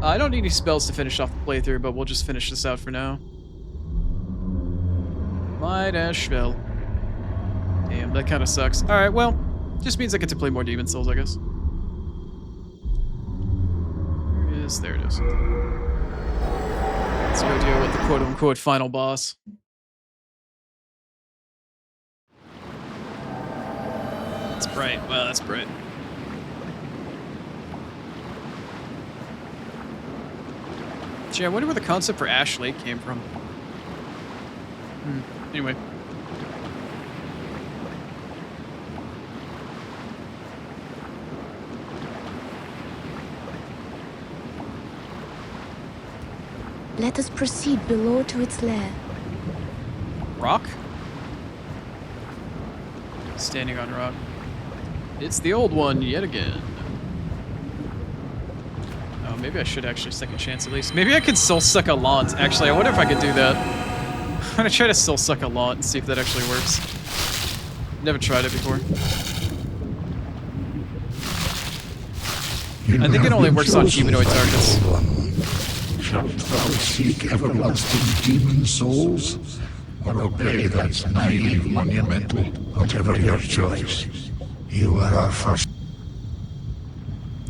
I don't need any spells to finish off the playthrough, but we'll just finish this out for now. Might as well. Damn, that kind of sucks. Alright, well, just means I get to play more Demon Souls, I guess. There it is. Let's go deal with the quote-unquote final boss. That's bright. Wow, that's bright. Gee, I wonder where the concept for Ash Lake came from. Anyway. Let us proceed below to its lair. Rock? Standing on rock. It's the old one yet again. Oh, maybe I should actually Second Chance at least. Maybe I could Soul Suck a Launt. Actually, I wonder if I could do that. I'm gonna try to Soul Suck a Launt and see if that actually works. Never tried it before. I think it only works on humanoid targets. Shalt thou seek everlasting demon souls, or obey that naive monumental, whatever your choice? You are our first.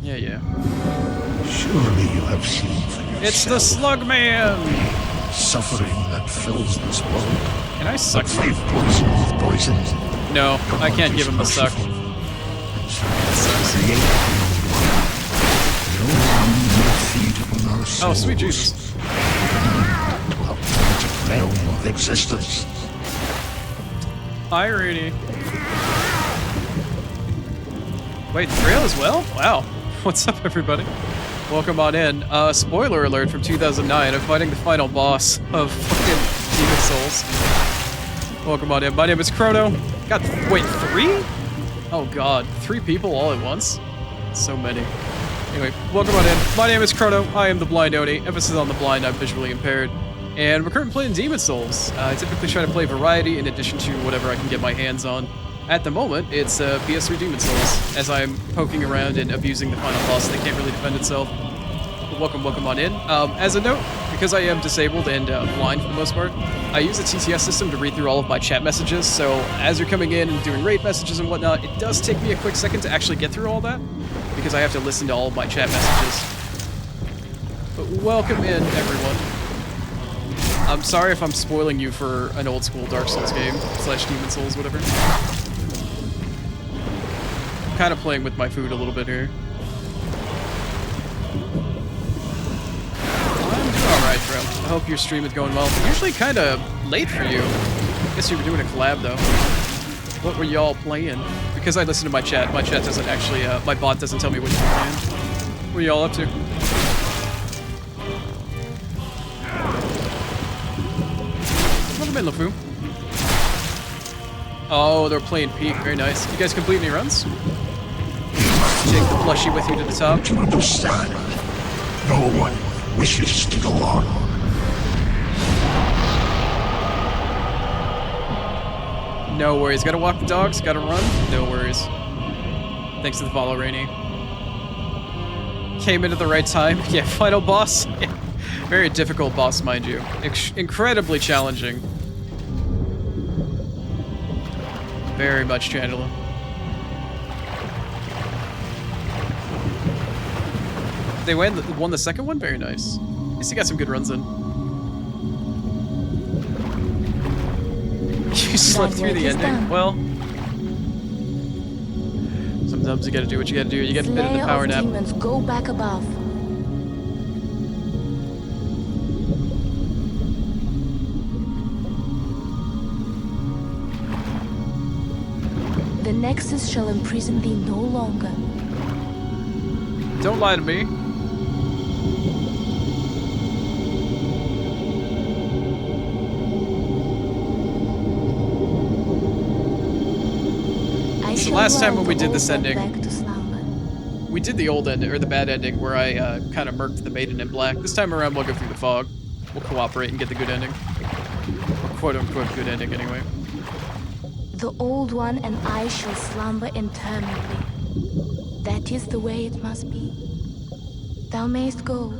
Yeah. Surely you have seen for yourself. It's the Slug Man! Suffering that fills this world. Can I suck? But faith poison with poison. No, I can't give him the suck. Oh, sweet Jesus. Realm of existence. Hi, Rudy. Wait, Trail as well? Wow. What's up, everybody? Welcome on in. Spoiler alert from 2009. I'm fighting the final boss of fucking Demon Souls. Welcome on in. My name is Chrono. Wait, 3? Oh god, 3 people all at once? So many. Anyway, welcome on in. My name is Chrono. I am the blind Oni. Emphasis on the blind, I'm visually impaired. And we're currently playing Demon Souls. I typically try to play variety in addition to whatever I can get my hands on. At the moment, it's PS3 Demon Souls, as I'm poking around and abusing the final boss that can't really defend itself. But welcome on in. As a note, because I am disabled and blind for the most part, I use the TTS system to read through all of my chat messages, so as you're coming in and doing raid messages and whatnot, it does take me a quick second to actually get through all that, because I have to listen to all of my chat messages. But welcome in, everyone. I'm sorry if I'm spoiling you for an old school Dark Souls game, / Demon Souls, whatever. I'm kind of playing with my food a little bit here. I'm doing alright, bro. I hope your stream is going well. Usually kind of late for you. I guess you were doing a collab, though. What were y'all playing? Because I listen to my chat doesn't actually, my bot doesn't tell me what you're playing. What are y'all up to? Welcome in, LeFou. Oh, they're playing Peak. Very nice. You guys complete any runs? Take the plushie with you to the top. To understand, no one wishes to go on. No worries. Gotta walk the dogs, gotta run. No worries. Thanks to the follow, Rainy. Came in at the right time. Yeah, final boss. Very difficult boss, mind you. Incredibly challenging. Very much challenging. They won the second one? Very nice. At least you got some good runs in. You slept through the ending? Well, sometimes you gotta do what you gotta do. You gotta fit in the power nap. Demons, go back above. The Nexus shall imprison thee no longer. Don't lie to me. So last time when we did this ending, we did the old ending, or the bad ending, where I kind of murked the Maiden in Black. This time around, we'll go through the fog. We'll cooperate and get the good ending. Or quote-unquote good ending, anyway. The Old One and I shall slumber interminably. That is the way it must be. Thou mayst go.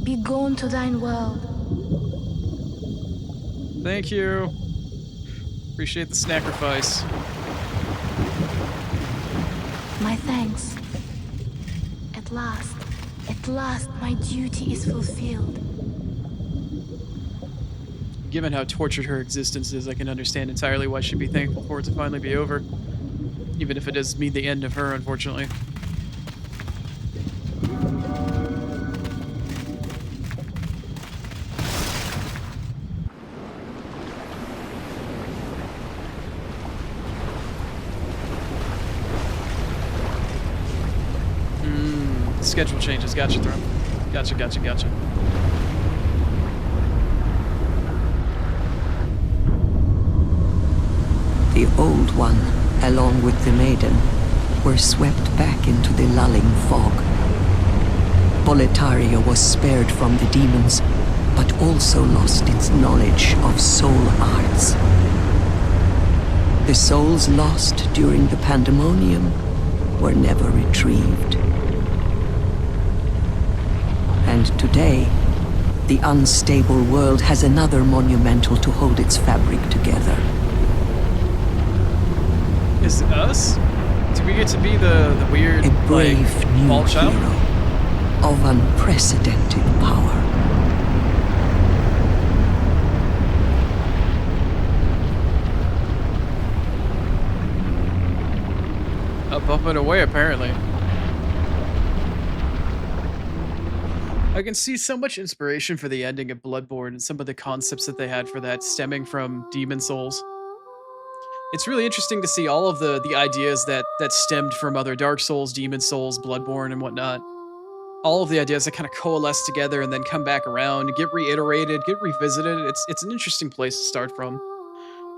Be gone to thine world. Thank you. Appreciate the sacrifice. My thanks. At last, my duty is fulfilled. Given how tortured her existence is, I can understand entirely why she'd be thankful for it to finally be over. Even if it does mean the end of her, unfortunately. Schedule changes. Gotcha, Throne. Gotcha. The Old One, along with the Maiden, were swept back into the lulling fog. Boletaria was spared from the demons, but also lost its knowledge of soul arts. The souls lost during the pandemonium were never retrieved. And today, the unstable world has another monumental to hold its fabric together. Is it us? Do we get to be the weird, A brave like, new bald child? hero, of unprecedented power. Up and away, apparently. I can see so much inspiration for the ending of Bloodborne and some of the concepts that they had for that stemming from Demon Souls. It's really interesting to see all of the ideas that stemmed from other Dark Souls, Demon Souls, Bloodborne, and whatnot. All of the ideas that kind of coalesce together and then come back around, get reiterated, get revisited. It's an interesting place to start from.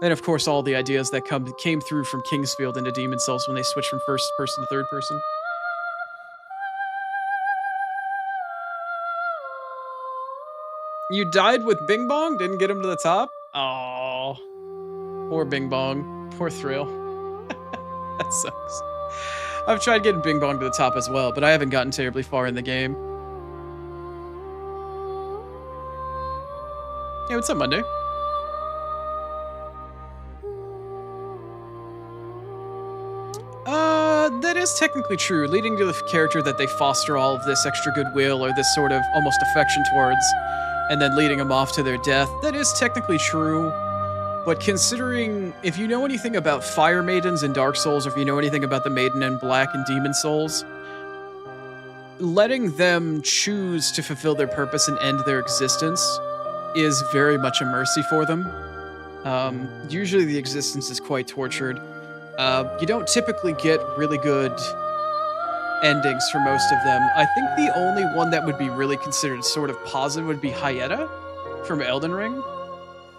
Then, of course, all the ideas that came through from Kingsfield into Demon Souls when they switched from first person to third person. You died with Bing Bong? Didn't get him to the top? Oh, poor Bing Bong. Poor Thrill. That sucks. I've tried getting Bing Bong to the top as well, but I haven't gotten terribly far in the game. Hey, what's up, Monday? That is technically true, leading to the character that they foster all of this extra goodwill or this sort of almost affection towards, and then leading them off to their death. That is technically true, but considering, if you know anything about Fire Maidens in Dark Souls, or if you know anything about the Maiden in Black in Demon Souls, letting them choose to fulfill their purpose and end their existence is very much a mercy for them. Usually the existence is quite tortured. You don't typically get really good endings for most of them. I think the only one that would be really considered sort of positive would be Hyetta from Elden Ring.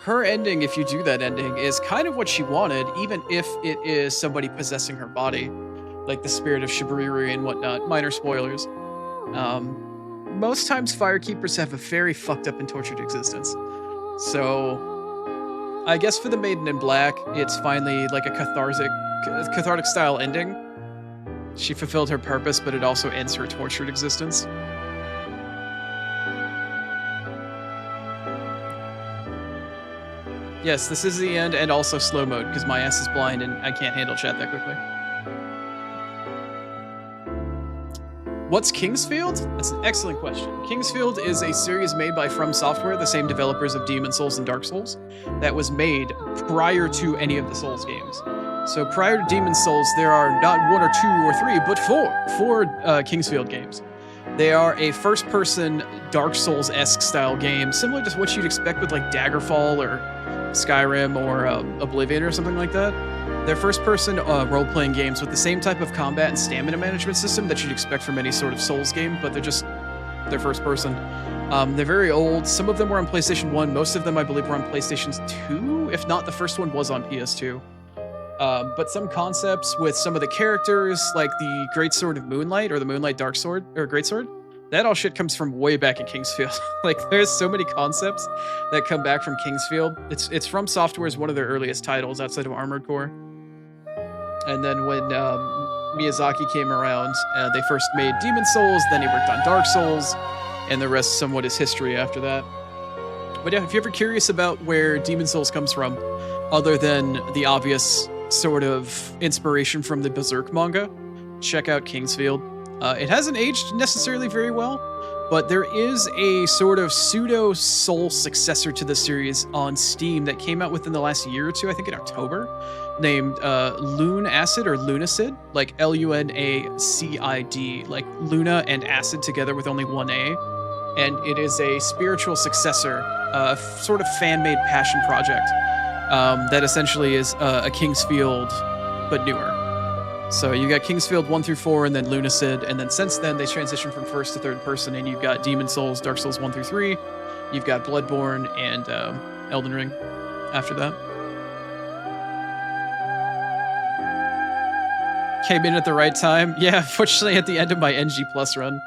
Her ending, if you do that ending, is kind of what she wanted, even if it is somebody possessing her body, like the spirit of Shibariri and whatnot. Minor spoilers. Most times Firekeepers have a very fucked up and tortured existence. So I guess for the Maiden in Black, it's finally like a cathartic style ending. She fulfilled her purpose, but it also ends her tortured existence. Yes, this is the end, and also slow mode, because my ass is blind and I can't handle chat that quickly. What's Kingsfield? That's an excellent question. Kingsfield is a series made by From Software, the same developers of Demon Souls and Dark Souls, that was made prior to any of the Souls games. So prior to Demon Souls, there are not one or two or three, but four Kingsfield games. They are a first-person Dark Souls-esque style game, similar to what you'd expect with like Daggerfall or Skyrim or Oblivion or something like that. They're first-person role-playing games with the same type of combat and stamina management system that you'd expect from any sort of Souls game, but they're first-person. They're very old. Some of them were on PlayStation 1. Most of them, I believe, were on PlayStation 2. If not, the first one was on PS2. But some concepts with some of the characters, like the Great Sword of Moonlight or the Moonlight Dark Sword or Great Sword, that all shit comes from way back in Kingsfield. Like, there's so many concepts that come back from Kingsfield. It's From Software's one of their earliest titles outside of Armored Core. And then when Miyazaki came around, they first made Demon Souls, then he worked on Dark Souls, and the rest somewhat is history after that. But yeah, if you're ever curious about where Demon Souls comes from, other than the obvious sort of inspiration from the Berserk manga, check out Kingsfield. It hasn't aged necessarily very well, but there is a sort of pseudo-soul successor to the series on Steam that came out within the last year or two, I think in October, named Lune Acid or Lunacid, like Lunacid, like Luna and Acid together with only one A. And it is a spiritual successor, sort of fan-made passion project that essentially is a Kingsfield, but newer. So you got Kingsfield 1 through 4, and then Lunacid, and then since then they transitioned from first to third person, and you've got Demon Souls, Dark Souls 1 through 3, you've got Bloodborne, and Elden Ring after that. Came in at the right time. Yeah, fortunately at the end of my NG Plus run,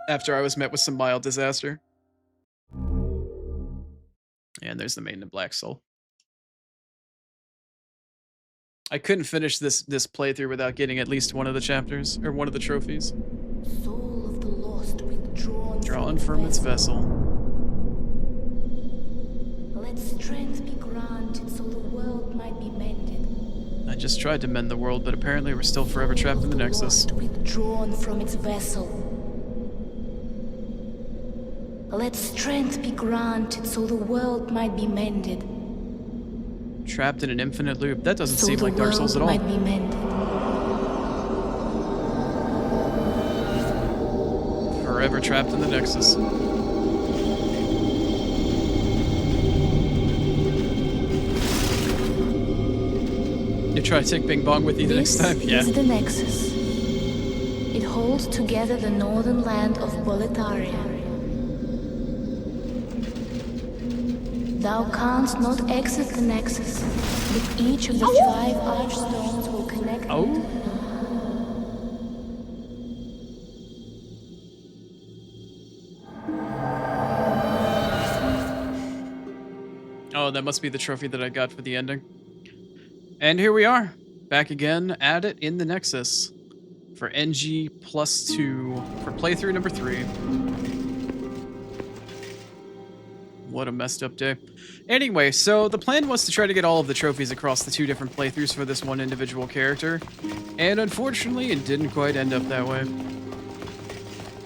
after I was met with some mild disaster. And there's the Maiden in Black Soul. I couldn't finish this playthrough without getting at least one of the chapters, or one of the trophies. Soul of the lost Drawn from its vessel. Let strength be granted so the world might be mended. I just tried to mend the world, but apparently we're still forever trapped in the Nexus. Withdrawn from its vessel. Let strength be granted so the world might be mended. Trapped in an infinite loop. That doesn't So seem the like Dark Souls at world all. might be mended. Forever trapped in the Nexus. You try to take Bing Bong with you the next time? Yeah. This is the Nexus. It holds together the northern land of Boletaria. Thou canst not exit the Nexus, but each of the 5 archstones will connect. Oh? Oh, that must be the trophy that I got for the ending. And here we are, back again at it in the Nexus for NG +2 for playthrough number 3. What a messed up day. Anyway, so the plan was to try to get all of the trophies across the 2 different playthroughs for this one individual character, and unfortunately it didn't quite end up that way.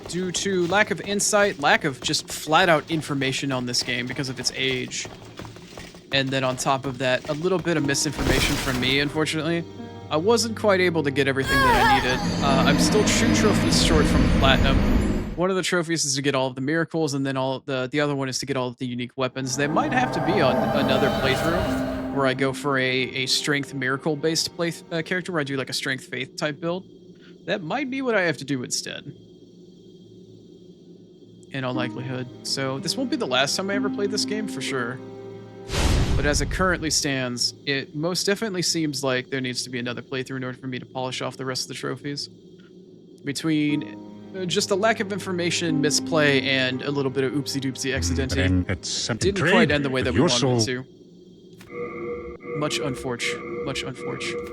Due to lack of insight, lack of just flat out information on this game because of its age. And then on top of that, a little bit of misinformation from me, unfortunately. I wasn't quite able to get everything that I needed. I'm still 2 trophies short from Platinum. One of the trophies is to get all of the miracles, and then the other one is to get all of the unique weapons. They might have to be on another playthrough, where I go for a strength miracle-based character, where I do like a strength faith type build. That might be what I have to do instead. In all likelihood. So this won't be the last time I ever played this game, for sure. But as it currently stands, it most definitely seems like there needs to be another playthrough in order for me to polish off the rest of the trophies. Between just a lack of information, misplay, and a little bit of oopsie-doopsie accidentally, didn't quite end the way that we wanted it to. Much unfortunate. Much unfortunate.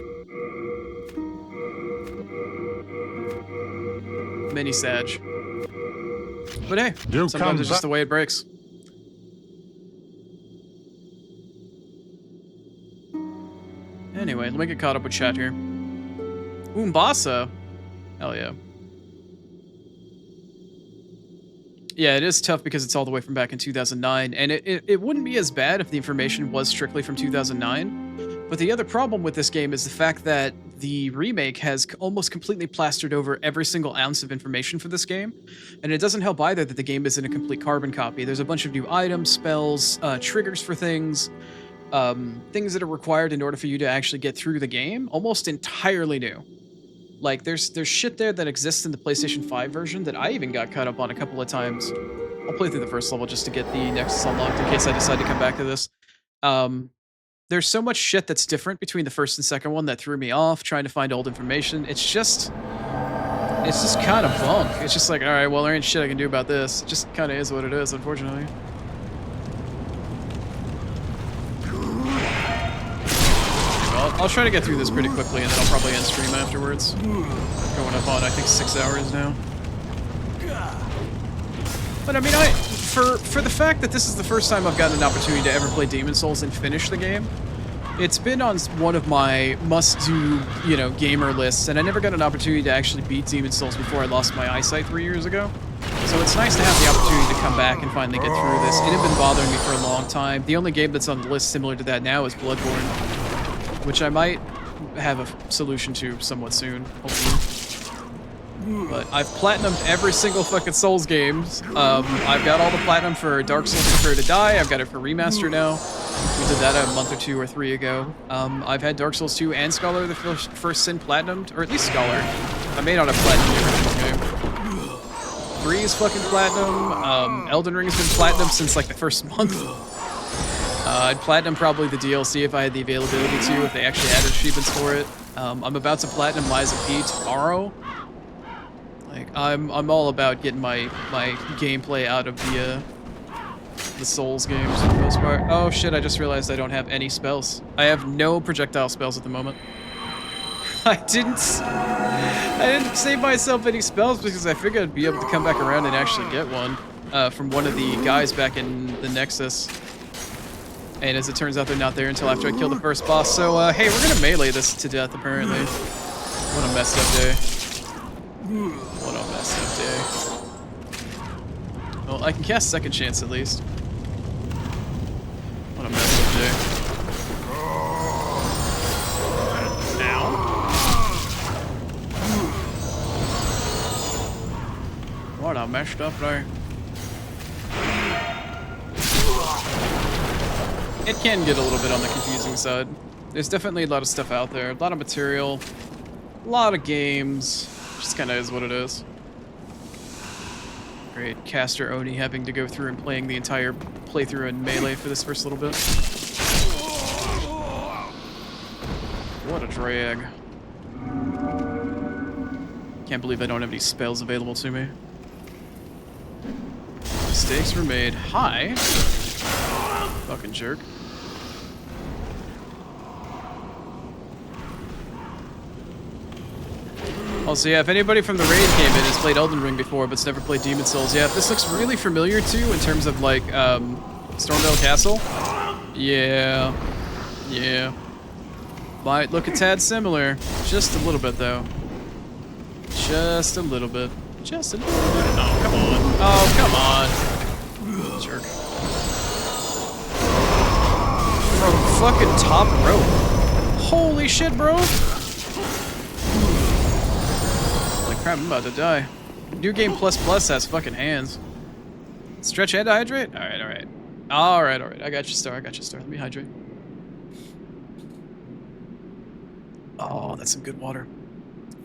Many Sag. But hey, sometimes it's just the way it breaks. Anyway, let me get caught up with chat here. Umbasa? Hell yeah. Yeah, it is tough because it's all the way from back in 2009, and it wouldn't be as bad if the information was strictly from 2009. But the other problem with this game is the fact that the remake has almost completely plastered over every single ounce of information for this game. And it doesn't help either that the game isn't a complete carbon copy. There's a bunch of new items, spells, triggers for things, things that are required in order for you to actually get through the game, almost entirely new. Like, there's shit there that exists in the PlayStation 5 version that I even got caught up on a couple of times. I'll play through the first level just to get the Nexus unlocked in case I decide to come back to this. There's so much shit that's different between the first and second one that threw me off, trying to find old information. It's just kind of bunk. It's just like, alright, well, there ain't shit I can do about this. It just kind of is what it is, unfortunately. I'll try to get through this pretty quickly, and then I'll probably end stream afterwards. Going up on, I think, 6 hours now. But I mean, for the fact that this is the first time I've gotten an opportunity to ever play Demon's Souls and finish the game, it's been on one of my must-do, gamer lists, and I never got an opportunity to actually beat Demon's Souls before I lost my eyesight 3 years ago. So it's nice to have the opportunity to come back and finally get through this. It had been bothering me for a long time. The only game that's on the list similar to that now is Bloodborne, which I might have a solution to somewhat soon, hopefully. But I've platinumed every single fucking Souls games. I've got all the platinum for Dark Souls Prepare to Die. I've got it for Remaster now. We did that a month or 2 or 3 ago. I've had Dark Souls 2 and Scholar the First Sin platinumed, or at least Scholar. I may not have platinumed the original game. 3 is fucking platinum. Elden Ring's been platinum since like the first month. I'd platinum probably the DLC if I had the availability to, if they actually added achievements for it. I'm about to platinum Lies of P tomorrow. Like, I'm all about getting my gameplay out of the Souls games for the most part. Oh shit, I just realized I don't have any spells. I have no projectile spells at the moment. I didn't save myself any spells because I figured I'd be able to come back around and actually get one from one of the guys back in the Nexus. And as it turns out, they're not there until after I kill the first boss. So, hey, we're gonna melee this to death, apparently. What a messed up day. What a messed up day. Well, I can cast Second Chance at least. What a mess up, Jay. Ow. What a messed up there. It can get a little bit on the confusing side. There's definitely a lot of stuff out there, a lot of material, a lot of games. Just kind of is what it is. Great, Caster Oni having to go through and playing the entire playthrough in Melee for this first little bit. What a drag. Can't believe I don't have any spells available to me. Mistakes were made. Hi. Fucking jerk. Also, yeah, if anybody from the raid came in has played Elden Ring before but's never played Demon Souls, yeah, this looks really familiar too in terms of like Stormvale Castle. Yeah. Yeah. Might look a tad similar. Just a little bit though. Just a little bit. Just a little bit. Oh, come on. Oh, come on. Jerk. From fucking top rope. Holy shit, bro. Holy crap, I'm about to die. New Game Plus Plus has fucking hands. Stretch and hydrate? Alright, alright. Alright, alright. I got you, Star. I got you, Star. Let me hydrate. Oh, that's some good water.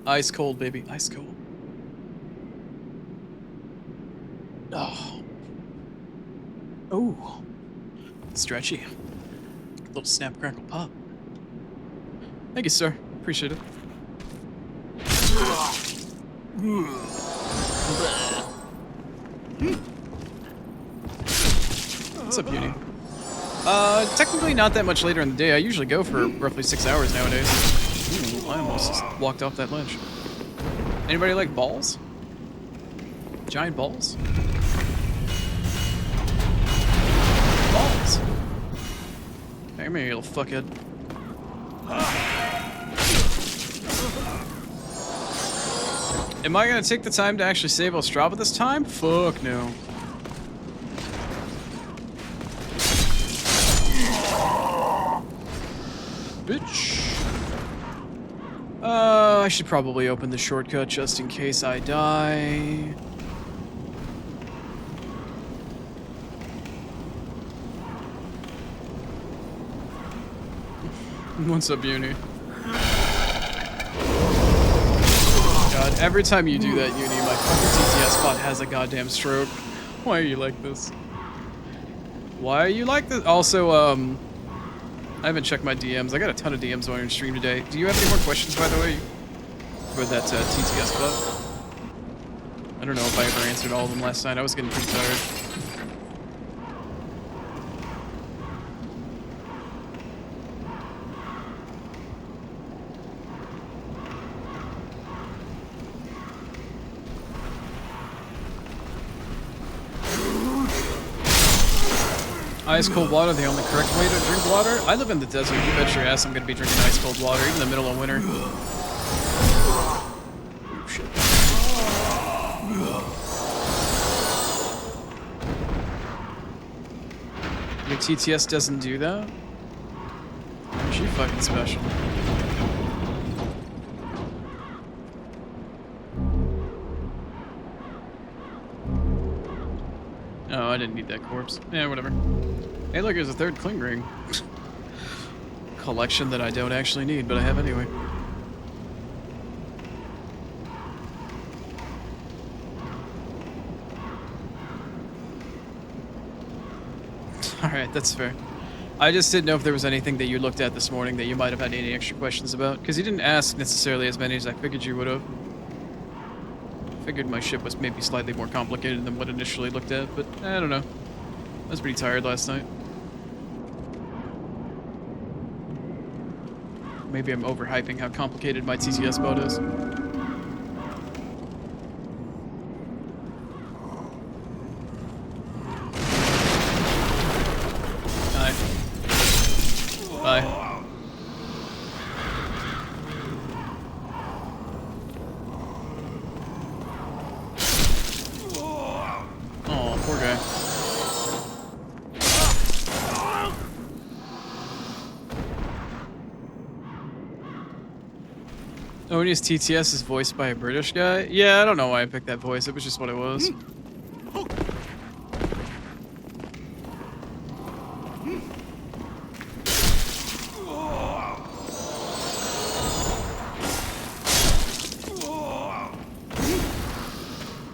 Ice cold, baby. Ice cold. Oh. Oh. Stretchy. Little snap, crackle, pop. Thank you, sir. Appreciate it. What's up, Beauty? Technically not that much later in the day. I usually go for roughly 6 hours nowadays. Ooh, I almost walked off that ledge. Anybody like balls? Giant balls? Balls. Hey, me, you little fuckhead. Am I gonna take the time to actually save Ostrava this time? Fuck no. Bitch. I should probably open the shortcut just in case I die. What's up, Uni? God, every time you do that, Uni, my fucking TTS bot has a goddamn stroke. Why are you like this? Why are you like this? Also, I haven't checked my DMs. I got a ton of DMs on your stream today. Do you have any more questions, by the way, for that TTS bot? I don't know if I ever answered all of them last night. I was getting pretty tired. Ice cold water, the only correct way to drink water? I live in the desert. You bet your ass I'm gonna be drinking ice cold water, even in the middle of winter. Oh, shit. Your TTS doesn't do that? Aren't you fucking special? Oh, I didn't need that corpse. Yeah, whatever. Hey, look, there's a third cling ring. Collection that I don't actually need, but I have anyway. Alright, that's fair. I just didn't know if there was anything that you looked at this morning that you might have had any extra questions about, because you didn't ask necessarily as many as I figured you would have. Figured my ship was maybe slightly more complicated than what initially looked at, but I don't know. I was pretty tired last night. Maybe I'm overhyping how complicated my TTS boat is. Hi. Bye. Oh. Poor guy. Oni's TTS is voiced by a British guy? Yeah, I don't know why I picked that voice. It was just what it was.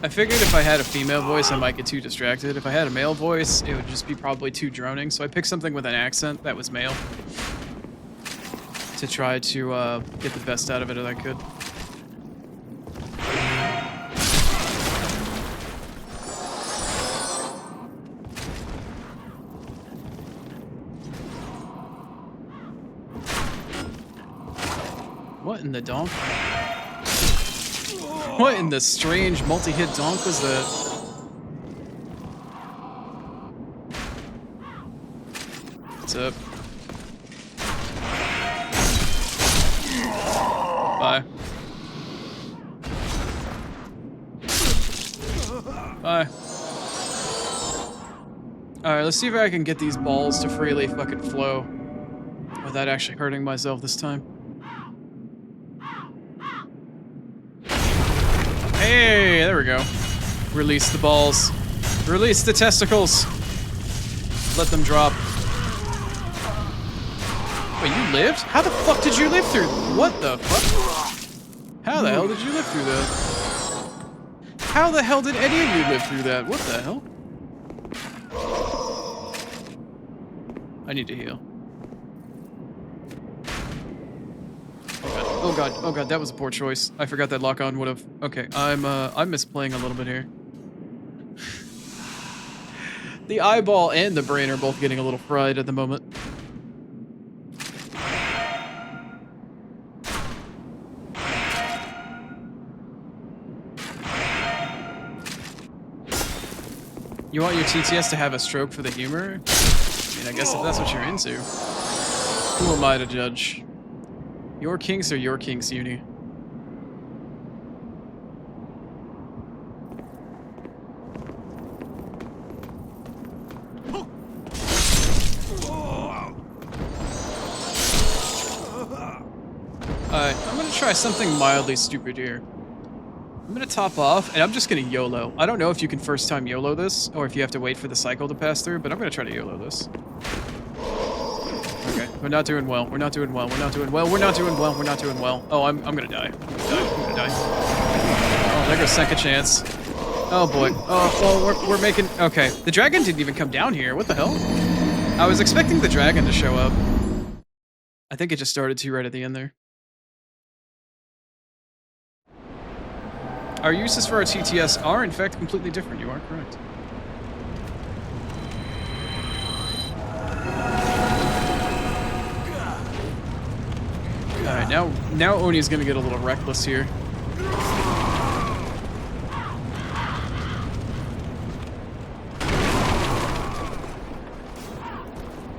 I figured if I had a female voice, I might get too distracted. If I had a male voice, it would just be probably too droning. So I picked something with an accent that was male to try to get the best out of it that I could. What in the donk? What in the strange multi-hit donk was that? What's up? Bye. Bye. Alright, let's see if I can get these balls to freely fucking flow without actually hurting myself this time. Hey, there we go. Release the balls. Release the testicles. Let them drop. Wait, you lived? How the fuck did you live through? What the fuck? How the hell did you live through that? How the hell did any of you live through that? What the hell? I need to heal. Oh god, oh god, that was a poor choice. I forgot that lock-on would have... Okay, I'm misplaying a little bit here. The eyeball and the brain are both getting a little fried at the moment. You want your TTS to have a stroke for the humor? I mean, I guess if that's what you're into. Who am I to judge? Your kinks are your kinks, Uni. Alright, I'm gonna try something mildly stupid here. I'm gonna top off, and I'm just gonna YOLO. I don't know if you can first time YOLO this, or if you have to wait for the cycle to pass through, but I'm gonna try to YOLO this. Okay, we're not doing well. We're not doing well. We're not doing well. We're not doing well. We're not doing well. Oh, I'm gonna die. I'm gonna die. Oh, there goes second chance. Oh boy. Oh, we're making... Okay, the dragon didn't even come down here. What the hell? I was expecting the dragon to show up. I think it just started to right at the end there. Our uses for our TTS are, in fact, completely different. You are correct. Alright, now Oni's gonna get a little reckless here.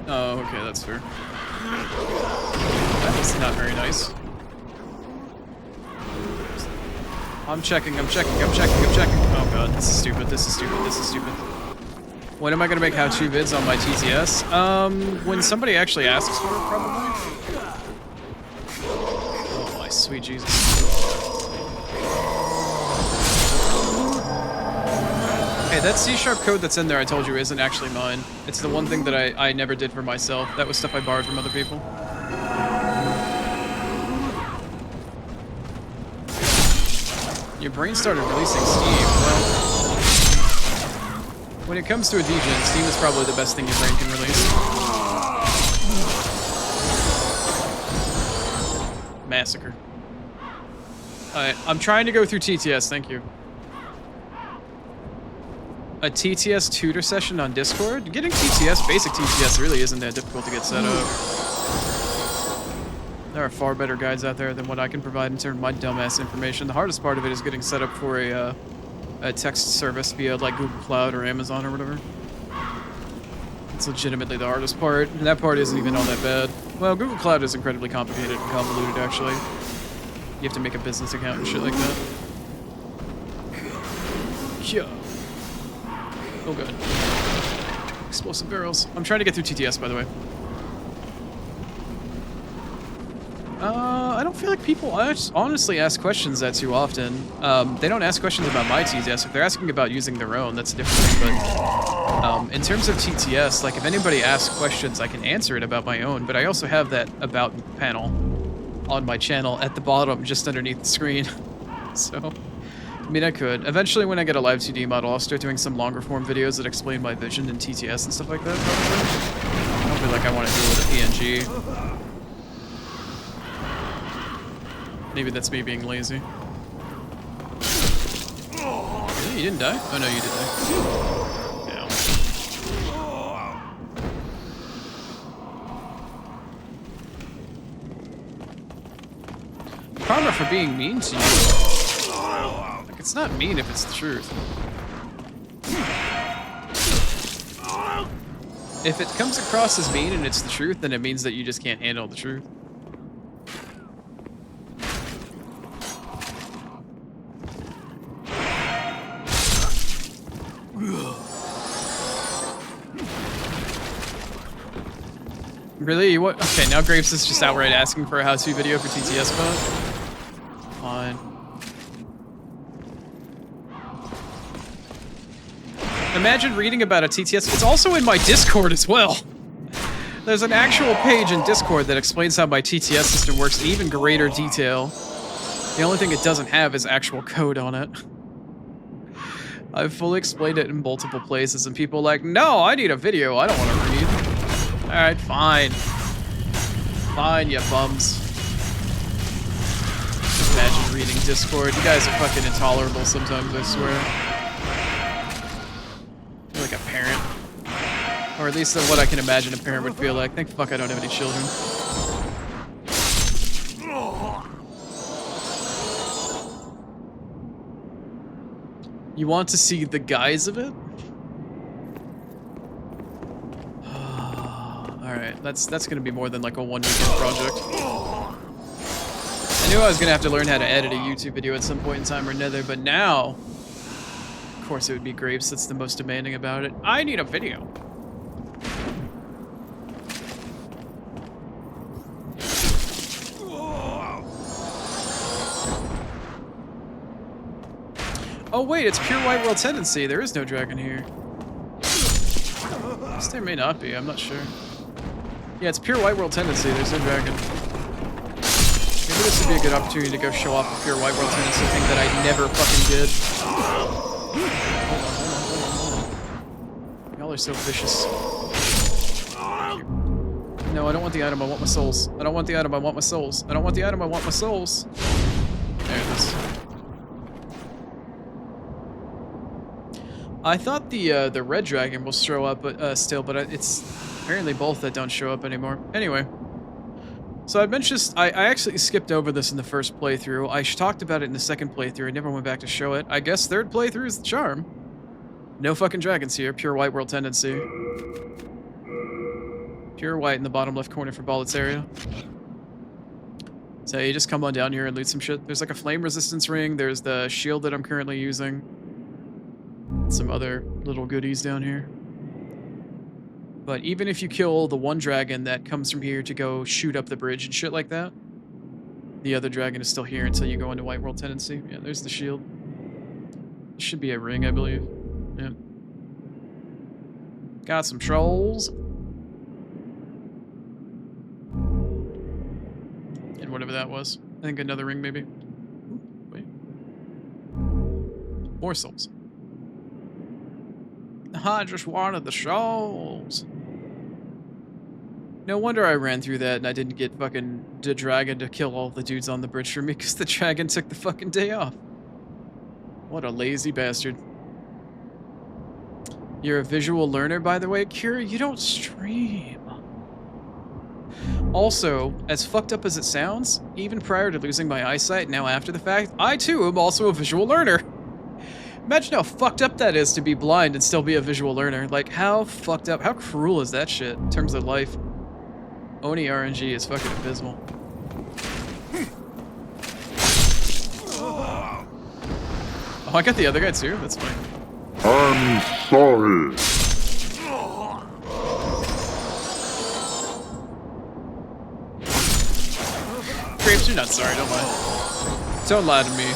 Oh, okay, that's fair. That was not very nice. I'm checking. Oh god, this is stupid, this is stupid. When am I gonna make how-to vids on my TTS? When somebody actually asks for it, probably. Oh my sweet Jesus. Hey, that C# code that's in there I told you isn't actually mine. It's the one thing that I never did for myself. That was stuff I borrowed from other people. Your brain started releasing steam. Well, when it comes to a degen, steam is probably the best thing your brain can release. Massacre. Alright, I'm trying to go through TTS, thank you. A TTS tutor session on Discord? Getting TTS, basic TTS, really isn't that difficult to get set up. There are far better guides out there than what I can provide in terms of my dumbass information. The hardest part of it is getting set up for a text service via like Google Cloud or Amazon or whatever. It's legitimately the hardest part, and that part isn't even all that bad. Well, Google Cloud is incredibly complicated and convoluted, actually. You have to make a business account and shit like that. Yeah. Oh, good. Explosive barrels. I'm trying to get through TTS, by the way. I don't feel like people honestly ask questions that too often. They don't ask questions about my TTS. If they're asking about using their own, that's a different thing. But in terms of TTS, like if anybody asks questions, I can answer it about my own. But I also have that about panel on my channel at the bottom, just underneath the screen. So, I mean, I could. Eventually, when I get a live 2D model, I'll start doing some longer form videos that explain my vision in TTS and stuff like that, probably. I don't feel like I want to do it with a PNG. Maybe that's me being lazy. Really? You didn't die? Oh no, you did die. Ow. Karma for being mean to you. Like, it's not mean if it's the truth. If it comes across as mean and it's the truth, then it means that you just can't handle the truth. Really? You what? Okay, now Graves is just outright asking for a how-to video for TTS mode. Fine. Imagine reading about a TTS. It's also in my Discord as well. There's an actual page in Discord that explains how my TTS system works in even greater detail. The only thing it doesn't have is actual code on it. I've fully explained it in multiple places, and people are like, no, I need a video. I don't want to read. Alright, fine. Fine, you bums. Imagine reading Discord. You guys are fucking intolerable sometimes, I swear. You're like a parent. Or at least what I can imagine a parent would feel like. Thank fuck I don't have any children. You want to see the guise of it? Alright, that's gonna be more than like a one-weekend project. I knew I was gonna have to learn how to edit a YouTube video at some point in time or another, but now, of course it would be Graves that's the most demanding about it. I need a video. Oh wait, it's pure white world tendency. There is no dragon here. There may not be, I'm not sure. Yeah, it's pure white world tendency, there's no dragon. Maybe this would be a good opportunity to go show off a pure white world tendency thing that I never fucking did. Hold on. Y'all are so vicious. No, I don't want the item, I want my souls. I don't want the item, I want my souls. I don't want the item, I want my souls. There it is. I thought the red dragon will show up, but still, but it's apparently both that don't show up anymore. Anyway, so I mentioned I actually skipped over this in the first playthrough. I talked about it in the second playthrough. I never went back to show it. I guess third playthrough is the charm. No fucking dragons here. Pure white world tendency. Pure white in the bottom left corner for Ballet's area. So you just come on down here and loot some shit. There's like a flame resistance ring. There's the shield that I'm currently using. Some other little goodies down here. But even if you kill the one dragon that comes from here to go shoot up the bridge and shit like that, the other dragon is still here until you go into White World Tendency. Yeah, there's the shield. Should be a ring, I believe. Yeah. Got some trolls. And whatever that was. I think another ring, maybe. Ooh, wait. More souls. I just wanted the souls. No wonder I ran through that and I didn't get fucking the dragon to kill all the dudes on the bridge for me because the dragon took the fucking day off. What a lazy bastard. You're a visual learner, by the way? Kira, you don't stream. Also, as fucked up as it sounds, even prior to losing my eyesight, now after the fact, I too am also a visual learner. Imagine how fucked up that is to be blind and still be a visual learner. Like, how fucked up, how cruel is that shit in terms of life? Oni RNG is fucking abysmal. Oh, I got the other guy too? That's funny. I'm sorry. Grapes, you're not sorry, don't lie. Don't lie to me.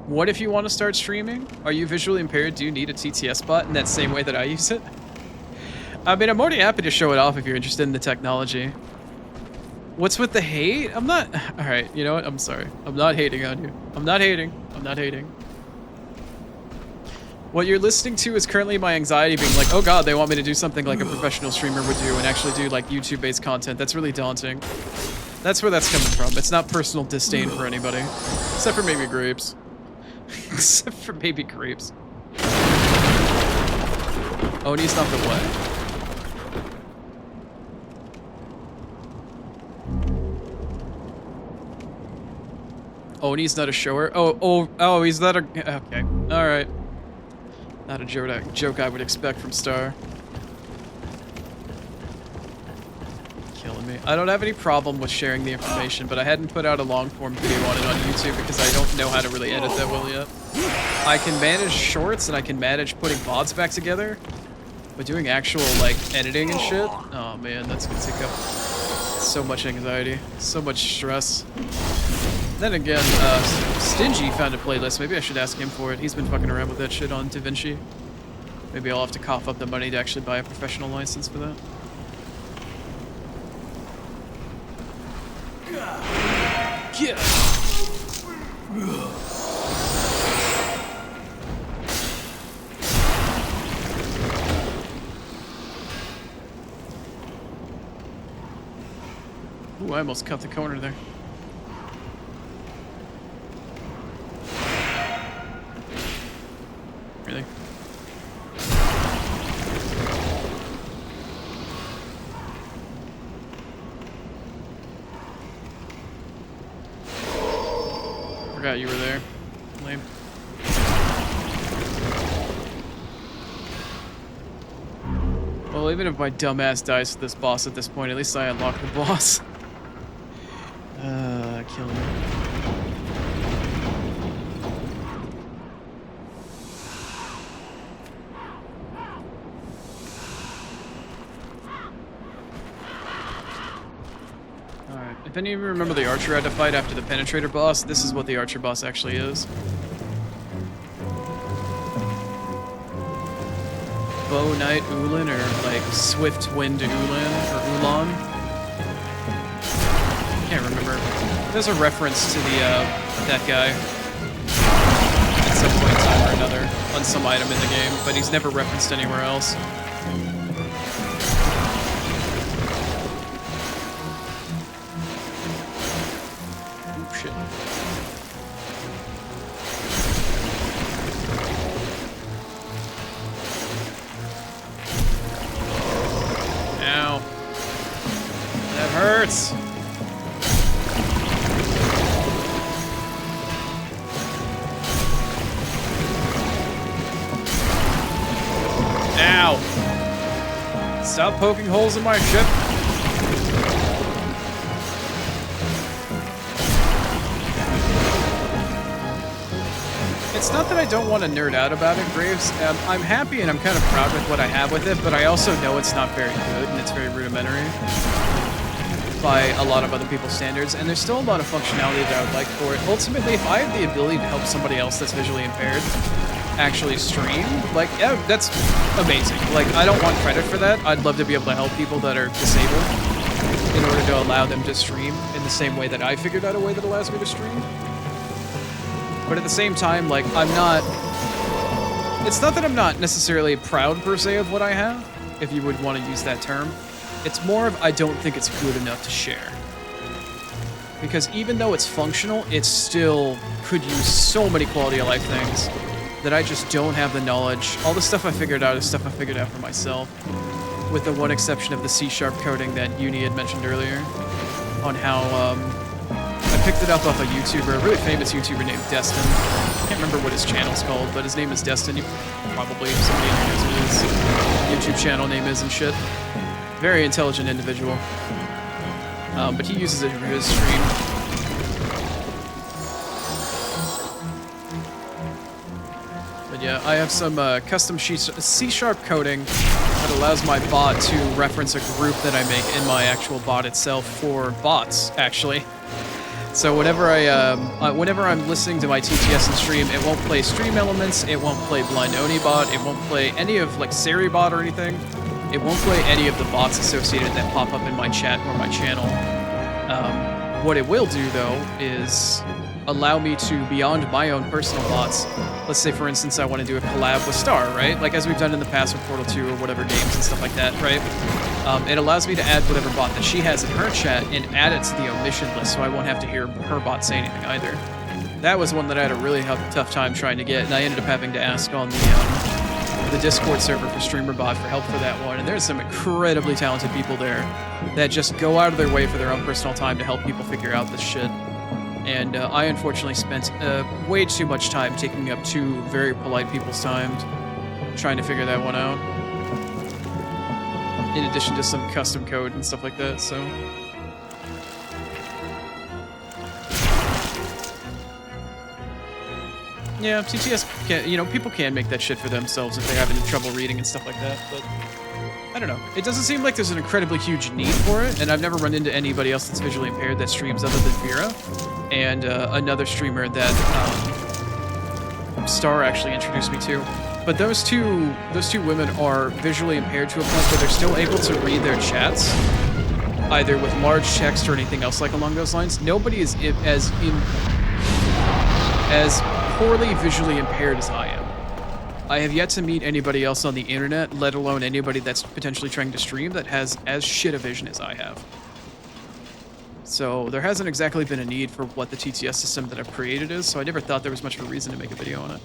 What if you want to start streaming? Are you visually impaired? Do you need a TTS bot in that same way that I use it? I mean, I'm already happy to show it off if you're interested in the technology. What's with the hate? I'm not... Alright, you know what? I'm sorry. I'm not hating on you. I'm not hating. I'm not hating. What you're listening to is currently my anxiety being like, oh god, they want me to do something like a professional streamer would do and actually do like YouTube-based content. That's really daunting. That's where that's coming from. It's not personal disdain for anybody. Except for maybe Grapes. Except for maybe Grapes. Oni's not the what? Oni's not a shower? Oh, he's not a... Okay. Alright. Not a joke I would expect from Star. Killing me. I don't have any problem with sharing the information, but I hadn't put out a long-form video on it on YouTube because I don't know how to really edit that well yet. I can manage shorts and I can manage putting VODs back together, but doing actual, like, editing and shit? Oh man, that's gonna take up so much anxiety, so much stress. Then again, Stingy found a playlist. Maybe I should ask him for it. He's been fucking around with that shit on DaVinci. Maybe I'll have to cough up the money to actually buy a professional license for that. Yeah. Ooh, I almost cut the corner there. Really? Forgot you were there. Lame. Well, even if my dumbass dies to this boss at this point, at least I unlock the boss. Killing me. Alright, if any of you remember the archer I had to fight after the penetrator boss, this is what the archer boss actually is. Bow Knight Ulan, or like Swift Wind Ulan, or Ulan. Can't remember. There's a reference to the, that guy at some point in time or another on some item in the game, but he's never referenced anywhere else. Oop, shit. Ow. That hurts. Ow! Stop poking holes in my ship. It's not that I don't want to nerd out about it, Graves. I'm happy and I'm kind of proud with what I have with it, but I also know it's not very good and it's very rudimentary by a lot of other people's standards, and there's still a lot of functionality that I would like for it. Ultimately, if I have the ability to help somebody else that's visually impaired actually stream, like, yeah, that's amazing. Like, I don't want credit for that. I'd love to be able to help people that are disabled in order to allow them to stream in the same way that I figured out a way that allows me to stream. But at the same time, like, I'm not... It's not that I'm not necessarily proud, per se, of what I have, if you would want to use that term. It's more of I don't think it's good enough to share. Because even though it's functional, it still could use so many quality of life things that I just don't have the knowledge. All the stuff I figured out is stuff I figured out for myself, with the one exception of the C# coding that Uni had mentioned earlier, on how I picked it up off a YouTuber, a really famous YouTuber named Destin. I can't remember what his channel's called, but his name is Destin. You probably, somebody in here knows what his YouTube channel name is and shit. Very intelligent individual. But he uses it for his stream. but yeah, I have some custom C-sharp coding that allows my bot to reference a group that I make in my actual bot itself for bots, actually. So whenever whenever I'm listening to my TTS in stream, it won't play stream elements, it won't play BlindOni bot, it won't play any of like Seribot or anything. It won't play any of the bots associated that pop up in my chat or my channel. What it will do though is allow me to, beyond my own personal bots, let's say for instance I want to do a collab with Star, right? Like as we've done in the past with Portal 2 or whatever games and stuff like that, right? It allows me to add whatever bot that she has in her chat and add it to the omission list so I won't have to hear her bot say anything either. That was one that I had a really tough time trying to get, and I ended up having to ask on the Discord server for StreamerBot for help for that one, and there's some incredibly talented people there that just go out of their way for their own personal time to help people figure out this shit. And I unfortunately spent way too much time taking up two very polite people's time trying to figure that one out. In addition to some custom code and stuff like that, so. Yeah, TTS can, you know, people can make that shit for themselves if they have any trouble reading and stuff like that, but I don't know. It doesn't seem like there's an incredibly huge need for it, and I've never run into anybody else that's visually impaired that streams other than Vera, and another streamer that Star actually introduced me to. But those two women are visually impaired to a point where they're still able to read their chats, either with large text or anything else like along those lines. Nobody is as poorly visually impaired as I am. I have yet to meet anybody else on the internet, let alone anybody that's potentially trying to stream, that has as shit a vision as I have. So there hasn't exactly been a need for what the TTS system that I've created is, so I never thought there was much of a reason to make a video on it.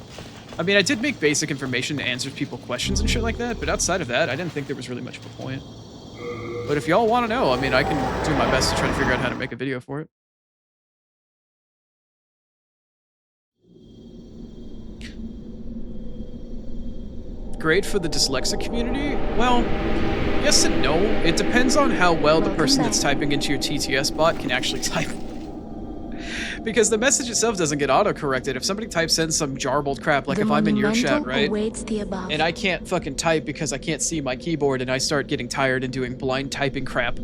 I mean, I did make basic information to answer people questions and shit like that, but outside of that, I didn't think there was really much of a point. But if y'all want to know, I mean, I can do my best to try to figure out how to make a video for it. Great for the dyslexic community? Well, yes and no. It depends on how well the person that's typing into your TTS bot can actually type. Because the message itself doesn't get auto-corrected. If somebody types in some jarbled crap, like if I'm in your chat, right? And I can't fucking type because I can't see my keyboard and I start getting tired and doing blind typing crap,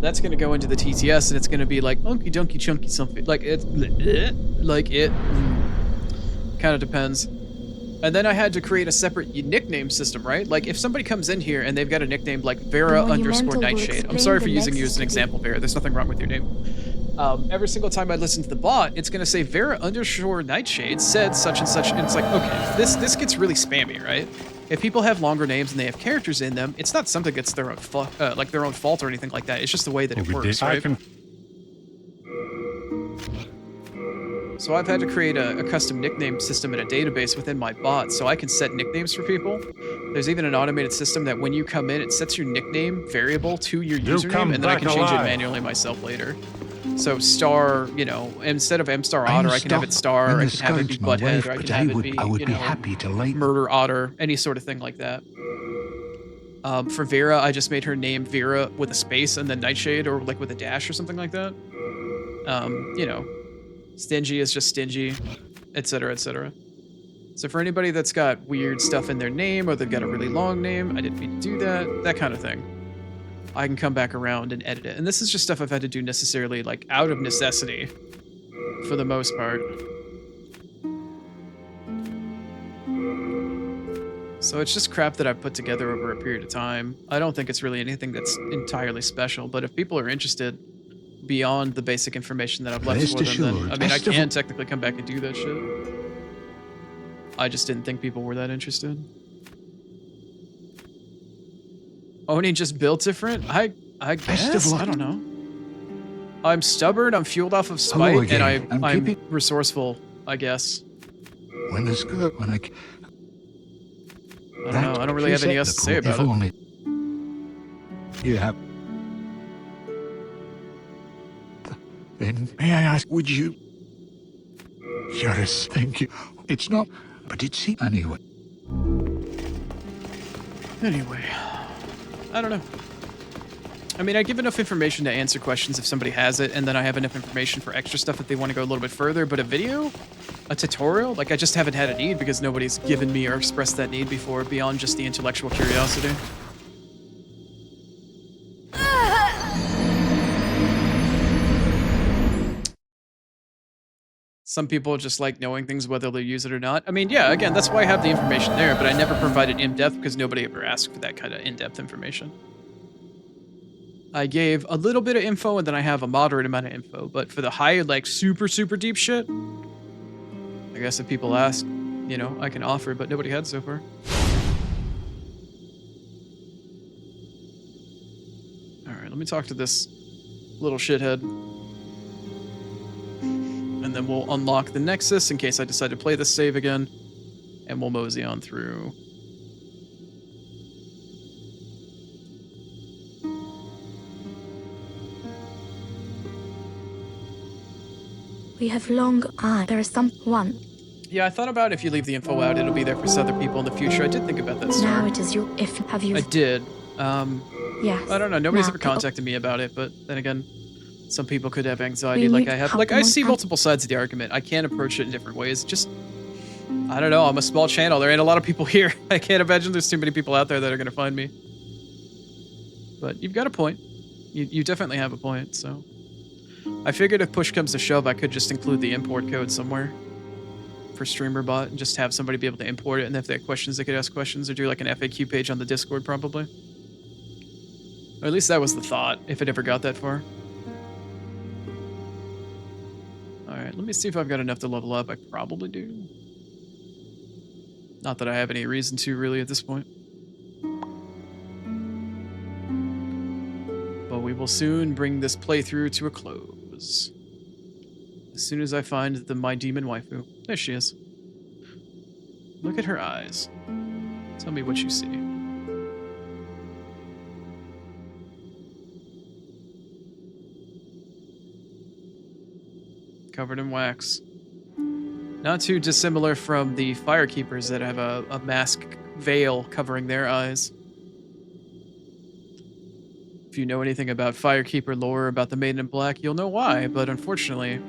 that's gonna go into the TTS and it's gonna be like, unky dunky chunky something. Like it kind of depends. And then I had to create a separate nickname system, right? Like if somebody comes in here and they've got a nickname like Vera_Nightshade. I'm sorry for using you as an example, Vera. There's nothing wrong with your name. Every single time I listen to the bot, it's gonna say Vera_Nightshade said such and such, and it's like, okay, this gets really spammy, right? If people have longer names and they have characters in them, it's not something that's their own their own fault or anything like that. It's just the way that it works, right? So I've had to create a custom nickname system in a database within my bot so I can set nicknames for people. There's even an automated system that when you come in, it sets your nickname variable to your username, and then I can change it manually myself later. So Star, you know, instead of M-Star Otter, I can have it Star, I can have it be Butthead, or I can have it be, you know, Murder Otter, any sort of thing like that. For Vera, I just made her name Vera with a space and then Nightshade, or like with a dash or something like that. You know, Stingy is just Stingy, etc., etc. So for anybody that's got weird stuff in their name, or they've got a really long name, I didn't mean to do that kind of thing, I can come back around and edit it. And this is just stuff I've had to do necessarily, like, out of necessity, for the most part. So it's just crap that I've put together over a period of time. I don't think it's really anything that's entirely special, but if people are interested beyond the basic information that I've left for them, then, I mean, I can technically come back and do that shit. I just didn't think people were that interested. Oni just built different? I guess? I don't know. I'm stubborn, I'm fueled off of spite, and I'm resourceful, I guess. When it's good, when I don't know, I don't really have anything else to say about it. You have... Then, may I ask, would you... Yes, thank you. It's not, but it's anyway. Anyway, I don't know. I mean, I give enough information to answer questions if somebody has it, and then I have enough information for extra stuff if they want to go a little bit further, but a video? A tutorial? Like, I just haven't had a need because nobody's given me or expressed that need before beyond just the intellectual curiosity. Some people just like knowing things whether they use it or not. I mean, yeah, again, that's why I have the information there, but I never provided in-depth because nobody ever asked for that kind of in-depth information. I gave a little bit of info and then I have a moderate amount of info, but for the high, like super, super deep shit, I guess if people ask, you know, I can offer, but nobody had so far. Alright, let me talk to this little shithead. And then we'll unlock the Nexus in case I decide to play this save again. And we'll mosey on through. We have there is someone. Yeah, I thought about if you leave the info out, it'll be there for other people in the future. I did think about that story. Now it is you. If have you? I did. Yes. I don't know. Nobody's Now ever contacted me about it, but then again, some people could have anxiety We like need I have. help Like, I see among- multiple sides of the argument. I can't approach it in different ways. Just, I don't know. I'm a small channel. There ain't a lot of people here. I can't imagine there's too many people out there that are going to find me. But you've got a point. You definitely have a point, so. I figured if push comes to shove, I could just include the import code somewhere for StreamerBot and just have somebody be able to import it. And if they have questions, they could ask questions or do like an FAQ page on the Discord, probably. Or at least that was the thought, if it ever got that far. Alright, let me see if I've got enough to level up. I probably do. Not that I have any reason to, really, at this point. But we will soon bring this playthrough to a close. As soon as I find my demon waifu. There she is. Look at her eyes. Tell me what you see. Covered in wax. Not too dissimilar from the Firekeepers that have a mask veil covering their eyes. If you know anything about Firekeeper lore, about the Maiden in Black, you'll know why, but unfortunately,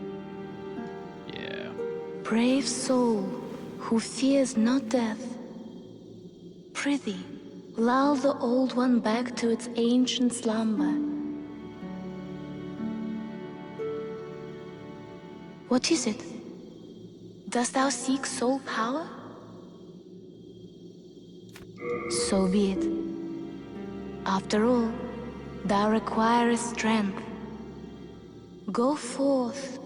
yeah. Brave soul who fears not death. Prithee, lull the old one back to its ancient slumber. What is it? Dost thou seek soul power? So be it. After all, thou requirest strength. Go forth,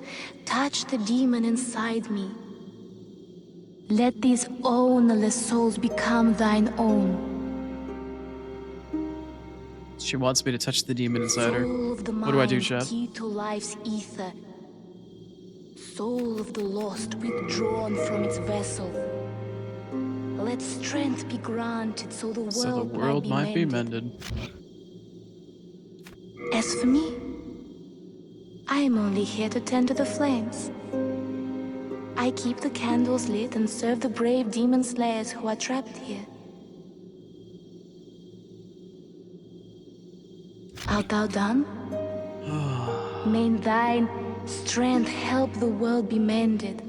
touch the demon inside me. Let these ownerless souls become thine own. She wants me to touch the demon inside her. Soul of the What do I do, mind, chat? key to life's ether. Soul of the lost withdrawn from its vessel. Let strength be granted so the world, might be mended. As for me, I am only here to tend to the flames. I keep the candles lit and serve the brave demon slayers who are trapped here. Art thou done? May thine strength help the world be mended.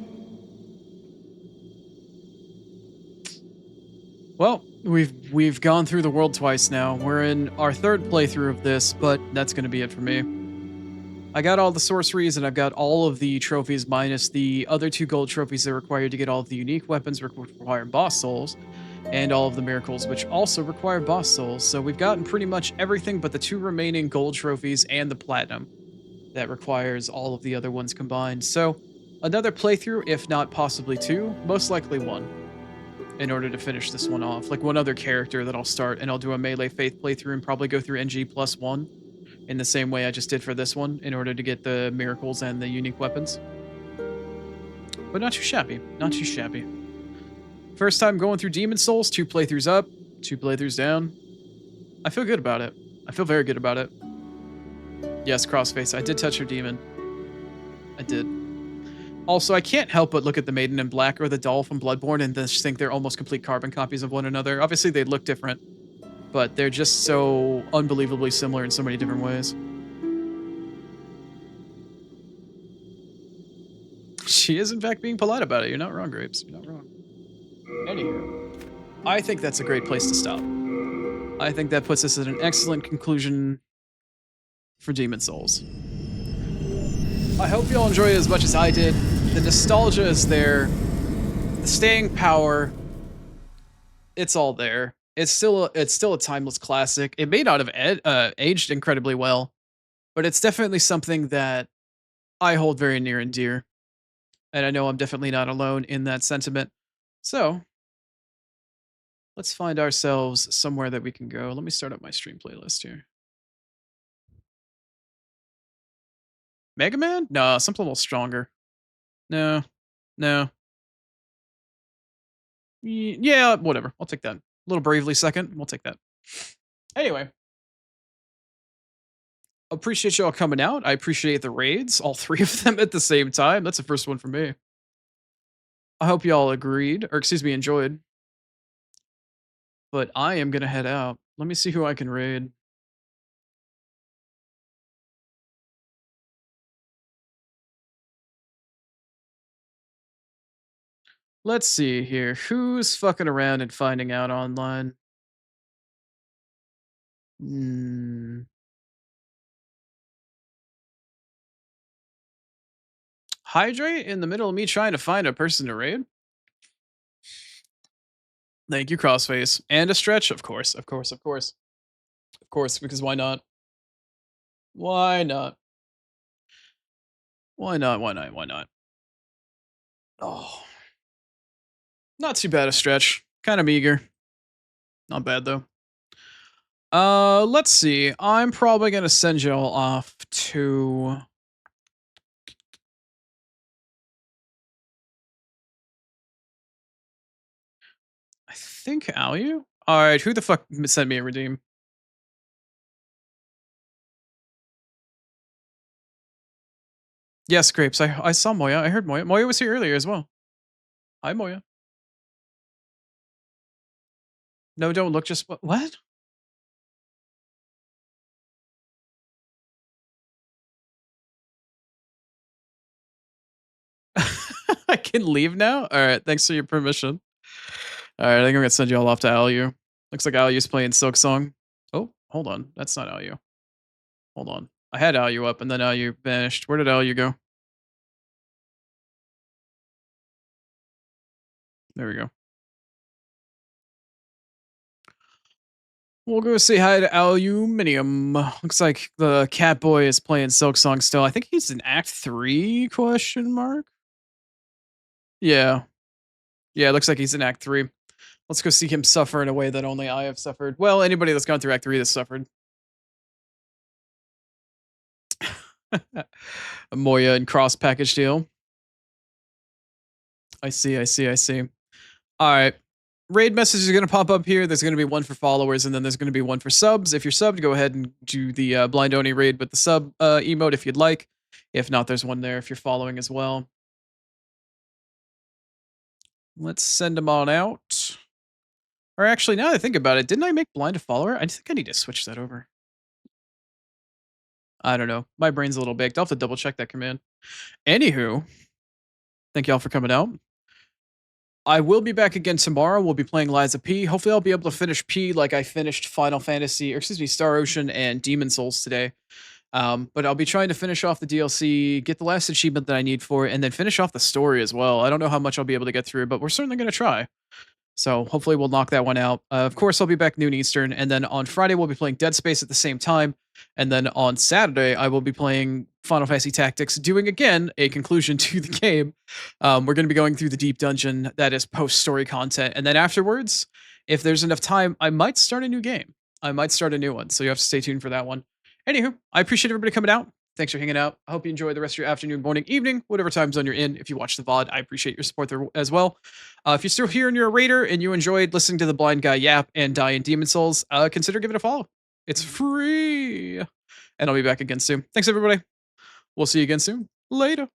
Well, we've gone through the world twice now. We're in our third playthrough of this, but that's going to be it for me. I got all the sorceries and I've got all of the trophies minus the other 2 gold trophies that are required to get all of the unique weapons which require boss souls, and all of the miracles which also require boss souls. So we've gotten pretty much everything but the 2 remaining gold trophies and the platinum that requires all of the other ones combined. So another playthrough, if not possibly 2, most likely 1. In order to finish this one off. Like one other character that I'll start, and I'll do a Melee Faith playthrough and probably go through NG plus 1 in the same way I just did for this one in order to get the miracles and the unique weapons. But not too shabby. Not too shabby. First time going through Demon Souls, 2 playthroughs up, 2 playthroughs down. I feel good about it. I feel very good about it. Yes, Crossface, I did touch her demon. I did. Also, I can't help but look at the Maiden in Black or the doll from Bloodborne and just think they're almost complete carbon copies of one another. Obviously, they look different, but they're just so unbelievably similar in so many different ways. She is in fact being polite about it. You're not wrong, Grapes. You're not wrong. Anywho, I think that's a great place to stop. I think that puts us at an excellent conclusion for Demon Souls. I hope you all enjoyed it as much as I did. The nostalgia is there. The staying power, it's all there. It's still a timeless classic. It may not have aged incredibly well, but it's definitely something that I hold very near and dear. And I know I'm definitely not alone in that sentiment. So let's find ourselves somewhere that we can go. Let me start up my stream playlist here. Mega Man? No, something a little stronger. No, no. Yeah, whatever. I'll take that. A little Bravely second. We'll take that. Anyway, appreciate y'all coming out. I appreciate the raids, all three of them at the same time. That's the first one for me. I hope y'all agreed, or excuse me, enjoyed. But I am gonna head out. Let me see who I can raid. Let's see here. Who's fucking around and finding out online? Hmm. Hydrate in the middle of me trying to find a person to raid? Thank you, Crossface. And a stretch, of course, of course, of course. Of course, because why not? Why not? Why not? Why not? Why not? Oh, not too bad a stretch. Kind of meager. Not bad though. Let's see. I'm probably gonna send y'all off to. I think Alu. All right, who the fuck sent me a redeem? Yes, Grapes. I saw Moya. I heard Moya. Moya was here earlier as well. Hi, Moya. No, don't look. Just what? I can leave now. All right. Thanks for your permission. All right. I think I'm gonna send you all off to Alu. Looks like Alu's playing Silk Song. Oh, hold on. That's not Alu. Hold on. I had Alu up and then Alu vanished. Where did Alu go? There we go. We'll go say hi to Aluminium. Looks like the cat boy is playing Silk Song still. I think he's in Act 3, question mark? Yeah. Yeah, it looks like he's in Act 3. Let's go see him suffer in a way that only I have suffered. Well, anybody that's gone through Act 3 has suffered. A Moya and cross package deal. I see, I see, I see. All right. Raid messages are going to pop up here. There's going to be one for followers, and then there's going to be one for subs. If you're subbed, go ahead and do the blind Oni raid with the sub emote if you'd like. If not, there's one there if you're following as well. Let's send them on out. Or actually, now that I think about it, didn't I make blind a follower? I think I need to switch that over. I don't know. My brain's a little baked. I'll have to double check that command. Anywho, thank y'all for coming out. I will be back again tomorrow. We'll be playing Liza P. Hopefully, I'll be able to finish P like I finished Final Fantasy, or excuse me, Star Ocean and Demon Souls today. But I'll be trying to finish off the DLC, get the last achievement that I need for it, and then finish off the story as well. I don't know how much I'll be able to get through, but we're certainly going to try. So hopefully we'll knock that one out. Of course, I'll be back noon Eastern, and then on Friday we'll be playing Dead Space at the same time, and then on Saturday I will be playing Final Fantasy Tactics, doing again a conclusion to the game. We're going to be going through the deep dungeon that is post-story content, and then afterwards, if there's enough time, I might start a new game. I might start a new one, so you have to stay tuned for that one. Anywho, I appreciate everybody coming out. Thanks for hanging out. I hope you enjoy the rest of your afternoon, morning, evening, whatever time zone you're in. If you watch the VOD, I appreciate your support there as well. If you're still here and you're a raider and you enjoyed listening to the blind guy yap and die in Demon Souls, consider giving it a follow. It's free. And I'll be back again soon. Thanks, everybody. We'll see you again soon. Later.